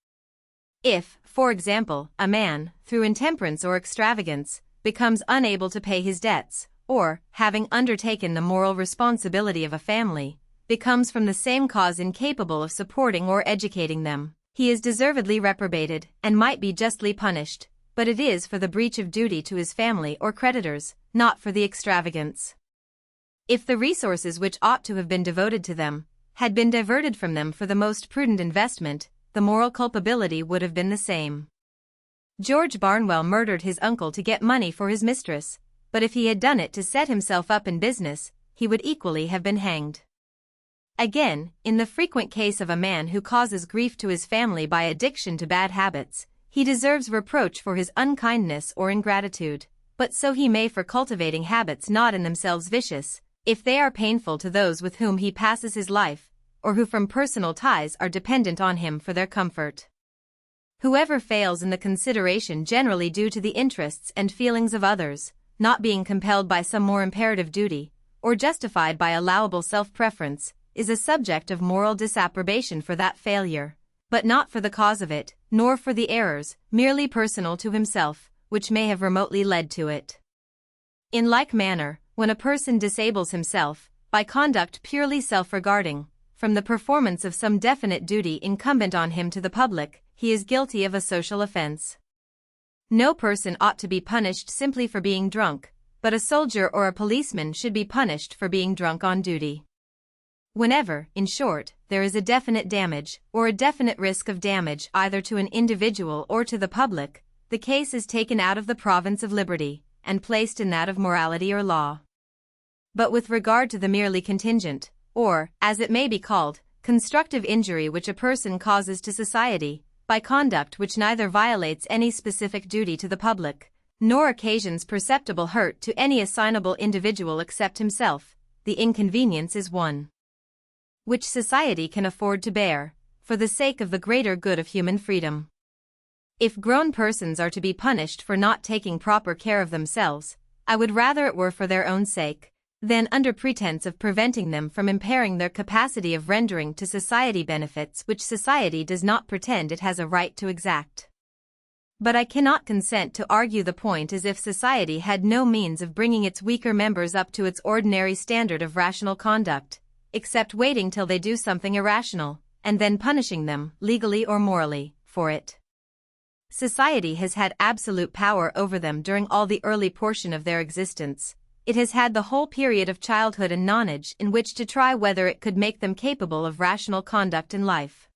If, for example, a man, through intemperance or extravagance, becomes unable to pay his debts, or, having undertaken the moral responsibility of a family, becomes from the same cause incapable of supporting or educating them, he is deservedly reprobated, and might be justly punished, but it is for the breach of duty to his family or creditors, not for the extravagance. If the resources which ought to have been devoted to them had been diverted from them for the most prudent investment, the moral culpability would have been the same. George Barnwell murdered his uncle to get money for his mistress, but if he had done it to set himself up in business, he would equally have been hanged. Again, in the frequent case of a man who causes grief to his family by addiction to bad habits, he deserves reproach for his unkindness or ingratitude, but so he may for cultivating habits not in themselves vicious, if they are painful to those with whom he passes his life, or who from personal ties are dependent on him for their comfort. Whoever fails in the consideration generally due to the interests and feelings of others, not being compelled by some more imperative duty, or justified by allowable self-preference, is a subject of moral disapprobation for that failure, but not for the cause of it, nor for the errors, merely personal to himself, which may have remotely led to it. In like manner, when a person disables himself, by conduct purely self-regarding, from the performance of some definite duty incumbent on him to the public, he is guilty of a social offense. No person ought to be punished simply for being drunk, but a soldier or a policeman should be punished for being drunk on duty. Whenever, in short, there is a definite damage, or a definite risk of damage either to an individual or to the public, the case is taken out of the province of liberty, and placed in that of morality or law. But with regard to the merely contingent, or, as it may be called, constructive injury which a person causes to society, by conduct which neither violates any specific duty to the public, nor occasions perceptible hurt to any assignable individual except himself, the inconvenience is one which society can afford to bear, for the sake of the greater good of human freedom. If grown persons are to be punished for not taking proper care of themselves, I would rather it were for their own sake, than under pretense of preventing them from impairing their capacity of rendering to society benefits which society does not pretend it has a right to exact. But I cannot consent to argue the point as if society had no means of bringing its weaker members up to its ordinary standard of rational conduct, except waiting till they do something irrational, and then punishing them, legally or morally, for it. Society has had absolute power over them during all the early portion of their existence. It has had the whole period of childhood and nonage in which to try whether it could make them capable of rational conduct in life.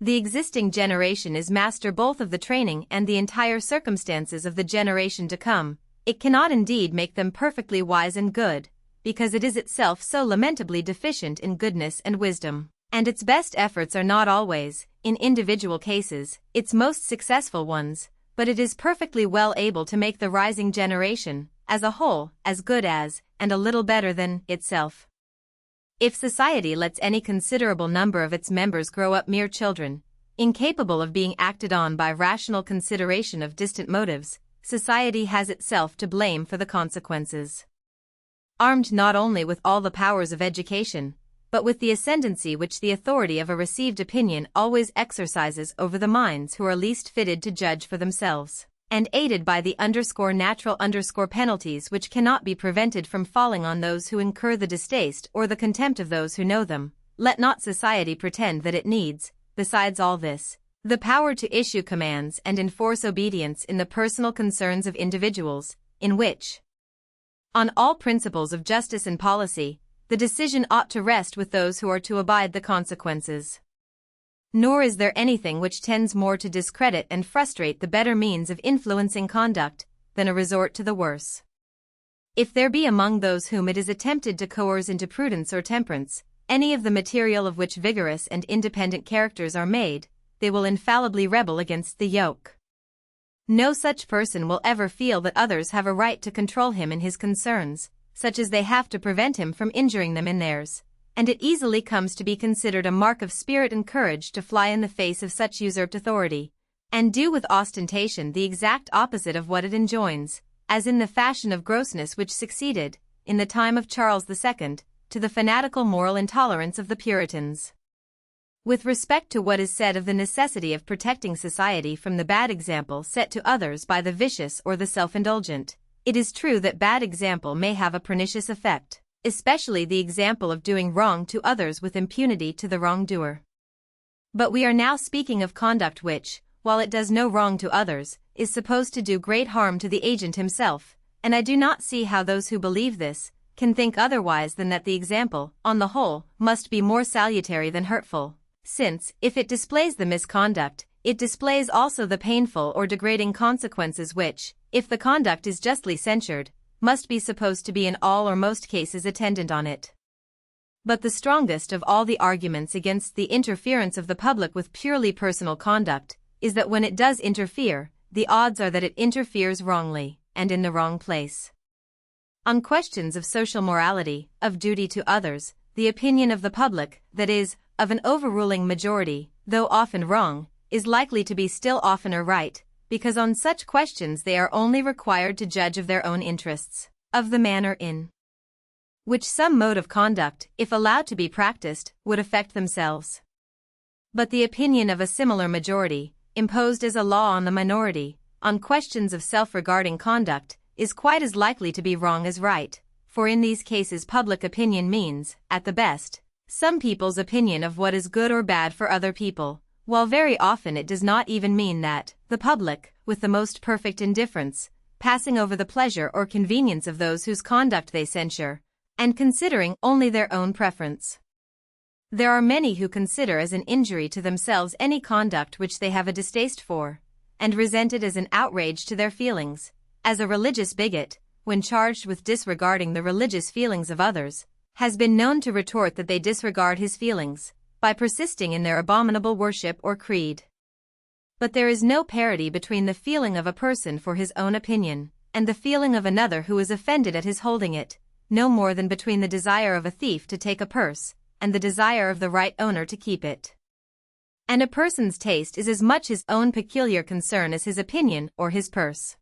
The existing generation is master both of the training and the entire circumstances of the generation to come. It cannot indeed make them perfectly wise and good, because it is itself so lamentably deficient in goodness and wisdom, and its best efforts are not always, in individual cases, its most successful ones, but it is perfectly well able to make the rising generation, as a whole, as good as, and a little better than, itself. If society lets any considerable number of its members grow up mere children, incapable of being acted on by rational consideration of distant motives, society has itself to blame for the consequences. Armed not only with all the powers of education, but with the ascendancy which the authority of a received opinion always exercises over the minds who are least fitted to judge for themselves, and aided by the natural penalties which cannot be prevented from falling on those who incur the distaste or the contempt of those who know them, let not society pretend that it needs, besides all this, the power to issue commands and enforce obedience in the personal concerns of individuals, in which, on all principles of justice and policy, the decision ought to rest with those who are to abide the consequences. Nor is there anything which tends more to discredit and frustrate the better means of influencing conduct, than a resort to the worse. If there be among those whom it is attempted to coerce into prudence or temperance, any of the material of which vigorous and independent characters are made, they will infallibly rebel against the yoke. No such person will ever feel that others have a right to control him in his concerns, such as they have to prevent him from injuring them in theirs, and it easily comes to be considered a mark of spirit and courage to fly in the face of such usurped authority, and do with ostentation the exact opposite of what it enjoins, as in the fashion of grossness which succeeded, in the time of Charles II, to the fanatical moral intolerance of the Puritans. With respect to what is said of the necessity of protecting society from the bad example set to others by the vicious or the self-indulgent, it is true that bad example may have a pernicious effect, especially the example of doing wrong to others with impunity to the wrongdoer. But we are now speaking of conduct which, while it does no wrong to others, is supposed to do great harm to the agent himself, and I do not see how those who believe this can think otherwise than that the example, on the whole, must be more salutary than hurtful, since, if it displays the misconduct, it displays also the painful or degrading consequences which, if the conduct is justly censured, must be supposed to be in all or most cases attendant on it. But the strongest of all the arguments against the interference of the public with purely personal conduct is that when it does interfere, the odds are that it interferes wrongly, and in the wrong place. On questions of social morality, of duty to others, the opinion of the public, that is, of an overruling majority, though often wrong, is likely to be still oftener right, because on such questions they are only required to judge of their own interests, of the manner in which some mode of conduct, if allowed to be practiced, would affect themselves. But the opinion of a similar majority, imposed as a law on the minority, on questions of self-regarding conduct, is quite as likely to be wrong as right, for in these cases public opinion means, at the best, some people's opinion of what is good or bad for other people, while very often it does not even mean that, the public, with the most perfect indifference, passing over the pleasure or convenience of those whose conduct they censure, and considering only their own preference. There are many who consider as an injury to themselves any conduct which they have a distaste for, and resent it as an outrage to their feelings, as a religious bigot, when charged with disregarding the religious feelings of others, has been known to retort that they disregard his feelings, by persisting in their abominable worship or creed. But there is no parity between the feeling of a person for his own opinion, and the feeling of another who is offended at his holding it, no more than between the desire of a thief to take a purse, and the desire of the right owner to keep it. And a person's taste is as much his own peculiar concern as his opinion or his purse.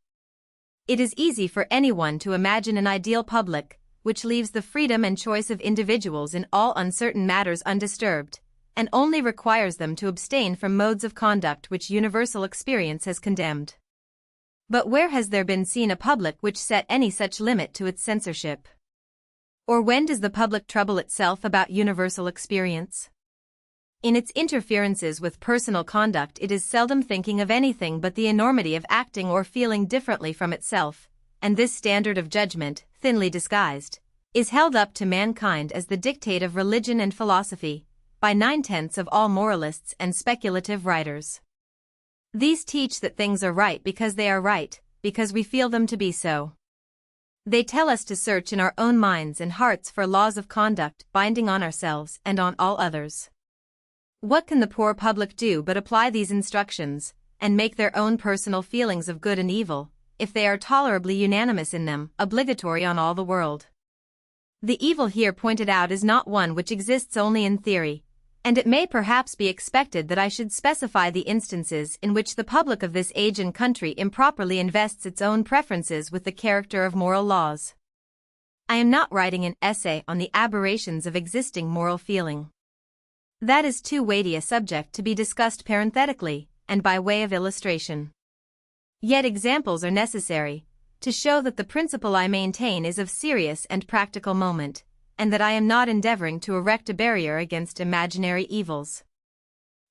It is easy for anyone to imagine an ideal public, which leaves the freedom and choice of individuals in all uncertain matters undisturbed, and only requires them to abstain from modes of conduct which universal experience has condemned. But where has there been seen a public which set any such limit to its censorship? Or when does the public trouble itself about universal experience? In its interferences with personal conduct it is seldom thinking of anything but the enormity of acting or feeling differently from itself, and this standard of judgment, thinly disguised, is held up to mankind as the dictate of religion and philosophy, by 9/10 of all moralists and speculative writers. These teach that things are right because they are right, because we feel them to be so. They tell us to search in our own minds and hearts for laws of conduct binding on ourselves and on all others. What can the poor public do but apply these instructions, and make their own personal feelings of good and evil, if they are tolerably unanimous in them, obligatory on all the world? The evil here pointed out is not one which exists only in theory, and it may perhaps be expected that I should specify the instances in which the public of this age and country improperly invests its own preferences with the character of moral laws. I am not writing an essay on the aberrations of existing moral feeling. That is too weighty a subject to be discussed parenthetically, and by way of illustration. Yet examples are necessary, to show that the principle I maintain is of serious and practical moment, and that I am not endeavoring to erect a barrier against imaginary evils.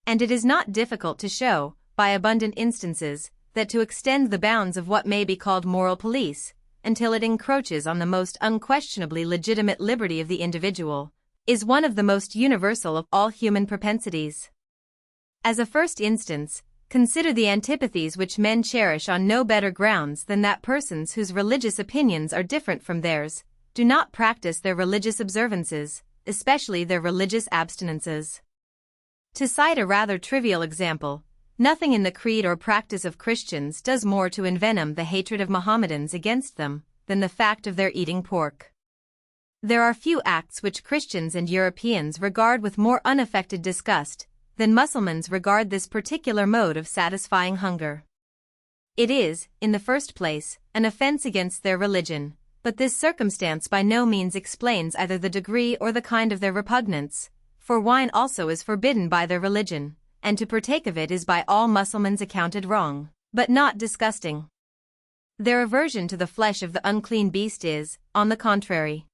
And it is not difficult to show, by abundant instances, that to extend the bounds of what may be called moral police, until it encroaches on the most unquestionably legitimate liberty of the individual, is one of the most universal of all human propensities. As a first instance, consider the antipathies which men cherish on no better grounds than that persons whose religious opinions are different from theirs do not practice their religious observances, especially their religious abstinences. To cite a rather trivial example, nothing in the creed or practice of Christians does more to envenom the hatred of Mohammedans against them than the fact of their eating pork. There are few acts which Christians and Europeans regard with more unaffected disgust than Mussulmans regard this particular mode of satisfying hunger. It is, in the first place, an offense against their religion, but this circumstance by no means explains either the degree or the kind of their repugnance, for wine also is forbidden by their religion, and to partake of it is by all Mussulmans accounted wrong, but not disgusting. Their aversion to the flesh of the unclean beast is, on the contrary,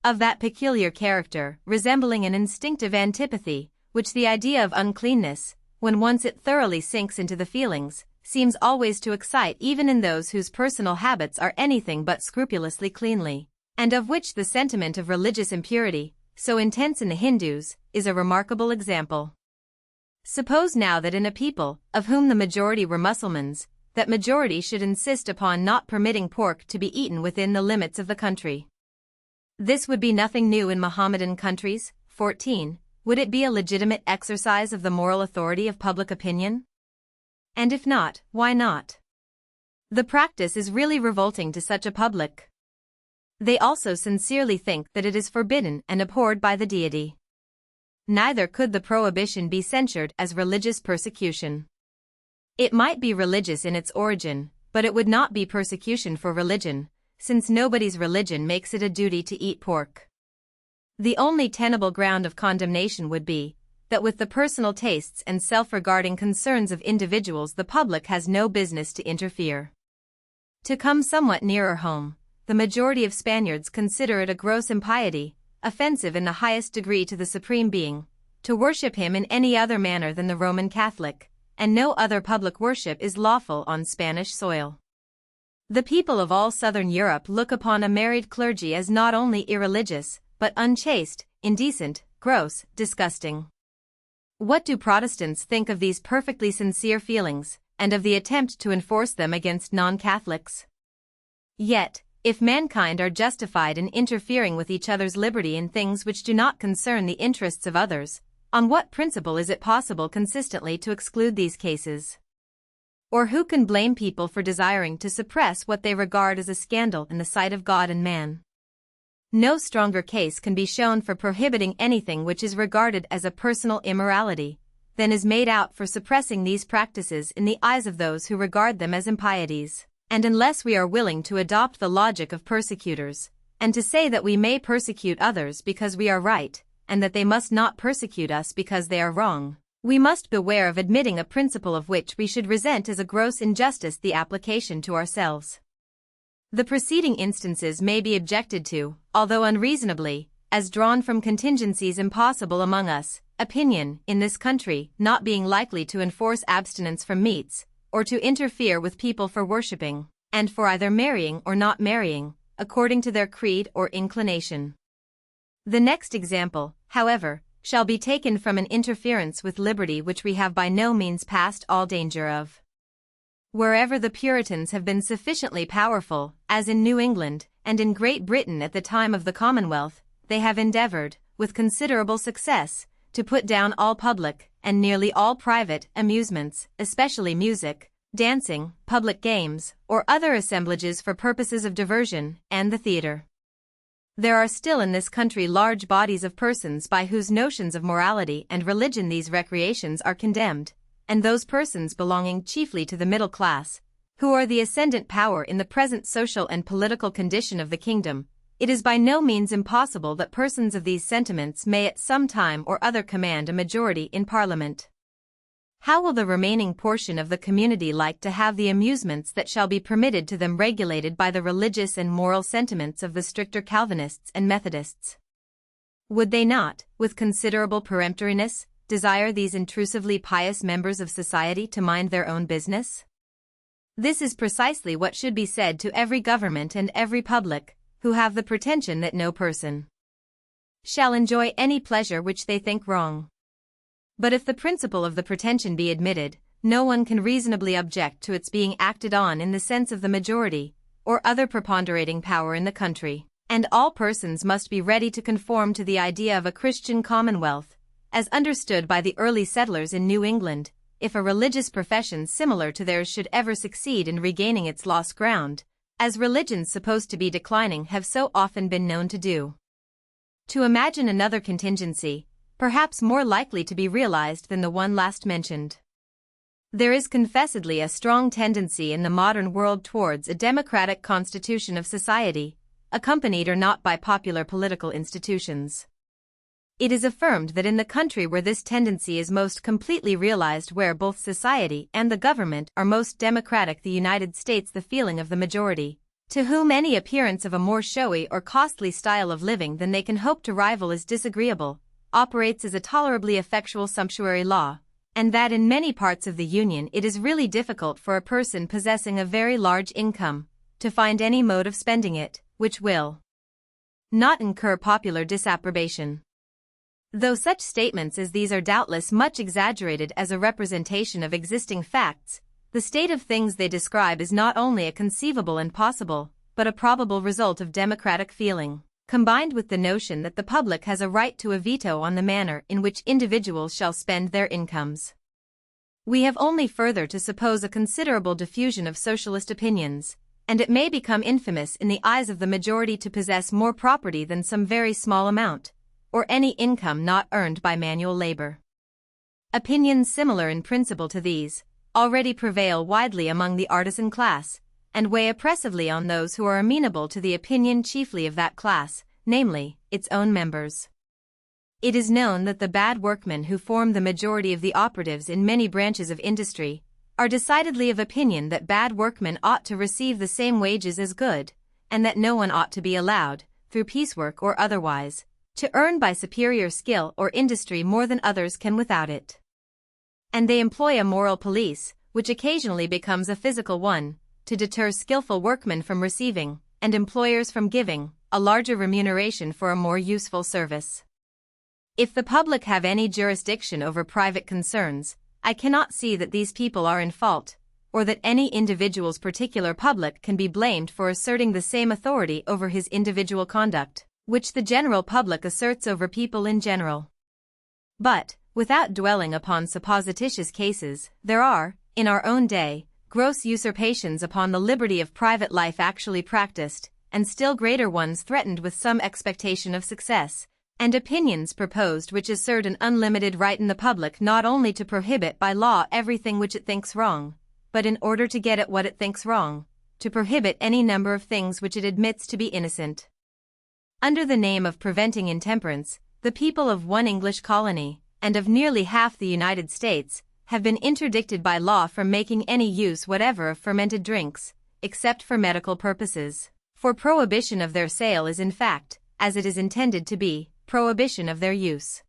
of that peculiar character, resembling an instinctive antipathy, which the idea of uncleanness, when once it thoroughly sinks into the feelings, seems always to excite even in those whose personal habits are anything but scrupulously cleanly, and of which the sentiment of religious impurity, so intense in the Hindus, is a remarkable example. Suppose now that in a people, of whom the majority were Mussulmans, that majority should insist upon not permitting pork to be eaten within the limits of the country. This would be nothing new in Mohammedan countries. 14. Would it be a legitimate exercise of the moral authority of public opinion? And if not, why not? The practice is really revolting to such a public. They also sincerely think that it is forbidden and abhorred by the deity. Neither could the prohibition be censured as religious persecution. It might be religious in its origin, but it would not be persecution for religion, since nobody's religion makes it a duty to eat pork. The only tenable ground of condemnation would be that with the personal tastes and self-regarding concerns of individuals the public has no business to interfere. To come somewhat nearer home, the majority of Spaniards consider it a gross impiety, offensive in the highest degree to the Supreme Being, to worship him in any other manner than the Roman Catholic, and no other public worship is lawful on Spanish soil. The people of all southern Europe look upon a married clergy as not only irreligious, but unchaste, indecent, gross, disgusting. What do Protestants think of these perfectly sincere feelings, and of the attempt to enforce them against non-Catholics? Yet, if mankind are justified in interfering with each other's liberty in things which do not concern the interests of others, on what principle is it possible consistently to exclude these cases? Or who can blame people for desiring to suppress what they regard as a scandal in the sight of God and man? No stronger case can be shown for prohibiting anything which is regarded as a personal immorality than is made out for suppressing these practices in the eyes of those who regard them as impieties. And unless we are willing to adopt the logic of persecutors, and to say that we may persecute others because we are right, and that they must not persecute us because they are wrong, we must beware of admitting a principle of which we should resent as a gross injustice the application to ourselves. The preceding instances may be objected to, although unreasonably, as drawn from contingencies impossible among us, opinion, in this country, not being likely to enforce abstinence from meats, or to interfere with people for worshipping, and for either marrying or not marrying, according to their creed or inclination. The next example, however, shall be taken from an interference with liberty which we have by no means past all danger of. Wherever the Puritans have been sufficiently powerful, as in New England, and in Great Britain at the time of the Commonwealth, they have endeavored, with considerable success, to put down all public, and nearly all private, amusements, especially music, dancing, public games, or other assemblages for purposes of diversion, and the theatre. There are still in this country large bodies of persons by whose notions of morality and religion these recreations are condemned, and those persons belonging chiefly to the middle class, who are the ascendant power in the present social and political condition of the kingdom. It is by no means impossible that persons of these sentiments may at some time or other command a majority in Parliament. How will the remaining portion of the community like to have the amusements that shall be permitted to them regulated by the religious and moral sentiments of the stricter Calvinists and Methodists? Would they not, with considerable peremptoriness, desire these intrusively pious members of society to mind their own business? This is precisely what should be said to every government and every public, who have the pretension that no person shall enjoy any pleasure which they think wrong. But if the principle of the pretension be admitted, no one can reasonably object to its being acted on in the sense of the majority, or other preponderating power in the country, and all persons must be ready to conform to the idea of a Christian commonwealth, as understood by the early settlers in New England, if a religious profession similar to theirs should ever succeed in regaining its lost ground, as religions supposed to be declining have so often been known to do. To imagine another contingency, perhaps more likely to be realized than the one last mentioned. There is confessedly a strong tendency in the modern world towards a democratic constitution of society, accompanied or not by popular political institutions. It is affirmed that in the country where this tendency is most completely realized, where both society and the government are most democratic, the United States, the feeling of the majority, to whom any appearance of a more showy or costly style of living than they can hope to rival is disagreeable, operates as a tolerably effectual sumptuary law, and that in many parts of the Union it is really difficult for a person possessing a very large income to find any mode of spending it which will not incur popular disapprobation. Though such statements as these are doubtless much exaggerated as a representation of existing facts, the state of things they describe is not only a conceivable and possible, but a probable result of democratic feeling, combined with the notion that the public has a right to a veto on the manner in which individuals shall spend their incomes. We have only further to suppose a considerable diffusion of socialist opinions, and it may become infamous in the eyes of the majority to possess more property than some very small amount, or any income not earned by manual labor. Opinions similar in principle to these already prevail widely among the artisan class, and weigh oppressively on those who are amenable to the opinion chiefly of that class, namely, its own members. It is known that the bad workmen who form the majority of the operatives in many branches of industry are decidedly of opinion that bad workmen ought to receive the same wages as good, and that no one ought to be allowed, through piecework or otherwise, to earn by superior skill or industry more than others can without it. And they employ a moral police, which occasionally becomes a physical one, to deter skillful workmen from receiving, and employers from giving, a larger remuneration for a more useful service. If the public have any jurisdiction over private concerns, I cannot see that these people are in fault, or that any individual's particular public can be blamed for asserting the same authority over his individual conduct, which the general public asserts over people in general. But, without dwelling upon supposititious cases, there are, in our own day, gross usurpations upon the liberty of private life actually practiced, and still greater ones threatened with some expectation of success, and opinions proposed which assert an unlimited right in the public not only to prohibit by law everything which it thinks wrong, but in order to get at what it thinks wrong, to prohibit any number of things which it admits to be innocent. Under the name of preventing intemperance, the people of one English colony, and of nearly half the United States, have been interdicted by law from making any use whatever of fermented drinks, except for medical purposes, for prohibition of their sale is in fact, as it is intended to be, prohibition of their use.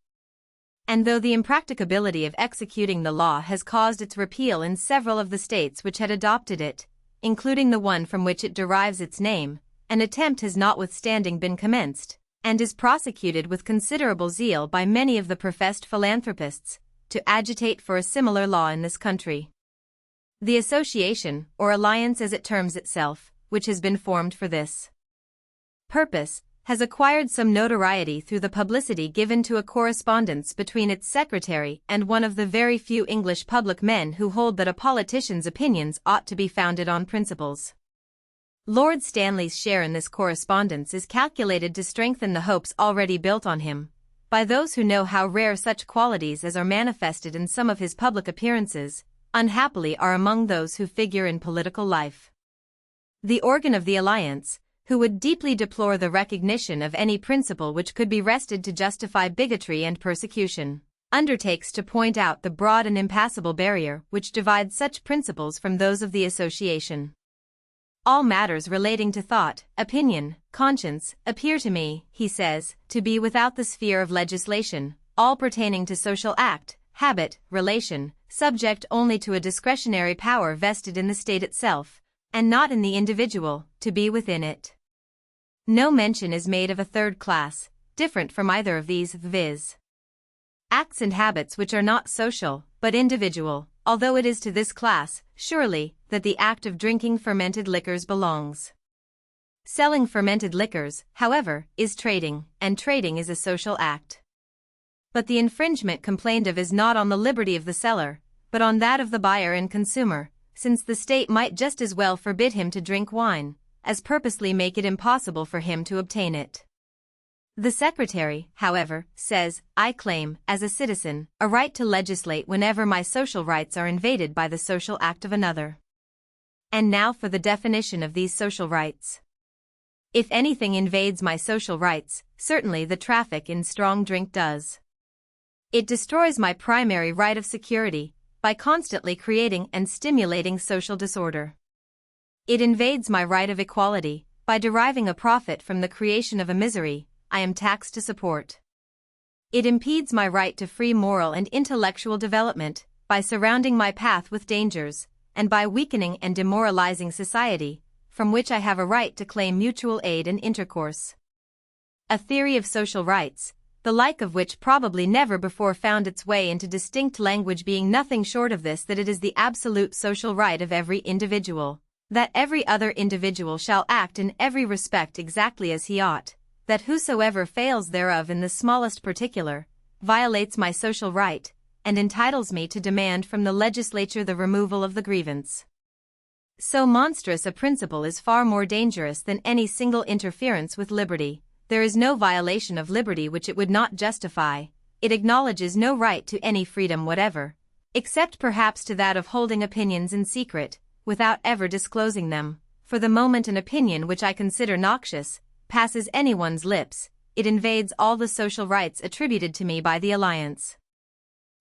And though the impracticability of executing the law has caused its repeal in several of the states which had adopted it, including the one from which it derives its name, an attempt has notwithstanding been commenced, and is prosecuted with considerable zeal by many of the professed philanthropists, to agitate for a similar law in this country. The association, or alliance as it terms itself, which has been formed for this purpose, has acquired some notoriety through the publicity given to a correspondence between its secretary and one of the very few English public men who hold that a politician's opinions ought to be founded on principles. Lord Stanley's share in this correspondence is calculated to strengthen the hopes already built on him, by those who know how rare such qualities as are manifested in some of his public appearances, unhappily are among those who figure in political life. The organ of the alliance, who would deeply deplore the recognition of any principle which could be wrested to justify bigotry and persecution, undertakes to point out the broad and impassable barrier which divides such principles from those of the association. All matters relating to thought, opinion, conscience, appear to me, he says, to be without the sphere of legislation, all pertaining to social act, habit, relation, subject only to a discretionary power vested in the state itself, and not in the individual, to be within it. No mention is made of a third class, different from either of these, viz. acts and habits which are not social, but individual, although it is to this class, surely, that the act of drinking fermented liquors belongs. Selling fermented liquors, however, is trading, and trading is a social act. But the infringement complained of is not on the liberty of the seller, but on that of the buyer and consumer, since the state might just as well forbid him to drink wine, as purposely make it impossible for him to obtain it. The Secretary, however, says, I claim, as a citizen, a right to legislate whenever my social rights are invaded by the social act of another. And now for the definition of these social rights. If anything invades my social rights, certainly the traffic in strong drink does. It destroys my primary right of security, by constantly creating and stimulating social disorder. It invades my right of equality, by deriving a profit from the creation of a misery I am taxed to support. It impedes my right to free moral and intellectual development, by surrounding my path with dangers, and by weakening and demoralizing society, from which I have a right to claim mutual aid and intercourse. A theory of social rights, the like of which probably never before found its way into distinct language, being nothing short of this, that it is the absolute social right of every individual, that every other individual shall act in every respect exactly as he ought, that whosoever fails thereof in the smallest particular, violates my social right, and entitles me to demand from the legislature the removal of the grievance. So monstrous a principle is far more dangerous than any single interference with liberty. There is no violation of liberty which it would not justify. It acknowledges no right to any freedom whatever, except perhaps to that of holding opinions in secret, without ever disclosing them. For the moment an opinion which I consider noxious passes anyone's lips, it invades all the social rights attributed to me by the alliance.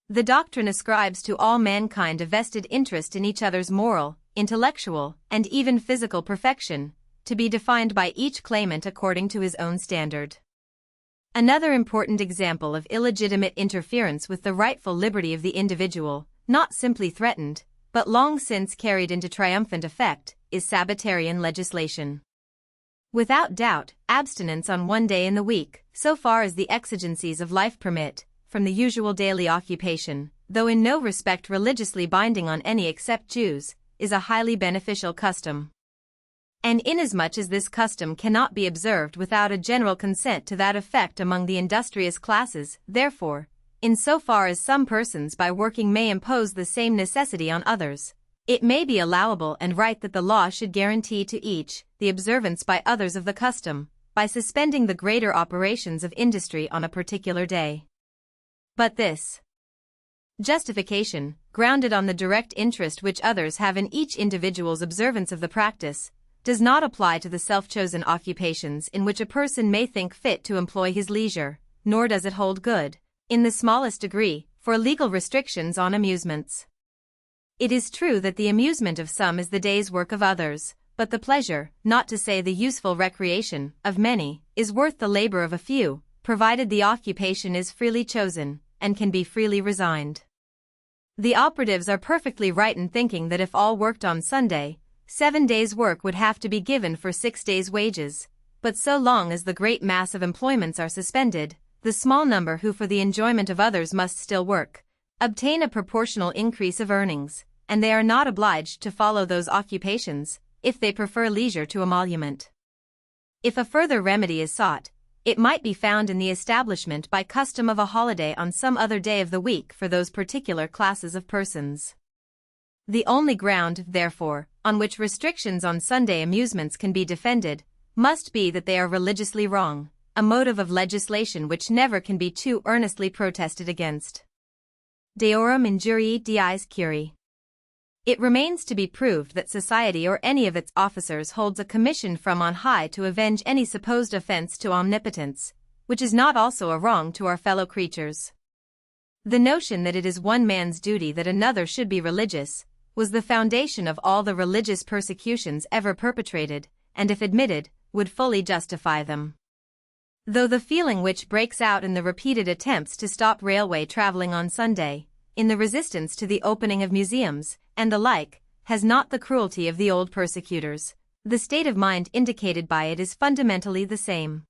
The doctrine ascribes to all mankind a vested interest in each other's moral, intellectual, and even physical perfection, to be defined by each claimant according to his own standard. Another important example of illegitimate interference with the rightful liberty of the individual, not simply threatened, but long since carried into triumphant effect, is Sabbatarian legislation. Without doubt, abstinence on one day in the week, so far as the exigencies of life permit, from the usual daily occupation, though in no respect religiously binding on any except Jews, is a highly beneficial custom. And inasmuch as this custom cannot be observed without a general consent to that effect among the industrious classes, therefore, in so far as some persons by working may impose the same necessity on others, it may be allowable and right that the law should guarantee to each the observance by others of the custom, by suspending the greater operations of industry on a particular day. But this justification, grounded on the direct interest which others have in each individual's observance of the practice, does not apply to the self-chosen occupations in which a person may think fit to employ his leisure, nor does it hold good, in the smallest degree, for legal restrictions on amusements. It is true that the amusement of some is the day's work of others, but the pleasure, not to say the useful recreation, of many, is worth the labor of a few, provided the occupation is freely chosen, and can be freely resigned. The operatives are perfectly right in thinking that if all worked on Sunday, 7 days' work would have to be given for 6 days' wages, but so long as the great mass of employments are suspended, the small number who for the enjoyment of others must still work, obtain a proportional increase of earnings, and they are not obliged to follow those occupations, if they prefer leisure to emolument. If a further remedy is sought, it might be found in the establishment by custom of a holiday on some other day of the week for those particular classes of persons. The only ground, therefore, on which restrictions on Sunday amusements can be defended, must be that they are religiously wrong, a motive of legislation which never can be too earnestly protested against. Deorum injuriae dies curi. It remains to be proved that society or any of its officers holds a commission from on high to avenge any supposed offense to omnipotence, which is not also a wrong to our fellow creatures. The notion that it is one man's duty that another should be religious, was the foundation of all the religious persecutions ever perpetrated, and if admitted, would fully justify them. Though the feeling which breaks out in the repeated attempts to stop railway traveling on Sunday, in the resistance to the opening of museums, and the like, has not the cruelty of the old persecutors, the state of mind indicated by it is fundamentally the same.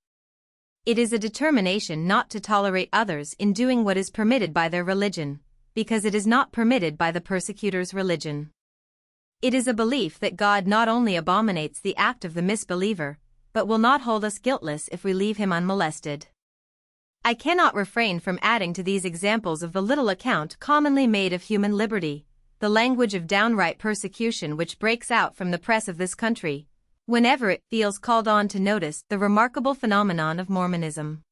It is a determination not to tolerate others in doing what is permitted by their religion, because it is not permitted by the persecutor's religion. It is a belief that God not only abominates the act of the misbeliever, but will not hold us guiltless if we leave him unmolested. I cannot refrain from adding to these examples of the little account commonly made of human liberty, the language of downright persecution which breaks out from the press of this country, whenever it feels called on to notice the remarkable phenomenon of Mormonism.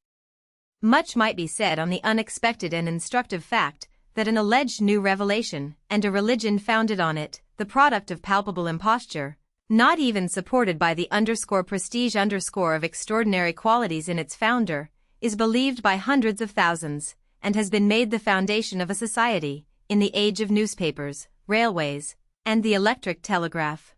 Much might be said on the unexpected and instructive fact that an alleged new revelation, and a religion founded on it, the product of palpable imposture, not even supported by the prestige of extraordinary qualities in its founder, is believed by hundreds of thousands, and has been made the foundation of a society, in the age of newspapers, railways, and the electric telegraph.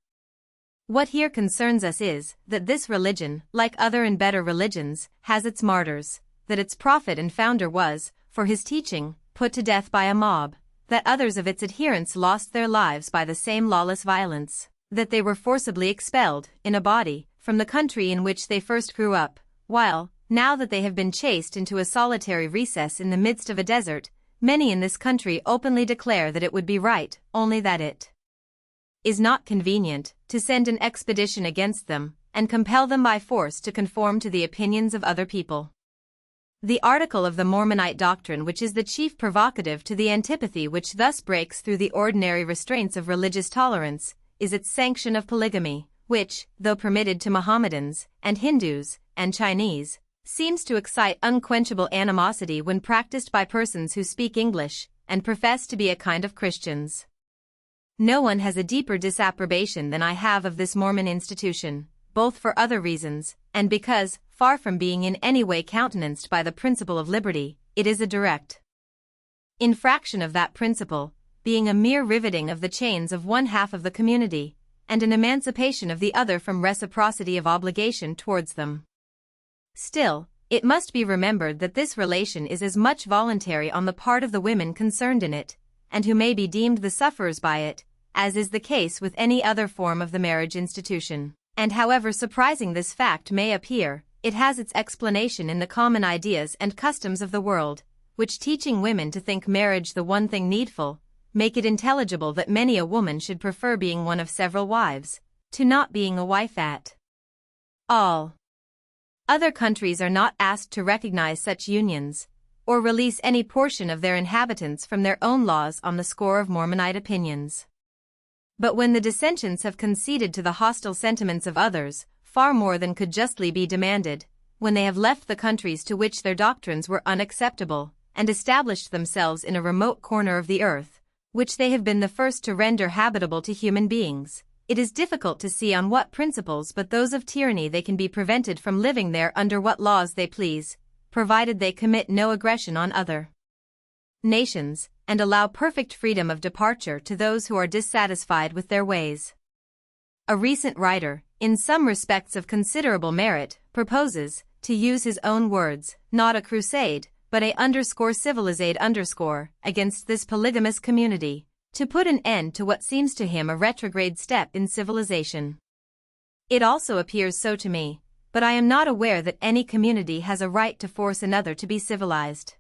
What here concerns us is, that this religion, like other and better religions, has its martyrs, that its prophet and founder was, for his teaching, put to death by a mob, that others of its adherents lost their lives by the same lawless violence, that they were forcibly expelled, in a body, from the country in which they first grew up, while, Now that they have been chased into a solitary recess in the midst of a desert, many in this country openly declare that it would be right, only that it is not convenient, to send an expedition against them, and compel them by force to conform to the opinions of other people. The article of the Mormonite doctrine which is the chief provocative to the antipathy which thus breaks through the ordinary restraints of religious tolerance, is its sanction of polygamy, which, though permitted to Mohammedans, and Hindus, and Chinese, seems to excite unquenchable animosity when practiced by persons who speak English, and profess to be a kind of Christians. No one has a deeper disapprobation than I have of this Mormon institution, both for other reasons, and because, far from being in any way countenanced by the principle of liberty, it is a direct infraction of that principle, being a mere riveting of the chains of one half of the community, and an emancipation of the other from reciprocity of obligation towards them. Still, it must be remembered that this relation is as much voluntary on the part of the women concerned in it, and who may be deemed the sufferers by it, as is the case with any other form of the marriage institution. And however surprising this fact may appear, it has its explanation in the common ideas and customs of the world, which teaching women to think marriage the one thing needful, make it intelligible that many a woman should prefer being one of several wives, to not being a wife at all. Other countries are not asked to recognize such unions, or release any portion of their inhabitants from their own laws on the score of Mormonite opinions. But when the dissensions have conceded to the hostile sentiments of others, far more than could justly be demanded, when they have left the countries to which their doctrines were unacceptable, and established themselves in a remote corner of the earth, which they have been the first to render habitable to human beings, it is difficult to see on what principles but those of tyranny they can be prevented from living there under what laws they please, provided they commit no aggression on other nations, and allow perfect freedom of departure to those who are dissatisfied with their ways. A recent writer, in some respects of considerable merit, proposes, to use his own words, not a crusade, but a _civilized against this polygamous community, to put an end to what seems to him a retrograde step in civilization. It also appears so to me, but I am not aware that any community has a right to force another to be civilized.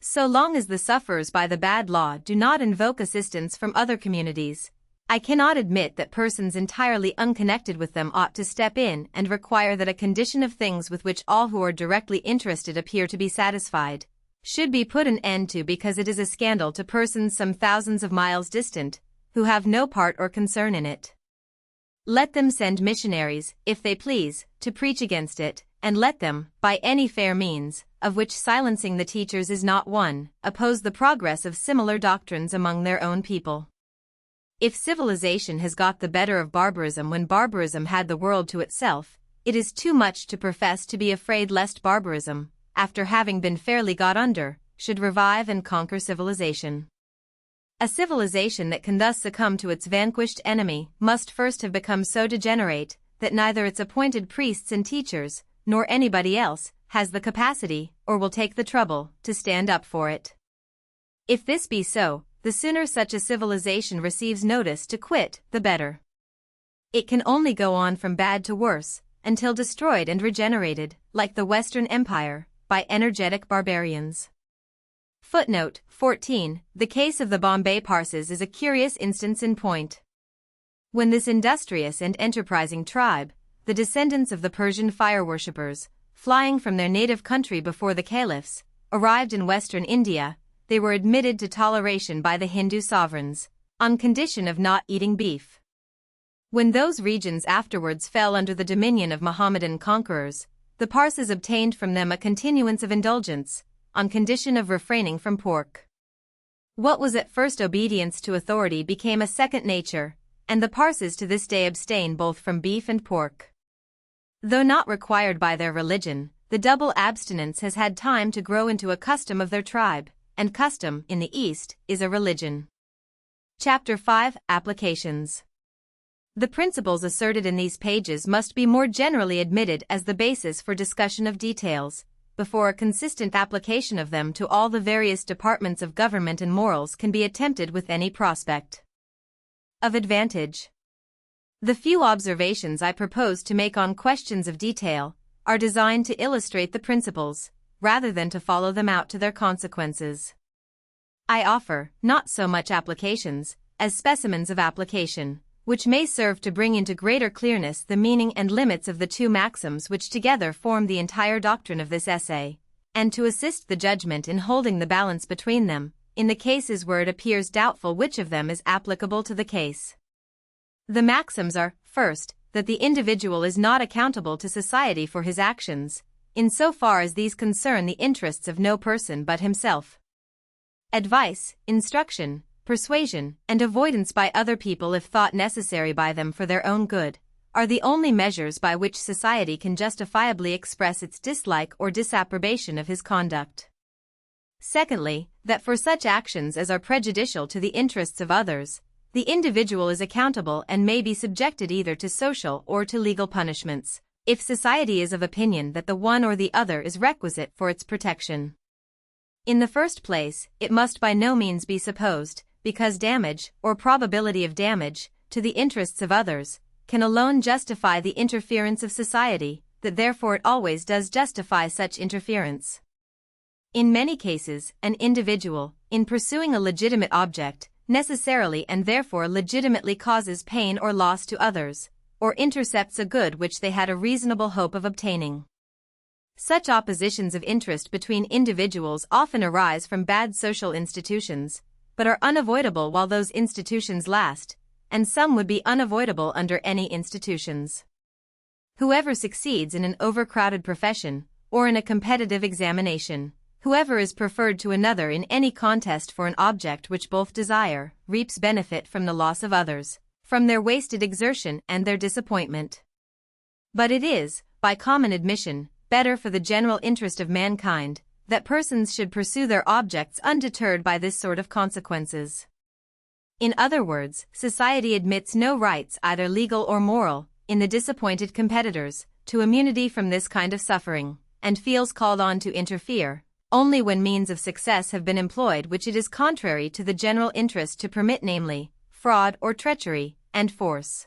So long as the sufferers by the bad law do not invoke assistance from other communities, I cannot admit that persons entirely unconnected with them ought to step in and require that a condition of things with which all who are directly interested appear to be satisfied, should be put an end to because it is a scandal to persons some thousands of miles distant, who have no part or concern in it. Let them send missionaries, if they please, to preach against it, and let them, by any fair means, of which silencing the teachers is not one, oppose the progress of similar doctrines among their own people. If civilization has got the better of barbarism when barbarism had the world to itself, it is too much to profess to be afraid lest barbarism, after having been fairly got under, should revive and conquer civilization. A civilization that can thus succumb to its vanquished enemy must first have become so degenerate that neither its appointed priests and teachers, nor anybody else, has the capacity, or will take the trouble, to stand up for it. If this be so, the sooner such a civilization receives notice to quit, the better. It can only go on from bad to worse, until destroyed and regenerated, like the Western Empire, by energetic barbarians. Footnote 14. The case of the Bombay Parsis is a curious instance in point. When this industrious and enterprising tribe, the descendants of the Persian fire worshippers, flying from their native country before the caliphs, arrived in western India, they were admitted to toleration by the Hindu sovereigns, on condition of not eating beef. When those regions afterwards fell under the dominion of Mohammedan conquerors, the Parsis obtained from them a continuance of indulgence, on condition of refraining from pork. What was at first obedience to authority became a second nature, and the Parsis to this day abstain both from beef and pork. Though not required by their religion, the double abstinence has had time to grow into a custom of their tribe, and custom, in the East, is a religion. Chapter 5 Applications. The principles asserted in these pages must be more generally admitted as the basis for discussion of details, before a consistent application of them to all the various departments of government and morals can be attempted with any prospect of advantage. The few observations I propose to make on questions of detail, are designed to illustrate the principles, rather than to follow them out to their consequences. I offer not so much applications as specimens of application, which may serve to bring into greater clearness the meaning and limits of the two maxims which together form the entire doctrine of this essay, and to assist the judgment in holding the balance between them, in the cases where it appears doubtful which of them is applicable to the case. The maxims are, first, that the individual is not accountable to society for his actions, insofar as these concern the interests of no person but himself. Advice, instruction, persuasion, and avoidance by other people if thought necessary by them for their own good, are the only measures by which society can justifiably express its dislike or disapprobation of his conduct. Secondly, that for such actions as are prejudicial to the interests of others, the individual is accountable and may be subjected either to social or to legal punishments, if society is of opinion that the one or the other is requisite for its protection. In the first place, it must by no means be supposed, because damage, or probability of damage, to the interests of others, can alone justify the interference of society, that therefore it always does justify such interference. In many cases, an individual, in pursuing a legitimate object, necessarily and therefore legitimately causes pain or loss to others, or intercepts a good which they had a reasonable hope of obtaining. Such oppositions of interest between individuals often arise from bad social institutions, but are unavoidable while those institutions last, and some would be unavoidable under any institutions. Whoever succeeds in an overcrowded profession, or in a competitive examination, whoever is preferred to another in any contest for an object which both desire, reaps benefit from the loss of others, from their wasted exertion and their disappointment. But it is, by common admission, better for the general interest of mankind, that persons should pursue their objects undeterred by this sort of consequences. In other words, society admits no rights either legal or moral, in the disappointed competitors, to immunity from this kind of suffering, and feels called on to interfere, only when means of success have been employed which it is contrary to the general interest to permit, namely, fraud or treachery, and force.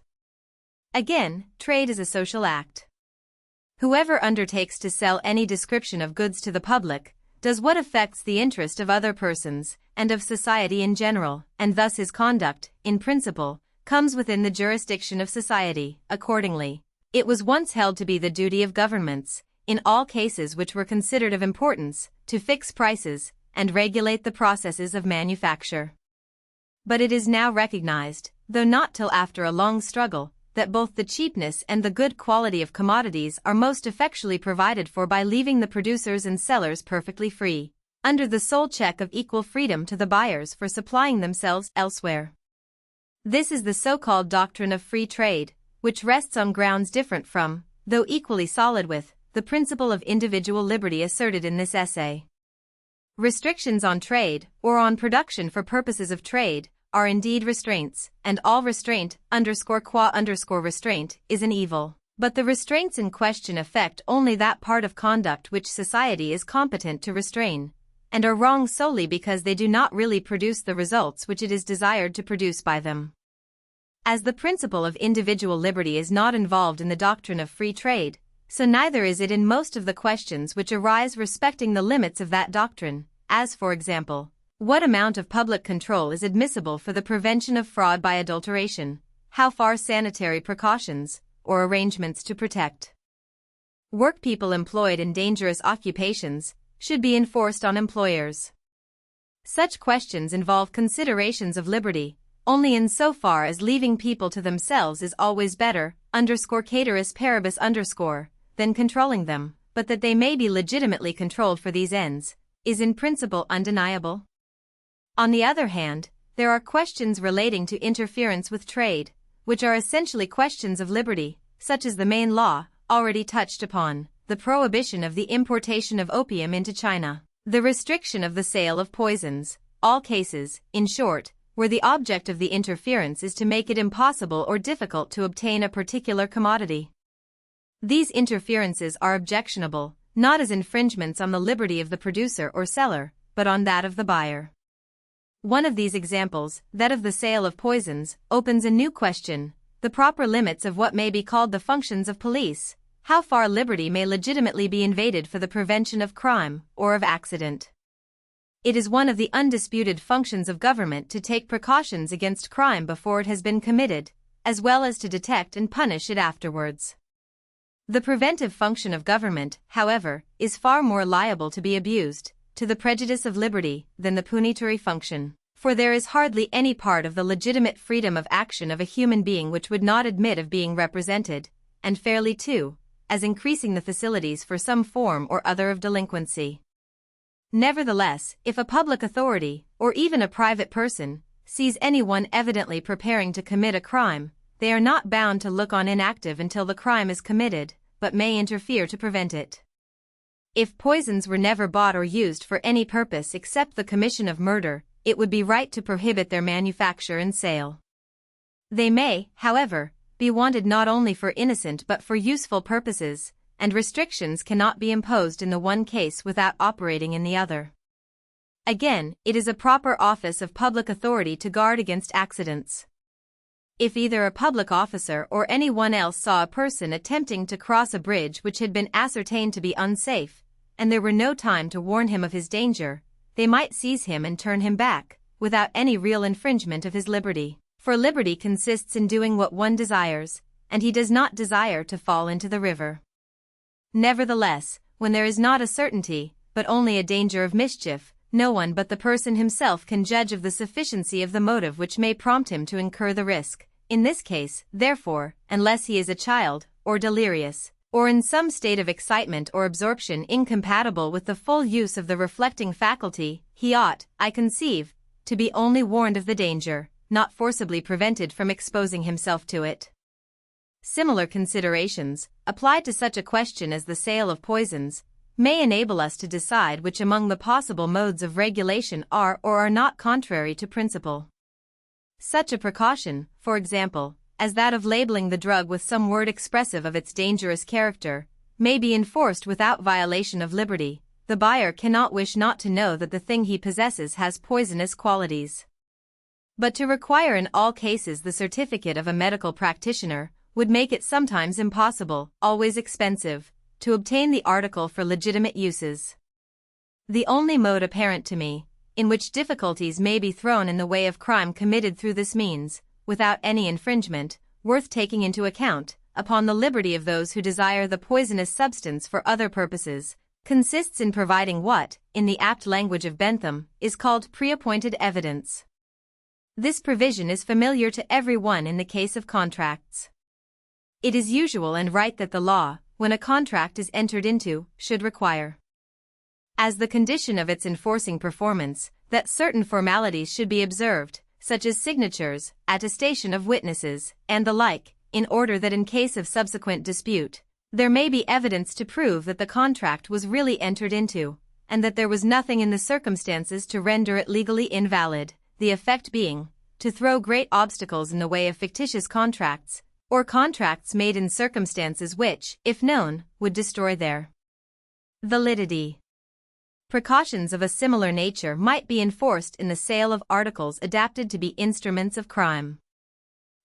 Again, trade is a social act. Whoever undertakes to sell any description of goods to the public, does what affects the interest of other persons, and of society in general, and thus his conduct, in principle, comes within the jurisdiction of society. Accordingly, it was once held to be the duty of governments, in all cases which were considered of importance, to fix prices, and regulate the processes of manufacture. But it is now recognized, though not till after a long struggle, that both the cheapness and the good quality of commodities are most effectually provided for by leaving the producers and sellers perfectly free, under the sole check of equal freedom to the buyers for supplying themselves elsewhere. This is the so-called doctrine of free trade, which rests on grounds different from, though equally solid with, the principle of individual liberty asserted in this essay. Restrictions on trade, or on production for purposes of trade, are indeed restraints, and all restraint, restraint, is an evil. But the restraints in question affect only that part of conduct which society is competent to restrain, and are wrong solely because they do not really produce the results which it is desired to produce by them. As the principle of individual liberty is not involved in the doctrine of free trade, so neither is it in most of the questions which arise respecting the limits of that doctrine, as for example, what amount of public control is admissible for the prevention of fraud by adulteration, how far sanitary precautions, or arrangements to protect workpeople employed in dangerous occupations, should be enforced on employers. Such questions involve considerations of liberty, only in so far as leaving people to themselves is always better, cateris paribus than controlling them, but that they may be legitimately controlled for these ends, is in principle undeniable. On the other hand, there are questions relating to interference with trade, which are essentially questions of liberty, such as the main law, already touched upon, the prohibition of the importation of opium into China, the restriction of the sale of poisons, all cases, in short, where the object of the interference is to make it impossible or difficult to obtain a particular commodity. These interferences are objectionable, not as infringements on the liberty of the producer or seller, but on that of the buyer. One of these examples, that of the sale of poisons, opens a new question, the proper limits of what may be called the functions of police, how far liberty may legitimately be invaded for the prevention of crime or of accident. It is one of the undisputed functions of government to take precautions against crime before it has been committed, as well as to detect and punish it afterwards. The preventive function of government, however, is far more liable to be abused, to the prejudice of liberty, than the punitory function, for there is hardly any part of the legitimate freedom of action of a human being which would not admit of being represented, and fairly too, as increasing the facilities for some form or other of delinquency. Nevertheless, if a public authority, or even a private person, sees anyone evidently preparing to commit a crime, they are not bound to look on inactive until the crime is committed, but may interfere to prevent it. If poisons were never bought or used for any purpose except the commission of murder, it would be right to prohibit their manufacture and sale. They may, however, be wanted not only for innocent but for useful purposes, and restrictions cannot be imposed in the one case without operating in the other. Again, it is a proper office of public authority to guard against accidents. If either a public officer or anyone else saw a person attempting to cross a bridge which had been ascertained to be unsafe, and there were no time to warn him of his danger, they might seize him and turn him back, without any real infringement of his liberty. For liberty consists in doing what one desires, and he does not desire to fall into the river. Nevertheless, when there is not a certainty, but only a danger of mischief, no one but the person himself can judge of the sufficiency of the motive which may prompt him to incur the risk. In this case, therefore, unless he is a child, or delirious, or in some state of excitement or absorption incompatible with the full use of the reflecting faculty, he ought, I conceive, to be only warned of the danger, not forcibly prevented from exposing himself to it. Similar considerations, applied to such a question as the sale of poisons, may enable us to decide which among the possible modes of regulation are or are not contrary to principle. Such a precaution, for example, as that of labeling the drug with some word expressive of its dangerous character, may be enforced without violation of liberty. The buyer cannot wish not to know that the thing he possesses has poisonous qualities. But to require in all cases the certificate of a medical practitioner would make it sometimes impossible, always expensive, to obtain the article for legitimate uses. The only mode apparent to me, in which difficulties may be thrown in the way of crime committed through this means, without any infringement, worth taking into account, upon the liberty of those who desire the poisonous substance for other purposes, consists in providing what, in the apt language of Bentham, is called pre-appointed evidence. This provision is familiar to every one in the case of contracts. It is usual and right that the law, when a contract is entered into, should require, as the condition of its enforcing performance, that certain formalities should be observed, such as signatures, attestation of witnesses, and the like, in order that in case of subsequent dispute, there may be evidence to prove that the contract was really entered into, and that there was nothing in the circumstances to render it legally invalid, the effect being, to throw great obstacles in the way of fictitious contracts, or contracts made in circumstances which, if known, would destroy their validity. Precautions of a similar nature might be enforced in the sale of articles adapted to be instruments of crime.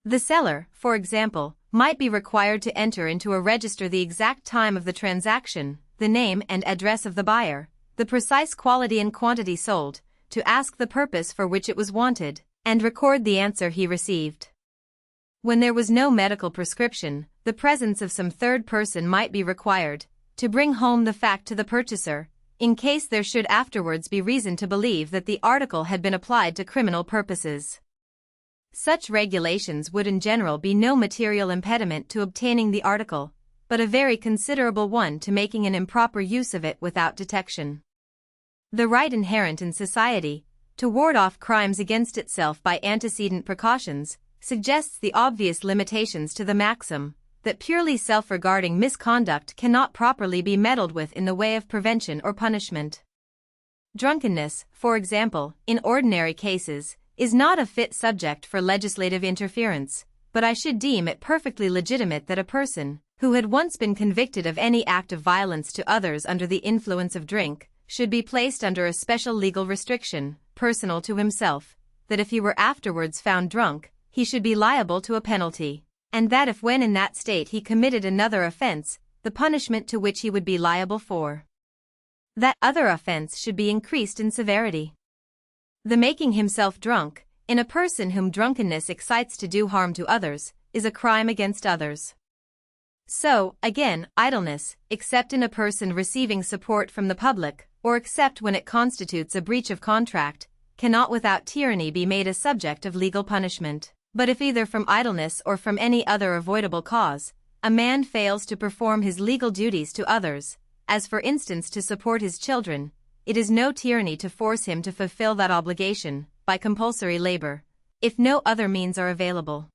The seller, for example, might be required to enter into a register the exact time of the transaction, the name and address of the buyer, the precise quality and quantity sold, to ask the purpose for which it was wanted, and record the answer he received. When there was no medical prescription, the presence of some third person might be required, to bring home the fact to the purchaser, in case there should afterwards be reason to believe that the article had been applied to criminal purposes. Such regulations would in general be no material impediment to obtaining the article, but a very considerable one to making an improper use of it without detection. The right inherent in society, to ward off crimes against itself by antecedent precautions, suggests the obvious limitations to the maxim, that purely self-regarding misconduct cannot properly be meddled with in the way of prevention or punishment. Drunkenness, for example, in ordinary cases, is not a fit subject for legislative interference, but I should deem it perfectly legitimate that a person, who had once been convicted of any act of violence to others under the influence of drink, should be placed under a special legal restriction, personal to himself, that if he were afterwards found drunk, he should be liable to a penalty, and that if when in that state he committed another offense, the punishment to which he would be liable for that other offense should be increased in severity. The making himself drunk, in a person whom drunkenness excites to do harm to others, is a crime against others. So, again, idleness, except in a person receiving support from the public, or except when it constitutes a breach of contract, cannot without tyranny be made a subject of legal punishment. But if either from idleness or from any other avoidable cause, a man fails to perform his legal duties to others, as for instance to support his children, it is no tyranny to force him to fulfill that obligation, by compulsory labor, if no other means are available.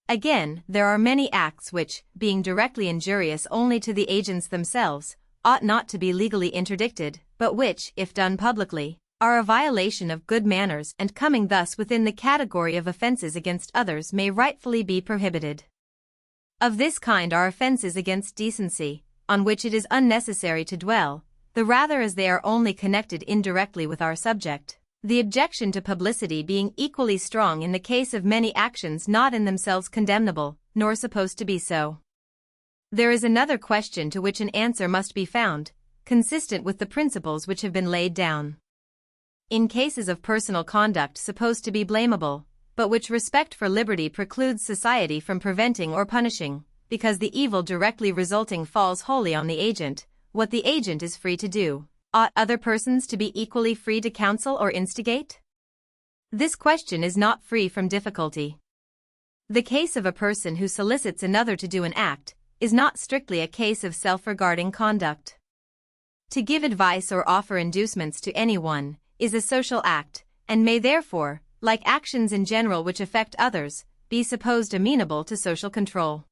Again, there are many acts which, being directly injurious only to the agents themselves, ought not to be legally interdicted, but which, if done publicly, are a violation of good manners and coming thus within the category of offenses against others may rightfully be prohibited. Of this kind are offenses against decency, on which it is unnecessary to dwell, the rather as they are only connected indirectly with our subject, the objection to publicity being equally strong in the case of many actions not in themselves condemnable, nor supposed to be so. There is another question to which an answer must be found, consistent with the principles which have been laid down. In cases of personal conduct supposed to be blamable, but which respect for liberty precludes society from preventing or punishing, because the evil directly resulting falls wholly on the agent, what the agent is free to do, ought other persons to be equally free to counsel or instigate? This question is not free from difficulty. The case of a person who solicits another to do an act is not strictly a case of self-regarding conduct. To give advice or offer inducements to anyone is a social act, and may therefore, like actions in general which affect others, be supposed amenable to social control.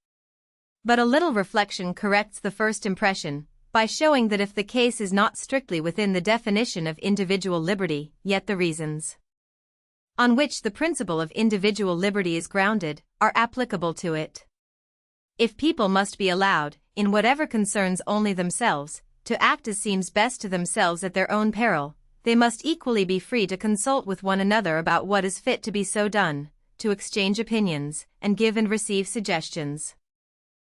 But a little reflection corrects the first impression, by showing that if the case is not strictly within the definition of individual liberty, yet the reasons on which the principle of individual liberty is grounded are applicable to it. If people must be allowed, in whatever concerns only themselves, to act as seems best to themselves at their own peril, they must equally be free to consult with one another about what is fit to be so done, to exchange opinions, and give and receive suggestions.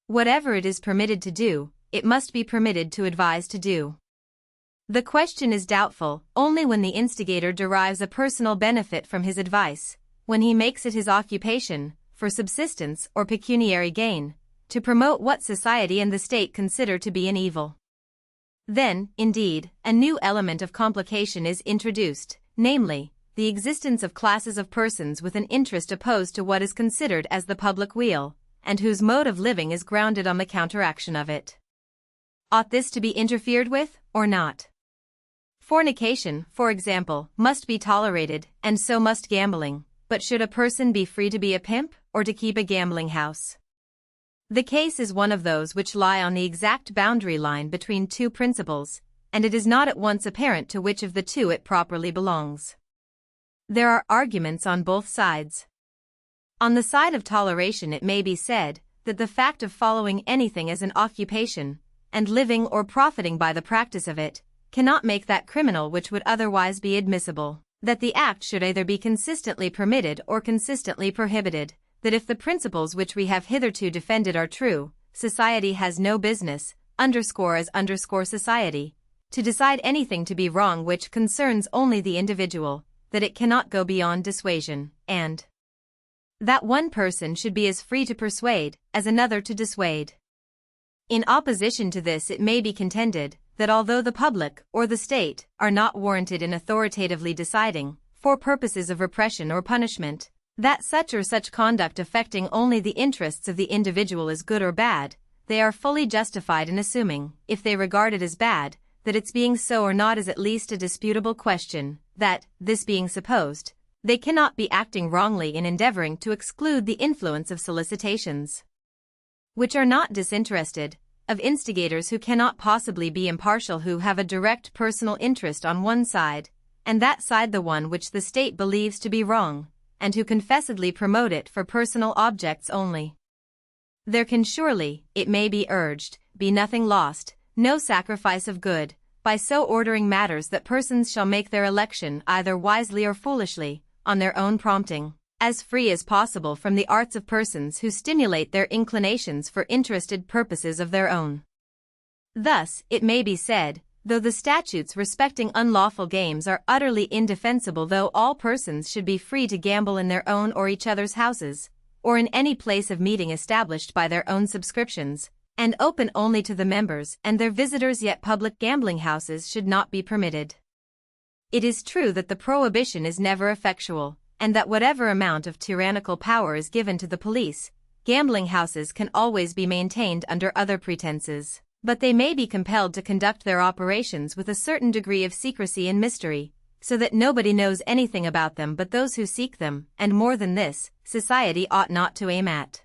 Whatever it is permitted to do, it must be permitted to advise to do. The question is doubtful only when the instigator derives a personal benefit from his advice, when he makes it his occupation, for subsistence or pecuniary gain, to promote what society and the state consider to be an evil. Then, indeed, a new element of complication is introduced, namely, the existence of classes of persons with an interest opposed to what is considered as the public weal, and whose mode of living is grounded on the counteraction of it. Ought this to be interfered with, or not? Fornication, for example, must be tolerated, and so must gambling, but should a person be free to be a pimp, or to keep a gambling house? The case is one of those which lie on the exact boundary line between two principles, and it is not at once apparent to which of the two it properly belongs. There are arguments on both sides. On the side of toleration it may be said that the fact of following anything as an occupation, and living or profiting by the practice of it, cannot make that criminal which would otherwise be admissible, that the act should either be consistently permitted or consistently prohibited, that if the principles which we have hitherto defended are true, society has no business, society, to decide anything to be wrong which concerns only the individual, that it cannot go beyond dissuasion, and that one person should be as free to persuade as another to dissuade. In opposition to this it may be contended that although the public or the state are not warranted in authoritatively deciding, for purposes of repression or punishment, that such or such conduct affecting only the interests of the individual is good or bad, they are fully justified in assuming, if they regard it as bad, that its being so or not is at least a disputable question, that, this being supposed, they cannot be acting wrongly in endeavoring to exclude the influence of solicitations which are not disinterested, of instigators who cannot possibly be impartial, who have a direct personal interest on one side, and that side the one which the state believes to be wrong, and who confessedly promote it for personal objects only. There can surely, it may be urged, be nothing lost, no sacrifice of good, by so ordering matters that persons shall make their election either wisely or foolishly, on their own prompting, as free as possible from the arts of persons who stimulate their inclinations for interested purposes of their own. Thus, it may be said, though the statutes respecting unlawful games are utterly indefensible, though all persons should be free to gamble in their own or each other's houses, or in any place of meeting established by their own subscriptions, and open only to the members and their visitors, yet public gambling houses should not be permitted. It is true that the prohibition is never effectual, and that whatever amount of tyrannical power is given to the police, gambling houses can always be maintained under other pretenses, but they may be compelled to conduct their operations with a certain degree of secrecy and mystery, so that nobody knows anything about them but those who seek them, and more than this, society ought not to aim at.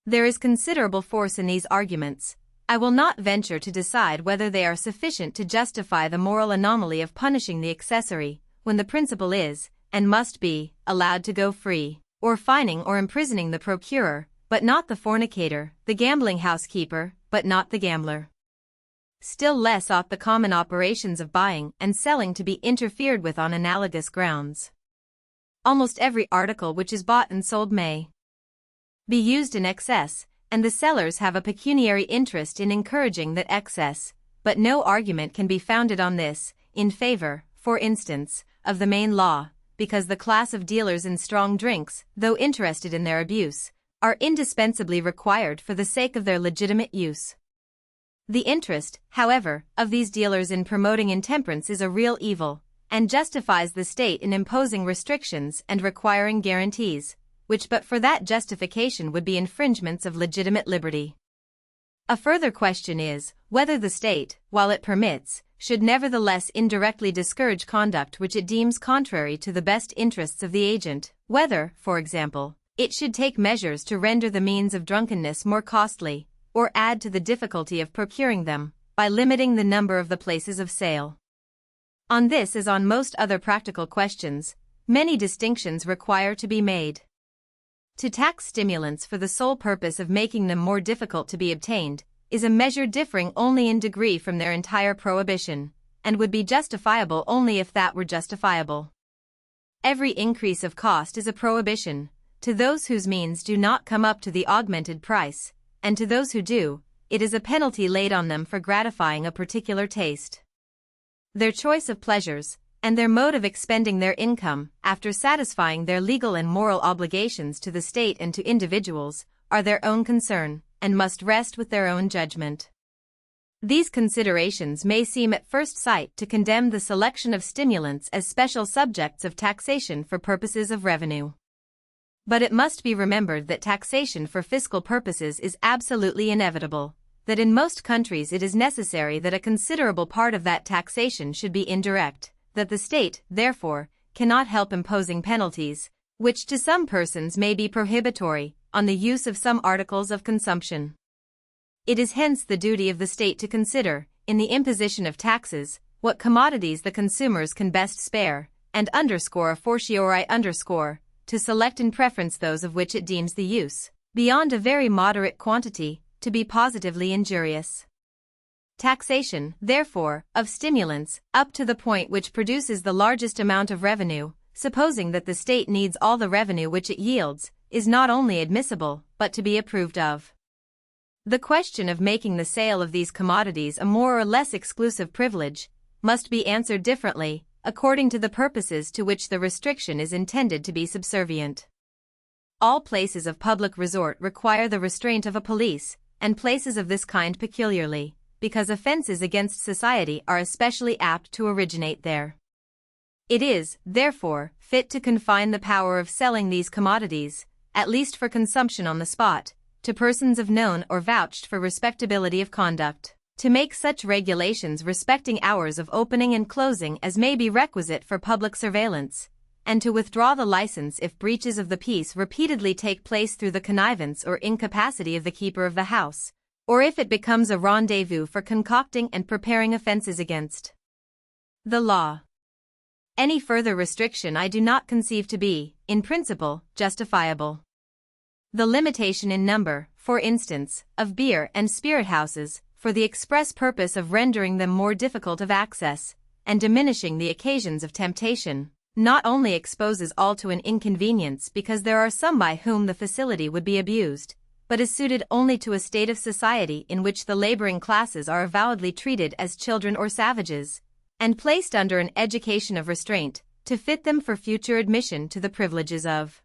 There is considerable force in these arguments. I will not venture to decide whether they are sufficient to justify the moral anomaly of punishing the accessory, when the principal is, and must be, allowed to go free, or fining or imprisoning the procurer, but not the fornicator, the gambling house keeper, but not the gambler. Still less ought the common operations of buying and selling to be interfered with on analogous grounds. Almost every article which is bought and sold may be used in excess, and the sellers have a pecuniary interest in encouraging that excess, but no argument can be founded on this, in favor, for instance, of the main law, because the class of dealers in strong drinks, though interested in their abuse, are indispensably required for the sake of their legitimate use. The interest, however, of these dealers in promoting intemperance is a real evil, and justifies the state in imposing restrictions and requiring guarantees, which but for that justification would be infringements of legitimate liberty. A further question is, whether the state, while it permits, should nevertheless indirectly discourage conduct which it deems contrary to the best interests of the agent, whether, for example, it should take measures to render the means of drunkenness more costly, or add to the difficulty of procuring them, by limiting the number of the places of sale. On this as on most other practical questions, many distinctions require to be made. To tax stimulants for the sole purpose of making them more difficult to be obtained, is a measure differing only in degree from their entire prohibition, and would be justifiable only if that were justifiable. Every increase of cost is a prohibition, to those whose means do not come up to the augmented price, and to those who do, it is a penalty laid on them for gratifying a particular taste. Their choice of pleasures, and their mode of expending their income, after satisfying their legal and moral obligations to the state and to individuals, are their own concern, and must rest with their own judgment. These considerations may seem at first sight to condemn the selection of stimulants as special subjects of taxation for purposes of revenue. But it must be remembered that taxation for fiscal purposes is absolutely inevitable, that in most countries it is necessary that a considerable part of that taxation should be indirect, that the state, therefore, cannot help imposing penalties, which to some persons may be prohibitory, on the use of some articles of consumption. It is hence the duty of the state to consider, in the imposition of taxes, what commodities the consumers can best spare, and a fortiori to select in preference those of which it deems the use, beyond a very moderate quantity, to be positively injurious. Taxation, therefore, of stimulants, up to the point which produces the largest amount of revenue, supposing that the state needs all the revenue which it yields, is not only admissible, but to be approved of. The question of making the sale of these commodities a more or less exclusive privilege must be answered differently, according to the purposes to which the restriction is intended to be subservient. All places of public resort require the restraint of a police, and places of this kind peculiarly, because offenses against society are especially apt to originate there. It is, therefore, fit to confine the power of selling these commodities, at least for consumption on the spot, to persons of known or vouched for respectability of conduct, to make such regulations respecting hours of opening and closing as may be requisite for public surveillance, and to withdraw the license if breaches of the peace repeatedly take place through the connivance or incapacity of the keeper of the house, or if it becomes a rendezvous for concocting and preparing offenses against the law. Any further restriction I do not conceive to be, in principle, justifiable. The limitation in number, for instance, of beer and spirit houses, for the express purpose of rendering them more difficult of access, and diminishing the occasions of temptation, not only exposes all to an inconvenience because there are some by whom the facility would be abused, but is suited only to a state of society in which the laboring classes are avowedly treated as children or savages, and placed under an education of restraint, to fit them for future admission to the privileges of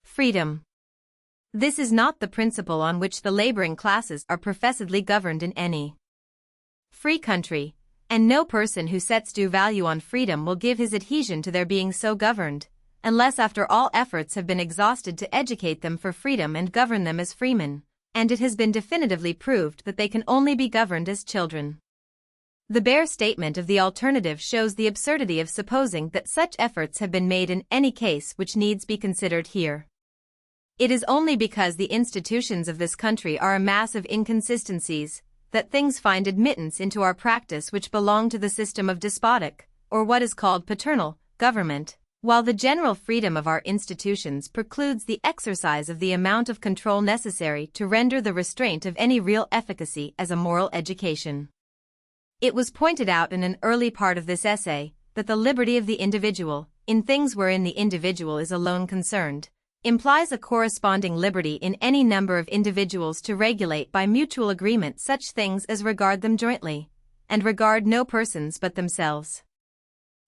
freedom. This is not the principle on which the laboring classes are professedly governed in any free country, and no person who sets due value on freedom will give his adhesion to their being so governed, unless after all efforts have been exhausted to educate them for freedom and govern them as freemen, and it has been definitively proved that they can only be governed as children. The bare statement of the alternative shows the absurdity of supposing that such efforts have been made in any case which needs be considered here. It is only because the institutions of this country are a mass of inconsistencies that things find admittance into our practice which belong to the system of despotic, or what is called paternal, government, while the general freedom of our institutions precludes the exercise of the amount of control necessary to render the restraint of any real efficacy as a moral education. It was pointed out in an early part of this essay that the liberty of the individual, in things wherein the individual is alone concerned, implies a corresponding liberty in any number of individuals to regulate by mutual agreement such things as regard them jointly, and regard no persons but themselves.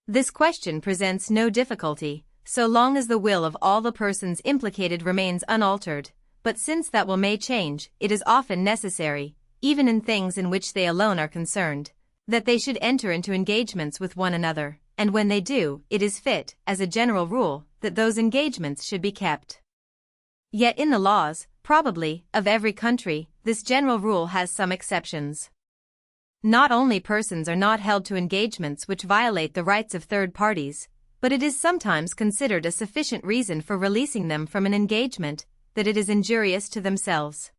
This question presents no difficulty, so long as the will of all the persons implicated remains unaltered, but since that will may change, it is often necessary, even in things in which they alone are concerned, that they should enter into engagements with one another, and when they do, it is fit, as a general rule, that those engagements should be kept. Yet in the laws, probably, of every country, this general rule has some exceptions. Not only persons are not held to engagements which violate the rights of third parties, but it is sometimes considered a sufficient reason for releasing them from an engagement, that it is injurious to themselves.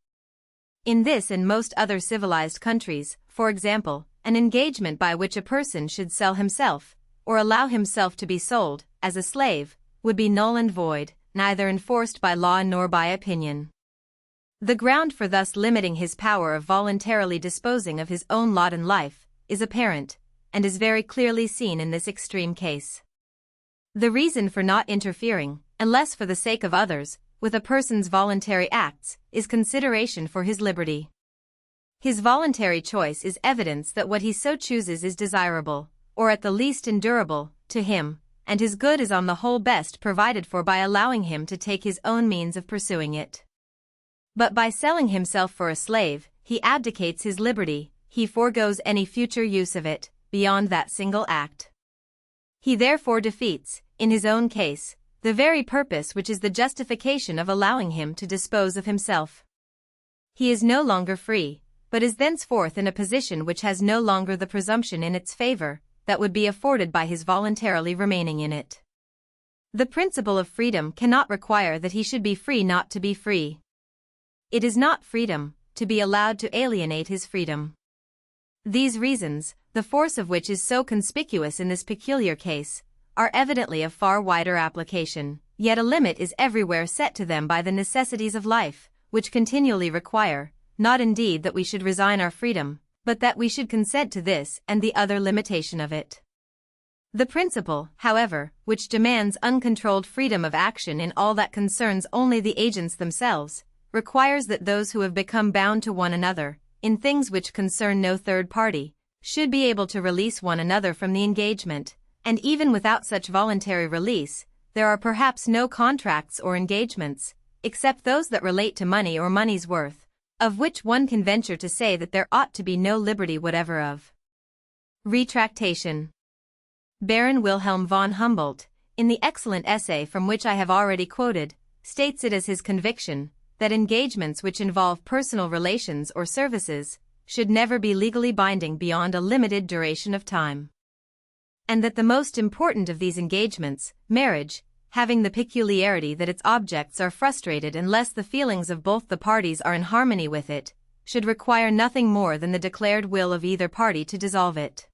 In this and most other civilized countries, for example, an engagement by which a person should sell himself, or allow himself to be sold, as a slave, would be null and void, neither enforced by law nor by opinion. The ground for thus limiting his power of voluntarily disposing of his own lot in life is apparent, and is very clearly seen in this extreme case. The reason for not interfering, unless for the sake of others, with a person's voluntary acts, is consideration for his liberty. His voluntary choice is evidence that what he so chooses is desirable, or at the least endurable, to him, and his good is on the whole best provided for by allowing him to take his own means of pursuing it. But by selling himself for a slave, he abdicates his liberty, he foregoes any future use of it, beyond that single act. He therefore defeats, in his own case, the very purpose which is the justification of allowing him to dispose of himself. He is no longer free, but is thenceforth in a position which has no longer the presumption in its favor that would be afforded by his voluntarily remaining in it. The principle of freedom cannot require that he should be free not to be free. It is not freedom, to be allowed to alienate his freedom. These reasons, the force of which is so conspicuous in this peculiar case, are evidently of far wider application, yet a limit is everywhere set to them by the necessities of life, which continually require, not indeed that we should resign our freedom, but that we should consent to this and the other limitation of it. The principle, however, which demands uncontrolled freedom of action in all that concerns only the agents themselves, requires that those who have become bound to one another, in things which concern no third party, should be able to release one another from the engagement, and even without such voluntary release, there are perhaps no contracts or engagements, except those that relate to money or money's worth, of which one can venture to say that there ought to be no liberty whatever of retractation. Baron Wilhelm von Humboldt, in the excellent essay from which I have already quoted, states it as his conviction that engagements which involve personal relations or services should never be legally binding beyond a limited duration of time. And that the most important of these engagements, marriage, having the peculiarity that its objects are frustrated unless the feelings of both the parties are in harmony with it, should require nothing more than the declared will of either party to dissolve it.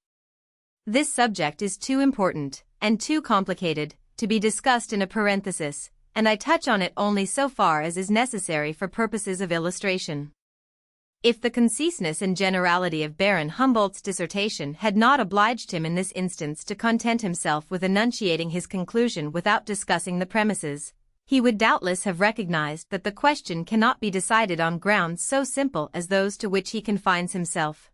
This subject is too important, and too complicated, to be discussed in a parenthesis, and I touch on it only so far as is necessary for purposes of illustration. If the conciseness and generality of Baron Humboldt's dissertation had not obliged him in this instance to content himself with enunciating his conclusion without discussing the premises, He would doubtless have recognized that the question cannot be decided on grounds so simple as those to which he confines himself.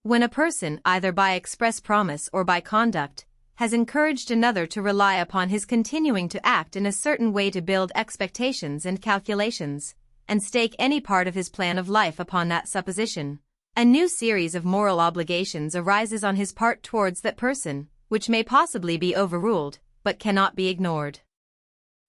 When a person, either by express promise or by conduct, has encouraged another to rely upon his continuing to act in a certain way to build expectations and calculations, and stake any part of his plan of life upon that supposition, a new series of moral obligations arises on his part towards that person, which may possibly be overruled, but cannot be ignored.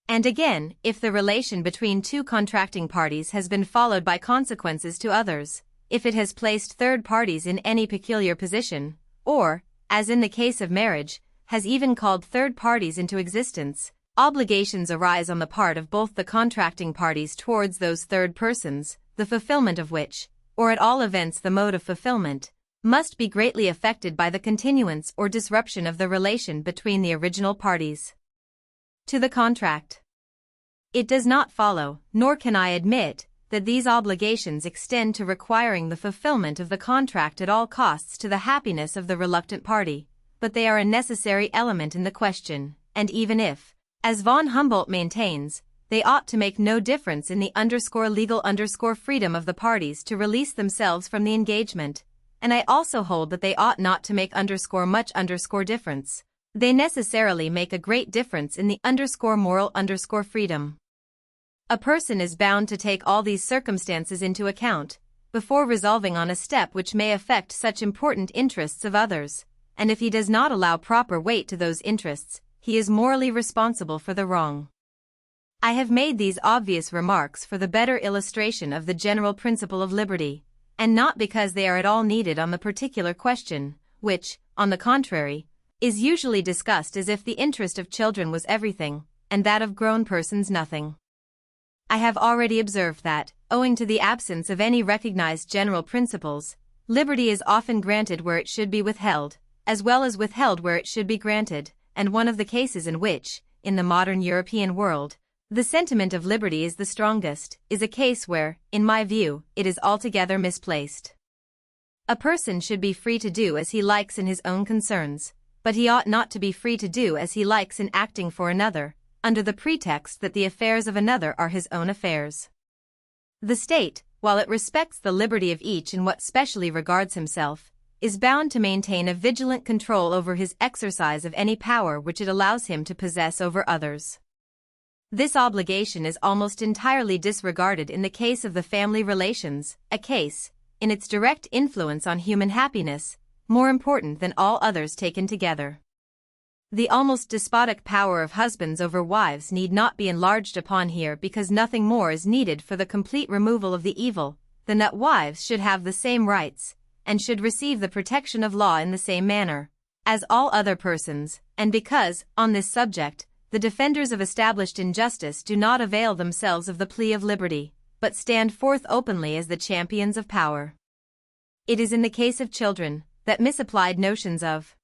And again, if the relation between two contracting parties has been followed by consequences to others, if it has placed third parties in any peculiar position, or, as in the case of marriage, has even called third parties into existence, obligations arise on the part of both the contracting parties towards those third persons, the fulfillment of which, or at all events the mode of fulfillment, must be greatly affected by the continuance or disruption of the relation between the original parties to the contract. It does not follow, nor can I admit, that these obligations extend to requiring the fulfillment of the contract at all costs to the happiness of the reluctant party, but they are a necessary element in the question, and even if, as von Humboldt maintains, they ought to make no difference in the legal freedom of the parties to release themselves from the engagement, and I also hold that they ought not to make much difference, they necessarily make a great difference in the moral freedom. A person is bound to take all these circumstances into account, before resolving on a step which may affect such important interests of others, and if he does not allow proper weight to those interests, he is morally responsible for the wrong. I have made these obvious remarks for the better illustration of the general principle of liberty, and not because they are at all needed on the particular question, which, on the contrary, is usually discussed as if the interest of children was everything, and that of grown persons nothing. I have already observed that, owing to the absence of any recognized general principles, liberty is often granted where it should be withheld, as well as withheld where it should be granted, and one of the cases in which, in the modern European world, the sentiment of liberty is the strongest, is a case where, in my view, it is altogether misplaced. A person should be free to do as he likes in his own concerns, but he ought not to be free to do as he likes in acting for another, under the pretext that the affairs of another are his own affairs. The state, while it respects the liberty of each in what specially regards himself, is bound to maintain a vigilant control over his exercise of any power which it allows him to possess over others. This obligation is almost entirely disregarded in the case of the family relations, a case, in its direct influence on human happiness, more important than all others taken together. The almost despotic power of husbands over wives need not be enlarged upon here because nothing more is needed for the complete removal of the evil than that wives should have the same rights, and should receive the protection of law in the same manner, as all other persons, and because, on this subject, the defenders of established injustice do not avail themselves of the plea of liberty, but stand forth openly as the champions of power. It is in the case of children that misapplied notions of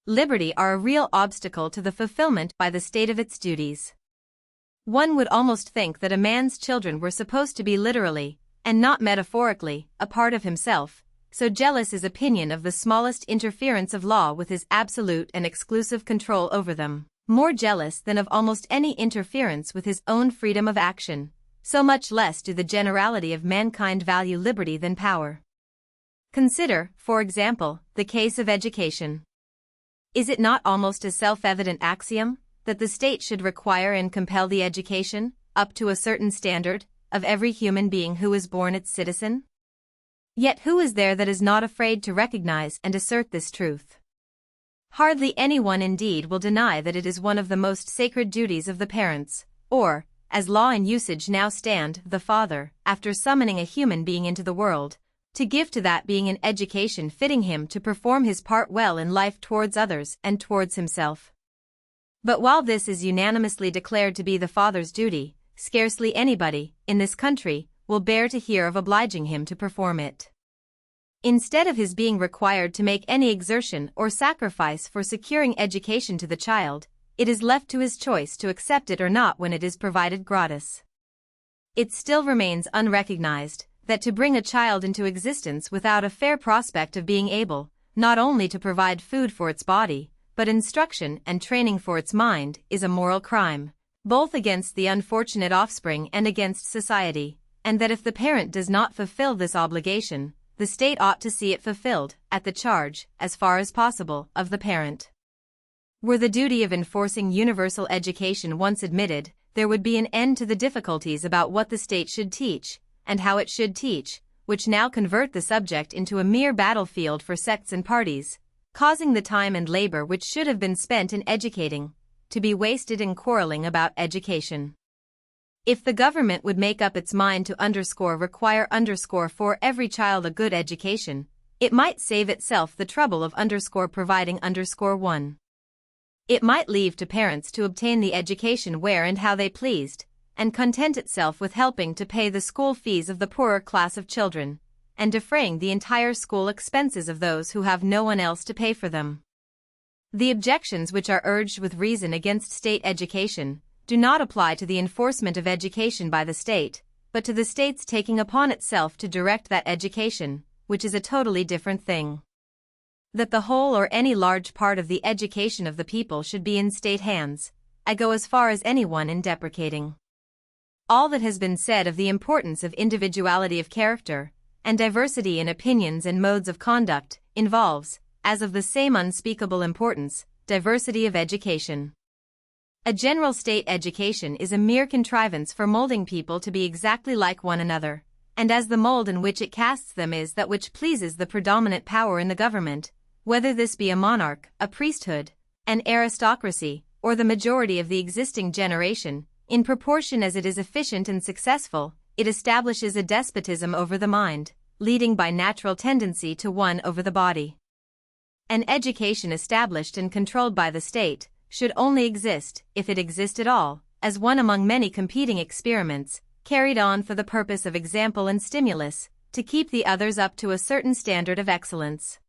liberty are a real obstacle to the fulfillment by the state of its duties. One would almost think that a man's children were supposed to be literally, and not metaphorically, a part of himself, so jealous is opinion of the smallest interference of law with his absolute and exclusive control over them, more jealous than of almost any interference with his own freedom of action, so much less do the generality of mankind value liberty than power. Consider, for example, the case of education. Is it not almost a self-evident axiom that the state should require and compel the education, up to a certain standard, of every human being who is born its citizen? Yet who is there that is not afraid to recognize and assert this truth? Hardly anyone indeed will deny that it is one of the most sacred duties of the parents, or, as law and usage now stand, the father, after summoning a human being into the world, to give to that being an education fitting him to perform his part well in life towards others and towards himself. But while this is unanimously declared to be the father's duty, scarcely anybody, in this country, will bear to hear of obliging him to perform it. Instead of his being required to make any exertion or sacrifice for securing education to the child, it is left to his choice to accept it or not when it is provided gratis. It still remains unrecognized that to bring a child into existence without a fair prospect of being able, not only to provide food for its body, but instruction and training for its mind, is a moral crime, both against the unfortunate offspring and against society, and that if the parent does not fulfill this obligation, the state ought to see it fulfilled, at the charge, as far as possible, of the parent. Were the duty of enforcing universal education once admitted, there would be an end to the difficulties about what the state should teach, and how it should teach, which now convert the subject into a mere battlefield for sects and parties, causing the time and labor which should have been spent in educating, to be wasted in quarreling about education. If the government would make up its mind to require for every child a good education, it might save itself the trouble of providing one. It might leave to parents to obtain the education where and how they pleased, and content itself with helping to pay the school fees of the poorer class of children, and defraying the entire school expenses of those who have no one else to pay for them. The objections which are urged with reason against state education do not apply to the enforcement of education by the state, but to the state's taking upon itself to direct that education, which is a totally different thing. That the whole or any large part of the education of the people should be in state hands, I go as far as anyone in deprecating. All that has been said of the importance of individuality of character, and diversity in opinions and modes of conduct, involves, as of the same unspeakable importance, diversity of education. A general state education is a mere contrivance for molding people to be exactly like one another, and as the mold in which it casts them is that which pleases the predominant power in the government, whether this be a monarch, a priesthood, an aristocracy, or the majority of the existing generation, in proportion as it is efficient and successful, it establishes a despotism over the mind, leading by natural tendency to one over the body. An education established and controlled by the state should only exist, if it exist at all, as one among many competing experiments, carried on for the purpose of example and stimulus, to keep the others up to a certain standard of excellence.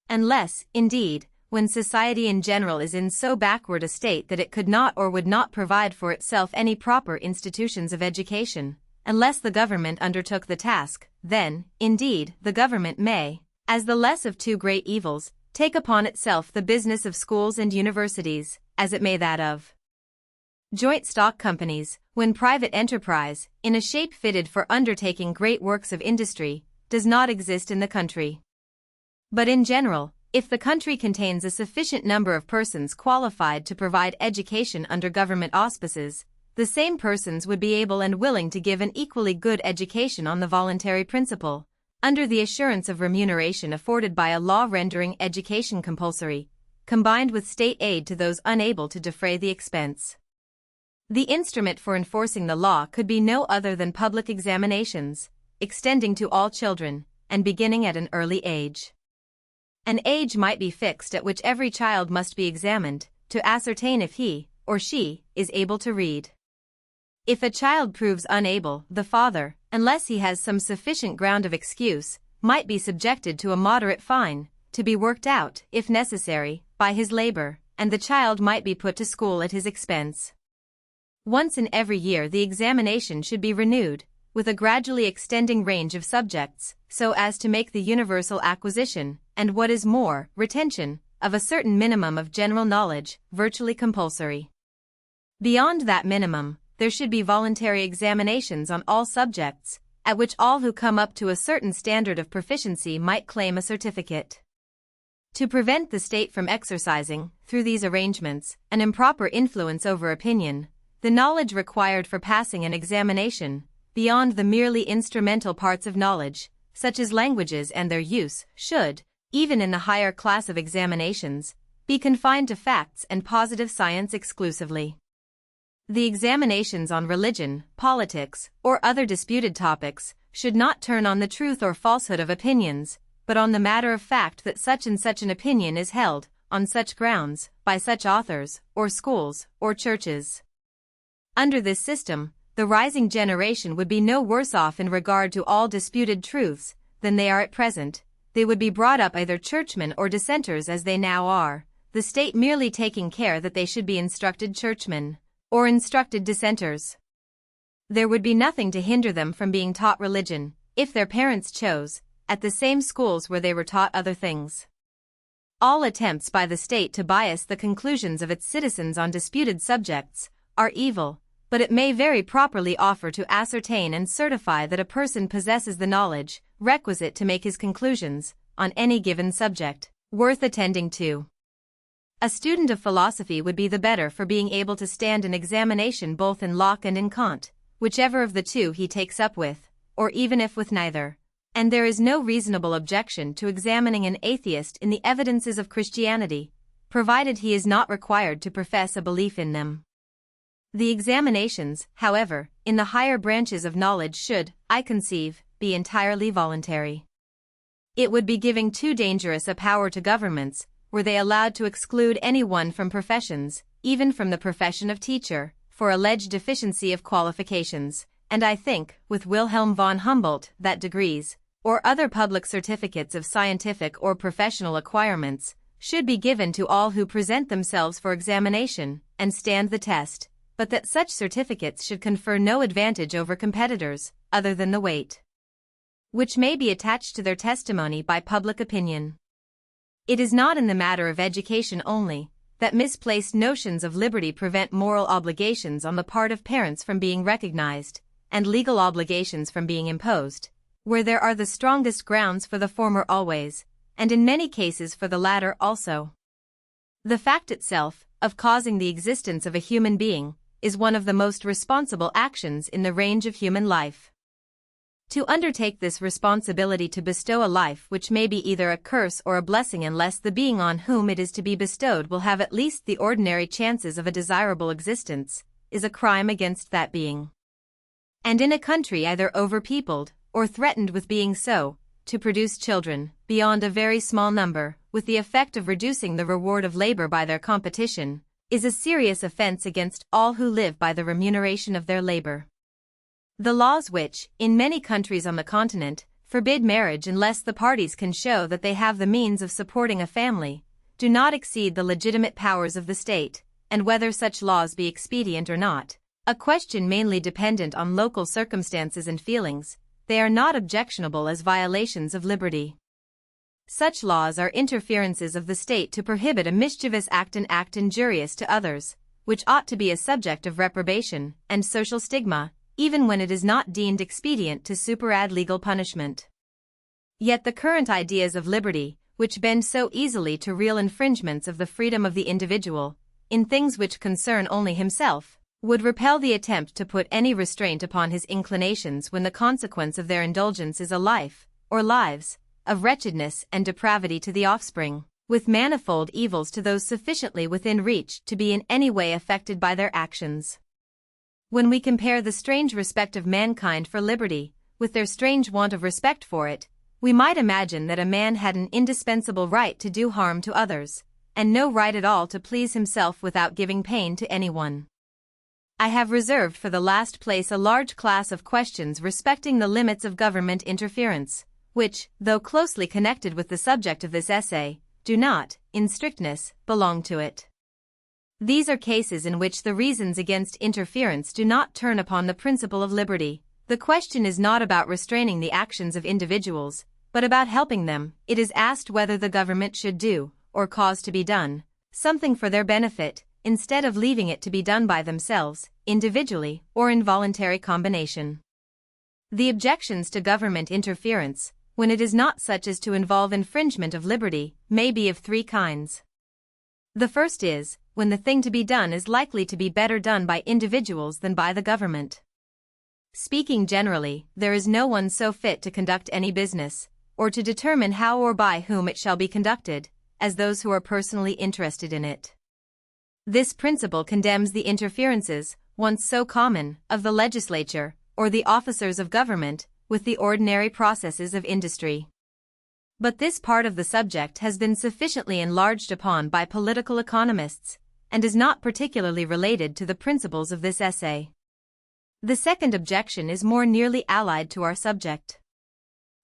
Unless, indeed, when society in general is in so backward a state that it could not or would not provide for itself any proper institutions of education, unless the government undertook the task, then, indeed, the government may, as the less of two great evils, take upon itself the business of schools and universities, as it may that of joint stock companies, when private enterprise, in a shape fitted for undertaking great works of industry, does not exist in the country. But in general, if the country contains a sufficient number of persons qualified to provide education under government auspices, the same persons would be able and willing to give an equally good education on the voluntary principle, under the assurance of remuneration afforded by a law rendering education compulsory, combined with state aid to those unable to defray the expense. The instrument for enforcing the law could be no other than public examinations, extending to all children, and beginning at an early age. An age might be fixed at which every child must be examined, to ascertain if he, or she, is able to read. If a child proves unable, the father, unless he has some sufficient ground of excuse, might be subjected to a moderate fine, to be worked out, if necessary, by his labor, and the child might be put to school at his expense. Once in every year the examination should be renewed, with a gradually extending range of subjects, so as to make the universal acquisition, and what is more, retention, of a certain minimum of general knowledge, virtually compulsory. Beyond that minimum, there should be voluntary examinations on all subjects, at which all who come up to a certain standard of proficiency might claim a certificate. To prevent the state from exercising, through these arrangements, an improper influence over opinion, the knowledge required for passing an examination, beyond the merely instrumental parts of knowledge, such as languages and their use, should, even in the higher class of examinations, be confined to facts and positive science exclusively. The examinations on religion, politics, or other disputed topics should not turn on the truth or falsehood of opinions, but on the matter of fact that such and such an opinion is held, on such grounds, by such authors, or schools, or churches. Under this system, the rising generation would be no worse off in regard to all disputed truths than they are at present. They would be brought up either churchmen or dissenters as they now are, the state merely taking care that they should be instructed churchmen, or instructed dissenters. There would be nothing to hinder them from being taught religion, if their parents chose, at the same schools where they were taught other things. All attempts by the state to bias the conclusions of its citizens on disputed subjects are evil, but it may very properly offer to ascertain and certify that a person possesses the knowledge requisite to make his conclusions, on any given subject, worth attending to. A student of philosophy would be the better for being able to stand an examination both in Locke and in Kant, whichever of the two he takes up with, or even if with neither. And there is no reasonable objection to examining an atheist in the evidences of Christianity, provided he is not required to profess a belief in them. The examinations, however, in the higher branches of knowledge should, I conceive, be entirely voluntary. It would be giving too dangerous a power to governments, were they allowed to exclude anyone from professions, even from the profession of teacher, for alleged deficiency of qualifications, and I think, with Wilhelm von Humboldt, that degrees, or other public certificates of scientific or professional acquirements, should be given to all who present themselves for examination, and stand the test, but that such certificates should confer no advantage over competitors, other than the weight which may be attached to their testimony by public opinion. It is not in the matter of education only, that misplaced notions of liberty prevent moral obligations on the part of parents from being recognized, and legal obligations from being imposed, where there are the strongest grounds for the former always, and in many cases for the latter also. The fact itself, of causing the existence of a human being, is one of the most responsible actions in the range of human life. To undertake this responsibility to bestow a life which may be either a curse or a blessing unless the being on whom it is to be bestowed will have at least the ordinary chances of a desirable existence, is a crime against that being. And in a country either overpeopled, or threatened with being so, to produce children, beyond a very small number, with the effect of reducing the reward of labor by their competition, is a serious offense against all who live by the remuneration of their labor. The laws which, in many countries on the continent, forbid marriage unless the parties can show that they have the means of supporting a family, do not exceed the legitimate powers of the state, and whether such laws be expedient or not, a question mainly dependent on local circumstances and feelings, they are not objectionable as violations of liberty. Such laws are interferences of the state to prohibit a mischievous act, an act injurious to others, which ought to be a subject of reprobation and social stigma, even when it is not deemed expedient to superadd legal punishment. Yet the current ideas of liberty, which bend so easily to real infringements of the freedom of the individual, in things which concern only himself, would repel the attempt to put any restraint upon his inclinations when the consequence of their indulgence is a life, or lives, of wretchedness and depravity to the offspring, with manifold evils to those sufficiently within reach to be in any way affected by their actions. When we compare the strange respect of mankind for liberty, with their strange want of respect for it, we might imagine that a man had an indispensable right to do harm to others, and no right at all to please himself without giving pain to anyone. I have reserved for the last place a large class of questions respecting the limits of government interference, which, though closely connected with the subject of this essay, do not, in strictness, belong to it. These are cases in which the reasons against interference do not turn upon the principle of liberty. The question is not about restraining the actions of individuals, but about helping them. It is asked whether the government should do, or cause to be done, something for their benefit, instead of leaving it to be done by themselves, individually, or in voluntary combination. The objections to government interference, when it is not such as to involve infringement of liberty, may be of three kinds. The first is, when the thing to be done is likely to be better done by individuals than by the government. Speaking generally, there is no one so fit to conduct any business, or to determine how or by whom it shall be conducted, as those who are personally interested in it. This principle condemns the interferences, once so common, of the legislature, or the officers of government, with the ordinary processes of industry. But this part of the subject has been sufficiently enlarged upon by political economists, and is not particularly related to the principles of this essay. The second objection is more nearly allied to our subject.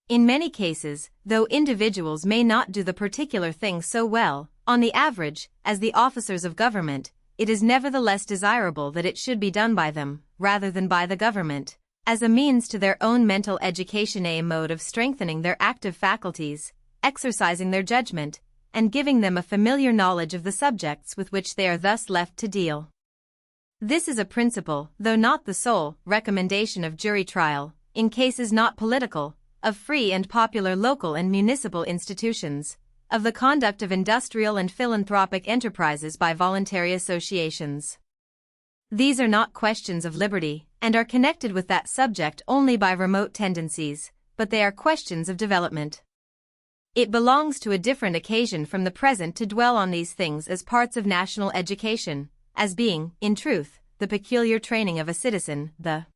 In many cases, though individuals may not do the particular thing so well, on the average, as the officers of government, it is nevertheless desirable that it should be done by them, rather than by the government, as a means to their own mental education, a mode of strengthening their active faculties, exercising their judgment, and giving them a familiar knowledge of the subjects with which they are thus left to deal. This is a principle, though not the sole, recommendation of jury trial, in cases not political, of free and popular local and municipal institutions, of the conduct of industrial and philanthropic enterprises by voluntary associations. These are not questions of liberty, and are connected with that subject only by remote tendencies, but they are questions of development. It belongs to a different occasion from the present to dwell on these things as parts of national education, as being, in truth, the peculiar training of a citizen, the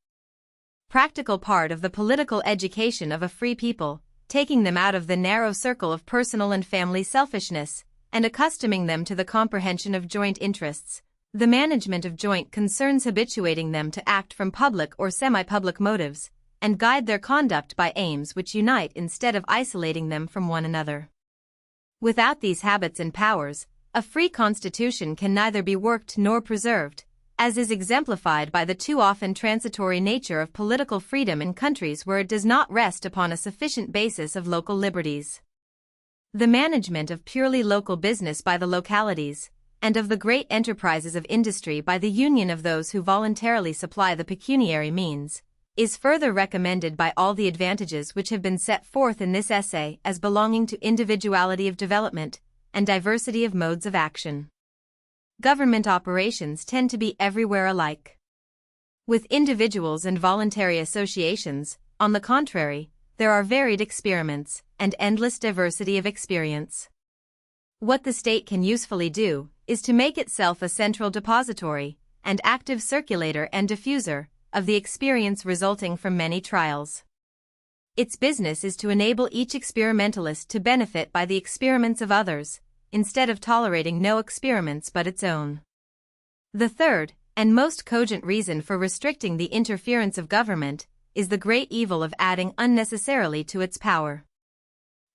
practical part of the political education of a free people, taking them out of the narrow circle of personal and family selfishness, and accustoming them to the comprehension of joint interests, the management of joint concerns, habituating them to act from public or semi-public motives, and guide their conduct by aims which unite instead of isolating them from one another. Without these habits and powers, a free constitution can neither be worked nor preserved, as is exemplified by the too often transitory nature of political freedom in countries where it does not rest upon a sufficient basis of local liberties. The management of purely local business by the localities, and of the great enterprises of industry by the union of those who voluntarily supply the pecuniary means, is further recommended by all the advantages which have been set forth in this essay as belonging to individuality of development and diversity of modes of action. Government operations tend to be everywhere alike. With individuals and voluntary associations, on the contrary, there are varied experiments and endless diversity of experience. What the state can usefully do is to make itself a central depository and active circulator and diffuser of the experience resulting from many trials. Its business is to enable each experimentalist to benefit by the experiments of others, instead of tolerating no experiments but its own. The third, and most cogent reason for restricting the interference of government, is the great evil of adding unnecessarily to its power.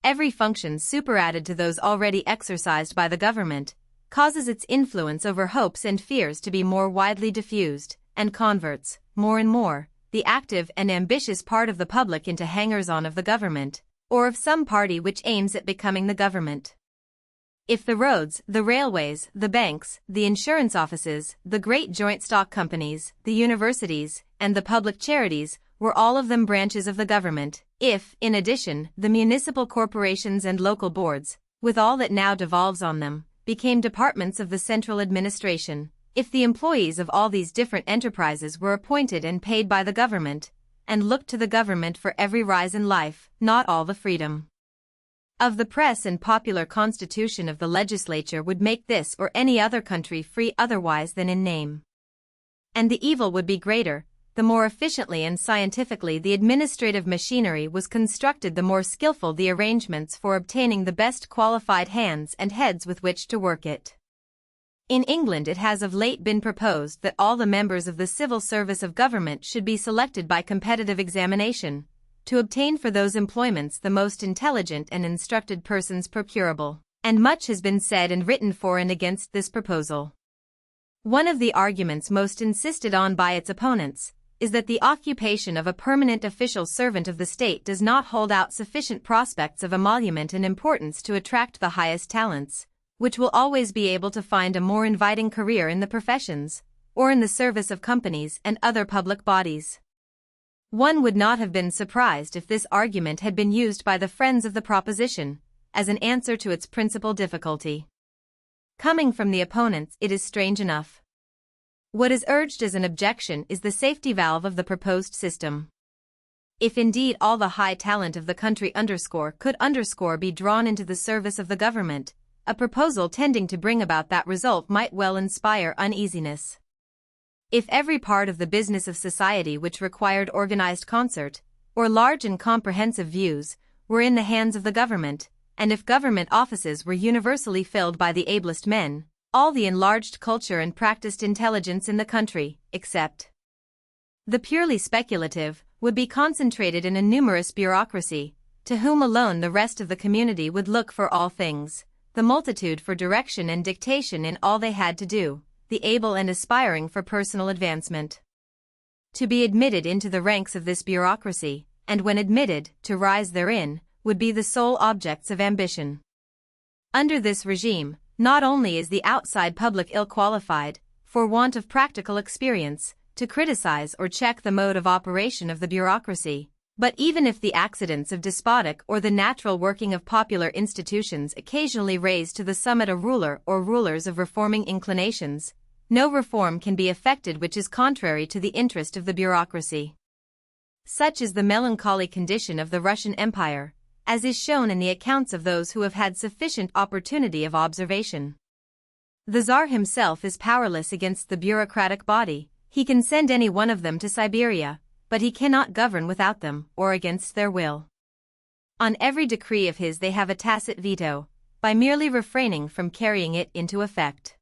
Every function superadded to those already exercised by the government causes its influence over hopes and fears to be more widely diffused, and converts, more and more, the active and ambitious part of the public into hangers-on of the government, or of some party which aims at becoming the government. If the roads, the railways, the banks, the insurance offices, the great joint stock companies, the universities, and the public charities were all of them branches of the government, if, in addition, the municipal corporations and local boards, with all that now devolves on them, became departments of the central administration, if the employees of all these different enterprises were appointed and paid by the government, and looked to the government for every rise in life, not all the freedom of the press and popular constitution of the legislature would make this or any other country free otherwise than in name. And the evil would be greater, the more efficiently and scientifically the administrative machinery was constructed, the more skillful the arrangements for obtaining the best qualified hands and heads with which to work it. In England it has of late been proposed that all the members of the civil service of government should be selected by competitive examination, to obtain for those employments the most intelligent and instructed persons procurable, and much has been said and written for and against this proposal. One of the arguments most insisted on by its opponents is that the occupation of a permanent official servant of the state does not hold out sufficient prospects of emolument and importance to attract the highest talents, which will always be able to find a more inviting career in the professions, or in the service of companies and other public bodies. One would not have been surprised if this argument had been used by the friends of the proposition, as an answer to its principal difficulty. Coming from the opponents, it is strange enough. What is urged as an objection is the safety valve of the proposed system. If indeed all the high talent of the country could be drawn into the service of the government, a proposal tending to bring about that result might well inspire uneasiness. If every part of the business of society which required organized concert, or large and comprehensive views, were in the hands of the government, and if government offices were universally filled by the ablest men, all the enlarged culture and practiced intelligence in the country, except the purely speculative, would be concentrated in a numerous bureaucracy, to whom alone the rest of the community would look for all things, the multitude for direction and dictation in all they had to do, the able and aspiring for personal advancement. To be admitted into the ranks of this bureaucracy, and when admitted, to rise therein, would be the sole objects of ambition. Under this regime, not only is the outside public ill-qualified, for want of practical experience, to criticize or check the mode of operation of the bureaucracy. But even if the accidents of despotic or the natural working of popular institutions occasionally raise to the summit a ruler or rulers of reforming inclinations, no reform can be effected which is contrary to the interest of the bureaucracy. Such is the melancholy condition of the Russian Empire, as is shown in the accounts of those who have had sufficient opportunity of observation. The Tsar himself is powerless against the bureaucratic body. He can send any one of them to Siberia, but he cannot govern without them or against their will. On every decree of his they have a tacit veto, by merely refraining from carrying it into effect.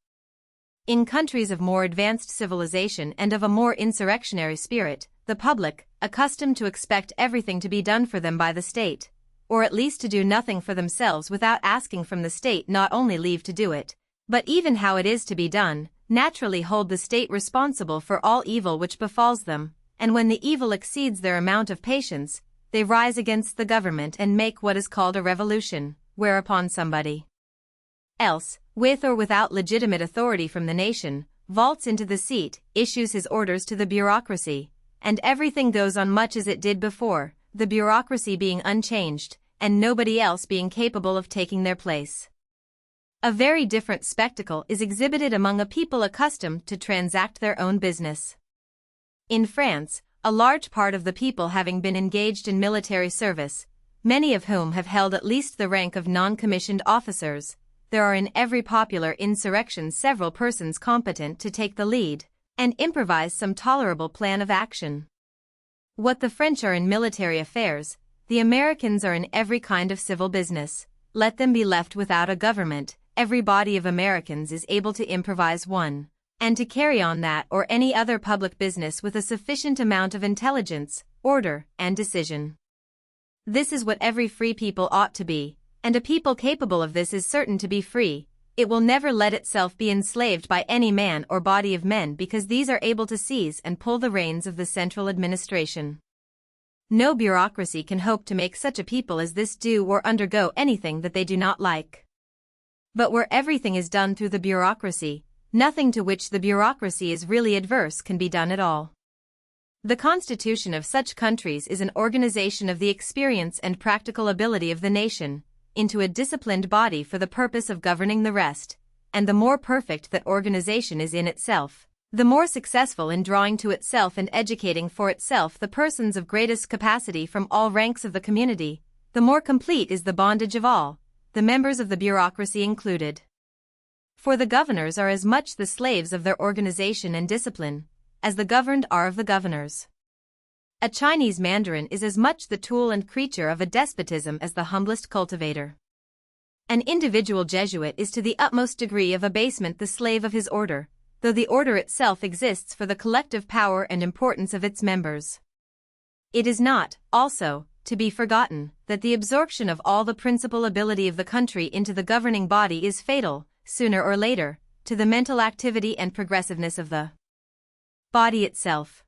In countries of more advanced civilization and of a more insurrectionary spirit, the public, accustomed to expect everything to be done for them by the state, or at least to do nothing for themselves without asking from the state not only leave to do it, but even how it is to be done, naturally hold the state responsible for all evil which befalls them, and when the evil exceeds their amount of patience, they rise against the government and make what is called a revolution, whereupon somebody else, with or without legitimate authority from the nation, vaults into the seat, issues his orders to the bureaucracy, and everything goes on much as it did before, the bureaucracy being unchanged, and nobody else being capable of taking their place. A very different spectacle is exhibited among a people accustomed to transact their own business. In France, a large part of the people having been engaged in military service, many of whom have held at least the rank of non-commissioned officers, there are in every popular insurrection several persons competent to take the lead and improvise some tolerable plan of action. What the French are in military affairs, the Americans are in every kind of civil business. Let them be left without a government, every body of Americans is able to improvise one, and to carry on that or any other public business with a sufficient amount of intelligence, order, and decision. This is what every free people ought to be, and a people capable of this is certain to be free. It will never let itself be enslaved by any man or body of men because these are able to seize and pull the reins of the central administration. No bureaucracy can hope to make such a people as this do or undergo anything that they do not like. But where everything is done through the bureaucracy, nothing to which the bureaucracy is really adverse can be done at all. The constitution of such countries is an organization of the experience and practical ability of the nation, into a disciplined body for the purpose of governing the rest, and the more perfect that organization is in itself, the more successful in drawing to itself and educating for itself the persons of greatest capacity from all ranks of the community, the more complete is the bondage of all, the members of the bureaucracy included. For the governors are as much the slaves of their organization and discipline, as the governed are of the governors. A Chinese mandarin is as much the tool and creature of a despotism as the humblest cultivator. An individual Jesuit is to the utmost degree of abasement the slave of his order, though the order itself exists for the collective power and importance of its members. It is not, also, to be forgotten, that the absorption of all the principal ability of the country into the governing body is fatal, sooner or later, to the mental activity and progressiveness of the body itself.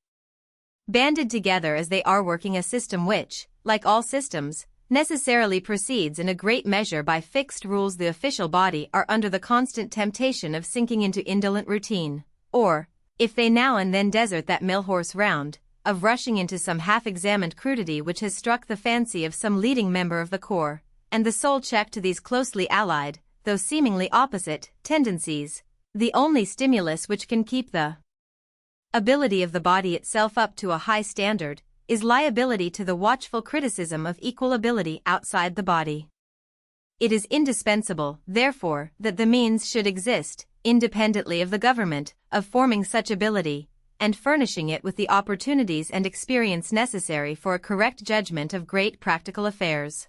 Banded together as they are working a system which, like all systems, necessarily proceeds in a great measure by fixed rules, the official body are under the constant temptation of sinking into indolent routine, or, if they now and then desert that mill-horse round, of rushing into some half-examined crudity which has struck the fancy of some leading member of the corps, and the sole check to these closely allied, though seemingly opposite, tendencies, the only stimulus which can keep the ability of the body itself up to a high standard, is liability to the watchful criticism of equal ability outside the body. It is indispensable, therefore, that the means should exist, independently of the government, of forming such ability, and furnishing it with the opportunities and experience necessary for a correct judgment of great practical affairs.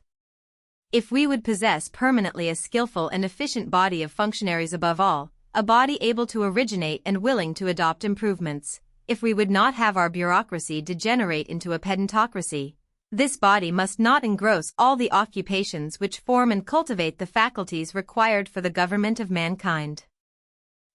If we would possess permanently a skillful and efficient body of functionaries, above all, a body able to originate and willing to adopt improvements, if we would not have our bureaucracy degenerate into a pedantocracy, this body must not engross all the occupations which form and cultivate the faculties required for the government of mankind.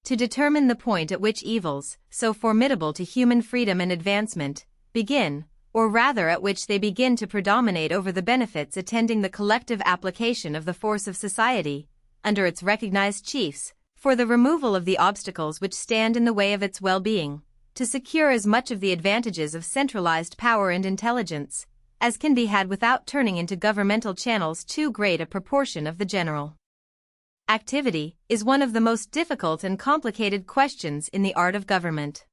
To determine the point at which evils, so formidable to human freedom and advancement, begin, or rather at which they begin to predominate over the benefits attending the collective application of the force of society, under its recognized chiefs, for the removal of the obstacles which stand in the way of its well-being, to secure as much of the advantages of centralized power and intelligence as can be had without turning into governmental channels too great a proportion of the general activity, is one of the most difficult and complicated questions in the art of government.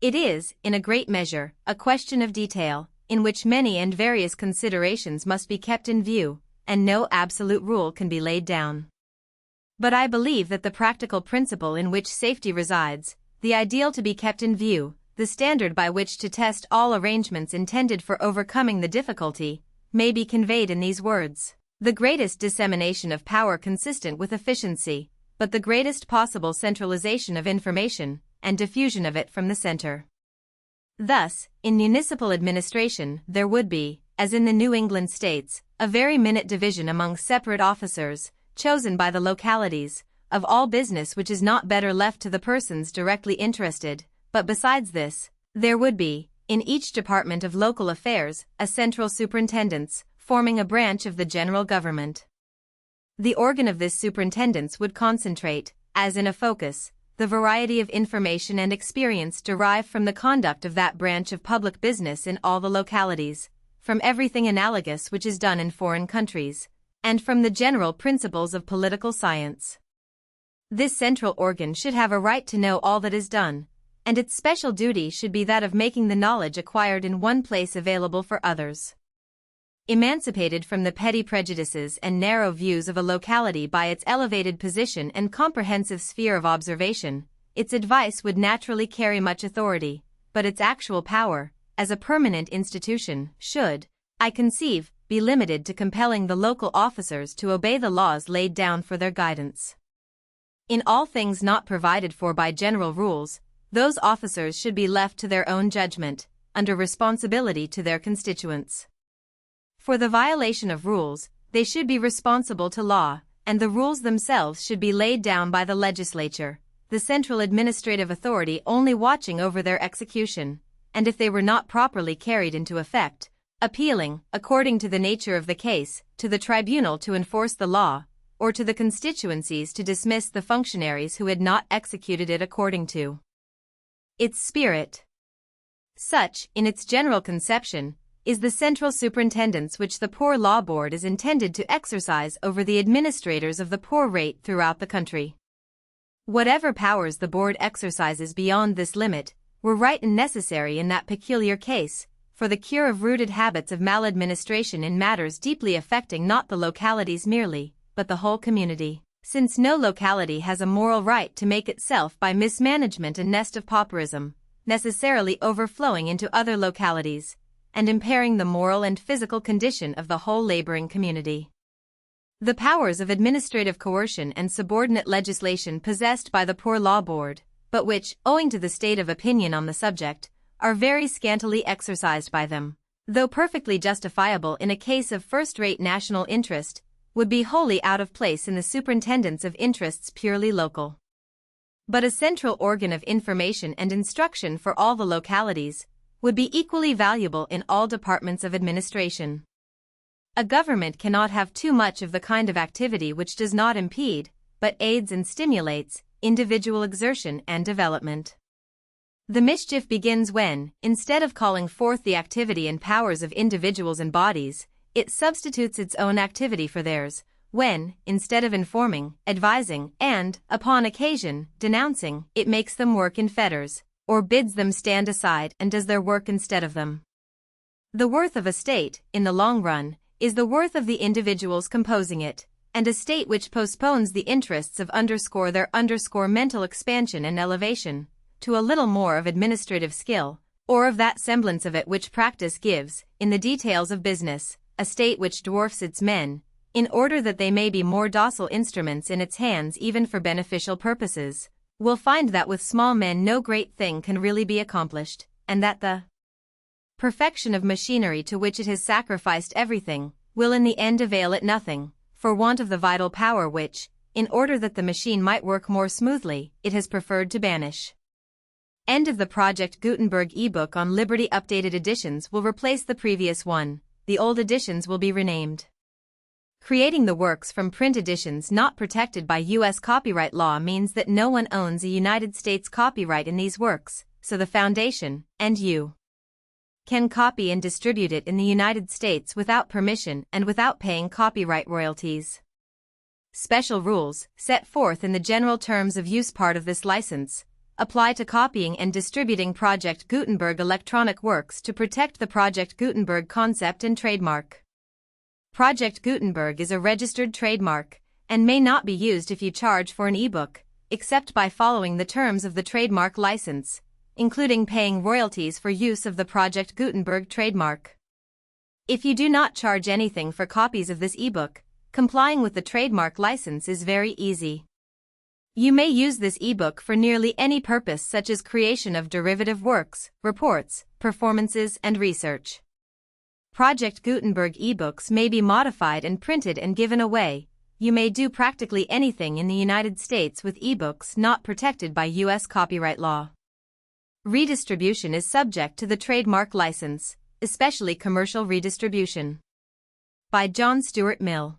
It is, in a great measure, a question of detail, in which many and various considerations must be kept in view, and no absolute rule can be laid down. But I believe that the practical principle in which safety resides, the ideal to be kept in view, the standard by which to test all arrangements intended for overcoming the difficulty, may be conveyed in these words: the greatest dissemination of power consistent with efficiency, but the greatest possible centralization of information, and diffusion of it from the center. Thus, in municipal administration, there would be, as in the New England states, a very minute division among separate officers, chosen by the localities, of all business which is not better left to the persons directly interested. But besides this, there would be, in each department of local affairs, a central superintendence, forming a branch of the general government. The organ of this superintendence would concentrate, as in a focus, the variety of information and experience derived from the conduct of that branch of public business in all the localities, from everything analogous which is done in foreign countries, and from the general principles of political science. This central organ should have a right to know all that is done, and its special duty should be that of making the knowledge acquired in one place available for others. Emancipated from the petty prejudices and narrow views of a locality by its elevated position and comprehensive sphere of observation, its advice would naturally carry much authority, but its actual power, as a permanent institution, should, I conceive, be limited to compelling the local officers to obey the laws laid down for their guidance. In all things not provided for by general rules, those officers should be left to their own judgment, under responsibility to their constituents. For the violation of rules, they should be responsible to law, and the rules themselves should be laid down by the legislature, the central administrative authority only watching over their execution, and if they were not properly carried into effect, appealing, according to the nature of the case, to the tribunal to enforce the law, or to the constituencies to dismiss the functionaries who had not executed it according to its spirit. Such, in its general conception, is the central superintendence which the Poor Law Board is intended to exercise over the administrators of the poor rate throughout the country. Whatever powers the board exercises beyond this limit were right and necessary in that peculiar case, for the cure of rooted habits of maladministration in matters deeply affecting not the localities merely, but the whole community, since no locality has a moral right to make itself by mismanagement a nest of pauperism, necessarily overflowing into other localities, and impairing the moral and physical condition of the whole laboring community. The powers of administrative coercion and subordinate legislation possessed by the Poor Law Board, but which, owing to the state of opinion on the subject, are very scantily exercised by them, though perfectly justifiable in a case of first-rate national interest, would be wholly out of place in the superintendence of interests purely local. But a central organ of information and instruction for all the localities would be equally valuable in all departments of administration. A government cannot have too much of the kind of activity which does not impede, but aids and stimulates, individual exertion and development. The mischief begins when, instead of calling forth the activity and powers of individuals and bodies, it substitutes its own activity for theirs, when, instead of informing, advising, and, upon occasion, denouncing, it makes them work in fetters, or bids them stand aside and does their work instead of them. The worth of a state, in the long run, is the worth of the individuals composing it, and a state which postpones the interests of their mental expansion and elevation, to a little more of administrative skill, or of that semblance of it which practice gives, in the details of business, a state which dwarfs its men, in order that they may be more docile instruments in its hands even for beneficial purposes, will find that with small men no great thing can really be accomplished, and that the perfection of machinery to which it has sacrificed everything, will in the end avail it nothing, for want of the vital power which, in order that the machine might work more smoothly, it has preferred to banish. End of the Project Gutenberg ebook on Liberty. Updated editions will replace the previous one, the old editions will be renamed Creating the works from print editions not protected by U.S. copyright law means that no one owns a United States copyright in these works, so the Foundation, and you, can copy and distribute it in the United States without permission and without paying copyright royalties. Special rules, set forth in the general terms of use part of this license, apply to copying and distributing Project Gutenberg electronic works to protect the Project Gutenberg concept and trademark. Project Gutenberg is a registered trademark, and may not be used if you charge for an ebook, except by following the terms of the trademark license, including paying royalties for use of the Project Gutenberg trademark. If you do not charge anything for copies of this ebook, complying with the trademark license is very easy. You may use this ebook for nearly any purpose such as creation of derivative works, reports, performances, and research. Project Gutenberg ebooks may be modified and printed and given away. You may do practically anything in the United States with ebooks not protected by U.S. copyright law. Redistribution is subject to the trademark license, especially commercial redistribution. By John Stuart Mill.